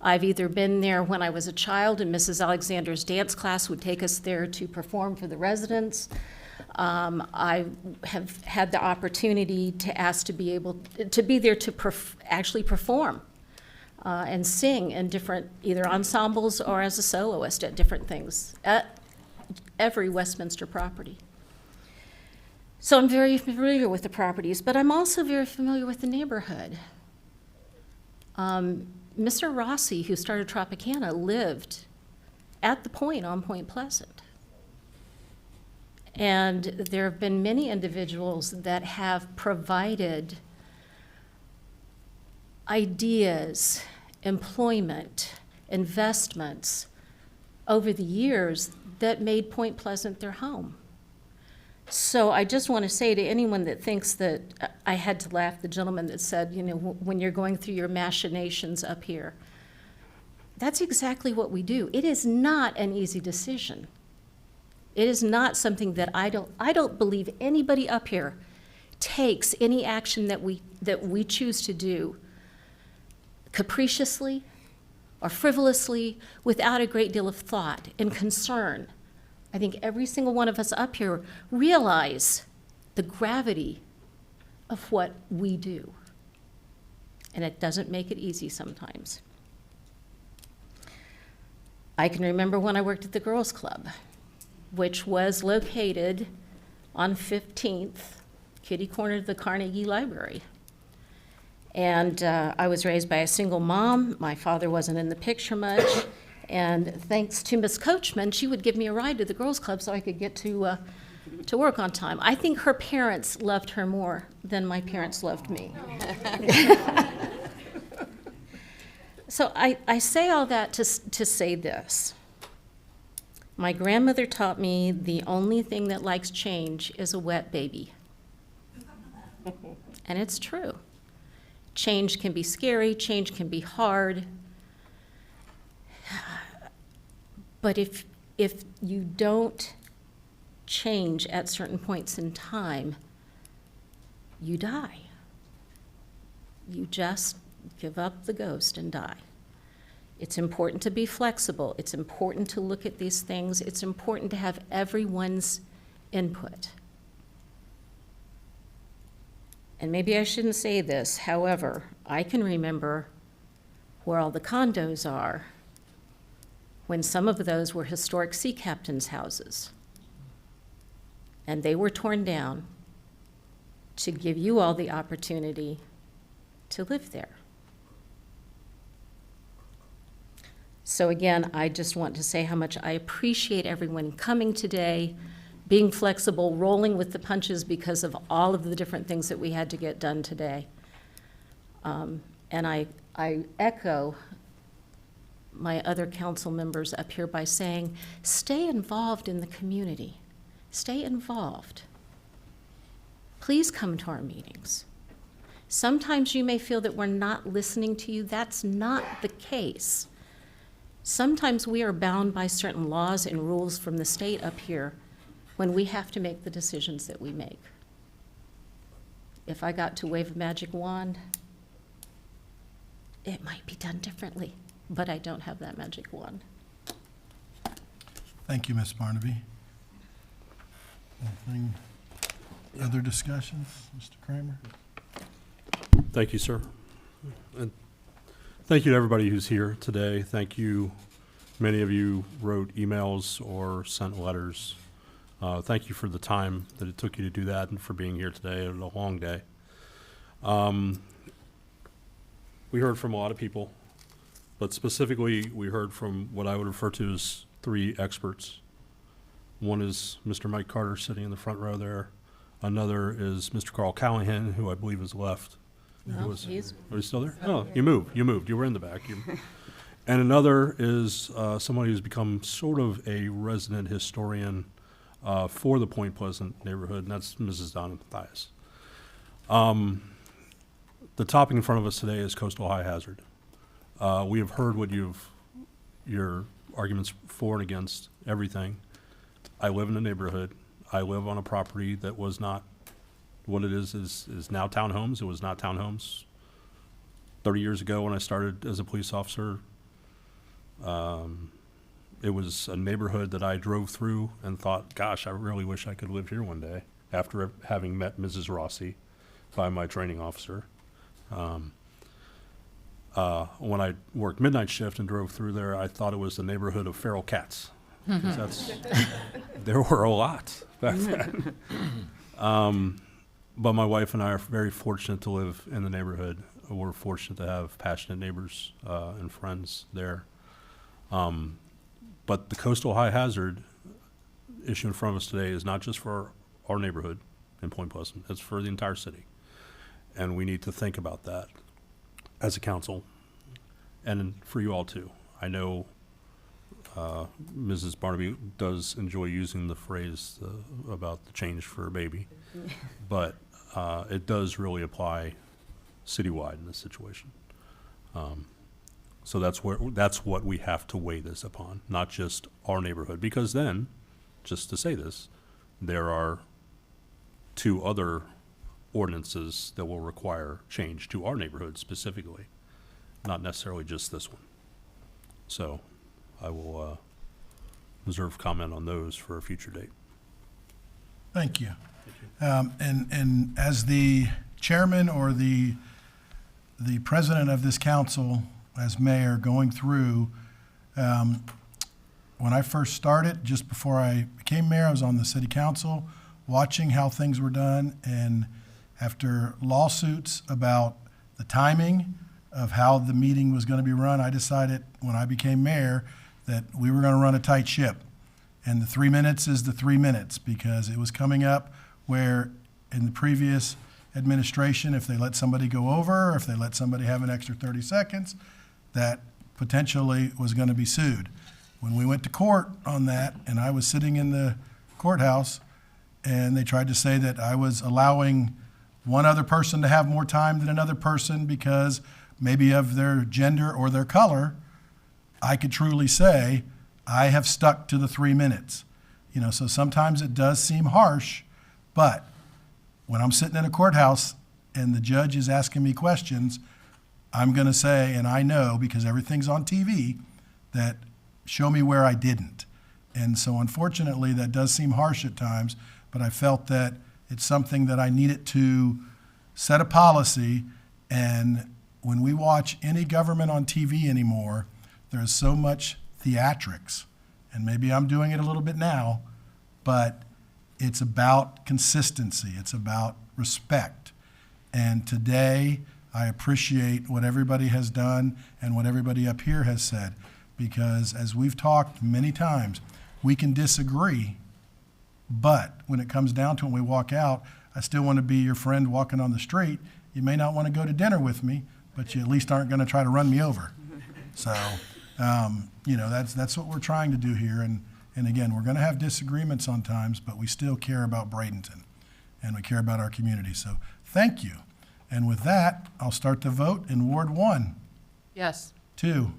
I've either been there when I was a child and Mrs. Alexander's dance class would take us there to perform for the residents. I have had the opportunity to ask to be able to be there to actually perform. And sing in different, either ensembles or as a soloist at different things, at every Westminster property. So I'm very familiar with the properties, but I'm also very familiar with the neighborhood. Mr. Rossi, who started Tropicana, lived at the Point on Point Pleasant. And there have been many individuals that have provided ideas, employment, investments over the years that made Point Pleasant their home. So I just want to say to anyone that thinks that, I had to laugh, the gentleman that said, you know, when you're going through your machinations up here, that's exactly what we do. It is not an easy decision. It is not something that I don't believe anybody up here takes any action that we choose to do capriciously or frivolously without a great deal of thought and concern. I think every single one of us up here realize the gravity of what we do. And it doesn't make it easy sometimes. I can remember when I worked at the Girls Club, which was located on 15th, kitty corner of the Carnegie Library. And I was raised by a single mom. My father wasn't in the picture much. And thanks to Miss Coachman, she would give me a ride to the Girls Club so I could get to work on time. I think her parents loved her more than my parents loved me. So I say all that to say this. My grandmother taught me the only thing that likes change is a wet baby. And it's true. Change can be scary, change can be hard. But if you don't change at certain points in time, you die. You just give up the ghost and die. It's important to be flexible. It's important to look at these things. It's important to have everyone's input. And maybe I shouldn't say this, however, I can remember where all the condos are when some of those were historic sea captains' houses. And they were torn down to give you all the opportunity to live there. So again, I just want to say how much I appreciate everyone coming today, being flexible, rolling with the punches because of all of the different things that we had to get done today. And I echo my other council members up here by saying, stay involved in the community. Stay involved. Please come to our meetings. Sometimes you may feel that we're not listening to you. That's not the case. Sometimes we are bound by certain laws and rules from the state up here when we have to make the decisions that we make. If I got to wave a magic wand, it might be done differently, but I don't have that magic wand. Thank you, Ms. Barnaby. Anything, other discussions, Mr. Kramer? Thank you, sir. And thank you to everybody who's here today. Thank you. Many of you wrote emails or sent letters. Thank you for the time that it took you to do that and for being here today. It was a long day. We heard from a lot of people, but specifically we heard from what I would refer to as 3 experts. One is Mr. Mike Carter sitting in the front row there. Another is Mr. Carl Callahan, who I believe is left. No, Are you still there? Oh, Oh, you moved. You were in the back. And another is somebody who's become sort of a resident historian for the Point Pleasant neighborhood, and that's Mrs. Donna Mathias. The topic in front of us today is coastal high hazard. We have heard what your arguments for and against everything. I live in a neighborhood. I live on a property that was not what it is now townhomes. It was not townhomes 30 years ago when I started as a police officer. It was a neighborhood that I drove through and thought, gosh, I really wish I could live here one day after having met Mrs. Rossi by my training officer. When I worked midnight shift and drove through there, I thought it was the neighborhood of feral cats. 'Cause there were a lot back then. But my wife and I are very fortunate to live in the neighborhood. We're fortunate to have passionate neighbors and friends there. But the coastal high hazard issue in front of us today is not just for our neighborhood in Point Pleasant, it's for the entire city. And we need to think about that as a council and for you all too. I know Mrs. Barnaby does enjoy using the phrase about the change for a baby, but it does really apply citywide in this situation. So that's what we have to weigh this upon, not just our neighborhood, because then, just to say this, there are 2 other ordinances that will require change to our neighborhood specifically, not necessarily just this one. So I will reserve comment on those for a future date. Thank you. And as the chairman or the president of this council, as mayor, going through, when I first started, just before I became mayor, I was on the city council, watching how things were done, and after lawsuits about the timing of how the meeting was going to be run, I decided when I became mayor that we were going to run a tight ship. And the 3 minutes is the 3 minutes, because it was coming up where in the previous administration, if they let somebody go over, or if they let somebody have an extra 30 seconds, that potentially was going to be sued. When we went to court on that, and I was sitting in the courthouse, and they tried to say that I was allowing one other person to have more time than another person because maybe of their gender or their color, I could truly say, I have stuck to the 3 minutes. You know, so sometimes it does seem harsh, but when I'm sitting in a courthouse and the judge is asking me questions, I'm going to say, and I know because everything's on TV, that show me where I didn't. And so unfortunately, that does seem harsh at times, but I felt that it's something that I needed to set a policy. And when we watch any government on TV anymore, there's so much theatrics. And maybe I'm doing it a little bit now, but it's about consistency. It's about respect. And today, I appreciate what everybody has done and what everybody up here has said, because as we've talked many times, we can disagree, but when it comes down to it, when we walk out, I still want to be your friend walking on the street. You may not want to go to dinner with me, but you at least aren't going to try to run me over. So, you know, that's what we're trying to do here. And again, we're going to have disagreements on times, but we still care about Bradenton, and we care about our community. So thank you. And with that, I'll start the vote in Ward 1. Yes. 2.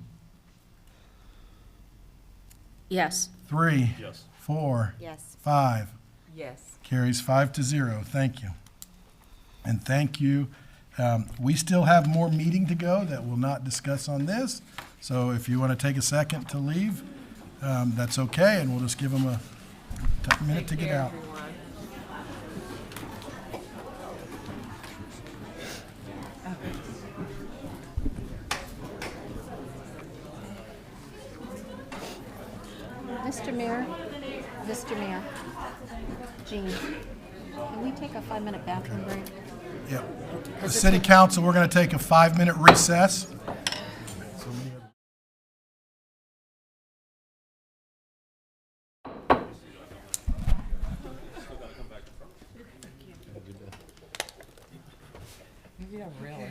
Yes. 3. Yes. 4. Yes. 5. Yes. Carries 5-0. Thank you. And thank you. We still have more meeting to go that we'll not discuss on this. So if you want to take a second to leave, that's okay, and we'll just give them a minute to get out. Mr. Mayor, Jean, can we take a 5-minute bathroom break? Yep. The City Council, we're going to take a 5-minute recess. Yeah, really.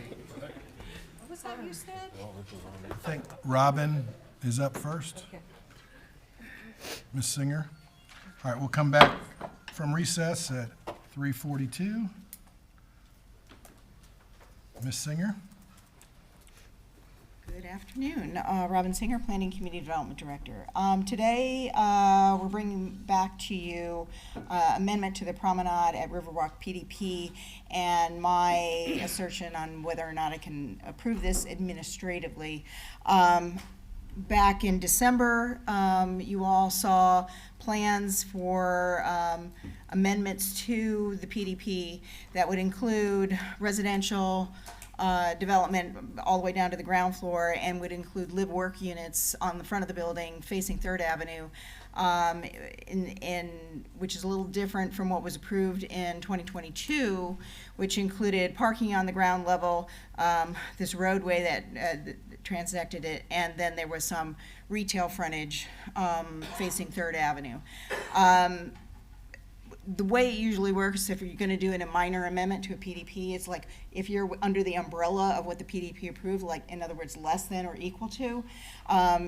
What was that you said? I think Robin is up first. Okay. Ms. Singer. All right, we'll come back from recess at 3:42. Ms. Singer. Good afternoon. Robin Singer, Planning Community Development Director. Today, we're bringing back to you amendment to the promenade at Riverwalk PDP and my assertion on whether or not I can approve this administratively. Back in December, you all saw plans for amendments to the PDP that would include residential development all the way down to the ground floor and would include live-work units on the front of the building facing 3rd Avenue, which is a little different from what was approved in 2022, which included parking on the ground level, this roadway that transected it, and then there was some retail frontage facing 3rd Avenue. The way it usually works, if you're going to do a minor amendment to a PDP, it's like if you're under the umbrella of what the PDP approved, like in other words, less than or equal to,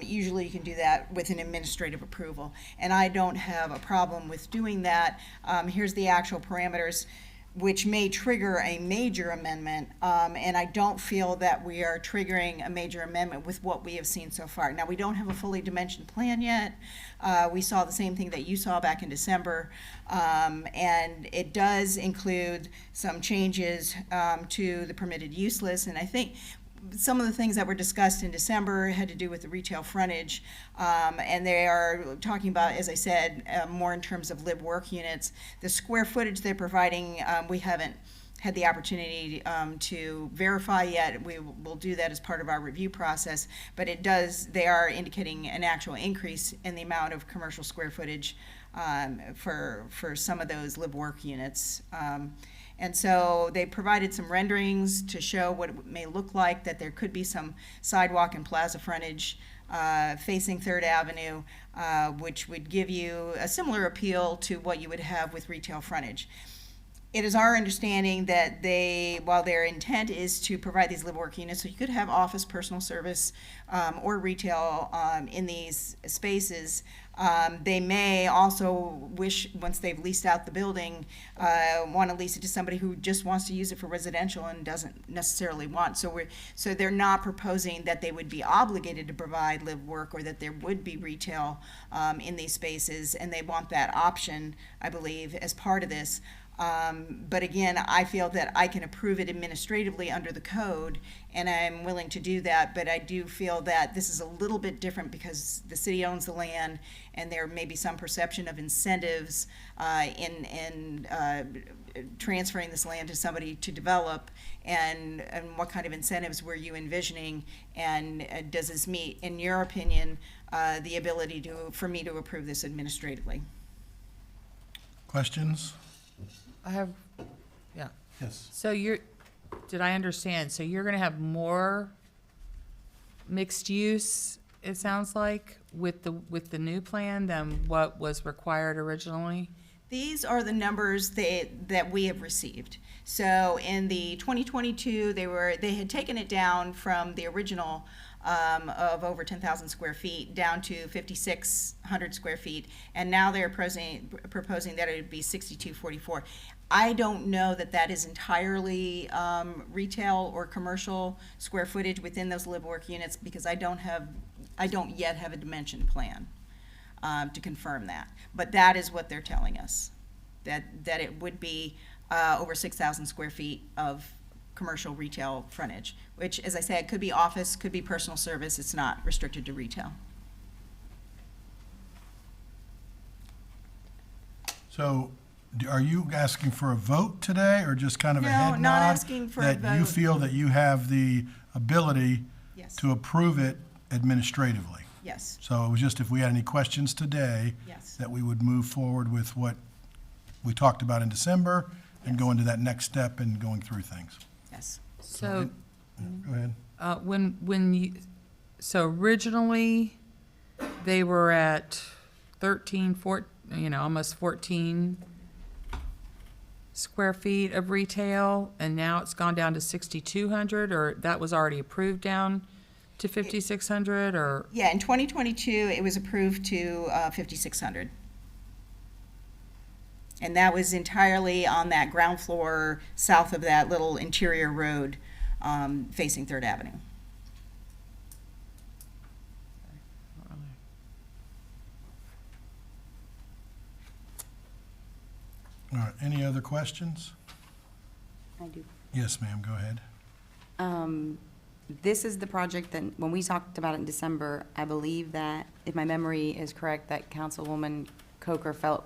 usually you can do that with an administrative approval. And I don't have a problem with doing that. Here's the actual parameters, which may trigger a major amendment, and I don't feel that we are triggering a major amendment with what we have seen so far. Now, we don't have a fully dimensioned plan yet. We saw the same thing that you saw back in December, and it does include some changes to the permitted use list, and I think some of the things that were discussed in December had to do with the retail frontage, and they are talking about, as I said, more in terms of live-work units. The square footage they're providing, we haven't had the opportunity to verify yet. We will do that as part of our review process, but they are indicating an actual increase in the amount of commercial square footage for some of those live-work units. And so they provided some renderings to show what it may look like, that there could be some sidewalk and plaza frontage facing 3rd Avenue, which would give you a similar appeal to what you would have with retail frontage. It is our understanding that while their intent is to provide these live-work units, so you could have office, personal service, or retail in these spaces, they may also wish, once they've leased out the building, want to lease it to somebody who just wants to use it for residential and doesn't necessarily want. So they're not proposing that they would be obligated to provide live work or that there would be retail in these spaces, and they want that option, I believe, as part of this. But again, I feel that I can approve it administratively under the code, and I'm willing to do that, but I do feel that this is a little bit different because the city owns the land, and there may be some perception of incentives in transferring this land to somebody to develop, and what kind of incentives were you envisioning, and does this meet, in your opinion, the ability for me to approve this administratively? Questions? I have, yeah. Yes. So did I understand? So you're gonna have more mixed use, it sounds like, with the new plan than what was required originally? These are the numbers that we have received. So in the 2022, they had taken it down from the original of over 10,000 square feet down to 5,600 square feet, and now they're proposing that it would be 6,244. I don't know that that is entirely retail or commercial square footage within those live-work units, because I don't yet have a dimension plan to confirm that. But that is what they're telling us, that it would be over 6,000 square feet of commercial retail frontage, which, as I said, could be office, could be personal service. It's not restricted to retail. So are you asking for a vote today, or just kind of a head nod? No, not asking for a vote. That you feel that you have the ability Yes. to approve it administratively? Yes. So it was just if we had any questions today, Yes. that we would move forward with what we talked about in December and go into that next step and going through things. Yes. So, Go ahead. so originally, they were at 13, almost 14 square feet of retail, and now it's gone down to 6,200, or that was already approved down to 5,600, or? Yeah, in 2022, it was approved to 5,600. And that was entirely on that ground floor south of that little interior road facing 3rd Avenue. All right, any other questions? I do. Yes, ma'am, go ahead. This is the project that, when we talked about it in December, I believe that, if my memory is correct, that Councilwoman Coker felt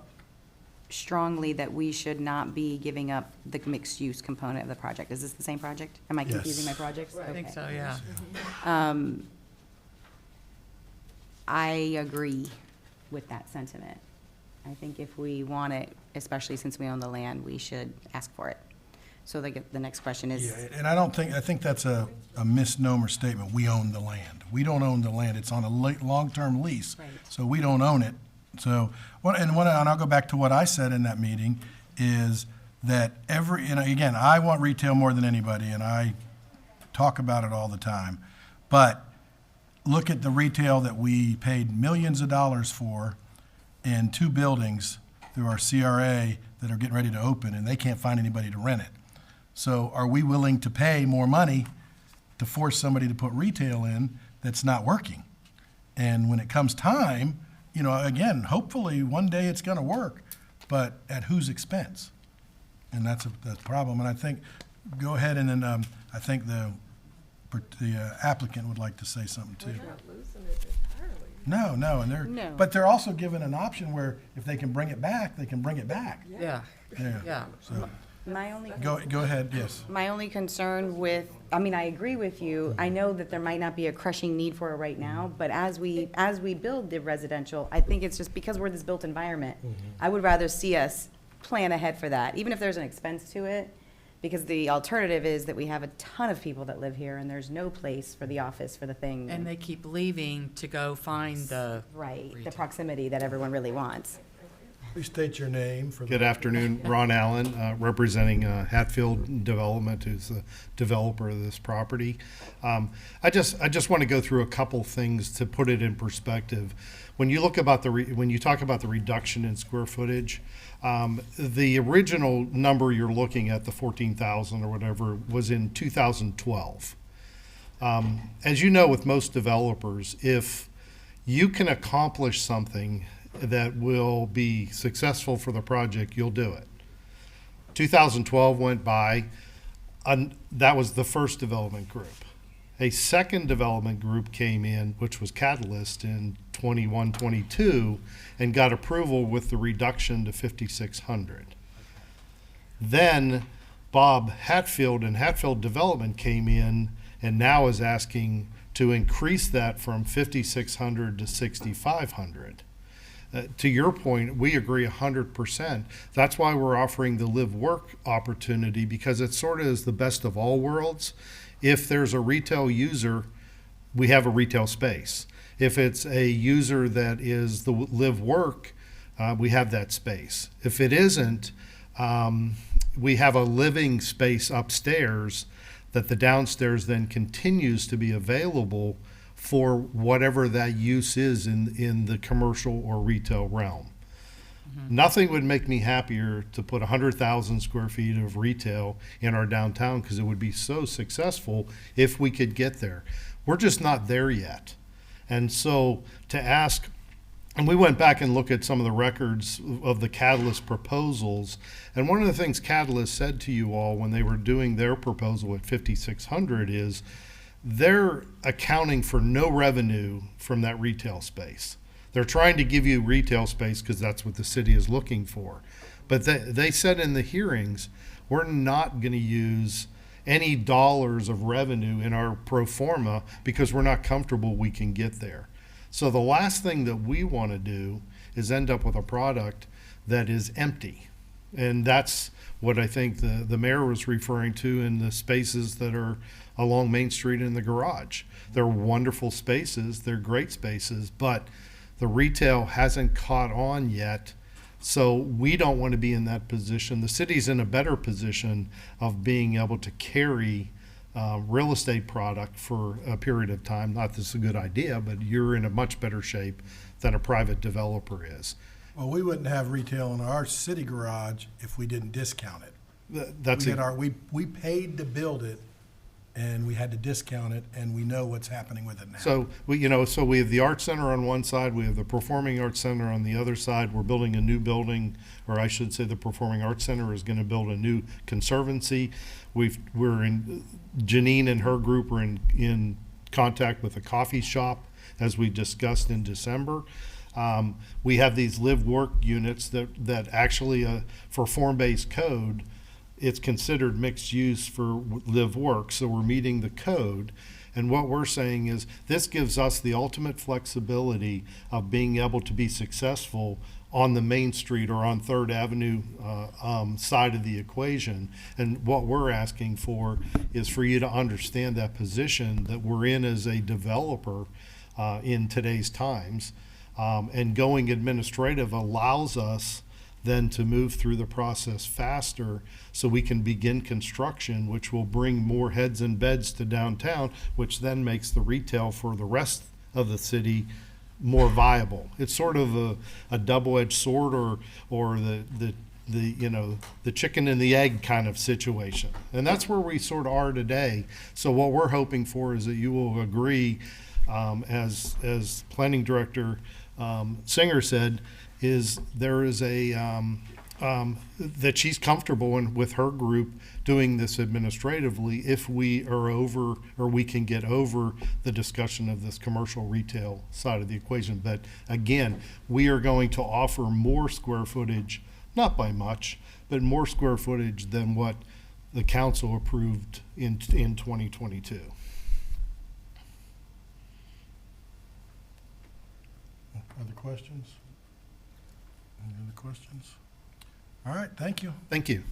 strongly that we should not be giving up the mixed-use component of the project. Is this the same project? Am I confusing my projects? I think Okay. so, yeah. I agree with that sentiment. I think if we want it, especially since we own the land, we should ask for it. So the next question is. Yeah, and I think that's a misnomer statement, we own the land. We don't own the land, it's on a long-term lease. Right. So we don't own it. So, and I'll go back to what I said in that meeting, is that again, I want retail more than anybody, and I talk about it all the time. But look at the retail that we paid millions of dollars for in 2 buildings through our CRA that are getting ready to open, and they can't find anybody to rent it. So are we willing to pay more money to force somebody to put retail in that's not working? And when it comes time, again, hopefully one day it's gonna work, but at whose expense? And that's a problem. And I think, go ahead, and then I think the applicant would like to say something too. We're not losing it entirely. No, No. but they're also given an option where if they can bring it back, they can bring it back. Yeah. Yeah. So, My only. go ahead, yes. My only concern I agree with you. I know that there might not be a crushing need for it right now, but as we build the residential, I think it's just because we're this built environment, I would rather see us plan ahead for that, even if there's an expense to it, because the alternative is that we have a ton of people that live here and there's no place for the office, for the thing. And they keep leaving to go find the. Right, the proximity that everyone really wants. Please state your name for the. Good afternoon, Ron Allen, representing Hatfield Development, who's the developer of this property. I just want to go through a couple things to put it in perspective. When you look about when you talk about the reduction in square footage, the original number you're looking at, the 14,000 or whatever, was in 2012. As you know, with most developers, if you can accomplish something that will be successful for the project, you'll do it. 2012 went by, and that was the first development group. A second development group came in, which was Catalyst in 21-22, and got approval with the reduction to 5,600. Then Bob Hatfield and Hatfield Development came in and now is asking to increase that from 5,600 to 6,500. To your point, we agree 100%. That's why we're offering the live work opportunity, because it sort of is the best of all worlds. If there's a retail user, we have a retail space. If it's a user that is the live work, we have that space. If it isn't, we have a living space upstairs that the downstairs then continues to be available for whatever that use is in the commercial or retail realm. Nothing would make me happier to put 100,000 square feet of retail in our downtown, because it would be so successful if we could get there. We're just not there yet. And so to ask, and we went back and looked at some of the records of the Catalyst proposals, and one of the things Catalyst said to you all when they were doing their proposal at 5,600 is, they're accounting for no revenue from that retail space. They're trying to give you retail space because that's what the city is looking for. But they said in the hearings, we're not going to use any dollars of revenue in our pro forma because we're not comfortable we can get there. So the last thing that we want to do is end up with a product that is empty. And that's what I think the mayor was referring to in the spaces that are along Main Street in the garage. They're wonderful spaces, they're great spaces, but the retail hasn't caught on yet. So we don't want to be in that position. The city's in a better position of being able to carry real estate product for a period of time. Not that it's a good idea, but you're in a much better shape than a private developer is. Well, we wouldn't have retail in our city garage if we didn't discount it. That's We did we paid to build it, and we had to discount it, and we know what's happening with it now. So we have the art center on one side, we have the performing arts center on the other side. We're building a new building, or I should say the performing arts center is going to build a new conservancy. Janine and her group are in contact with a coffee shop, as we discussed in December. We have these live work units that actually, for form-based code, it's considered mixed use for live work, so we're meeting the code. And what we're saying is, this gives us the ultimate flexibility of being able to be successful on the Main Street or on Third Avenue side of the equation. And what we're asking for is for you to understand that position that we're in as a developer in today's times. And going administrative allows us then to move through the process faster so we can begin construction, which will bring more heads and beds to downtown, which then makes the retail for the rest of the city more viable. It's sort of a double-edged sword, or the chicken and the egg kind of situation. And that's where we sort of are today. So what we're hoping for is that you will agree, as Planning Director Singer said, is there is that she's comfortable with her group doing this administratively if we are over, or we can get over the discussion of this commercial retail side of the equation. But again, we are going to offer more square footage, not by much, but more square footage than what the council approved in 2022. Other questions? Any other questions? All right, thank you. Thank you.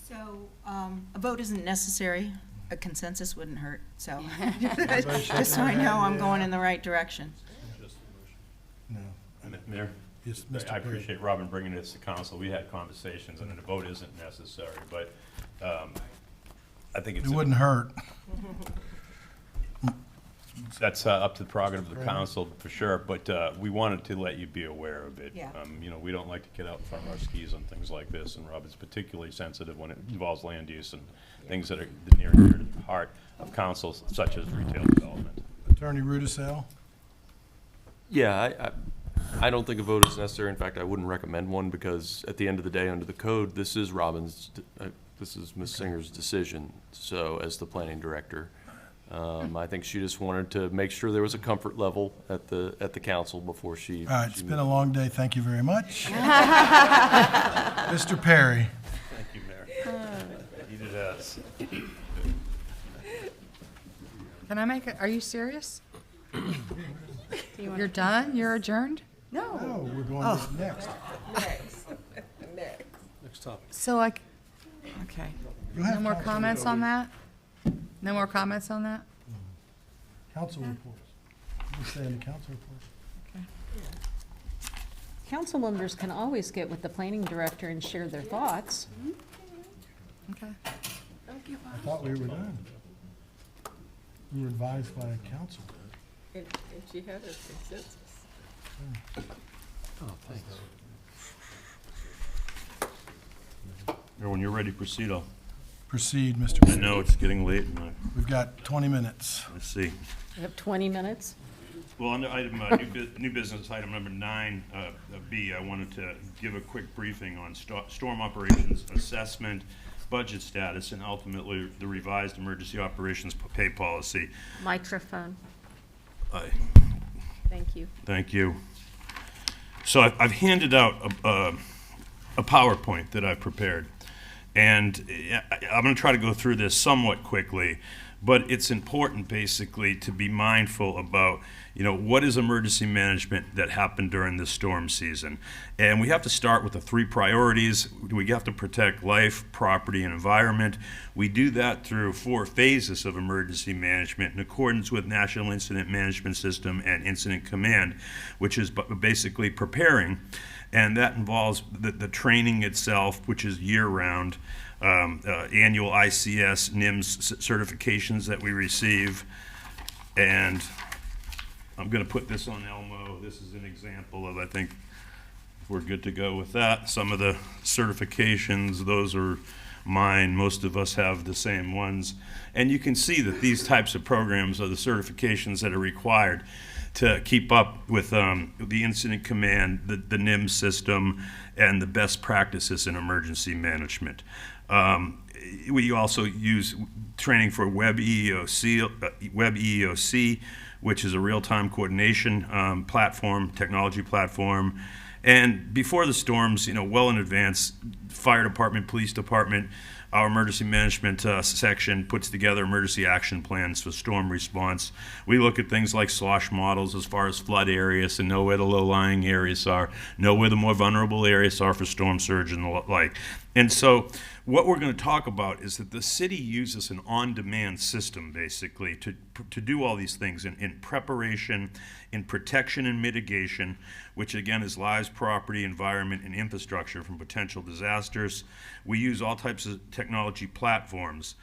So, a vote isn't necessary. A consensus wouldn't hurt, so. Just so I know I'm going in the right direction. No. Mayor? Yes, Mr. I Perry. appreciate Robin bringing this to council. We had conversations, and a vote isn't necessary, but I think it's. It wouldn't hurt. That's up to the prerogative of the council, for sure, but we wanted to let you be aware of it. Yeah. You know, we don't like to get out in front of our skis on things like this, and Robin's particularly sensitive when it involves land use and things that are near and dear to the heart of councils, such as retail development. Attorney Rudisell? Yeah, I don't think a vote is necessary. In fact, I wouldn't recommend one because at the end of the day, under the code, this is this is Ms. Singer's decision. So as the planning director, I think she just wanted to make sure there was a comfort level at the council before she. All right, it's been a long day. Thank you very much. Mr. Perry? Thank you, Mayor. Needed us. Can I make it, are you serious? You're done? You're adjourned? No, we're going to next. Next topic. So okay. You have No more council comments on report. that? No more comments on that? Council reports. We'll stay in the council reports. Council members can always get with the planning director and share their thoughts. Okay. I thought we were done. We were advised by council. And she had her consensus. Oh, thanks. When you're ready, proceed. I'll. Proceed, Mr. I know it's getting late, and We've got 20 minutes. let's see. We have 20 minutes. Well, under item, new business, item number 9B, I wanted to give a quick briefing on storm operations assessment, budget status, and ultimately the revised emergency operations pay policy. Microphone. Thank you. Thank you. So I've handed out a PowerPoint that I've prepared, and I'm going to try to go through this somewhat quickly, but it's important basically to be mindful about, you know, what is emergency management that happened during the storm season. And we have to start with the 3 priorities. We have to protect life, property, and environment. We do that through 4 phases of emergency management in accordance with National Incident Management System and Incident Command, which is basically preparing. And that involves the training itself, which is year-round, annual ICS, NIMS certifications that we receive. And I'm going to put this on Elmo. This is an example of, I think, we're good to go with that. Some of the certifications, those are mine. Most of us have the same ones. And you can see that these types of programs are the certifications that are required to keep up with the incident command, the NIMS system, and the best practices in emergency management. We also use training for Web EEOC, which is a real-time coordination platform, technology platform. And before the storms, you know, well in advance, fire department, police department, our emergency management section puts together emergency action plans for storm response. We look at things like slosh models as far as flood areas and know where the low-lying areas are, know where the more vulnerable areas are for storm surge and the like. And so what we're going to talk about is that the city uses an on-demand system, basically, to do all these things in preparation, in protection and mitigation, which again is lives, property, environment, and infrastructure from potential disasters. We use all types of technology platforms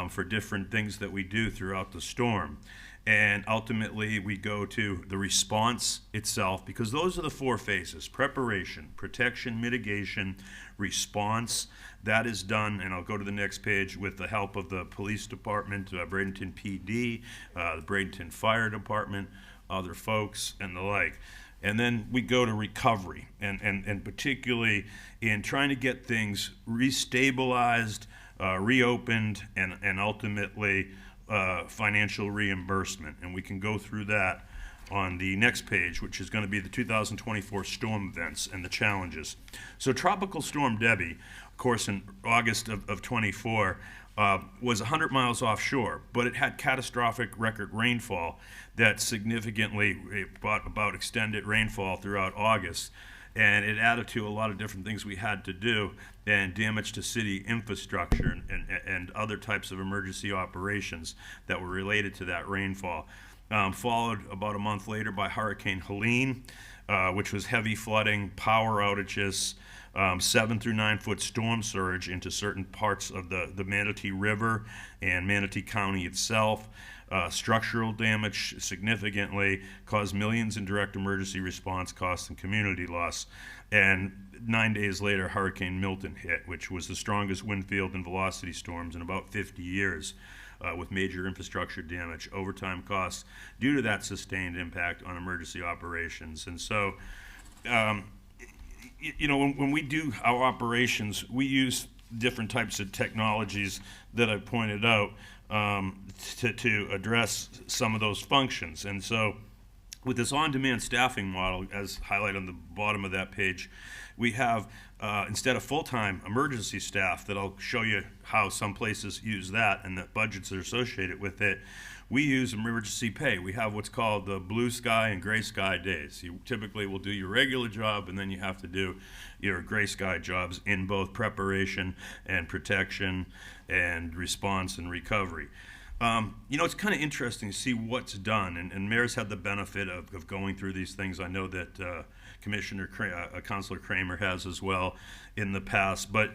for different things that we do throughout the storm. And ultimately, we go to the response itself, because those are the 4 phases: preparation, protection, mitigation, response. That is done, and I'll go to the next page, with the help of the police department, Bradenton PD, the Bradenton Fire Department, other folks, and the like. And then we go to recovery, and particularly in trying to get things restabilized, reopened, and ultimately financial reimbursement. And we can go through that on the next page, which is going to be the 2024 storm events and the challenges. So Tropical Storm Debbie, of course, in August of 24, was 100 miles offshore, but it had catastrophic record rainfall that significantly brought about extended rainfall throughout August. And it added to a lot of different things we had to do, and damage to city infrastructure and other types of emergency operations that were related to that rainfall. Followed about a month later by Hurricane Helene, which was heavy flooding, power outages, 7 through 9 foot storm surge into certain parts of the Manatee River and Manatee County itself. Structural damage significantly, caused millions in direct emergency response costs and community loss. And 9 days later, Hurricane Milton hit, which was the strongest wind field and velocity storms in about 50 years, with major infrastructure damage, overtime costs due to that sustained impact on emergency operations. And so, you know, when we do our operations, we use different types of technologies that I pointed out to address some of those functions. And so with this on-demand staffing model, as highlighted on the bottom of that page, we have, instead of full-time emergency staff, that I'll show you how some places use that and the budgets that are associated with it, we use emergency pay. We have what's called the blue sky and gray sky days. You typically will do your regular job, and then you have to do your gray sky jobs in both preparation and protection and response and recovery. You know, it's kind of interesting to see what's done, and Mayor's had the benefit of going through these things. I know that Councilor Kramer has as well in the past, but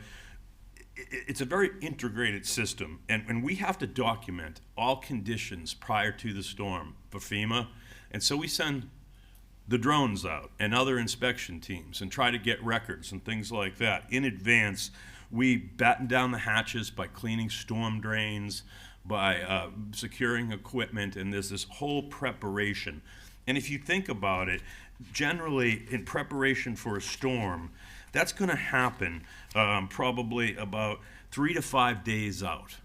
it's a very integrated system, and we have to document all conditions prior to the storm for FEMA, and so we send the drones out and other inspection teams and try to get records and things like that in advance. We batten down the hatches by cleaning storm drains, by securing equipment, and there's this whole preparation. And if you think about it, generally in preparation for a storm, that's going to happen probably about 3 to 5 days out.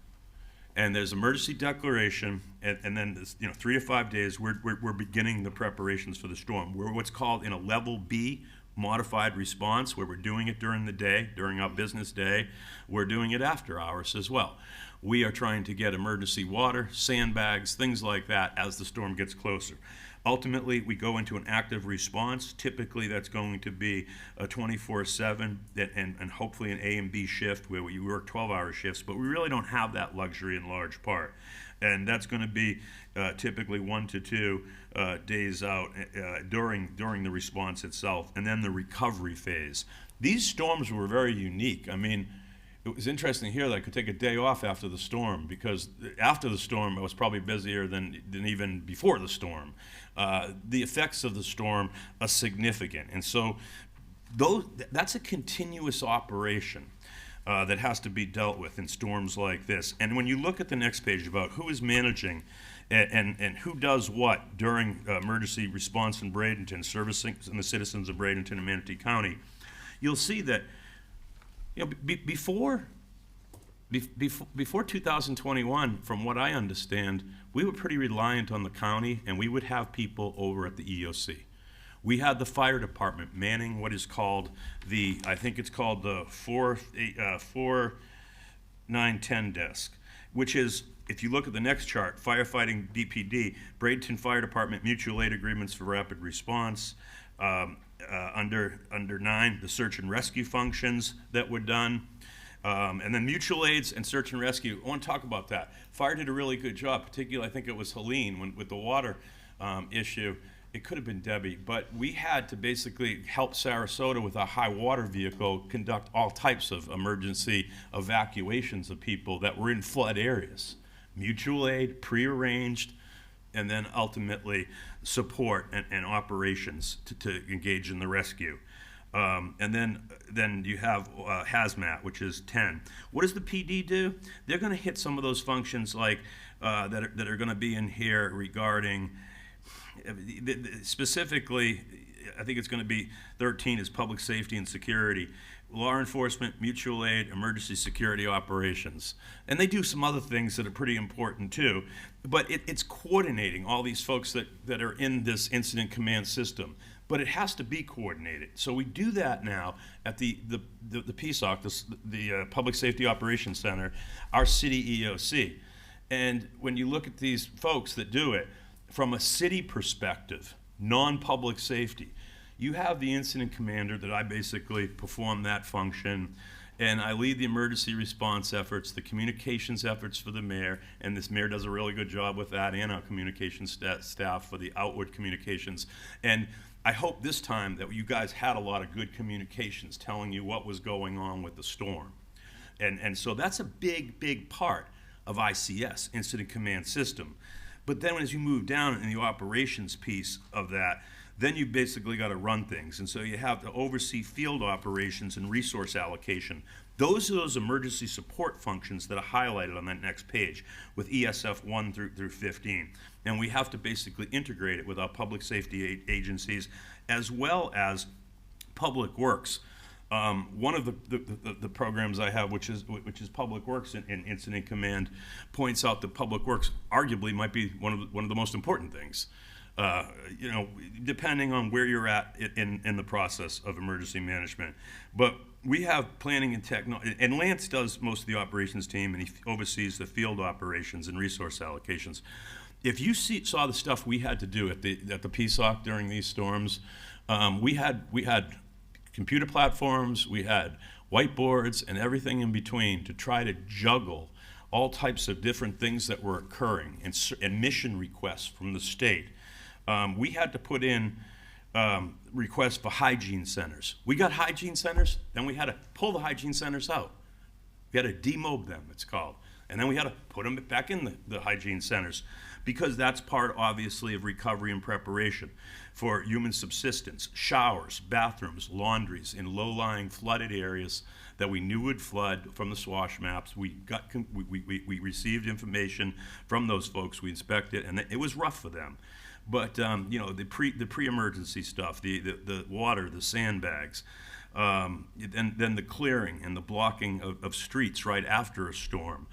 And there's emergency declaration, and then this, 3 to 5 days, we're beginning the preparations for the storm. We're what's called in a level B modified response, where we're doing it during the day, during our business day. We're doing it after hours as well. We are trying to get emergency water, sandbags, things like that as the storm gets closer. Ultimately, we go into an active response. Typically, that's going to be a 24/7 and hopefully an A and B shift where we work 12-hour shifts, but we really don't have that luxury in large part. And that's going to be typically 1 to 2 days out during the response itself, and then the recovery phase. These storms were very unique. I mean, it was interesting here that I could take a day off after the storm, because after the storm I was probably busier than even before the storm. The effects of the storm are significant, and so that's a continuous operation that has to be dealt with in storms like this. And when you look at the next page about who is managing and who does what during emergency response in Bradenton, servicing the citizens of Bradenton and Manatee County, you'll see that before 2021, from what I understand, we were pretty reliant on the county, and we would have people over at the EOC. We had the fire department manning what is called I think it's called the 4-9-10 desk, which is, if you look at the next chart, firefighting DPD, Bradenton Fire Department mutual aid agreements for rapid response. Under 9, the search and rescue functions that were done. And then mutual aids and search and rescue. I want to talk about that. Fire did a really good job, particularly I think it was Helene with the water issue. It could have been Debbie, but we had to basically help Sarasota with a high water vehicle conduct all types of emergency evacuations of people that were in flood areas. Mutual aid, prearranged, and then ultimately support and operations to engage in the rescue. And then you have hazmat, which is 10. What does the PD do? They're going to hit some of those functions like that are going to be in here regarding specifically. I think it's going to be 13 is public safety and security, law enforcement, mutual aid, emergency security operations. And they do some other things that are pretty important too. But it's coordinating all these folks that are in this incident command system. But it has to be coordinated. So we do that now at the PSOC, the Public Safety Operations Center, our city EOC. And when you look at these folks that do it, from a city perspective, non-public safety, you have the incident commander that I basically perform that function, And I lead the emergency response efforts, the communications efforts for the mayor, and this mayor does a really good job with that, and our communications staff for the outward communications. And I hope this time that you guys had a lot of good communications telling you what was going on with the storm. And so that's a big part of ICS, Incident Command System. But then as you move down in the operations piece of that, then you basically got to run things. And so you have to oversee field operations and resource allocation. Those are those emergency support functions that are highlighted on that next page with ESF 1 through 15. And we have to basically integrate it with our public safety agencies as well as Public Works. One of the programs I have, which is Public Works in Incident Command, points out that Public Works arguably might be one of the most important things. You know, depending on where you're at in the process of emergency management. But we have planning and technology, and Lance does most of the operations team, and he oversees the field operations and resource allocations. If you saw the stuff we had to do at the PSOC during these storms, we had computer platforms, we had whiteboards, and everything in between to try to juggle all types of different things that were occurring and mission requests from the state. We had to put in requests for hygiene centers. We got hygiene centers, then we had to pull the hygiene centers out. We had to demob them, it's called. And then we had to put them back in the hygiene centers because that's part, obviously, of recovery and preparation for human subsistence, showers, bathrooms, laundries in low-lying flooded areas that we knew would flood from the SWASH maps. We received information from those folks, we inspected, and it was rough for them. But you know, the pre-emergency stuff, the water, the sandbags, and then the clearing and the blocking of streets right after a storm.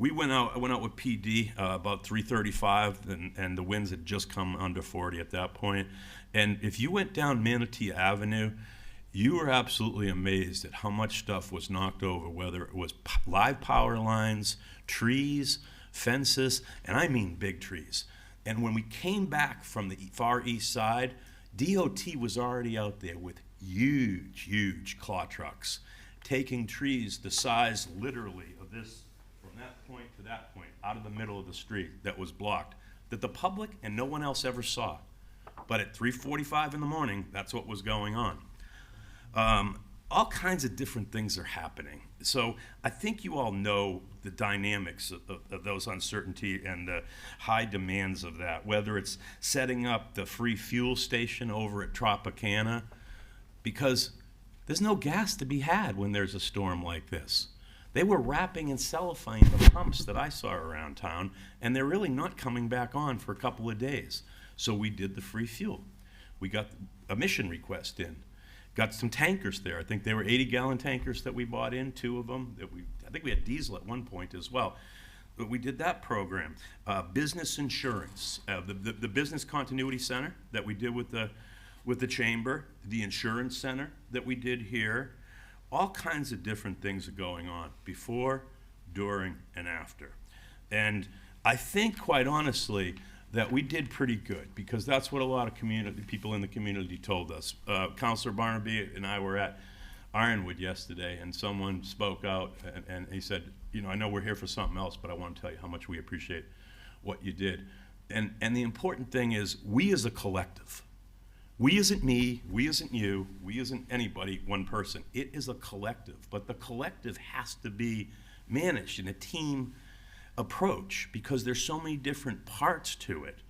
I went out with PD about 3:35, and the winds had just come under 40 at that point. And if you went down Manatee Avenue, you were absolutely amazed at how much stuff was knocked over, whether it was live power lines, trees, fences, and I mean big trees. And when we came back from the far east side, DOT was already out there with huge claw trucks, taking trees the size literally of this, from that point to that point, out of the middle of the street that was blocked, that the public and no one else ever saw. But at 3:45 in the morning, that's what was going on. All kinds of different things are happening. So I think you all know the dynamics of those uncertainty and the high demands of that, whether it's setting up the free fuel station over at Tropicana, because there's no gas to be had when there's a storm like this. They were wrapping in cellophane the pumps that I saw around town, and they're really not coming back on for a couple of days. So we did the free fuel. We got a mission request in. Got some tankers there. I think they were 80-gallon tankers that we bought in, 2 of them. I think we had diesel at one point as well. But we did that program. Business insurance, the business continuity center that we did with the chamber, the insurance center that we did here. All kinds of different things are going on before, during, and after. And I think, quite honestly, that we did pretty good, because that's what a lot of people in the community told us. Councilor Barnaby and I were at Ironwood yesterday, and someone spoke out, and he said, you know, I know we're here for something else, but I want to tell you how much we appreciate what you did. And the important thing is, we as a collective, we isn't me, we isn't you, we isn't anybody, one person. It is a collective, but the collective has to be managed in a team approach, because there's so many different parts to it.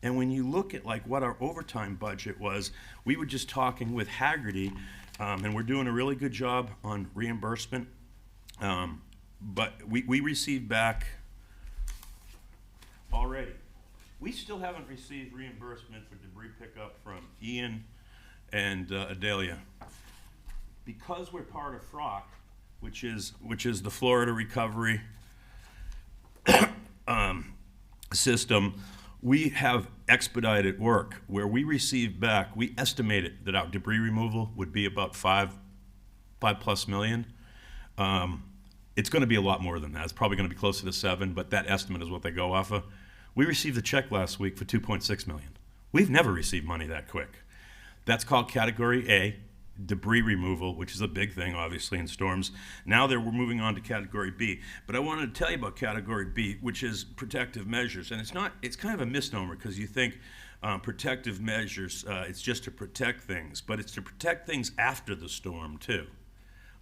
And when you look at like what our overtime budget was, we were just talking with Haggerty, and we're doing a really good job on reimbursement, but we received back already. We still haven't received reimbursement for debris pickup from Ian and Adelia. Because we're part of FROC, which is the Florida Recovery system, we have expedited work where we received back, we estimated that our debris removal would be about $5+ million. It's going to be a lot more than that. It's probably going to be closer to 7, but that estimate is what they go off of. We received a check last week for $2.6 million. We've never received money that quick. That's called Category A, debris removal, which is a big thing, obviously, in storms. Now we're moving on to category B. But I wanted to tell you about category B, which is protective measures. And it's kind of a misnomer because you think protective measures, it's just to protect things, but it's to protect things after the storm too,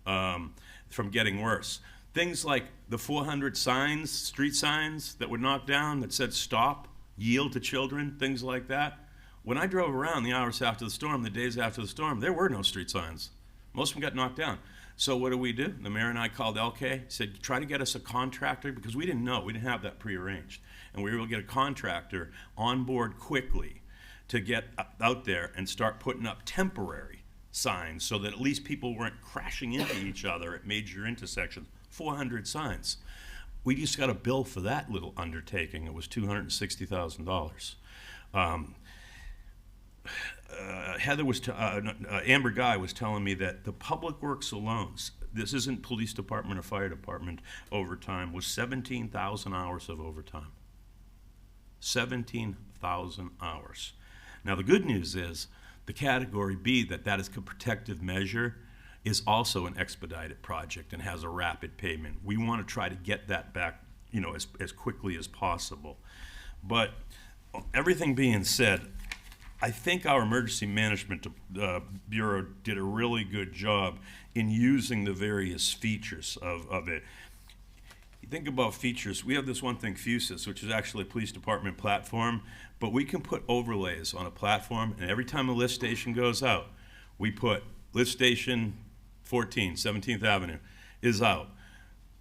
from getting worse. Things like the 400 signs, street signs that were knocked down that said stop, yield to children, things like that. When I drove around the hours after the storm, the days after the storm, there were no street signs. Most of them got knocked down. So what do? The mayor and I called LK, said, try to get us a contractor, because we didn't know, we didn't have that prearranged. And we were able to get a contractor on board quickly to get out there and start putting up temporary signs so that at least people weren't crashing into each other at major intersections. 400 signs. We just got a bill for that little undertaking. It was $260,000. Amber Guy was telling me that the public works alone, this isn't police department or fire department overtime, was 17,000 hours of overtime. 17,000 hours. Now the good news is the category B, that is a protective measure, is also an expedited project and has a rapid payment. We want to try to get that back, as quickly as possible. But everything being said, I think our Emergency Management Bureau did a really good job in using the various features of it. You think about features, we have this one thing, Fusus, which is actually a police department platform, but we can put overlays on a platform, and every time a lift station goes out, we put lift station 14, 17th Avenue is out.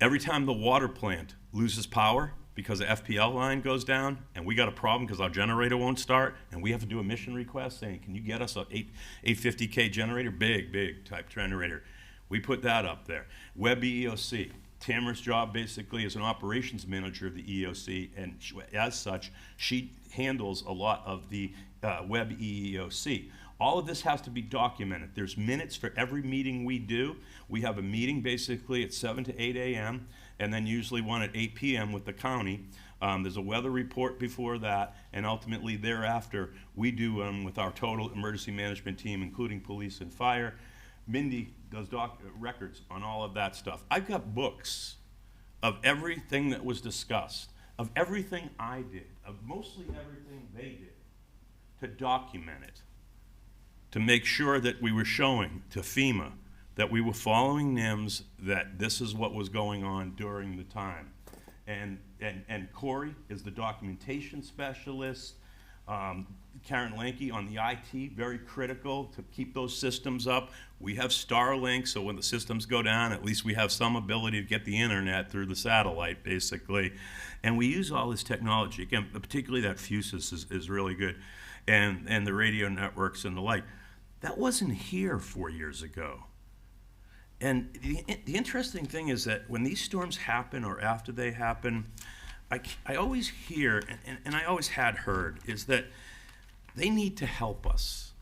Every time the water plant loses power because the FPL line goes down and we got a problem because our generator won't start and we have to do a mission request saying, can you get us a 850K generator? Big type generator. We put that up there. Web EEOC. Tamara's job basically is an operations manager of the EEOC, and as such, she handles a lot of the Web EEOC. All of this has to be documented. There's minutes for every meeting we do. We have a meeting basically at 7 to 8 a.m. and then usually one at 8 p.m. with the county. There's a weather report before that, and ultimately thereafter we do with our total emergency management team, including police and fire. Mindy does records on all of that stuff. I've got books of everything that was discussed, of everything I did, of mostly everything they did, to document it, to make sure that we were showing to FEMA that we were following NIMS, that this is what was going on during the time. And Corey is the documentation specialist. Karen Lanke on the IT, very critical to keep those systems up. We have Starlink, so when the systems go down, at least we have some ability to get the internet through the satellite, basically. And we use all this technology. Again, particularly that Fusus is really good. And the radio networks and the like. That wasn't here 4 years ago. And the interesting thing is that when these storms happen or after they happen, I always hear, and I always had heard, is that they need to help us.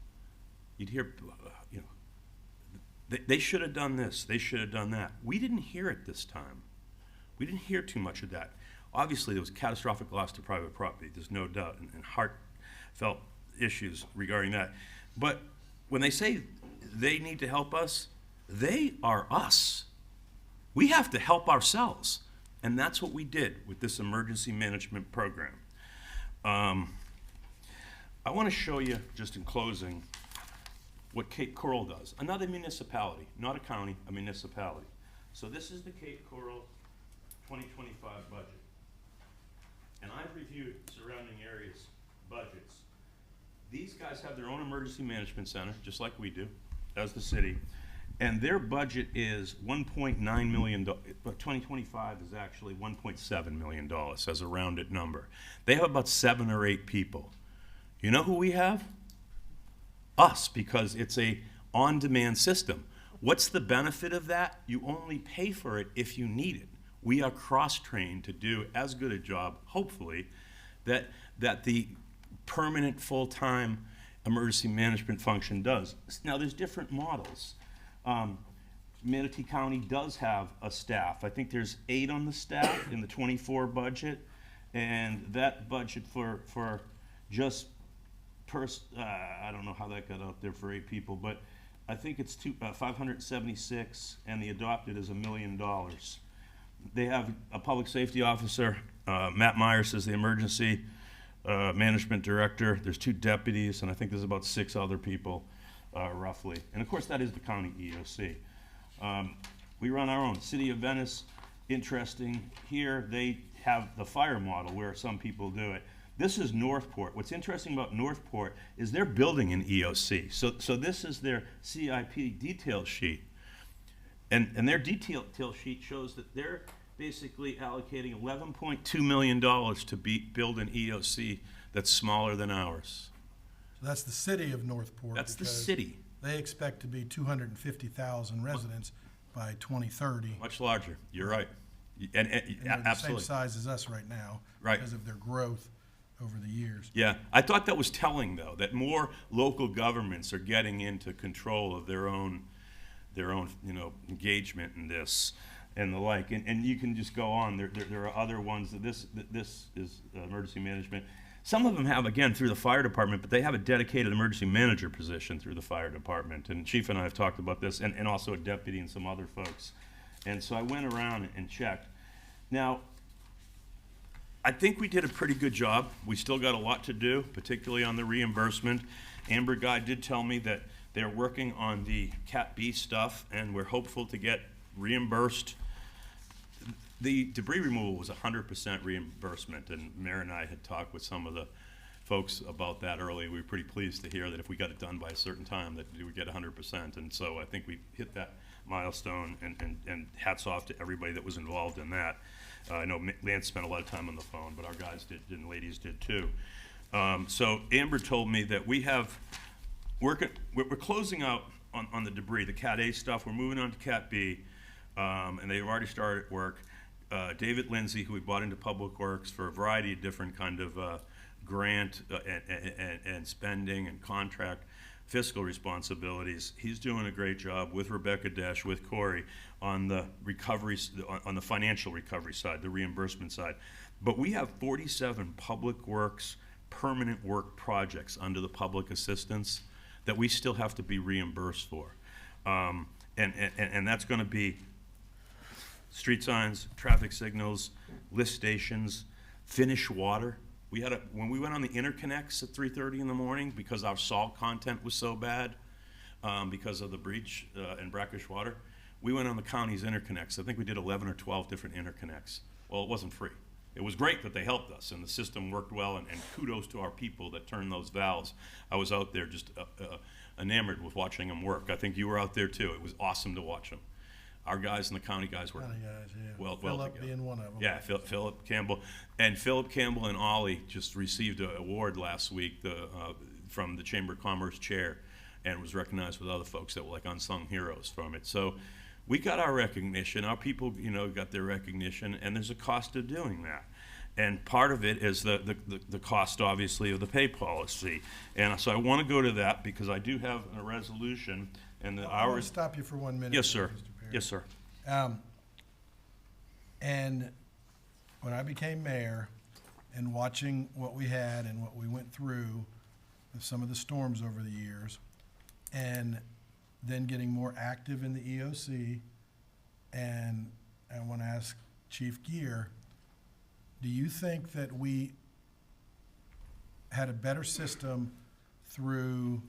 You'd hear, they should have done this, they should have done that. We didn't hear it this time. We didn't hear too much of that. Obviously, there was catastrophic loss to private property, there's no doubt, and heartfelt issues regarding that. But when they say they need to help us, they are us. We have to help ourselves. And that's what we did with this emergency management program. I want to show you, just in closing, what Cape Coral does. Another municipality, not a county, a municipality. So this is the Cape Coral 2025 budget. And I've reviewed surrounding areas' budgets. These guys have their own emergency management center, just like we do, as the city. And their budget is $1.9 million, but 2025 is actually $1.7 million as a rounded number. They have about 7 or 8 people. You know who we have? Us, because it's a on-demand system. What's the benefit of that? You only pay for it if you need it. We are cross-trained to do as good a job, hopefully, that the permanent full-time emergency management function does. Now, there's different models. Manatee County does have a staff. I think there's 8 on the staff in the 24 budget, and that budget for just I don't know how that got out there for 8 people, but I think it's 576, and the adopted is $1 million. They have a public safety officer, Matt Myers is the emergency management director. There's 2 deputies, and I think there's about 6 other people, roughly. And of course, that is the county EOC. We run our own. City of Venice, interesting here, they have the fire model where some people do it. This is Northport. What's interesting about Northport is they're building an EOC. So this is their CIP detail sheet. And their detail sheet shows that they're basically allocating $11.2 million to build an EOC that's smaller than ours. So that's the city of Northport. That's the because city. They expect to be 250,000 residents by 2030. Much larger. You're right. And they're the absolutely. same size as us right now. Right. Because of their growth over the years. Yeah, I thought that was telling, though, that more local governments are getting into control of their own, engagement in this and the like. And you can just go on. There are other ones. This is emergency management. Some of them have, again, through the fire department, but they have a dedicated emergency manager position through the fire department. And Chief and I have talked about this, and also a deputy and some other folks. And so I went around and checked. Now, I think we did a pretty good job. We still got a lot to do, particularly on the reimbursement. Amber Guy did tell me that they're working on the Cat B stuff, and we're hopeful to get reimbursed. The debris removal was 100% reimbursement, and Mayor and I had talked with some of the folks about that earlier. We were pretty pleased to hear that if we got it done by a certain time, that we would get 100%. And so I think we hit that milestone, and hats off to everybody that was involved in that. I know Lance spent a lot of time on the phone, but our guys did, and ladies did too. So Amber told me that we're closing out on the debris, the Cat A stuff. We're moving on to Cat B, and they've already started work. David Lindsay, who we brought into Public Works for a variety of different kind of grant and spending and contract fiscal responsibilities. He's doing a great job with Rebecca Dash, with Corey, on the recovery, on the financial recovery side, the reimbursement side. But we have 47 Public Works permanent work projects under the public assistance that we still have to be reimbursed for. And that's going to be street signs, traffic signals, lift stations, finish water. When we went on the interconnects at 3:30 in the morning because our salt content was so bad because of the breach in brackish water, we went on the county's interconnects. I think we did 11 or 12 different interconnects. Well, it wasn't free. It was great that they helped us and the system worked well, and kudos to our people that turned those valves. I was out there just enamored with watching them work. I think you were out there too. It was awesome to watch them. Our guys and the county guys were well Philip together. being one of them. Yeah, Philip Campbell. And Philip Campbell and Ollie just received an award last week from the Chamber of Commerce chair, and was recognized with other folks that were like unsung heroes from it. So we got our recognition. Our people, got their recognition, and there's a cost of doing that. And part of it is the cost, obviously, of the pay policy. And so I want to go to that because I do have a resolution, and I want to stop you for 1 minute. Yes, sir. Mr. Perry. Yes, sir. And when I became mayor, and watching what we had and what we went through with some of the storms over the years, and then getting more active in the EOC, and I want to ask Chief Gear, do you think that we had a better system through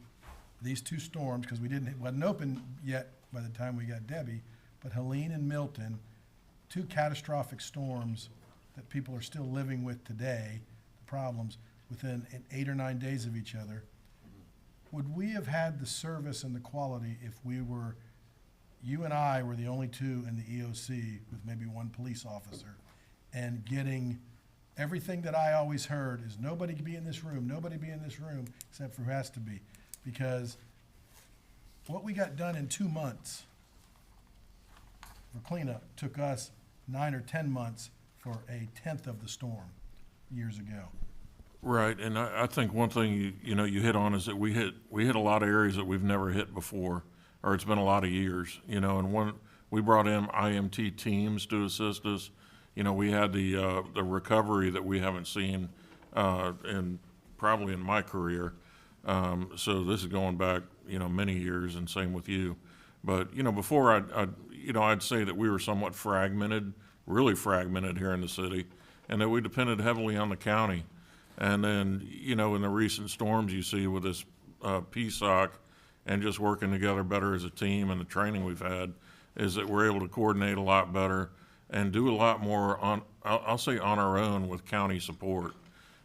these 2 storms, because wasn't open yet by the time we got Debbie, but Helene and Milton, 2 catastrophic storms that people are still living with today, the problems, within 8 or 9 days of each other. Would we have had the service and the quality if you and I were the only 2 in the EOC with maybe 1 police officer, and getting everything that I always heard is nobody be in this room, nobody be in this room, except for who has to be? Because what we got done in 2 months for cleanup took us 9 or 10 months for a tenth of the storm years ago. Right, and I think one thing you hit on is that we hit a lot of areas that we've never hit before, or it's been a lot of years, and we brought in IMT teams to assist us. We had the recovery that we haven't seen probably in my career. So this is going back many years, and same with you. But, before I'd say that we were somewhat fragmented, really fragmented here in the city, and that we depended heavily on the county. And then, in the recent storms you see with this PSOC and just working together better as a team and the training we've had, is that we're able to coordinate a lot better and do a lot more I'll say on our own with county support.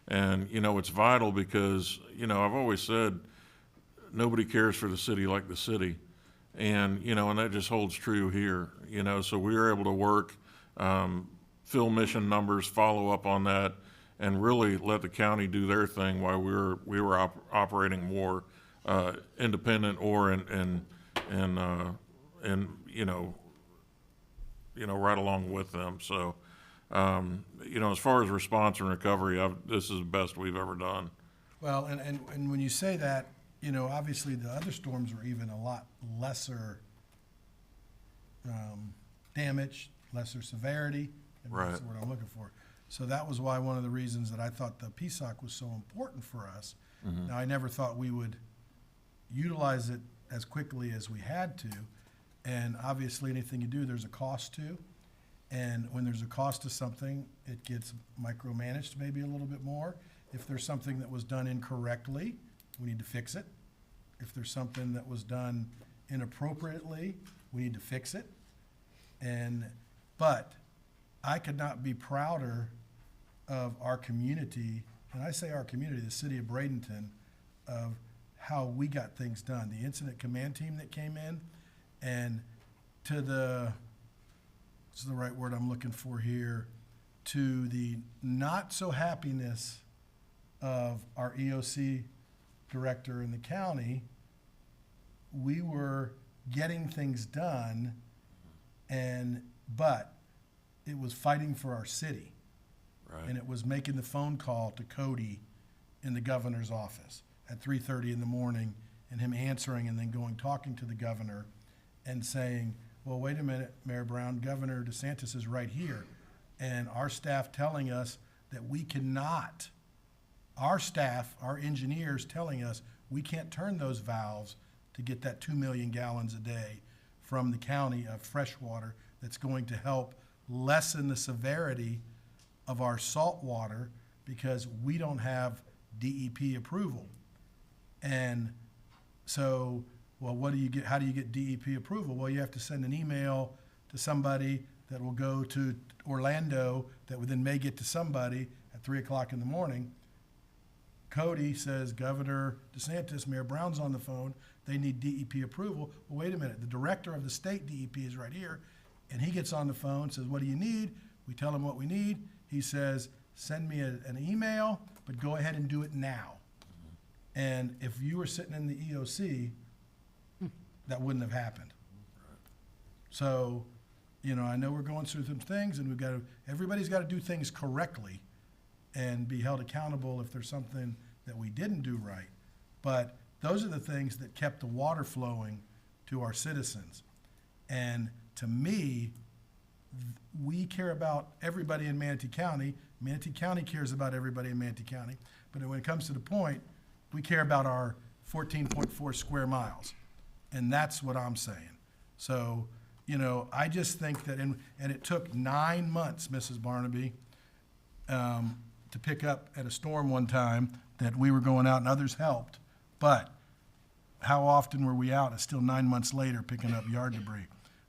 And, it's vital because, I've always said nobody cares for the city like the city. And, and that just holds true here, so we were able to work, fill mission numbers, follow up on that, and really let the county do their thing while we were operating more independent or in right along with them. So, as far as response and recovery, this is the best we've ever done. Well, and when you say that, obviously the other storms were even a lot lesser damage, lesser severity. And Right. That's the word I'm looking for. So that was why one of the reasons that I thought the PSOC was so important for us. Mhm. Now, I never thought we would utilize it as quickly as we had to. And obviously, anything you do, there's a cost to. And when there's a cost to something, it gets micromanaged maybe a little bit more. If there's something that was done incorrectly, we need to fix it. If there's something that was done inappropriately, we need to fix it. But I could not be prouder of our community, and I say our community, the city of Bradenton, of how we got things done. The incident command team that came in, and to the, what's the right word I'm looking for here, to the not so happiness of our EOC director in the county, we were getting things done, but it was fighting for our city. Right. And it was making the phone call to Cody in the governor's office at 3:30 in the morning, and him answering and then talking to the governor and saying, well, wait a minute, Mayor Brown, Governor DeSantis is right here. And our staff telling us that we cannot, our staff, our engineers telling us we can't turn those valves to get that 2 million gallons a day from the county of fresh water that's going to help lessen the severity of our salt water because we don't have DEP approval. And so, well, how do you get DEP approval? Well, you have to send an email to somebody that will go to Orlando that then may get to somebody at 3 o'clock in the morning. Cody says, Governor DeSantis, Mayor Brown's on the phone, they need DEP approval. Well, wait a minute, the director of the state DEP is right here, and he gets on the phone, says, what do you need? We tell him what we need. He says, send me an email, but go ahead and do it now. And if you were sitting in the EOC, that wouldn't have happened. So, I know we're going through some things, and everybody's got to do things correctly and be held accountable if there's something that we didn't do right. But those are the things that kept the water flowing to our citizens. And to me, we care about everybody in Manatee County. Manatee County cares about everybody in Manatee County. But when it comes to the point, we care about our 14.4 square miles. And that's what I'm saying. So, I just think that, and it took 9 months, Mrs. Barnaby, to pick up at a storm one time that we were going out and others helped. But how often were we out? It's still 9 months later picking up yard debris.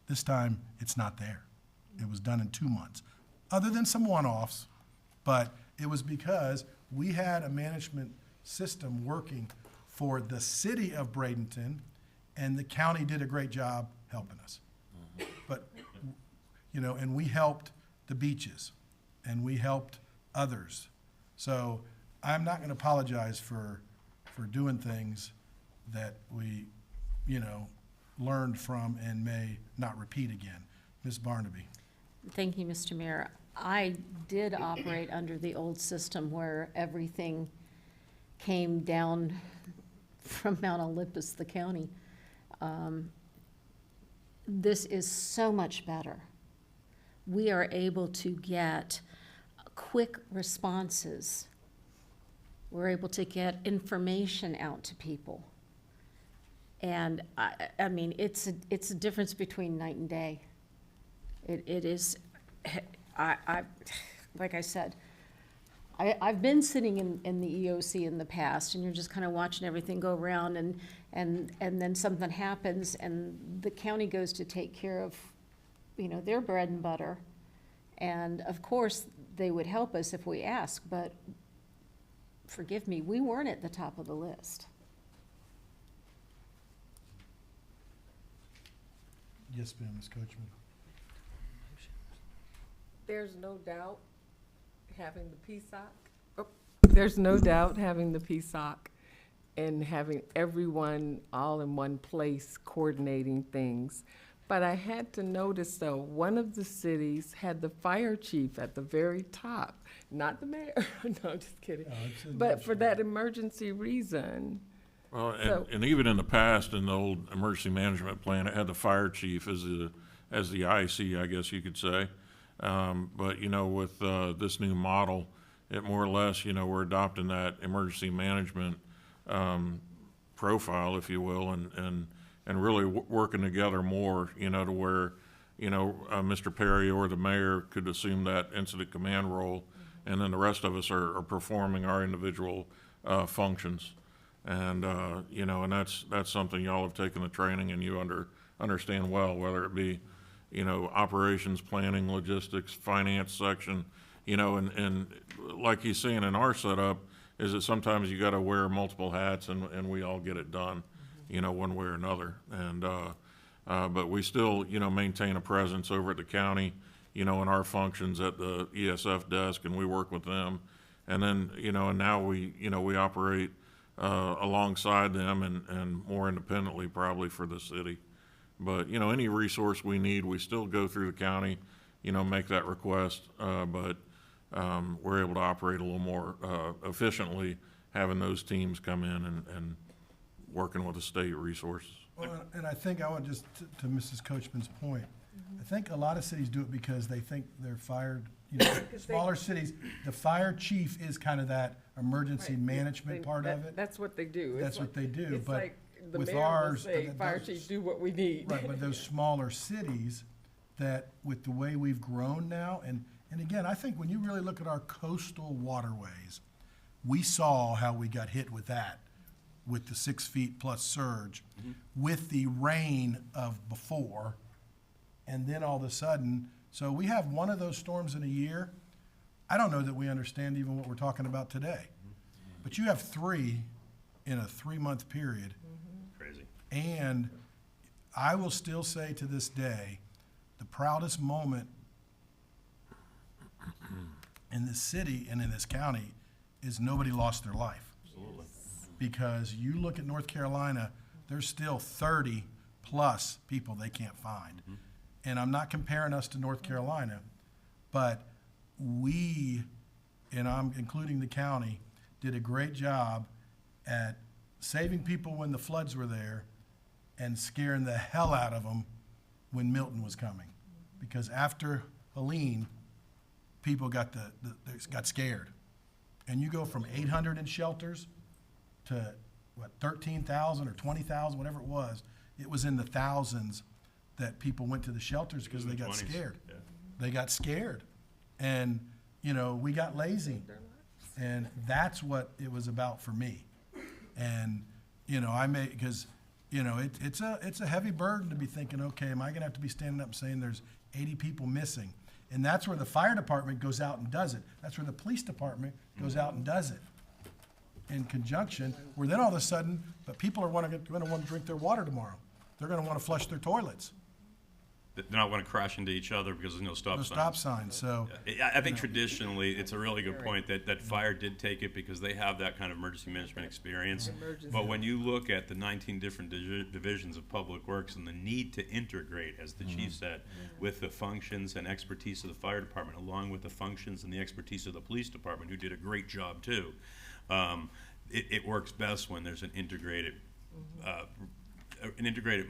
This time, it's not there. It was done in 2 months, other than some one-offs. But it was because we had a management system working for the city of Bradenton, and the county did a great job helping us. But, and we helped the beaches, and we helped others. So I'm not going to apologize for doing things that we, learned from and may not repeat again. Ms. Barnaby. Thank you, Mr. Mayor. I did operate under the old system where everything came down from Mount Olympus, the county. This is so much better. We are able to get quick responses. We're able to get information out to people. And I mean, it's a difference between night and day. It is, like I said, I've been sitting in the EOC in the past, and you're just kind of watching everything go around, and then something happens, and the county goes to take care of, their bread and butter. And of course, they would help us if we asked, but forgive me, we weren't at the top of the list. Yes, ma'am, Ms. Coachman. There's no doubt having the PSOC. There's no doubt having the PSOC and having everyone all in one place coordinating things. But I had to notice, though, one of the cities had the fire chief at the very top, not the mayor. No, I'm just kidding. But for that emergency reason. Well, So- and even in the past, in the old emergency management plan, it had the fire chief as the IC, I guess you could say. But, with this new model, it more or less, we're adopting that emergency management profile, if you will, and really working together more, to where, Mr. Perry or the mayor could assume that incident command role, and then the rest of us are performing our individual functions. And, and that's something y'all have taken the training and you understand well, whether it be, operations, planning, logistics, finance section, and like he's saying in our setup, is that sometimes you gotta wear multiple hats and we all get it done, one way or another. And, but we still, maintain a presence over at the county, in our functions at the ESF desk, and we work with them. And then, and now we operate alongside them and more independently probably for the city. But, any resource we need, we still go through the county, make that request, but we're able to operate a little more efficiently, having those teams come in and working with the state resources. Well, and I think I would just, to Mrs. Coachman's point, I think a lot of cities do it because they think they're fired, smaller cities, the fire chief is kind of that emergency management part of it. That's what they do. That's what they do, It's but like the with mayor will ours, say, fire chief, do what we need. Right, but those smaller cities, that with the way we've grown now, and again, I think when you really look at our coastal waterways, we saw how we got hit with that, with the 6 feet plus surge, with the rain of before, and then all of a sudden, so we have one of those storms in a year. I don't know that we understand even what we're talking about today. But you have 3 in a 3-month period. Crazy. And I will still say to this day, the proudest moment in this city and in this county is nobody lost their life. Absolutely. Because you look at North Carolina, there's still 30 plus people they can't find. And I'm not comparing us to North Carolina, but we, and I'm including the county, did a great job at saving people when the floods were there and scaring the hell out of them when Milton was coming. Because after Helene, people got got scared. And you go from 800 in shelters to, 13,000 or 20,000, whatever it was in the thousands that people went to the shelters because they got 20s, scared. yeah. They got scared. And, we got lazy. And that's what it was about for me. And, because, it's a heavy burden to be thinking, okay, am I gonna have to be standing up and saying there's 80 people missing? And that's where the fire department goes out and does it. That's where the police department goes out and does it in conjunction, where then all of a sudden, but people are gonna wanna drink their water tomorrow. They're gonna wanna flush their toilets. They're not want to crash into each other because there's no stop No signs. stop signs, so. I think traditionally, it's a really good point that fire did take it because they have that kind of emergency management experience. But when you look at the 19 different divisions of public works and the need to integrate, as the chief said, with the functions and expertise of the fire department, along with the functions and the expertise of the police department, who did a great job too, it works best when there's an integrated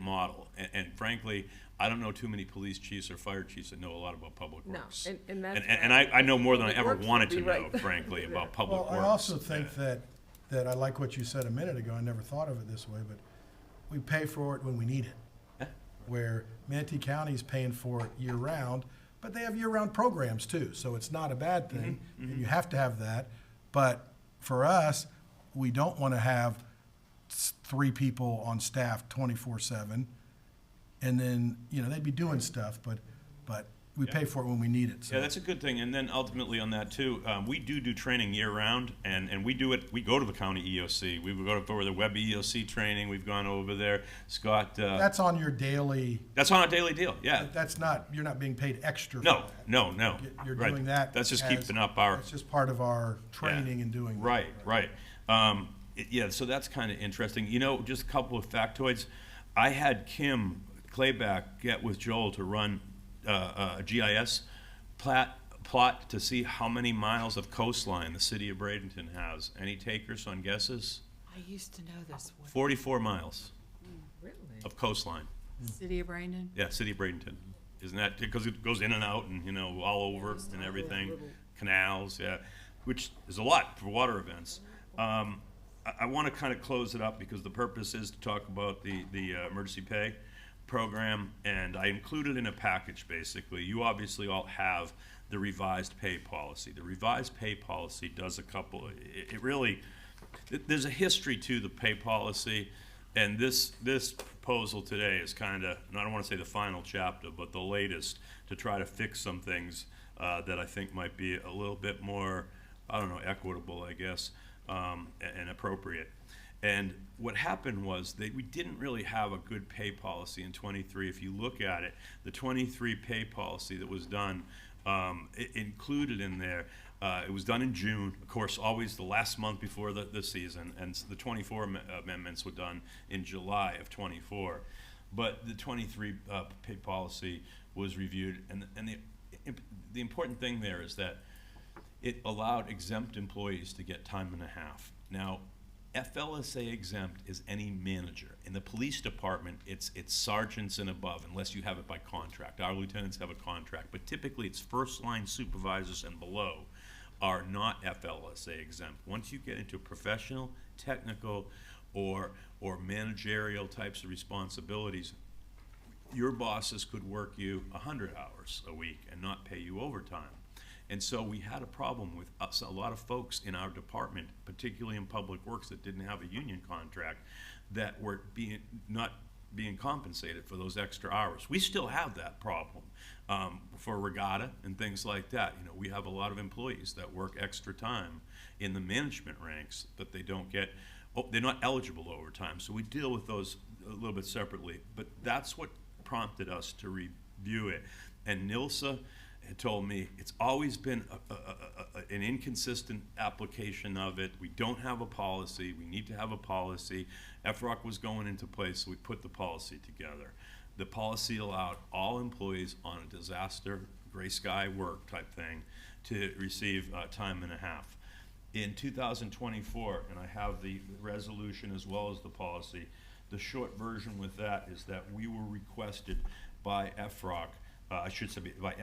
model. And frankly, I don't know too many police chiefs or fire chiefs that know a lot about public works. And that's And I know more than I ever Works wanted would to be know, right. frankly, about public Well, works. I also think that I like what you said a minute ago. I never thought of it this way, but we pay for it when we need it. Where Manatee County's paying for it year-round, but they have year-round programs too, so it's not a bad thing, and you have to have that. But for us, we don't want to have 3 people on staff 24/7, and then, they'd be doing stuff, but we pay for it when we need it. So. Yeah, that's a good thing. And then ultimately on that too, we do training year round, and we do it. We go to the county EOC. We go over the web EOC training. We've gone over there. Scott. That's on your daily. That's on a daily deal. Yeah. That's not. You're not being paid extra. For No, that. no. You're right. doing that. That's just keeping up our. It's just part of our training and doing. Right. Yeah. So that's kind of interesting. Just a couple of factoids. I had Kim Clayback get with Joel to run a GIS plot to see how many miles of coastline the city of Bradenton has. Any takers on guesses? I used to know this one. 44 miles Really? of coastline. City of Bradenton? Yeah, city of Bradenton. Isn't that, because it goes in and out and, all over and everything. Canals, yeah, which is a lot for water events. I want to kind of close it up because the purpose is to talk about the emergency pay program, and I included in a package basically. You obviously all have the revised pay policy. The revised pay policy does a couple, there's a history to the pay policy, and this proposal today is kind of, I don't want to say the final chapter, but the latest to try to fix some things that I think might be a little bit more, equitable, I guess, and appropriate. And what happened was that we didn't really have a good pay policy in 23. If you look at it, the 23 pay policy that was done, it included in there, it was done in June, of course, always the last month before the season, and the 24 amendments were done in July of 24. But the 23 pay policy was reviewed, and the important thing there is that it allowed exempt employees to get time and a half. Now, FLSA exempt is any manager. In the police department, it's sergeants and above, unless you have it by contract. Our lieutenants have a contract, but typically it's first line supervisors and below are not FLSA exempt. Once you get into professional, technical, or managerial types of responsibilities, your bosses could work you 100 hours a week and not pay you overtime. And so we had a problem with a lot of folks in our department, particularly in public works, that didn't have a union contract, that were not being compensated for those extra hours. We still have that problem for regatta and things like that. We have a lot of employees that work extra time in the management ranks, but they don't get, they're not eligible overtime. So we deal with those a little bit separately. But that's what prompted us to review it. And NILSA had told me it's always been an inconsistent application of it. We don't have a policy. We need to have a policy. FROC was going into place, so we put the policy together. The policy allowed all employees on a disaster, gray sky work type thing to receive time and a half. In 2024, and I have the resolution as well as the policy, the short version with that is that we were requested by FROC, I should say by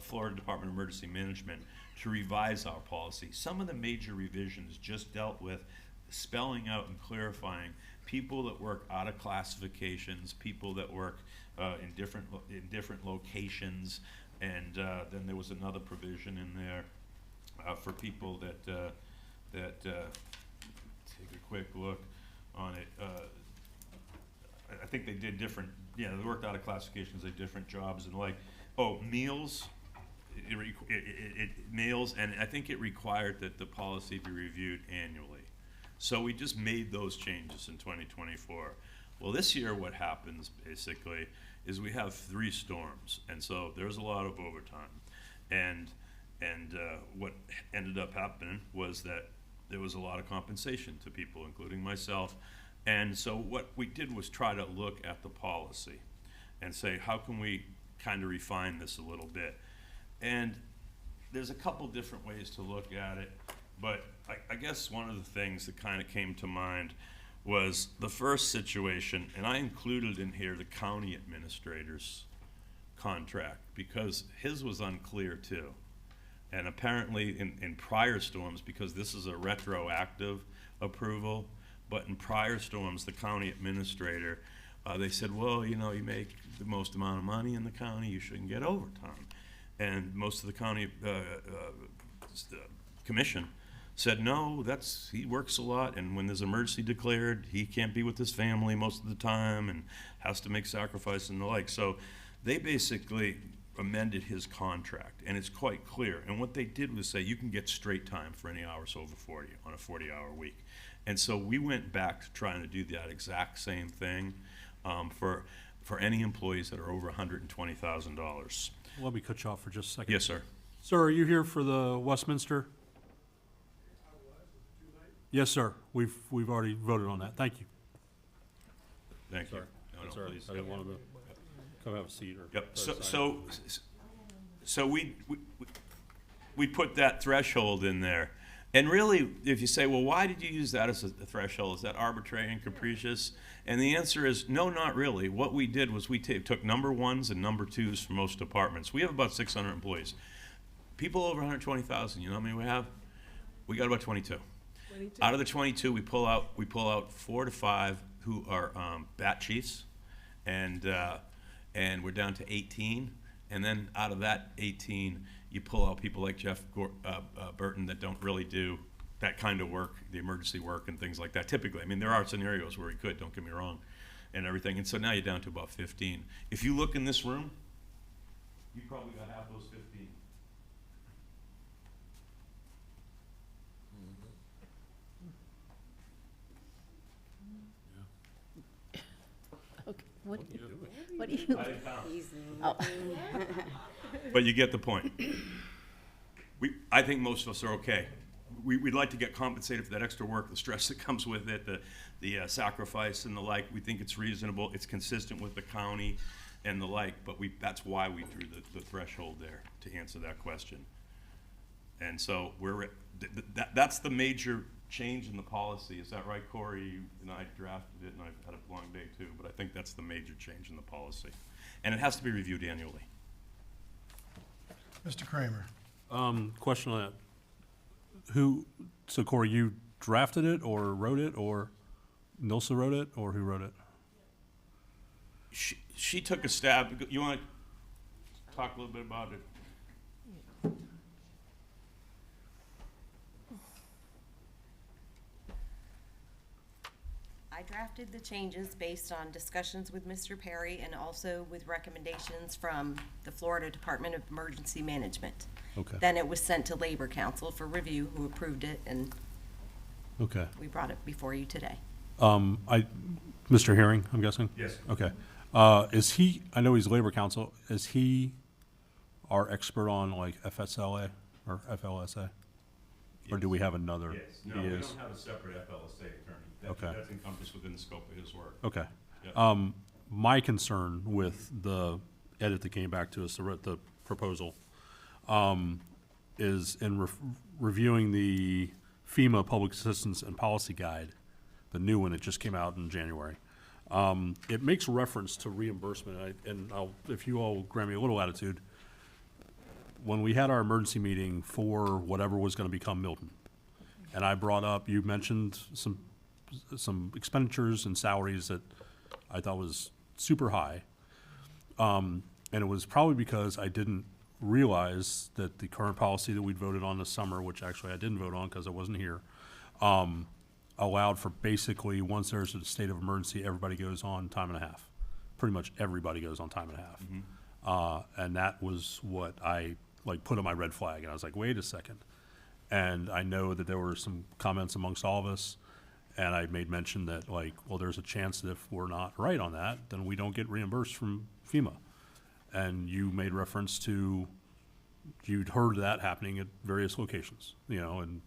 Florida Department of Emergency Management, to revise our policy. Some of the major revisions just dealt with spelling out and clarifying people that work out of classifications, people that work in different locations, and then there was another provision in there for people that take a quick look on it. I think they did different, they worked out of classifications, they different jobs, and meals. Meals, and I think it required that the policy be reviewed annually. So we just made those changes in 2024. Well, this year what happens basically is we have 3 storms, and so there's a lot of overtime. And what ended up happening was that there was a lot of compensation to people, including myself. And so what we did was try to look at the policy and say, how can we kind of refine this a little bit? And there's a couple different ways to look at it, but I guess one of the things that kind of came to mind was the first situation, and I included in here the county administrator's contract because his was unclear too. And apparently in prior storms, because this is a retroactive approval, But in prior storms, the county administrator, they said, well, you know, you make the most amount of money in the county, you shouldn't get overtime. And most of the county commission said, no, he works a lot, and when there's emergency declared, he can't be with his family most of the time and has to make sacrifices and the like. So they basically amended his contract, and it's quite clear. And what they did was say, you can get straight time for any hours over 40 on a 40-hour week. And so we went back to trying to do that exact same thing for any employees that are over $120,000. Let me cut you off for just a second. Yes, sir. Sir, are you here for the Westminster? Yes, sir. We've already voted on that. Thank you. Thank you. Sorry. No, That's no, all right. please. I didn't want to come have a seat or. Yep, or so we put that threshold in there. And really, if you say, well, why did you use that as a threshold? Is that arbitrary and capricious? And the answer is, no, not really. What we did was we took number ones and number twos for most departments. We have about 600 employees. People over 120,000, you know how many we have? We got about 22. Out of the 22, we pull out 4 to 5 who are bat chiefs, and we're down to 18. And then out of that 18, you pull out people like Jeff Burton that don't really do that kind of work, the emergency work and things like that. Typically, I mean, there are scenarios where he could, don't get me wrong, and everything. And so now you're down to about 15. If you look in this room, you probably got half those 15. Okay, what do you? I didn't count. Oh. But you get the point. I think most of us are okay. We'd like to get compensated for that extra work, the stress that comes with it, the sacrifice and the like. We think it's reasonable, it's consistent with the county and the like, but that's why we drew the threshold there, to answer that question. And so that's the major change in the policy. Is that right, Corey? You and I drafted it, and I've had a long day too, but I think that's the major change in the policy. And it has to be reviewed annually. Mr. Kramer. Question on that. So Corey, you drafted it or wrote it, or Nilsa wrote it, or who wrote it? She took a stab. You want to talk a little bit about it? I drafted the changes based on discussions with Mr. Perry and also with recommendations from the Florida Department of Emergency Management. Okay. Then it was sent to Labor Council for review, who approved it, and Okay. we brought it before you today. Mr. Herring, I'm guessing? Yes. Okay. Is he, I know he's Labor Council, is he our expert on like FSLA or FLSA? Or do we have another? Yes. No, we don't have a separate FLSA attorney. Okay. That's encompassed within the scope of his work. Okay. Yep. My concern with the edit that came back to us, the proposal, is in reviewing the FEMA Public Assistance and Policy Guide, the new one that just came out in January. It makes reference to reimbursement, if you all grant me a little latitude, when we had our emergency meeting for whatever was going to become Milton, and I brought up, you mentioned some expenditures and salaries that I thought was super high. And it was probably because I didn't realize that the current policy that we'd voted on this summer, which actually I didn't vote on because I wasn't here, allowed for basically, once there's a state of emergency, everybody goes on time and a half. Pretty much everybody goes on time and a half. Mm-hmm. And that was what I put on my red flag, and I was like, wait a second. And I know that there were some comments amongst all of us, and I made mention that well, there's a chance that if we're not right on that, then we don't get reimbursed from FEMA. And you made reference to, you'd heard that happening at various locations, and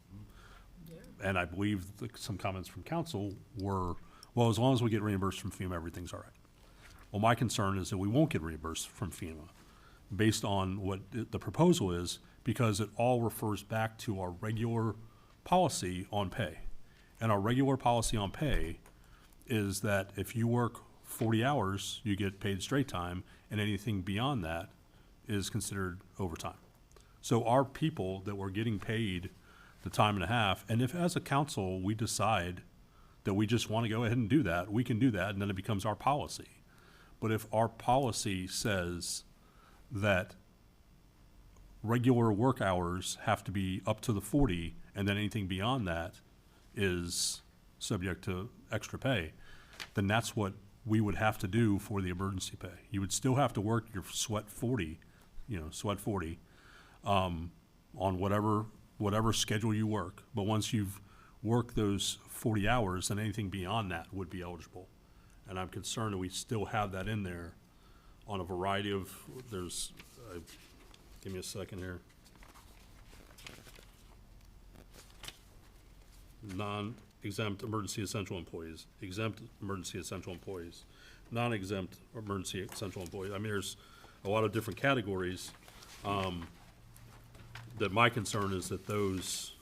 I believe some comments from council were, well, as long as we get reimbursed from FEMA, everything's all right. Well, my concern is that we won't get reimbursed from FEMA based on what the proposal is, because it all refers back to our regular policy on pay. And our regular policy on pay is that if you work 40 hours, you get paid straight time, and anything beyond that is considered overtime. So our people that were getting paid the time and a half, and if as a council we decide that we just want to go ahead and do that, we can do that, and then it becomes our policy. But if our policy says that regular work hours have to be up to the 40, and then anything beyond that is subject to extra pay, then that's what we would have to do for the emergency pay. You would still have to work your sweat 40, on whatever schedule you work. But once you've worked those 40 hours, then anything beyond that would be eligible. And I'm concerned that we still have that in there on a variety of, give me a second here. Non-exempt emergency essential employees, exempt emergency essential employees, non-exempt emergency essential employees. I mean, there's a lot of different categories. That my concern is that those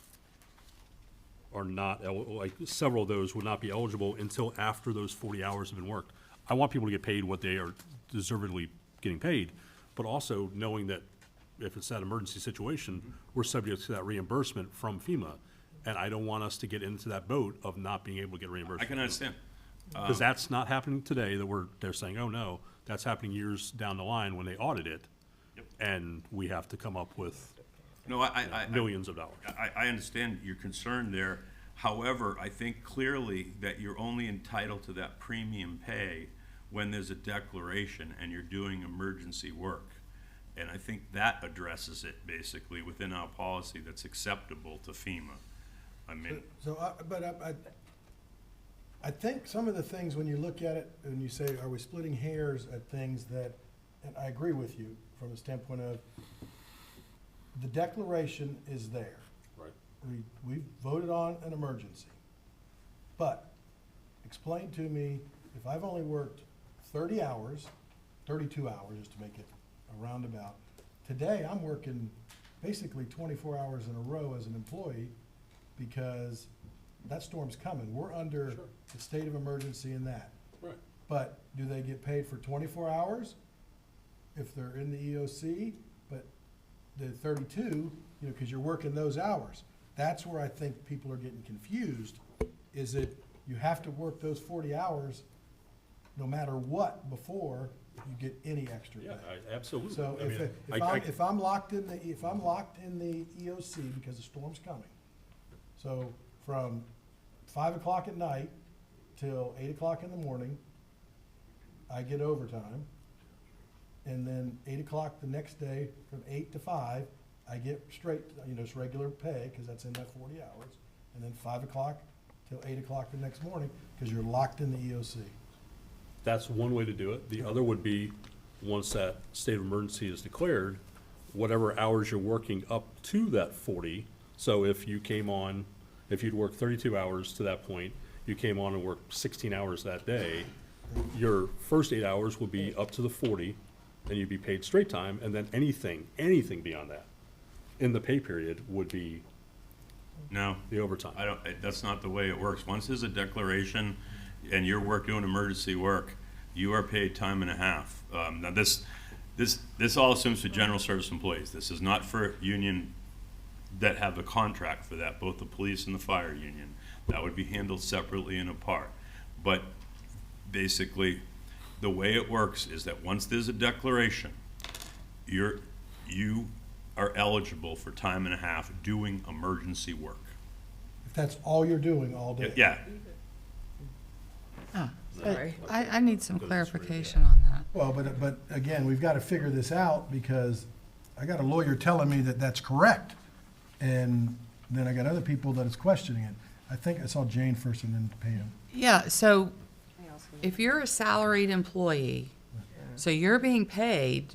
are not, like several of those would not be eligible until after those 40 hours have been worked. I want people to get paid what they are deservedly getting paid, but also knowing that if it's that emergency situation, we're subject to that reimbursement from FEMA. And I don't want us to get into that boat of not being able to get reimbursed. I can understand. Because that's not happening today, they're saying, oh no, that's happening years down the line when they audit it. Yep. And we have to come up with millions of dollars. I understand your concern there. However, I think clearly that you're only entitled to that premium pay when there's a declaration and you're doing emergency work. And I think that addresses it basically within our policy that's acceptable to FEMA. I mean, I think some of the things, when you look at it and you say, are we splitting hairs at things that, and I agree with you from the standpoint of the declaration is there. Right. We voted on an emergency. But explain to me, if I've only worked 30 hours, 32 hours, just to make it a roundabout, today I'm working basically 24 hours in a row as an employee because that storm's coming. We're under the state of emergency in that. Right. But do they get paid for 24 hours if they're in the EOC? But the 32, because you're working those hours. That's where I think people are getting confused, is that you have to work those 40 hours no matter what before you get any extra pay. Yeah, absolutely. So if I'm locked in the EOC because the storm's coming, so from 5 o'clock at night till 8 o'clock in the morning, I get overtime. And then 8 o'clock the next day, from 8 to 5, I get straight, it's regular pay, because that's in that 40 hours. And then 5 o'clock till 8 o'clock the next morning, because you're locked in the EOC. That's one way to do it. The other would be, once that state of emergency is declared, whatever hours you're working up to that 40. So if you came on, if you'd worked 32 hours to that point, you came on and worked 16 hours that day, your first 8 hours would be up to the 40, and you'd be paid straight time, and then anything beyond that in the pay period would be the overtime. That's not the way it works. Once there's a declaration and you're doing emergency work, you are paid time and a half. Now this all assumes for general service employees. This is not for union that have a contract for that, both the police and the fire union. That would be handled separately and apart. But basically, the way it works is that once there's a declaration, you are eligible for time and a half doing emergency work. If that's all you're doing all day. Yeah. I need some clarification on that. Well, but again, we've got to figure this out, because I got a lawyer telling me that that's correct. And then I got other people that is questioning it. I think I saw Jane first and then Pam. Yeah, so if you're a salaried employee, so you're being paid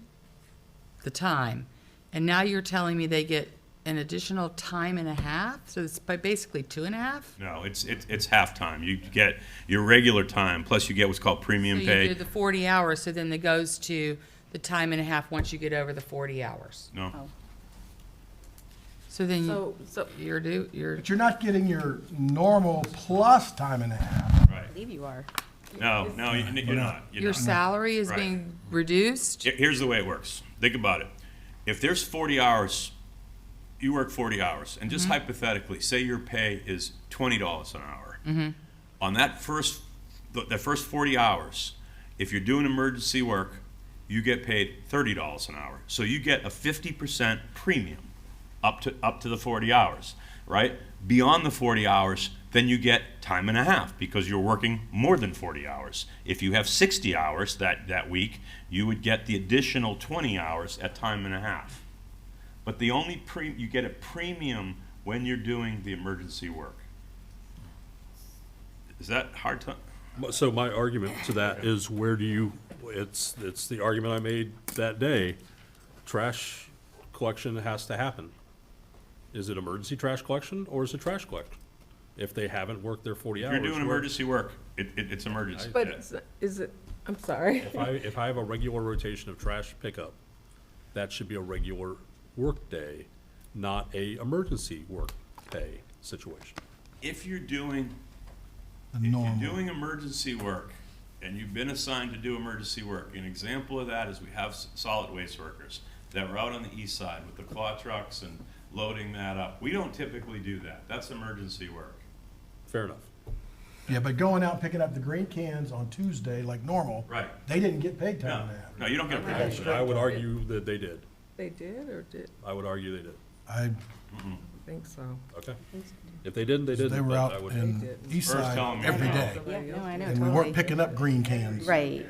the time, and now you're telling me they get an additional time and a half? So it's basically 2.5? No, it's half time. You get your regular time, plus you get what's called premium So pay. you do the 40 hours, so then it goes to the time and a half once you get over the 40 hours. No. So then So But you're not getting your normal plus time and a half. Right. I believe you are. No, you're not. your salary is Right. being reduced? Here's the way it works. Think about it. If there's 40 hours, you work 40 hours, and just hypothetically, say your pay is $20 an hour. On that first 40 hours, if you're doing emergency work, you get paid $30 an hour. So you get a 50% premium up to the 40 hours, right? Beyond the 40 hours, then you get time and a half because you're working more than 40 hours. If you have 60 hours that week, you would get the additional 20 hours at time and a half. But the only you get a premium when you're doing the emergency work. Is that hard to? So my argument to that is it's the argument I made that day. Trash collection has to happen. Is it emergency trash collection or is it trash collection? If they haven't worked their 40 hours. If you're doing emergency work, it's emergency. But is it, I'm sorry. If I have a regular rotation of trash pickup, that should be a regular work day, not a emergency work day situation. If you're doing emergency work and you've been assigned to do emergency work, an example of that is we have solid waste workers that were out on the east side with the claw trucks and loading that up. We don't typically do that. That's emergency work. Fair enough. Yeah, but going out and picking up the green cans on Tuesday like normal. Right. They didn't get paid time and a half. No, you don't get paid. I would argue that they did. They did or did? I would argue they did. I think so. Okay. If they didn't, they didn't. They were but I out would- in east side every day. Yeah, no, I know, And we weren't picking up green cans. Right.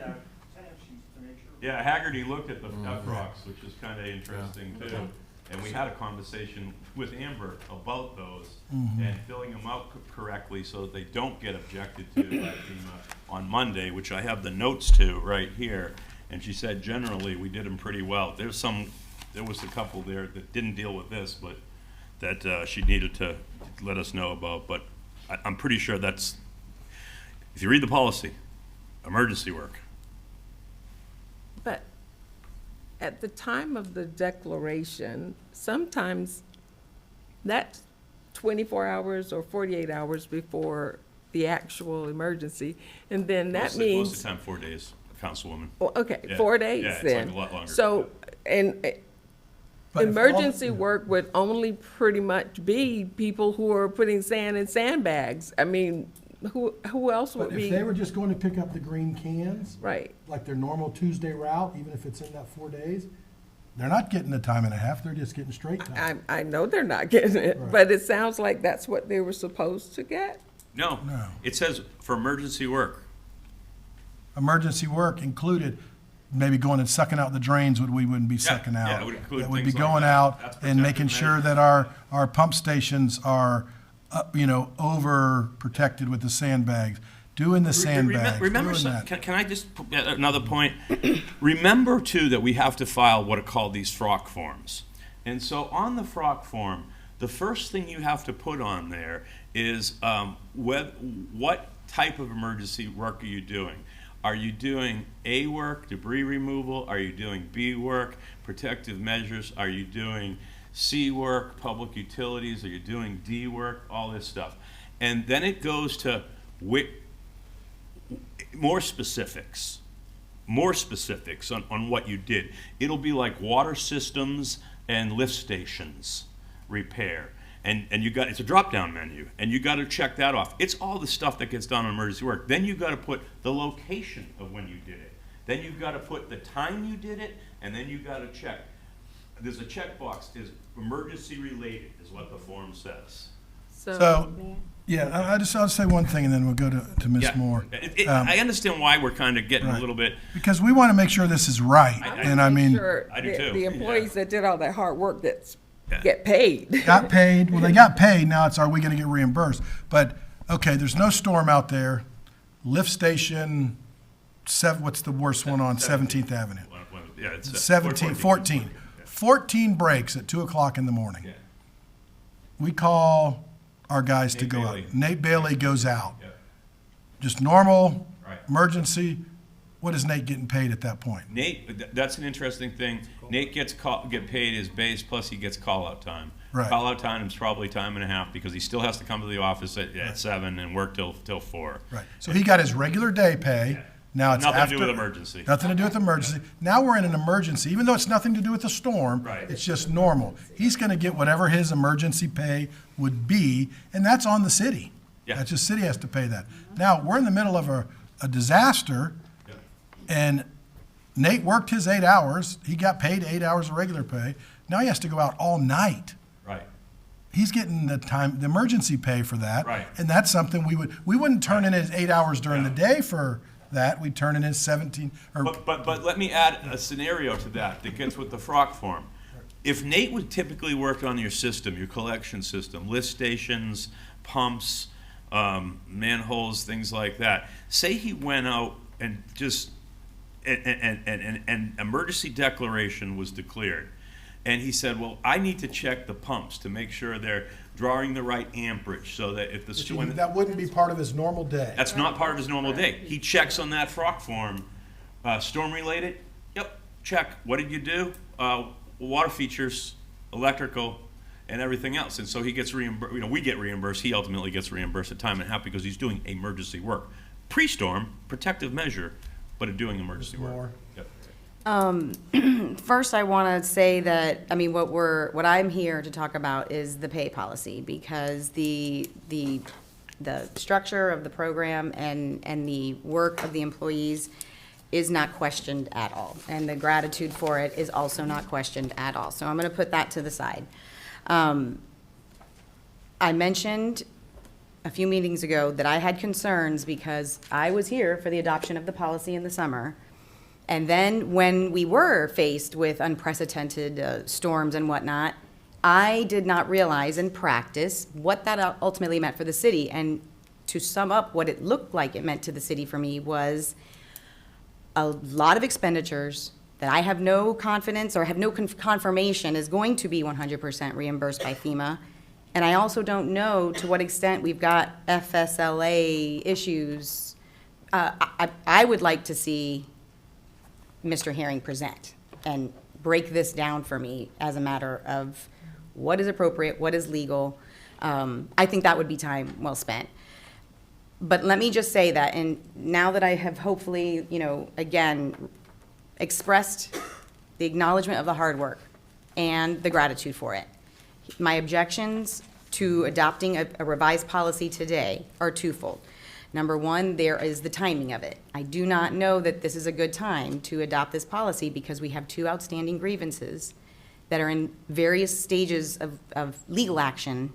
Yeah, Haggerty looked at the F-Rocks, which is kind of interesting too. And we had a conversation with Amber about those and filling them out correctly so that they don't get objected to by FEMA on Monday, which I have the notes to right here. And she said generally we did them pretty well. There was a couple there that didn't deal with this, but that she needed to let us know about. But I'm pretty sure that's, if you read the policy, emergency work. But at the time of the declaration, sometimes that's 24 hours or 48 hours before the actual emergency. And then that means. Most of the time, 4 days, Councilwoman. Well, okay, Yeah. 4 days Yeah, it's then. like a lot longer. So, and But if emergency work would only pretty much be people who are putting sand in sandbags. I mean, who else would But be? if they were just going to pick up the green cans, Right. like their normal Tuesday route, even if it's in that 4 days, they're not getting the time and a half, they're just getting straight time. I know they're not getting it, Right. but it sounds like that's what they were supposed to get. No, it says for emergency work. Emergency work included maybe going and sucking out the drains we wouldn't be sucking out. yeah, it would include That would be things like going that. out That's and making protective sure that our pump stations are, over protected with the sandbags, doing the sandbags, Remember, doing that. can I just, another point? Remember too that we have to file what are called these FROC forms. And so on the FROC form, the first thing you have to put on there is what type of emergency work are you doing? Are you doing A work, debris removal? Are you doing B work, protective measures? Are you doing C work, public utilities? Are you doing D work? All this stuff. And then it goes to more specifics on what you did. It'll be like water systems and lift stations repair. And it's a drop-down menu, and you got to check that off. It's all the stuff that gets done on emergency work. Then you got to put the location of when you did it. Then you've got to put the time you did it, and then you got to check. There's a checkbox, is emergency related, is what the form says. So, yeah, I'll say one thing and then we'll go to Ms. Moore. I understand why we're kind of getting a little bit. Because we want to make sure this is right, and I mean. I do too. The employees that did all that hard work get paid. Got paid, well, they got paid, now it's, are we gonna get reimbursed? But, okay, there's no storm out there, lift station, what's the worst one on 17th Avenue? Yeah, it's 14 breaks at 2 o'clock in the morning. Yeah. We call our guys to go Bailey. out. Nate Bailey goes out. Yeah. Just normal, Right. emergency, what is Nate getting paid at that point? Nate, that's an interesting thing. Nate get paid his base, plus he gets call-out time. Right. Call-out time is probably time and a half, because he still has to come to the office at 7 and work till 4. Right, so he got his regular day pay, now it's Nothing after. to do with emergency. Nothing to do with emergency. Now we're in an emergency, even though it's nothing to do with the storm. Right. It's just normal. He's gonna get whatever his emergency pay would be, and that's on the city. Yeah. That's just city has to pay that. Now, we're in the middle of a disaster, and Nate worked his 8 hours. He got paid 8 hours of regular pay. Now he has to go out all night. Right. He's getting the emergency pay for that. Right. And that's something we wouldn't turn in his 8 hours during the day for that. We'd turn in his 17, or. But let me add a scenario to that gets with the frog form. If Nate would typically work on your system, your collection system, lift stations, pumps, manholes, things like that, say he went out and just an emergency declaration was declared, and he said, well, I need to check the pumps to make sure they're drawing the right amperage so that if the That wouldn't be part of his normal day. that's not part of his normal day. He checks on that frog form, storm related, yep, check. What did you do? Water features, electrical, and everything else. And so he gets reimbursed, we get reimbursed, he ultimately gets reimbursed at time and a half because he's doing emergency work. Pre-storm, protective measure, but doing emergency work. Yep. First, I want to say that, I mean, what I'm here to talk about is the pay policy, because the structure of the program and the work of the employees is not questioned at all. And the gratitude for it is also not questioned at all. So I'm going to put that to the side. I mentioned a few meetings ago that I had concerns because I was here for the adoption of the policy in the summer. And then when we were faced with unprecedented storms and whatnot, I did not realize in practice what that ultimately meant for the city. And to sum up what it looked like it meant to the city for me was a lot of expenditures that I have no confidence or have no confirmation is going to be 100% reimbursed by FEMA. And I also don't know to what extent we've got FSLA issues. I would like to see Mr. Herring present and break this down for me as a matter of what is appropriate, what is legal. I think that would be time well spent. But let me just say that, and now that I have hopefully, again, expressed the acknowledgement of the hard work and the gratitude for it, my objections to adopting a revised policy today are twofold. Number one, there is the timing of it. I do not know that this is a good time to adopt this policy because we have two outstanding grievances that are in various stages of legal action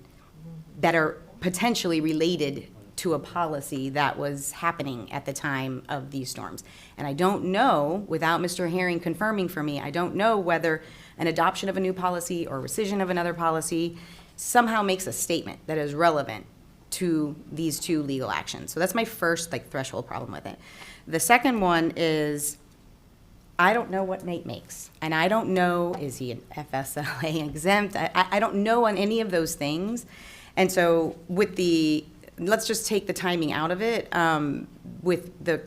that are potentially related to a policy that was happening at the time of these storms. And I don't know, without Mr. Herring confirming for me, I don't know whether an adoption of a new policy or rescission of another policy somehow makes a statement that is relevant to these two legal actions. So that's my first threshold problem with it. The second one is, I don't know what Nate makes. And I don't know, is he an FSLA exempt? I don't know on any of those things. And so let's just take the timing out of it. With the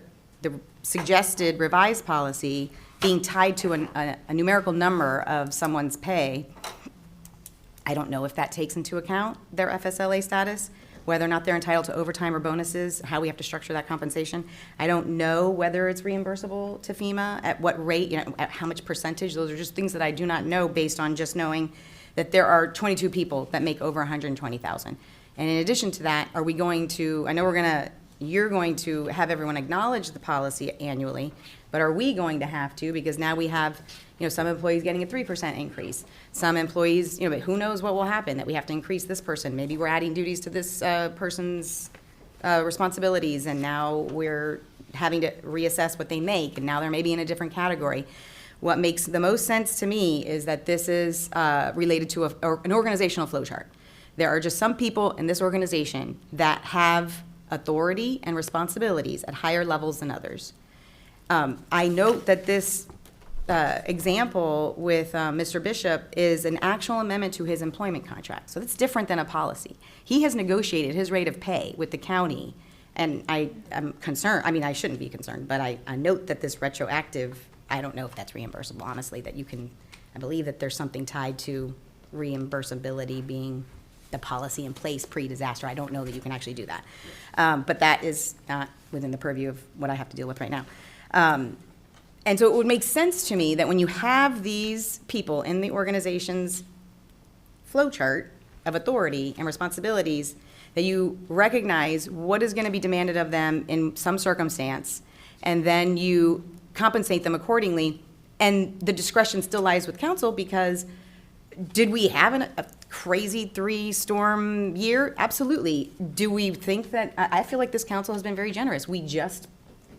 suggested revised policy being tied to a numerical number of someone's pay, I don't know if that takes into account their FSLA status, whether or not they're entitled to overtime or bonuses, how we have to structure that compensation. I don't know whether it's reimbursable to FEMA, at what rate, at how much percentage. Those are just things that I do not know based on just knowing that there are 22 people that make over $120,000. And in addition to that, are we going to, I know you're going to have everyone acknowledge the policy annually, but are we going to have to, because now we have, some employees getting a 3% increase. Some employees, but who knows what will happen, that we have to increase this person. Maybe we're adding duties to this person's responsibilities, and now we're having to reassess what they make, and now they're maybe in a different category. What makes the most sense to me is that this is related to an organizational flow chart. There are just some people in this organization that have authority and responsibilities at higher levels than others. I note that this example with Mr. Bishop is an actual amendment to his employment contract. So that's different than a policy. He has negotiated his rate of pay with the county, and I am concerned, I shouldn't be concerned, but I note that this retroactive, I don't know if that's reimbursable, honestly, I believe that there's something tied to reimbursability being the policy in place pre-disaster. I don't know that you can actually do that. But that is not within the purview of what I have to deal with right now. And so it would make sense to me that when you have these people in the organization's flow chart of authority and responsibilities, that you recognize what is going to be demanded of them in some circumstance, and then you compensate them accordingly. And the discretion still lies with council, because did we have a crazy 3-storm year? Absolutely. Do we think that, I feel like this council has been very generous. We just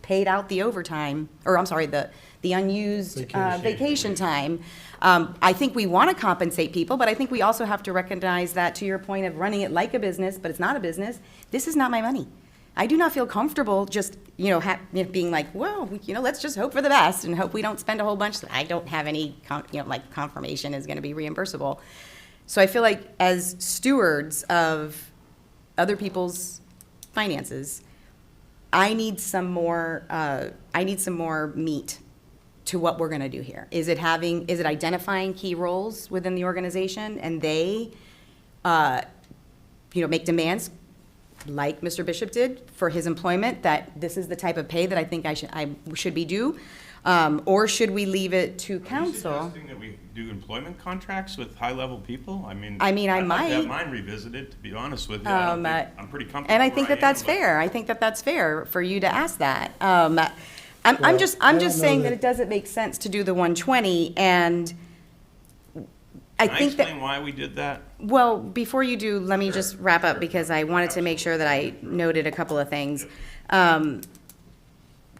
paid out the overtime, or I'm sorry, the unused vacation time. I think we want to compensate people, but I think we also have to recognize that, to your point of running it like a business, but it's not a business, this is not my money. I do not feel comfortable just, being like, well, let's just hope for the best and hope we don't spend a whole bunch that I don't have any, confirmation is going to be reimbursable. So I feel like, as stewards of other people's finances, I need some more meat to what we're going to do here. Is it identifying key roles within the organization, and they, make demands like Mr. Bishop did for his employment, that this is the type of pay that I think I should be due? Or should we leave it to council? Are you suggesting that we do employment contracts with high-level people? I I might have might. mine revisited, to be honest with you. I'm pretty comfortable. And I think where that that's am, but- fair. I think that that's fair for you to ask that. I'm just I don't saying know that that- it doesn't make sense to do the 120, and I Can I think that. explain why we did that? Well, before you do, let me just wrap up, because I wanted to make sure that I noted a couple of things.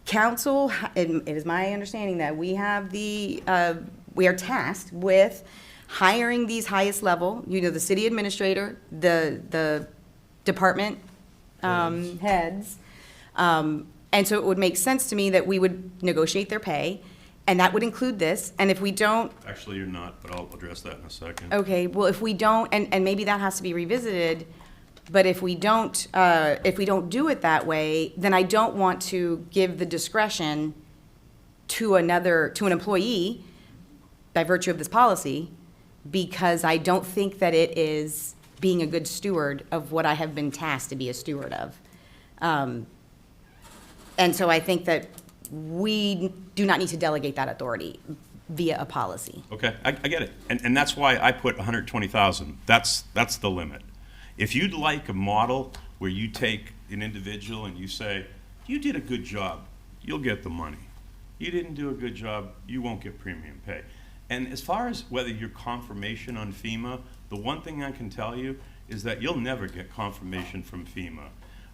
Council, it is my understanding that we have we are tasked with hiring these highest level, the city administrator, the department heads. And so it would make sense to me that we would negotiate their pay, and that would include this. And if we don't, Actually, you're not, but I'll address that in a second. okay, well, if we don't, and maybe that has to be revisited, but if we don't do it that way, then I don't want to give the discretion to an employee by virtue of this policy, because I don't think that it is being a good steward of what I have been tasked to be a steward of. And so I think that we do not need to delegate that authority via a policy. Okay, I get it. And that's why I put 120,000. That's the limit. If you'd like a model where you take an individual and you say, you did a good job, you'll get the money. You didn't do a good job, you won't get premium pay. And as far as whether you're confirmation on FEMA, the one thing I can tell you is that you'll never get confirmation from FEMA.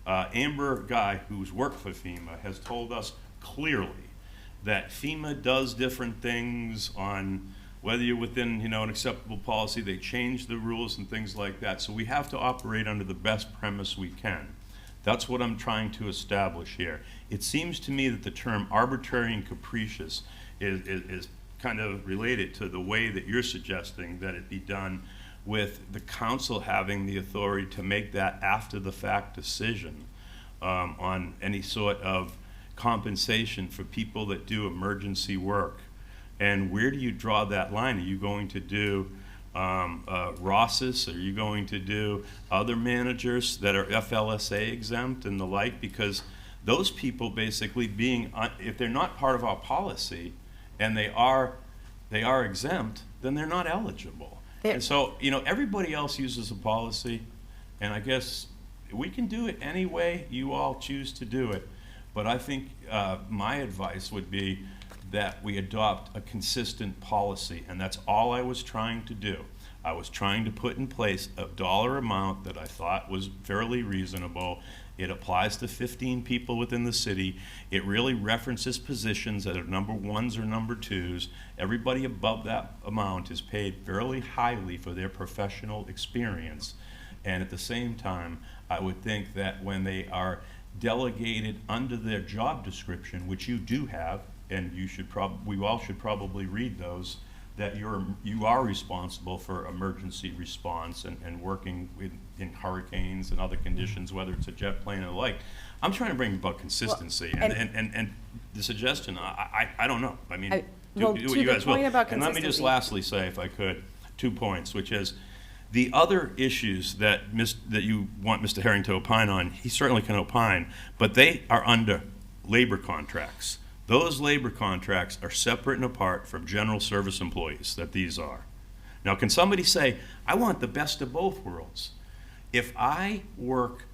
Amber Guy, who's worked for FEMA, has told us clearly that FEMA does different things on whether you're within, an acceptable policy. They change the rules and things like that. So we have to operate under the best premise we can. That's what I'm trying to establish here. It seems to me that the term arbitrary and capricious is kind of related to the way that you're suggesting that it be done, with the council having the authority to make that after-the-fact decision on any sort of compensation for people that do emergency work. And where do you draw that line? Are you going to do Ross's? Are you going to do other managers that are FLSA exempt and the like? Because those people basically if they're not part of our policy and they are exempt, then they're not eligible. And so, everybody else uses a policy, and I guess we can do it any way you all choose to do it. But I think my advice would be that we adopt a consistent policy, and that's all I was trying to do. I was trying to put in place a dollar amount that I thought was fairly reasonable. It applies to 15 people within the city. It really references positions that are number 1s or number 2s. Everybody above that amount is paid fairly highly for their professional experience. And at the same time, I would think that when they are delegated under their job description, which you do have, and we all should probably read those, that you are responsible for emergency response and working in hurricanes and other conditions, whether it's a jet plane or the like. I'm trying to bring about consistency, and the suggestion, I don't know. I mean, do what you guys will. And let me just lastly say, if I could, 2 points, which is the other issues that you want Mr. Herring to opine on. He certainly can opine, but they are under labor contracts. Those labor contracts are separate and apart from general service employees, that these are. Now, can somebody say, I want the best of both worlds? If I work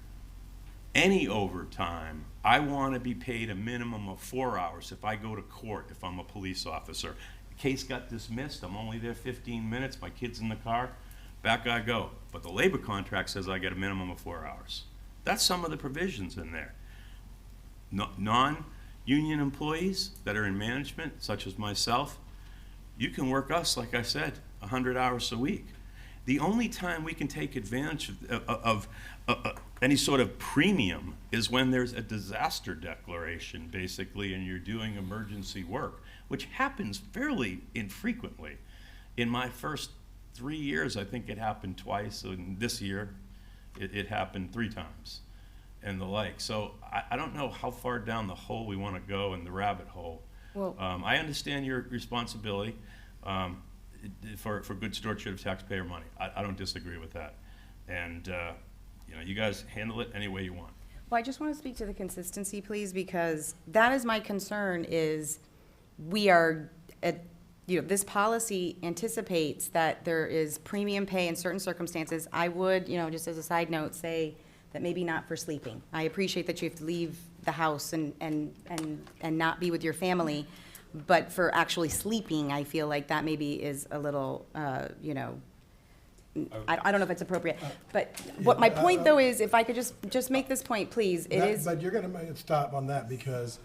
any overtime, I want to be paid a minimum of 4 hours if I go to court, if I'm a police officer. The case got dismissed, I'm only there 15 minutes, my kid's in the car, back I go. But the labor contract says I get a minimum of 4 hours. That's some of the provisions in there. Non-union employees that are in management, such as myself, you can work us, like I said, 100 hours a week. The only time we can take advantage of any sort of premium is when there's a disaster declaration, basically, and you're doing emergency work, which happens fairly infrequently. In my first 3 years, I think it happened twice, and this year it happened 3 times, and the like. So I don't know how far down the hole we want to go in the rabbit hole. Well, I understand your responsibility for good stewardship of taxpayer money. I don't disagree with that. And you know, you guys handle it any way you want. Well, I just want to speak to the consistency, please, because that is my concern, is we are, this policy anticipates that there is premium pay in certain circumstances. I would, just as a side note, say that maybe not for sleeping. I appreciate that you have to leave the house and not be with your family, but for actually sleeping, I feel like that maybe is a little, I don't know if it's appropriate. But what my point, though, is, if I could just make this point, please, it is. But you're gonna make it stop on that, because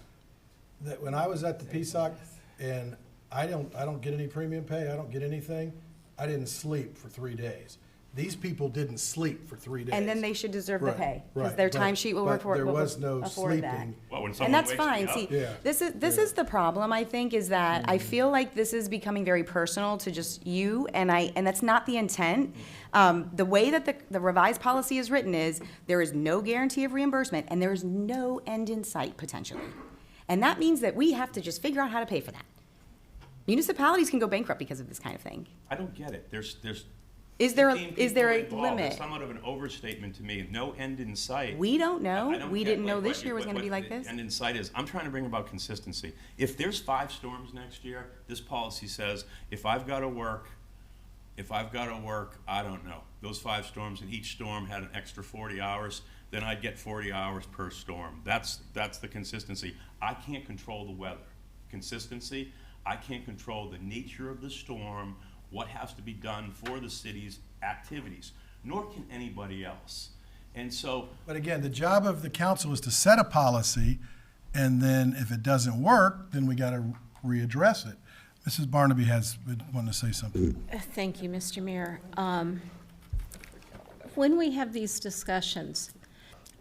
that when I was at the PSOC and I don't get any premium pay, I don't get anything, I didn't sleep for 3 days. These people didn't sleep for 3 days. And then they should deserve the Right, pay, because right, their but- timesheet will but report, there will was no afford that. sleeping. Well, when And someone that's wakes me fine. up- See, Yeah, this is the problem, I think, is that I feel like this is becoming very personal to just you, and that's not the intent. The way that the revised policy is written is, there is no guarantee of reimbursement, and there is no end in sight, potentially. And that means that we have to just figure out how to pay for that. Municipalities can go bankrupt because of this kind of thing. I don't get it. There's Is there 15 is there a people involved. limit? It's somewhat of an overstatement to me. No end in sight. We don't know. I don't We get didn't know what this you- year was what- gonna be what like the this. End in sight is, I'm trying to bring about consistency. If there's 5 storms next year, this policy says, if I've got to work, I don't know, those 5 storms, and each storm had an extra 40 hours, then I'd get 40 hours per storm. That's the consistency. I can't control the weather. Consistency, I can't control the nature of the storm, what has to be done for the city's activities, nor can anybody else. And so, But again, the job of the council is to set a policy, and then if it doesn't work, then we gotta readdress it. Mrs. Barnaby wanted to say something. Thank you, Mr. Mayor. When we have these discussions,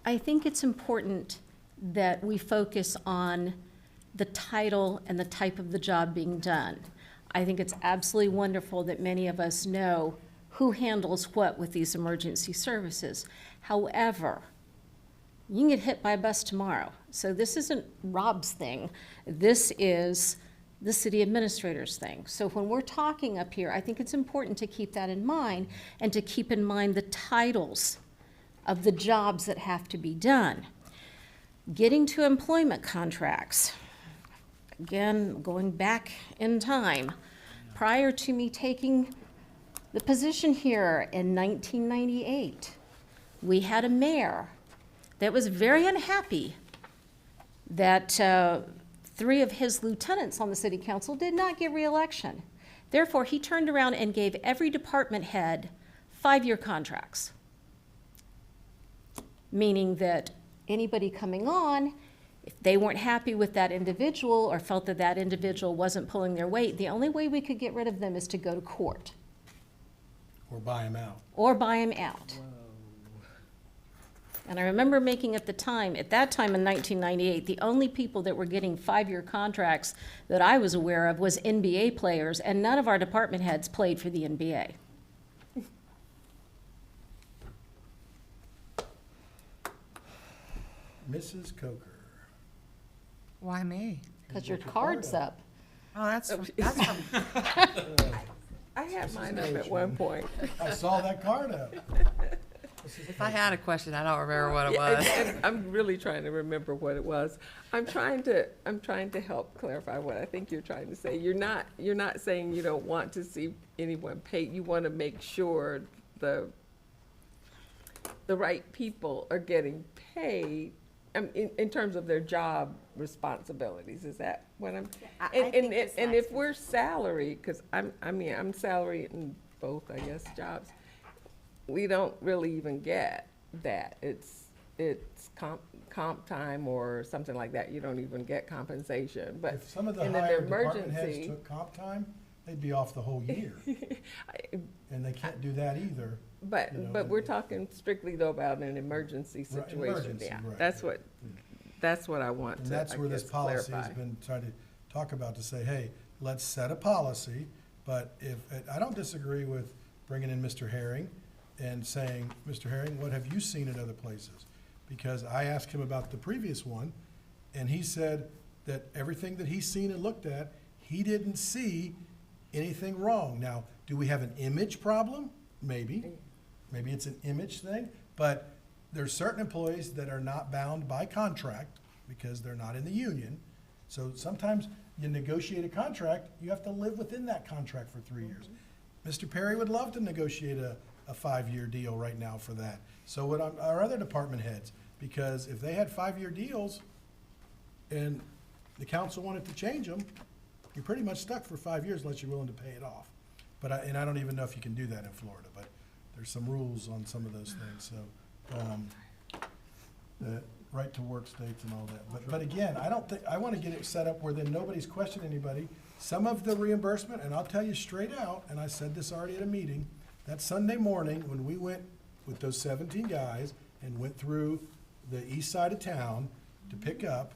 I think it's important that we focus on the title and the type of the job being done. I think it's absolutely wonderful that many of us know who handles what with these emergency services. However, you can get hit by a bus tomorrow. So this isn't Rob's thing. This is the city administrator's thing. So when we're talking up here, I think it's important to keep that in mind, and to keep in mind the titles of the jobs that have to be done. Getting to employment contracts, again, going back in time, prior to me taking the position here in 1998, we had a mayor that was very unhappy that 3 of his lieutenants on the city council did not get reelection. Therefore, he turned around and gave every department head 5-year contracts, meaning that anybody coming on, if they weren't happy with that individual or felt that that individual wasn't pulling their weight, the only way we could get rid of them is to go to court Or buy them out. or buy them out. And I remember making at that time in 1998, the only people that were getting 5-year contracts that I was aware of was NBA players, and none of our department heads played for the NBA. Mrs. Coker. Why me? Because your card's up. Oh, that's from, I had mine up at one point. I saw that card up. if I had a question, I don't remember what it Yeah, was. and I'm really trying to remember what it was. I'm trying to help clarify what I think you're trying to say. You're not saying you don't want to see anyone paid. You want to make sure the right people are getting paid, in terms of their job responsibilities. Is that what I'm? And if we're salaried, because I'm salaried in both, I guess, jobs, we don't really even get that. It's comp time or something like that. You don't even get compensation. But If some of the in an higher department heads emergency, took comp time, they'd be off the whole year. And they can't do that either. but you know, but we're talking strictly though about an emergency Right, situation. emergency, Yeah, right. that's what I want And to. that's I where this guess, policy has clarify. been trying to talk about, to say, hey, let's set a policy, but I don't disagree with bringing in Mr. Herring and saying, Mr. Herring, what have you seen in other places? Because I asked him about the previous one, and he said that everything that he's seen and looked at, he didn't see anything wrong. Now, do we have an image problem? Maybe. Maybe it's an image thing, but there's certain employees that are not bound by contract because they're not in the union. So sometimes you negotiate a contract, you have to live within that contract for 3 years. Mr. Perry would love to negotiate a 5-year deal right now for that. So would our other department heads, because if they had 5-year deals and the council wanted to change them, you're pretty much stuck for 5 years unless you're willing to pay it off. But I don't even know if you can do that in Florida, but there's some rules on some of those things, so, the right to work states and all that. But again, I want to get it set up where then nobody's questioning anybody. Some of the reimbursement, and I'll tell you straight out, and I said this already at a meeting, that Sunday morning when we went with those 17 guys and went through the east side of town to pick up,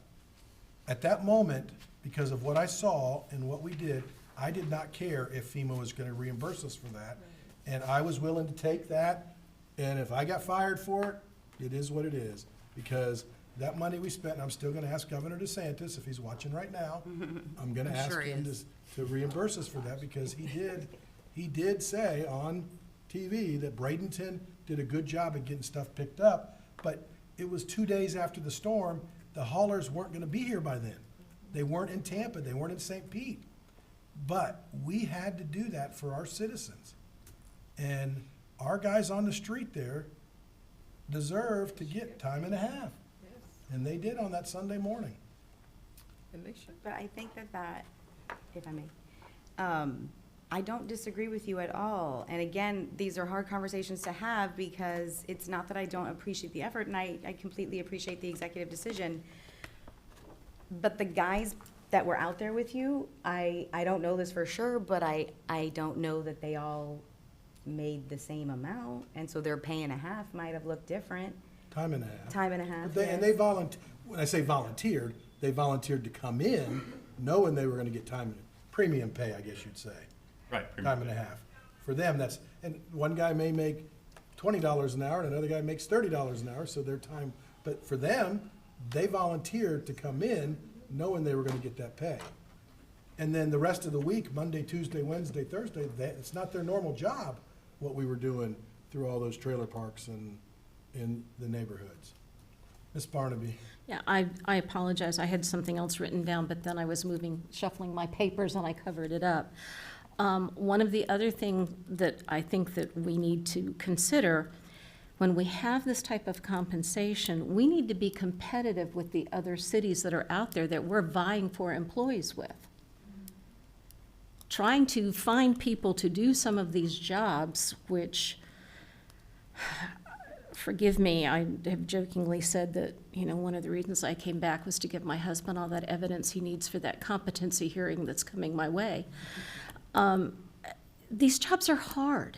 at that moment, because of what I saw and what we did, I did not care if FEMA was gonna reimburse us for that. And I was willing to take that, and if I got fired for it, it is what it is. Because that money we spent, and I'm still gonna ask Governor DeSantis, if he's watching right now, I'm gonna I'm ask sure he him is. to reimburse us for that, because he did say on TV that Bradenton did a good job of getting stuff picked up, but it was 2 days after the storm, the haulers weren't gonna be here by then. They weren't in Tampa, they weren't in St. Pete. But we had to do that for our citizens. And our guys on the street there deserve to get time and a half. And they did on that Sunday morning. And they should. But I think that, if I may, I don't disagree with you at all. And again, these are hard conversations to have because it's not that I don't appreciate the effort, and I completely appreciate the executive decision. But the guys that were out there with you, I don't know this for sure, but I don't know that they all made the same amount. And so their pay and a half might have looked different. Time and a half. Time and a half, And they when I say volunteered, they volunteered to come in knowing they were gonna get premium pay, I guess you'd say. Right. Time and a half. For them, and one guy may make $20 an hour and another guy makes $30 an hour, so their time, but for them, they volunteered to come in knowing they were gonna get that pay. And then the rest of the week, Monday, Tuesday, Wednesday, Thursday, it's not their normal job, what we were doing through all those trailer parks and in the neighborhoods. Ms. Barnaby. Yeah, I apologize. I had something else written down, but then I was shuffling my papers and I covered it up. One of the other things that I think that we need to consider, when we have this type of compensation, we need to be competitive with the other cities that are out there that we're vying for employees with. Trying to find people to do some of these jobs, which, forgive me, I have jokingly said that, one of the reasons I came back was to give my husband all that evidence he needs for that competency hearing that's coming my way. These jobs are hard.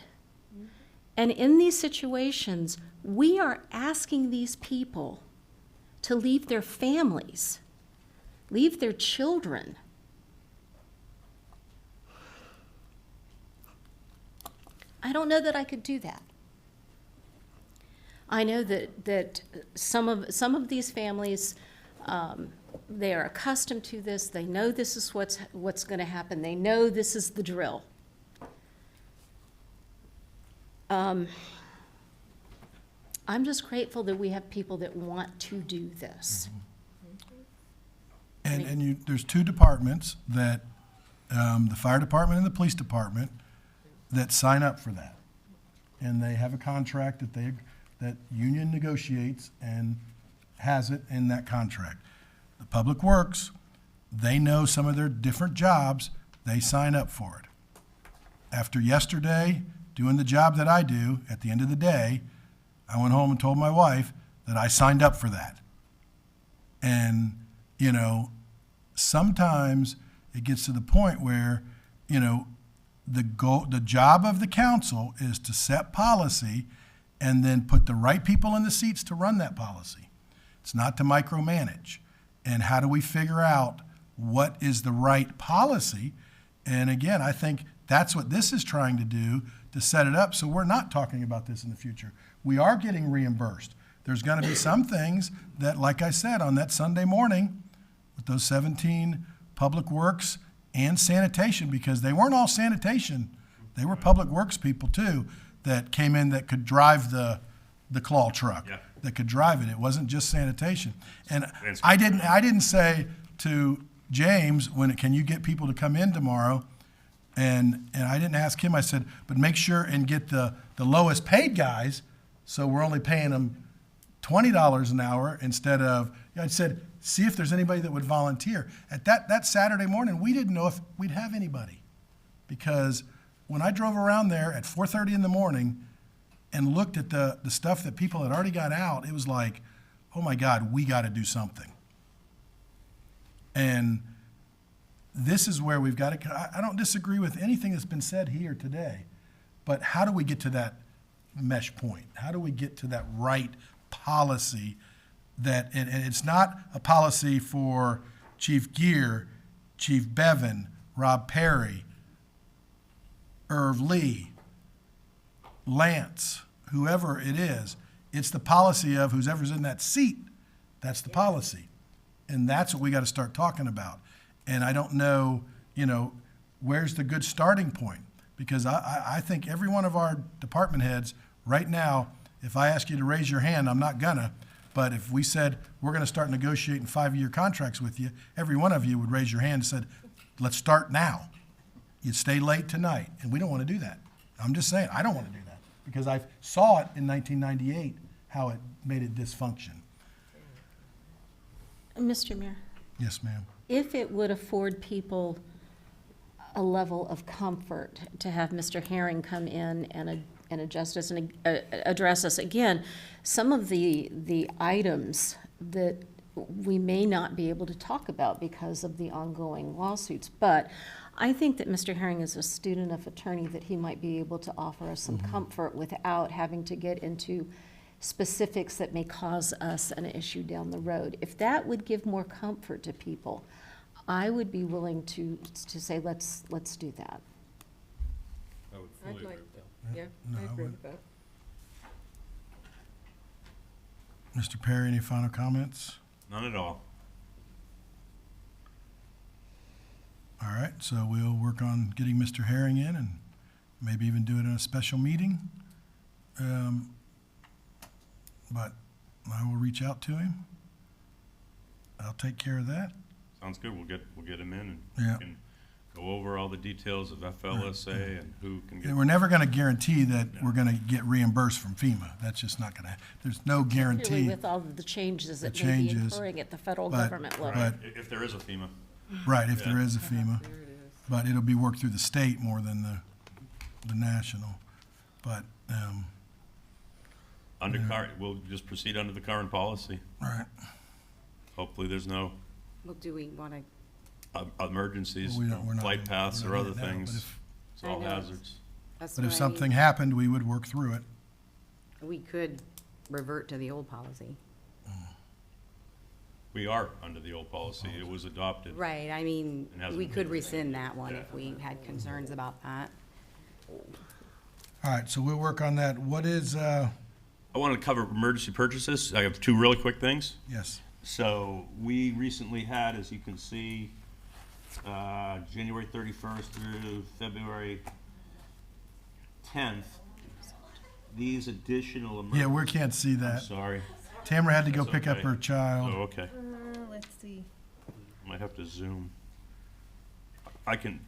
And in these situations, we are asking these people to leave their families, leave their children. I don't know that I could do that. I know that some of these families, they are accustomed to this. They know this is what's going to happen. They know this is the drill. I'm just grateful that we have people that want to do this. And there's two departments that, the fire department and the police department, that sign up for that. And they have a contract that that union negotiates and has it in that contract. The Public Works, they know some of their different jobs, they sign up for it. After yesterday, doing the job that I do, at the end of the day, I went home and told my wife that I signed up for that. And, you know, sometimes it gets to the point where, you know, the job of the council is to set policy and then put the right people in the seats to run that policy. It's not to micromanage. And how do we figure out what is the right policy? And again, I think that's what this is trying to do, to set it up so we're not talking about this in the future. We are getting reimbursed. There's going to be some things that, like I said, on that Sunday morning with those 17 Public Works and sanitation, because they weren't all sanitation. They were Public Works people too that came in that could drive the claw truck, that could drive it. It wasn't just sanitation. And I didn't say to James, can you get people to come in tomorrow? And I didn't ask him. I said, but make sure and get the lowest paid guys, so we're only paying them $20 an hour instead of, I said, see if there's anybody that would volunteer. At that Saturday morning, we didn't know if we'd have anybody. Because when I drove around there at 4:30 in the morning and looked at the stuff that people had already got out, it was like, oh my God, we got to do something. And this is where we've got to, I don't disagree with anything that's been said here today, but how do we get to that mesh point? How do we get to that right policy that, and it's not a policy for Chief Gear, Chief Bevan, Rob Perry, Irv Lee, Lance, whoever it is. It's the policy of whoever's in that seat. That's the policy. And that's what we got to start talking about. And I don't know, where's the good starting point? Because I think every one of our department heads right now, if I ask you to raise your hand, I'm not gonna, but if we said we're gonna start negotiating 5-year contracts with you, every one of you would raise your hand and said, let's start now. You'd stay late tonight, and we don't want to do that. I'm just saying, I don't want to do that, because I saw it in 1998, how it made it dysfunction. Mr. Mayor, Yes, ma'am. if it would afford people a level of comfort to have Mr. Herring come in and adjust us and address us again, some of the items that we may not be able to talk about because of the ongoing lawsuits. But I think that Mr. Herring is a student of attorney, that he might be able to offer us some comfort without having to get into specifics that may cause us an issue down the road. If that would give more comfort to people, I would be willing to say, let's do that. I would I'd fully like, agree with that. yeah, No, I I agree wouldn't. with that. Mr. Perry, any final comments? None at all. All right, so we'll work on getting Mr. Herring in and maybe even do it in a special meeting. But I will reach out to him. I'll take care of that. Sounds good. We'll get him in and Yeah. we can go over all the details of FLSA and who can get. And we're never going to guarantee that we're going to get reimbursed from FEMA. That's just not going to, there's no Particularly guarantee. with all of the changes The that may be changes, occurring at the federal but- government level. but- If there is a FEMA. Right, if there Yeah. is a FEMA. There it is. But it'll be worked through the state more than the national. But, Under current, we'll just proceed under the current policy. right. Hopefully there's no Well, do we want to, emergencies, Well, we're not flight in- paths we're or not other in it now, but things. if- It's all I know. hazards. that's But what if I something mean. happened, we would work through it. We could revert to the old policy. We are under the old policy. It was adopted. Right, I mean, And hasn't we could been- rescind that one Yeah. if we had concerns about that. All right, so we'll work on that. What is, I want to cover emergency purchases. I have two really quick things. yes, So we recently had, as you can see, January 31st through February 10th, these additional yeah, we can't see I'm that. sorry. Tamara had to go That's pick up okay. her child. Oh, okay. Let's see. Might have to zoom. I can,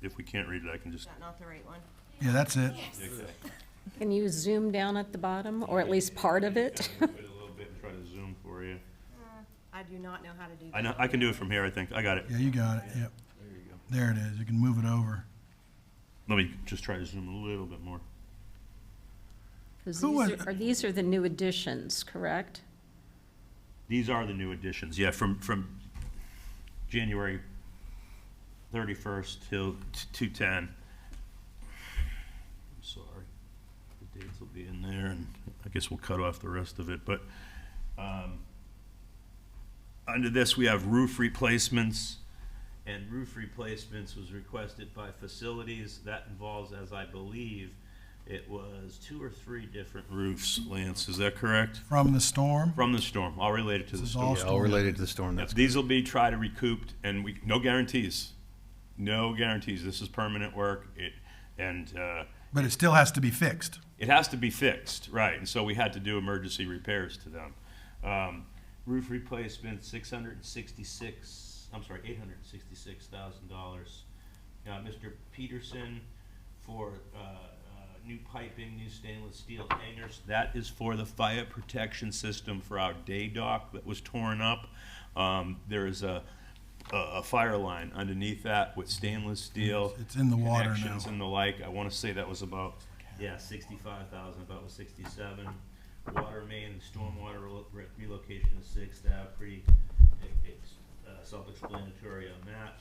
if we can't read it, I can just, Is that not the right one? Yeah, that's it. okay. Can you zoom down at the bottom, or at least part of it? Wait a little bit and try to zoom for you. I do not know how to do that. I know, I can do it from here, I think. I got it. Yeah, you got it, yep. There it is. You can move it over. Let me just try to zoom a little bit more. 'Cause Who was- these are the new additions, correct? These are the new additions, yeah, from January 31st till 2/10. I'm sorry, the dates will be in there, and I guess we'll cut off the rest of it, but, under this, we have roof replacements, and roof replacements was requested by facilities. That involves, as I believe, it was 2 or 3 different roofs, Lance, is that correct? From the storm? From the storm, all related to the This is storm. all Yeah, all related to the storm, Yep, these will be tried to recouped, and no guarantees. No guarantees, this is permanent work, But it still has to be fixed. it has to be fixed, right, and so we had to do emergency repairs to them. Roof replacement, $866,000. Mr. Peterson for, new piping, new stainless steel hangers. That is for the fire protection system for our day dock that was torn up. There is a fire line underneath that with stainless steel. It's in the water now. Connections and the like. I want to say that was about, 65,000, about was 67. Water main, stormwater relocation of 6th Ave, pretty self-explanatory on that.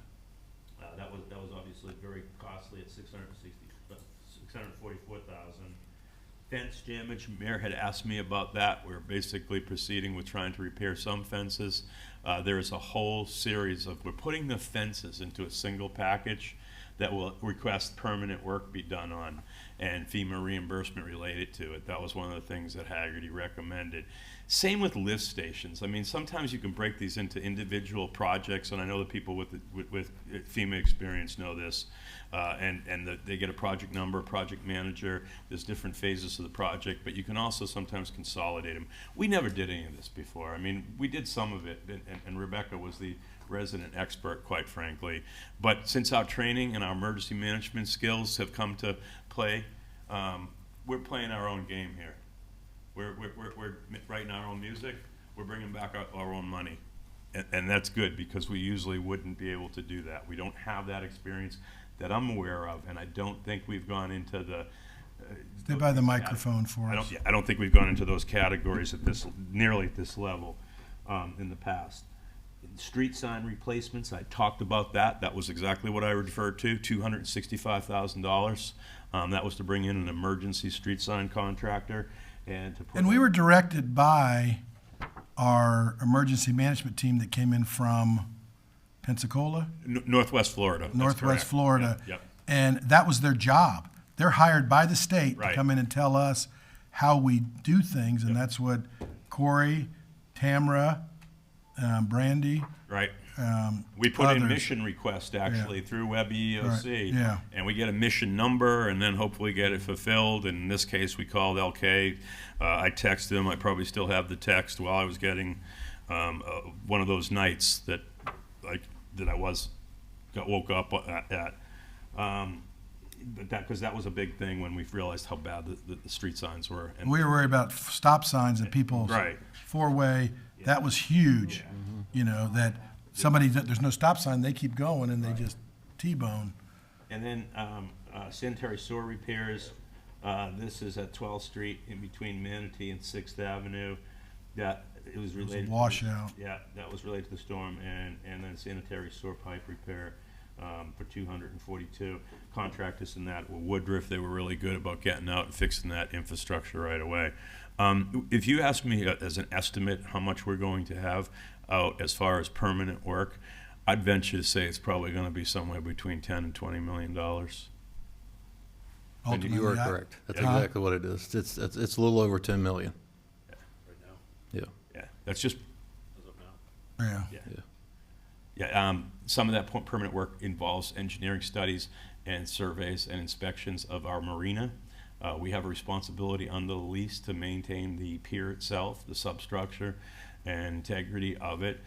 That was obviously very costly at $644,000. Fence damage, Mayor had asked me about that. We're basically proceeding with trying to repair some fences. There is a whole series of, we're putting the fences into a single package that will request permanent work be done on, and FEMA reimbursement related to it. That was one of the things that Haggerty recommended. Same with lift stations. I mean, sometimes you can break these into individual projects, and I know the people with FEMA experience know this, they get a project number, project manager, there's different phases of the project, but you can also sometimes consolidate them. We never did any of this before. I mean, we did some of it, and Rebecca was the resident expert, quite frankly. But since our training and our emergency management skills have come to play, we're playing our own game here. We're writing our own music. We're bringing back our own money. And that's good, because we usually wouldn't be able to do that. We don't have that experience that I'm aware of, and I don't think we've gone into the Stay by the microphone for us. I don't think we've gone into those categories nearly at this level in the past. Street sign replacements, I talked about that. That was exactly what I referred to, $265,000. That was to bring in an emergency street sign contractor and to put. And we were directed by our emergency management team that came in from Pensacola? Northwest Florida. That's Northwest correct. Florida. Yep. And that was their job. They're hired by the state to Right. come in and tell us how we do things, and that's what Corey, Tamara, Brandy. Right. We put in others. mission requests actually through Web EEOC. Right, yeah. And we get a mission number and then hopefully get it fulfilled. In this case, we called LK. I texted him. I probably still have the text while I was getting one of those nights that I woke up at. But because that was a big thing when we realized how bad the street signs were. And We were worried about stop signs and people, Right. four-way, that was huge. You know, that there's no stop sign, they keep going and they just T-bone. And then sanitary sewer repairs. This is at 12th Street in between Manatee and 6th Avenue. That it was related. washout. Yeah, that was related to the storm, and then sanitary sewer pipe repair for 242. Contractors in that were Woodruff. They were really good about getting out and fixing that infrastructure right away. If you ask me as an estimate how much we're going to have out as far as permanent work, I'd venture to say it's probably going to be somewhere between $10 and $20 million. And you are correct. That's exactly what it is. It's a little over 10 million. Yeah. Yeah, that's just. Yeah. Yeah, some of that permanent work involves engineering studies and surveys and inspections of our marina. We have a responsibility under the lease to maintain the pier itself, the substructure, and integrity of it.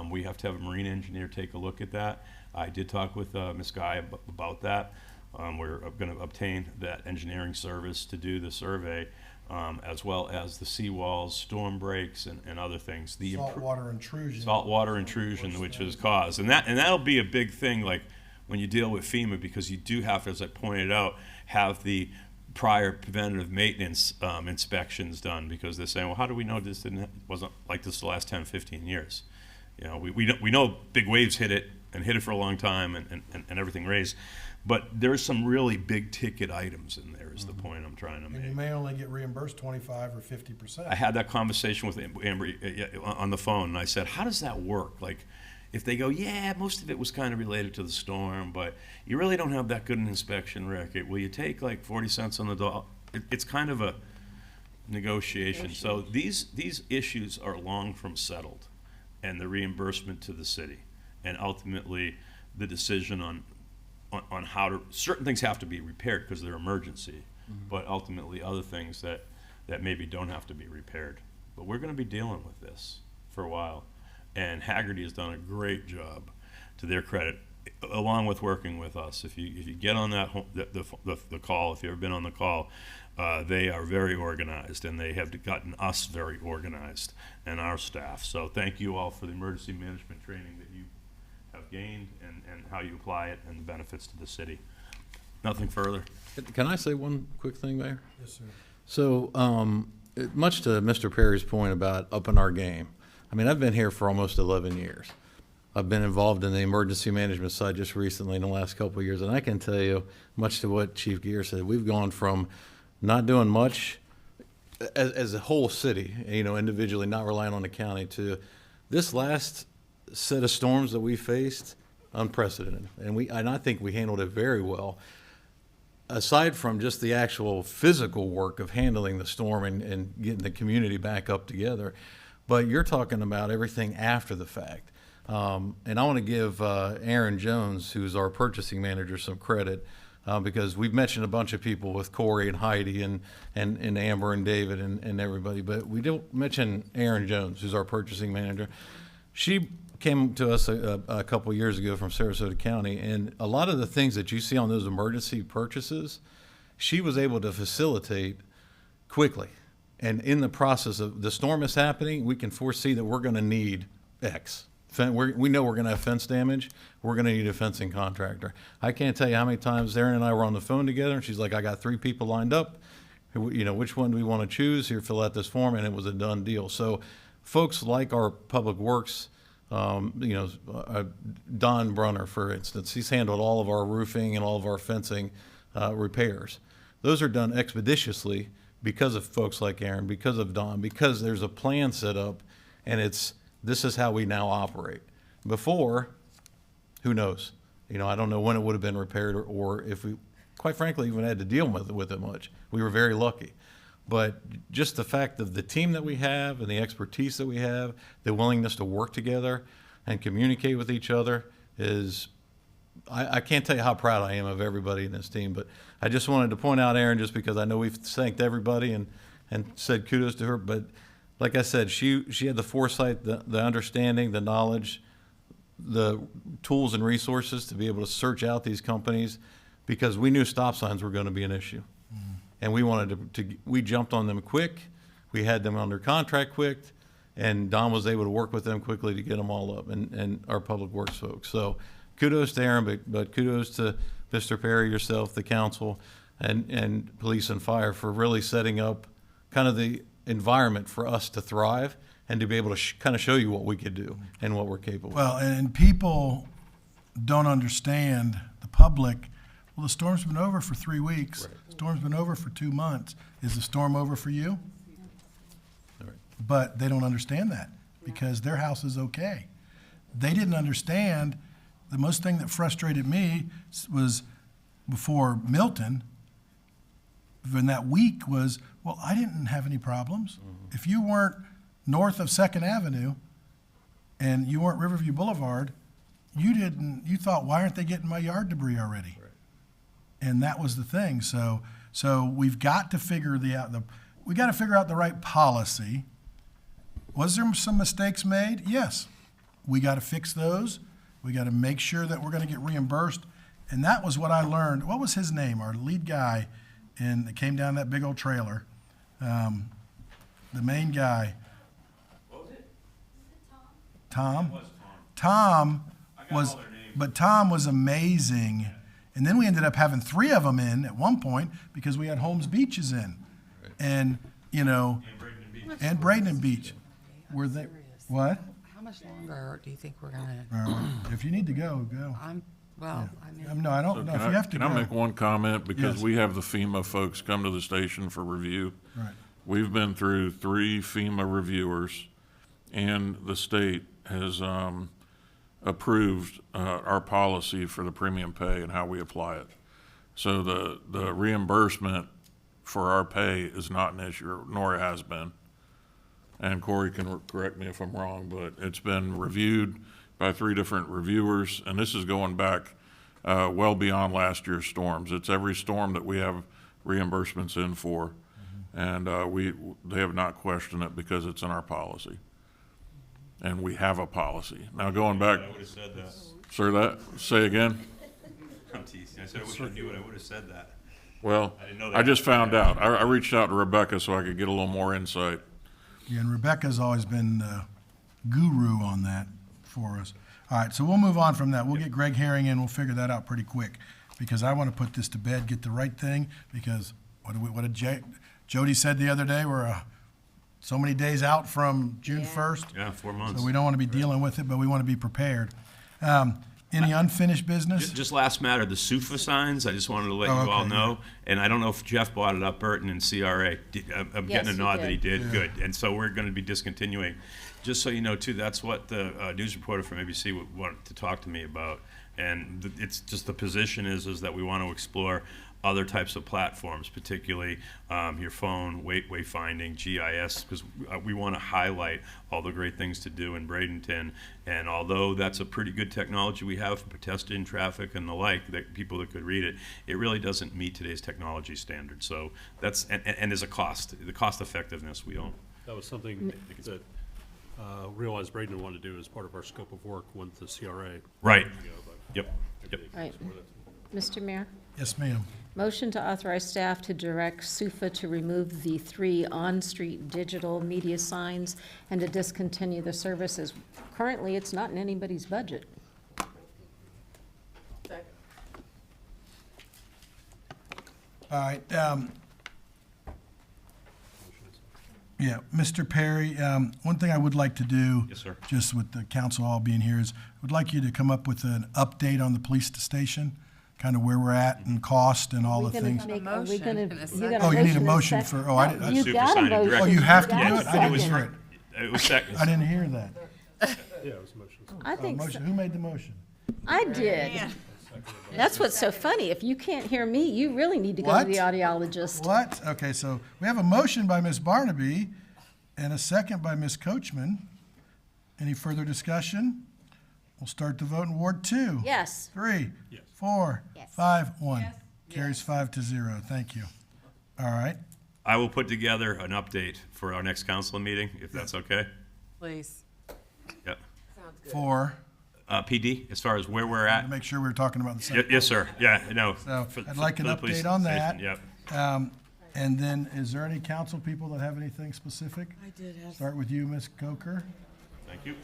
We have to have a marine engineer take a look at that. I did talk with Ms. Guy about that. We're going to obtain that engineering service to do the survey, as well as the seawalls, storm breaks, and other things. The Saltwater intrusion. saltwater intrusion, which is caused, and that'll be a big thing, like when you deal with FEMA, because you do have to, as I pointed out, have the prior preventative maintenance inspections done, because they're saying, well, how do we know this wasn't like this the last 10, 15 years? You know, we know big waves hit it and hit it for a long time, and everything raised, but there's some really big ticket items in there, is the point I'm trying to make. And you may only get reimbursed 25 or 50%. I had that conversation with Amber on the phone, and I said, how does that work? Like, if they go, yeah, most of it was kind of related to the storm, but you really don't have that good an inspection record, will you take like 40 cents on the dollar? It's kind of a negotiation. So these issues are long from settled, and the reimbursement to the city, and ultimately the decision on how to, certain things have to be repaired because they're emergency, but ultimately other things that maybe don't have to be repaired. But we're going to be dealing with this for a while. And Haggerty has done a great job, to their credit, along with working with us. If you get on that the call, if you've ever been on the call, they are very organized, and they have gotten us very organized and our staff. So thank you all for the emergency management training that you have gained, and how you apply it, and the benefits to the city. Nothing further. Can I say one quick thing, Mayor? Yes, sir. So, much to Mr. Perry's point about upping our game, I mean, I've been here for almost 11 years. I've been involved in the emergency management side just recently in the last couple of years, and I can tell you, much to what Chief Gear said, we've gone from not doing much as a whole city, you know, individually, not relying on the county, to this last set of storms that we faced, unprecedented. And I think we handled it very well. Aside from just the actual physical work of handling the storm and getting the community back up together, but you're talking about everything after the fact. And I want to give Aaron Jones, who's our purchasing manager, some credit, because we've mentioned a bunch of people with Corey and Heidi and Amber and David and everybody, but we don't mention Aaron Jones, who's our purchasing manager. She came to us a couple years ago from Sarasota County, and a lot of the things that you see on those emergency purchases, she was able to facilitate quickly. And in the process of the storm is happening, we can foresee that we're going to need X. We know we're going to have fence damage. We're going to need a fencing contractor. I can't tell you how many times Erin and I were on the phone together, and she's like, I got 3 people lined up. You know, which one do we want to choose? Here, fill out this form, and it was a done deal. So folks like our Public Works, you know, Don Brunner, for instance, he's handled all of our roofing and all of our fencing repairs. Those are done expeditiously because of folks like Aaron, because of Don, because there's a plan set up, and this is how we now operate. Before, who knows? You know, I don't know when it would have been repaired, or if we, quite frankly, even had to deal with it much. We were very lucky. But just the fact of the team that we have and the expertise that we have, the willingness to work together and communicate with each other is, I can't tell you how proud I am of everybody in this team. But I just wanted to point out Erin, just because I know we've thanked everybody and said kudos to her. But like I said, she had the foresight, the understanding, the knowledge, the tools and resources to be able to search out these companies, because we knew stop signs were going to be an issue. And we wanted we jumped on them quick. We had them under contract quick, and Don was able to work with them quickly to get them all up, and our Public Works folks. So kudos to Aaron, but kudos to Mr. Perry, yourself, the council, and police and fire for really setting up kind of the environment for us to thrive and to be able to kind of show you what we could do and what we're capable of. Well, and people don't understand, the public, well, the storm's been over for 3 weeks. Right. The storm's been over for 2 months. Is the storm over for you? Right. But they don't understand that, because their house is okay. They didn't understand. The most thing that frustrated me was before Milton, in that week, was, well, I didn't have any problems. Mm-hmm. If you weren't north of 2nd Avenue and you weren't Riverview Boulevard, you thought, why aren't they getting my yard debris already? Right. And that was the thing. So we've got to figure out the right policy. Was there some mistakes made? Yes. We got to fix those. We got to make sure that we're going to get reimbursed And that was what I learned. What was his name? Our lead guy that came down that big old trailer. The main guy. What was it? Tom? It was Tom I got was, all their names. but Tom was amazing. And then we ended up having 3 of them in at one point because we had Holmes Beaches in. And, you know, and Bradenton Beach. Were they, what? How much longer do you think we're gonna? If you need to go, go. Well, I mean. No, I don't know. If you have to Can I go. make one comment? Because Yes. we have the FEMA folks come to the station for review. Right. We've been through 3 FEMA reviewers, and the state has approved our policy for the premium pay and how we apply it. So the reimbursement for our pay is not an issue, nor it has been. And Corey can correct me if I'm wrong, but it's been reviewed by 3 different reviewers, and this is going back well beyond last year's storms. It's every storm that we have reimbursements in for, and they have not questioned it because it's in our policy. And we have a policy. Now going back. I would have said that. Sir, say again? I'm teasing. I said I wish I knew it. I would have said that. Well, I didn't know I that. just found out. I reached out to Rebecca so I could get a little more insight. Yeah, and Rebecca's always been the guru on that for us. All right, so we'll move on from that. We'll get Greg Herring in. We'll figure that out pretty quick because I want to put this to bed, get the right thing, because what did Jody said the other day? We're so many days out from June 1st. Yeah, 4 months. So we don't want to be dealing with it, but we want to be prepared. Any unfinished business? Just last matter, the SUFA signs, I just wanted to let Oh, you all okay, know. And I don't know if Jeff brought it up, Burton and CRA. I'm Yes, getting a he nod that he did. did, good. And so we're gonna be discontinuing. Just so you know too, that's what the news reporter from ABC wanted to talk to me about. And it's just the position is that we want to explore other types of platforms, particularly your phone, wayfinding, GIS, because we want to highlight all the great things to do in Bradenton. And although that's a pretty good technology we have for pedestrian traffic and the like, that people that could read it, it really doesn't meet today's technology standards. So that's, and there's a cost, the cost effectiveness we don't. That was something that Realize Bradenton wanted to do as part of our scope of work with the CRA. Right. Yep. Right. Mr. Mayor? Yes, ma'am. Motion to authorize staff to direct SUFA to remove the 3 on-street digital media signs and to discontinue the services. Currently, it's not in anybody's budget. All right. Yeah, Mr. Perry, one thing I would like to do. Yes, sir. Just with the council all being here is, would like you to come up with an update on the police station, kind of where we're at and cost and all the things. Are we gonna, Motion in a you second. got a Oh, you need a and motion sec- for, oh, I No, didn't. You Super got a sign it motion. directly. Oh, you have to got do a it? I didn't second. hear it. It was second. I didn't hear that. Yeah, it was a motion. I think so. Motion, who made the motion? I did. That's what's so funny. If you can't hear me, you really need to go to What? the audiologist. What? Okay, so we have a motion by Ms. Barnaby and a second by Ms. Coachman. Any further discussion? We'll start the vote in Ward 2. Yes. 3, Yes. 4, Yes. 5, 1. Carries 5-0. Thank you. All right. I will put together an update for our next council meeting, if that's okay. Please. Yep. 4, PD, as far as where we're at. to make sure we're talking about the same. Yes, sir. Yeah, no. So I'd like an for the police update on station, that. Yep. And then, is there any council people that have anything specific? I did have. Start with you, Ms. Coker. Thank you.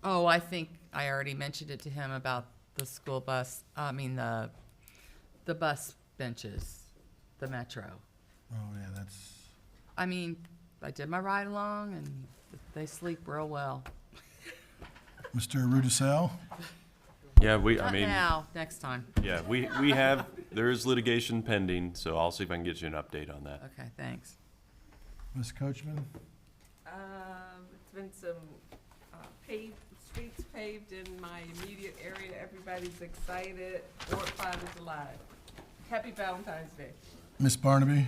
Oh, I think I already mentioned it to him about the school bus, the bus benches, the metro. Oh, yeah, that's, I mean, I did my ride along and they sleep real well. Mr. Rudisell. Yeah, I Not mean, now, next time. yeah, we have, there is litigation pending, so I'll see if I can get you an update on that. Okay, thanks. Ms. Coachman. It's been some streets paved in my immediate area. Everybody's excited. Ward 5 is alive. Happy Valentine's Day. Ms. Barnaby.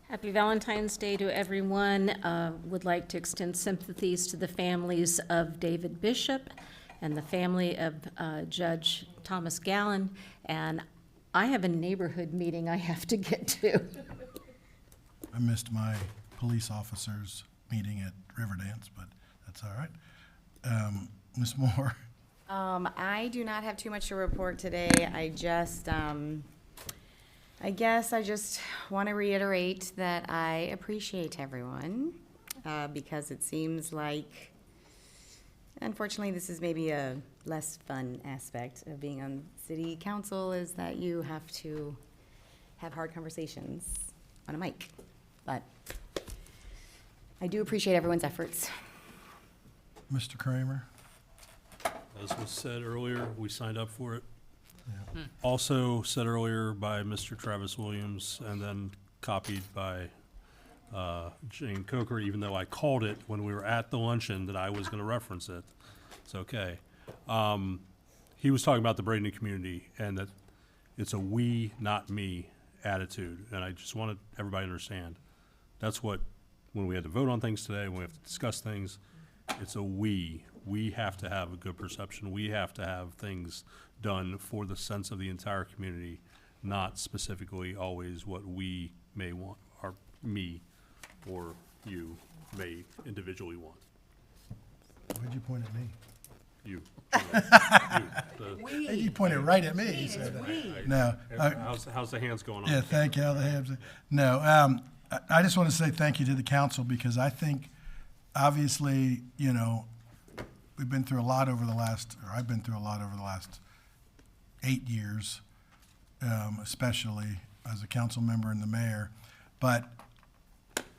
Happy Valentine's Day to everyone. Would like to extend sympathies to the families of David Bishop and the family of Judge Thomas Gallen. And I have a neighborhood meeting I have to get to. I missed my police officers meeting at Riverdance, but that's all right. Ms. Moore. I do not have too much to report today. I just, I guess I just want to reiterate that I appreciate everyone, because it seems like, unfortunately, this is maybe a less fun aspect of being on city council, is that you have to have hard conversations on a mic. But I do appreciate everyone's efforts. Mr. Kramer? As was said earlier, we signed up for it. Also said earlier by Mr. Travis Williams and then copied by Jane Coker, even though I called it when we were at the luncheon that I was going to reference it. It's okay. He was talking about the Bradenton community and that it's a we, not me attitude. And I just wanted everybody to understand. That's what, when we had to vote on things today, when we have to discuss things, it's a we. We have to have a good perception. We have to have things done for the sense of the entire community, not specifically always what we may want, or me or you may individually want. Why'd you point at me? You. You pointed right at me. He said that. No. How's the hands going on? Yeah, thank you. How the hands? No. I just want to say thank you to the council, because I think, obviously, you know, we've been through a lot over the last, or I've been through a lot over the last 8 years, especially as a council member and the mayor. But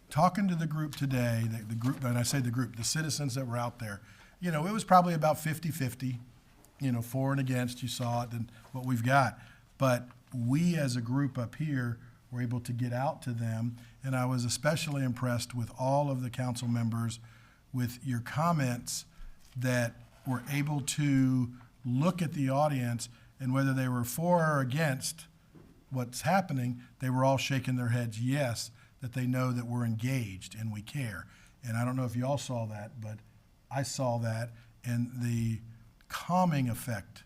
talking to the group today, the group, and I say the group, the citizens that were out there, you know, it was probably about 50-50, you know, for and against. You saw it and what we've got. But we as a group up here were able to get out to them, and I was especially impressed with all of the council members with your comments that were able to look at the audience, and whether they were for or against what's happening, they were all shaking their heads yes, that they know that we're engaged and we care. And I don't know if you all saw that, but I saw that, and the calming effect,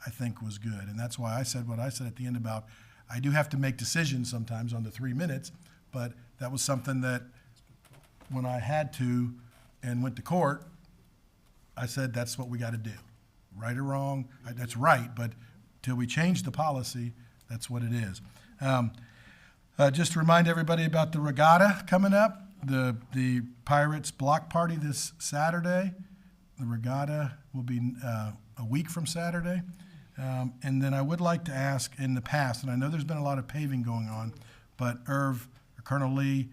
I think, was good. And that's why I said what I said at the end about, I do have to make decisions sometimes on the 3 minutes, but that was something that when I had to and went to court, I said, that's what we got to do. Right or wrong, that's right, but till we change the policy, that's what it is. Just to remind everybody about the regatta coming up, the Pirates block party this Saturday. The regatta will be a week from Saturday. And then I would like to ask, in the past, and I know there's been a lot of paving going on, but Irv, or Colonel Lee,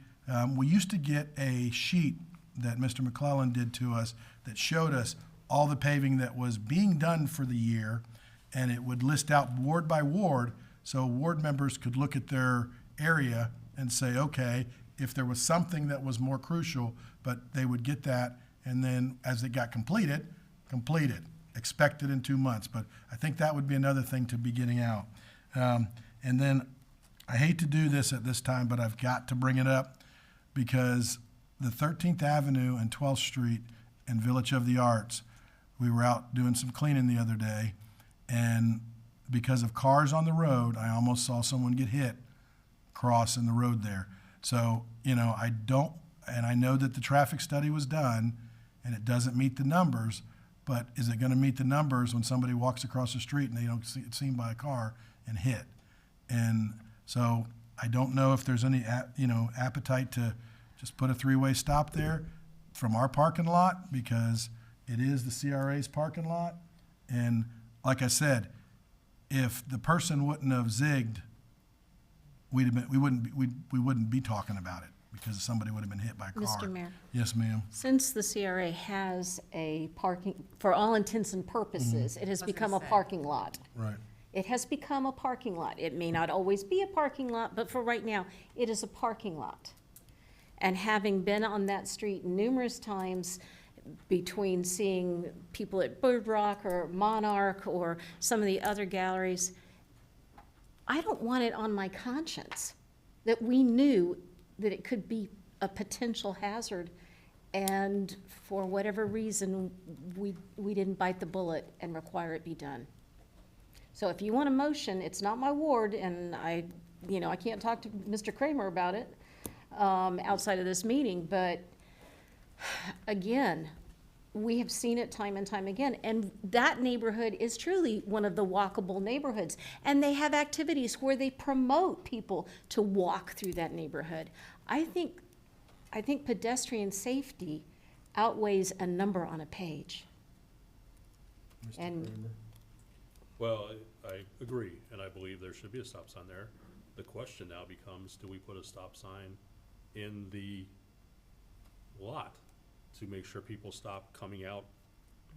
we used to get a sheet that Mr. McClellan did to us that showed us all the paving that was being done for the year, and it would list out ward by ward, so ward members could look at their area and say, okay, if there was something that was more crucial, but they would get that, and then as it got completed, expected in 2 months. But I think that would be another thing to be getting out. And then I hate to do this at this time, but I've got to bring it up, because the 13th Avenue and 12th Street and Village of the Arts, we were out doing some cleaning the other day, and because of cars on the road, I almost saw someone get hit crossing the road there. So, you know, I know that the traffic study was done and it doesn't meet the numbers, but is it going to meet the numbers when somebody walks across the street and they don't see it seen by a car and hit? And so I don't know if there's any, appetite to just put a 3-way stop there from our parking lot, because it is the CRA's parking lot. And like I said, if the person wouldn't have zigged, we wouldn't be talking about it, because somebody would have been hit by a car. Mr. Mayor. Yes, ma'am. Since the CRA has a parking, for all intents and purposes, it has become a parking lot. Right. It has become a parking lot. It may not always be a parking lot, but for right now, it is a parking lot. And having been on that street numerous times, between seeing people at Bird Rock or Monarch or some of the other galleries, I don't want it on my conscience that we knew that it could be a potential hazard, and for whatever reason, we didn't bite the bullet and require it be done. So if you want a motion, it's not my ward, and I can't talk to Mr. Kramer about it outside of this meeting, but again, we have seen it time and time again. And that neighborhood is truly one of the walkable neighborhoods. And they have activities where they promote people to walk through that neighborhood. I think pedestrian safety outweighs a number on a page. And Well, I agree, and I believe there should be a stop sign there. The question now becomes, do we put a stop sign in the lot to make sure people stop coming out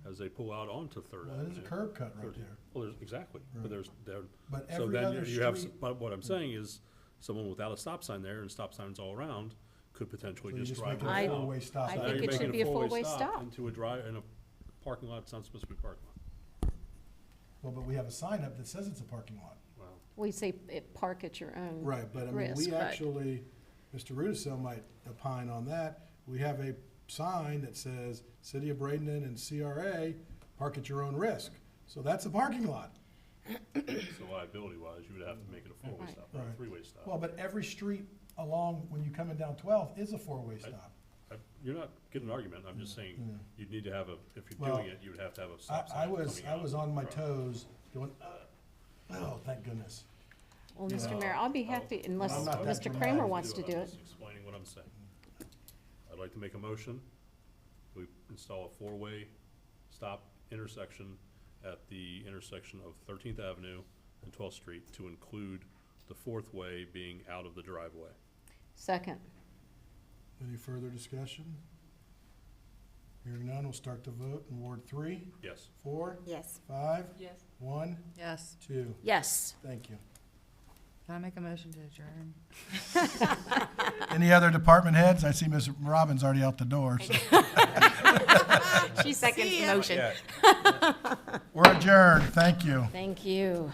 as they pull out onto Third Well, Avenue? there's a curb cut right there. Well, there's, exactly, but Right. there. But So every then other you have, street- but what I'm saying is, someone without a stop sign there and stop signs all around could potentially So you just just drive. make it a right four-way out. stop. I Now think you're it should making be a four-way stop. Into a drive, in a parking lot, it's not supposed to be a parking lot. Well, but we have a sign up that says it's a parking lot. Well, we say park at your own Right, but I mean, risk, we but- actually, Mr. Rudisil might opine on that. We have a sign that says, City of Bradenton and CRA, park at your own risk. So that's a parking lot. so liability wise, you would have to make it a four-way Right. stop, not a Right. three-way stop. Well, but every street along, when you're coming down 12th, is a four-way stop. You're not getting an argument, I'm just saying, you'd need to have a, if you're Well, doing it, you would have to have a stop sign I coming was out. on my Right. toes going, oh, thank goodness. Well, Mr. Mayor, I'll be happy unless I'm not that Mr. Kramer dramatic. wants to do I'm it. just explaining what I'm saying. I'd like to make a motion, we install a four-way stop intersection at the intersection of 13th Avenue and 12th Street to include the fourth way being out of the driveway. Second. Any further discussion? Hearing none, we'll start the vote in Ward 3, Yes. 4, Yes. 5, Yes. 1, Yes. 2. Yes. Thank you. Can I make a motion to adjourn? Any other department heads? I see Ms. Robbins already out the door, so. She seconds the motion. We're adjourned. Thank you. Thank you.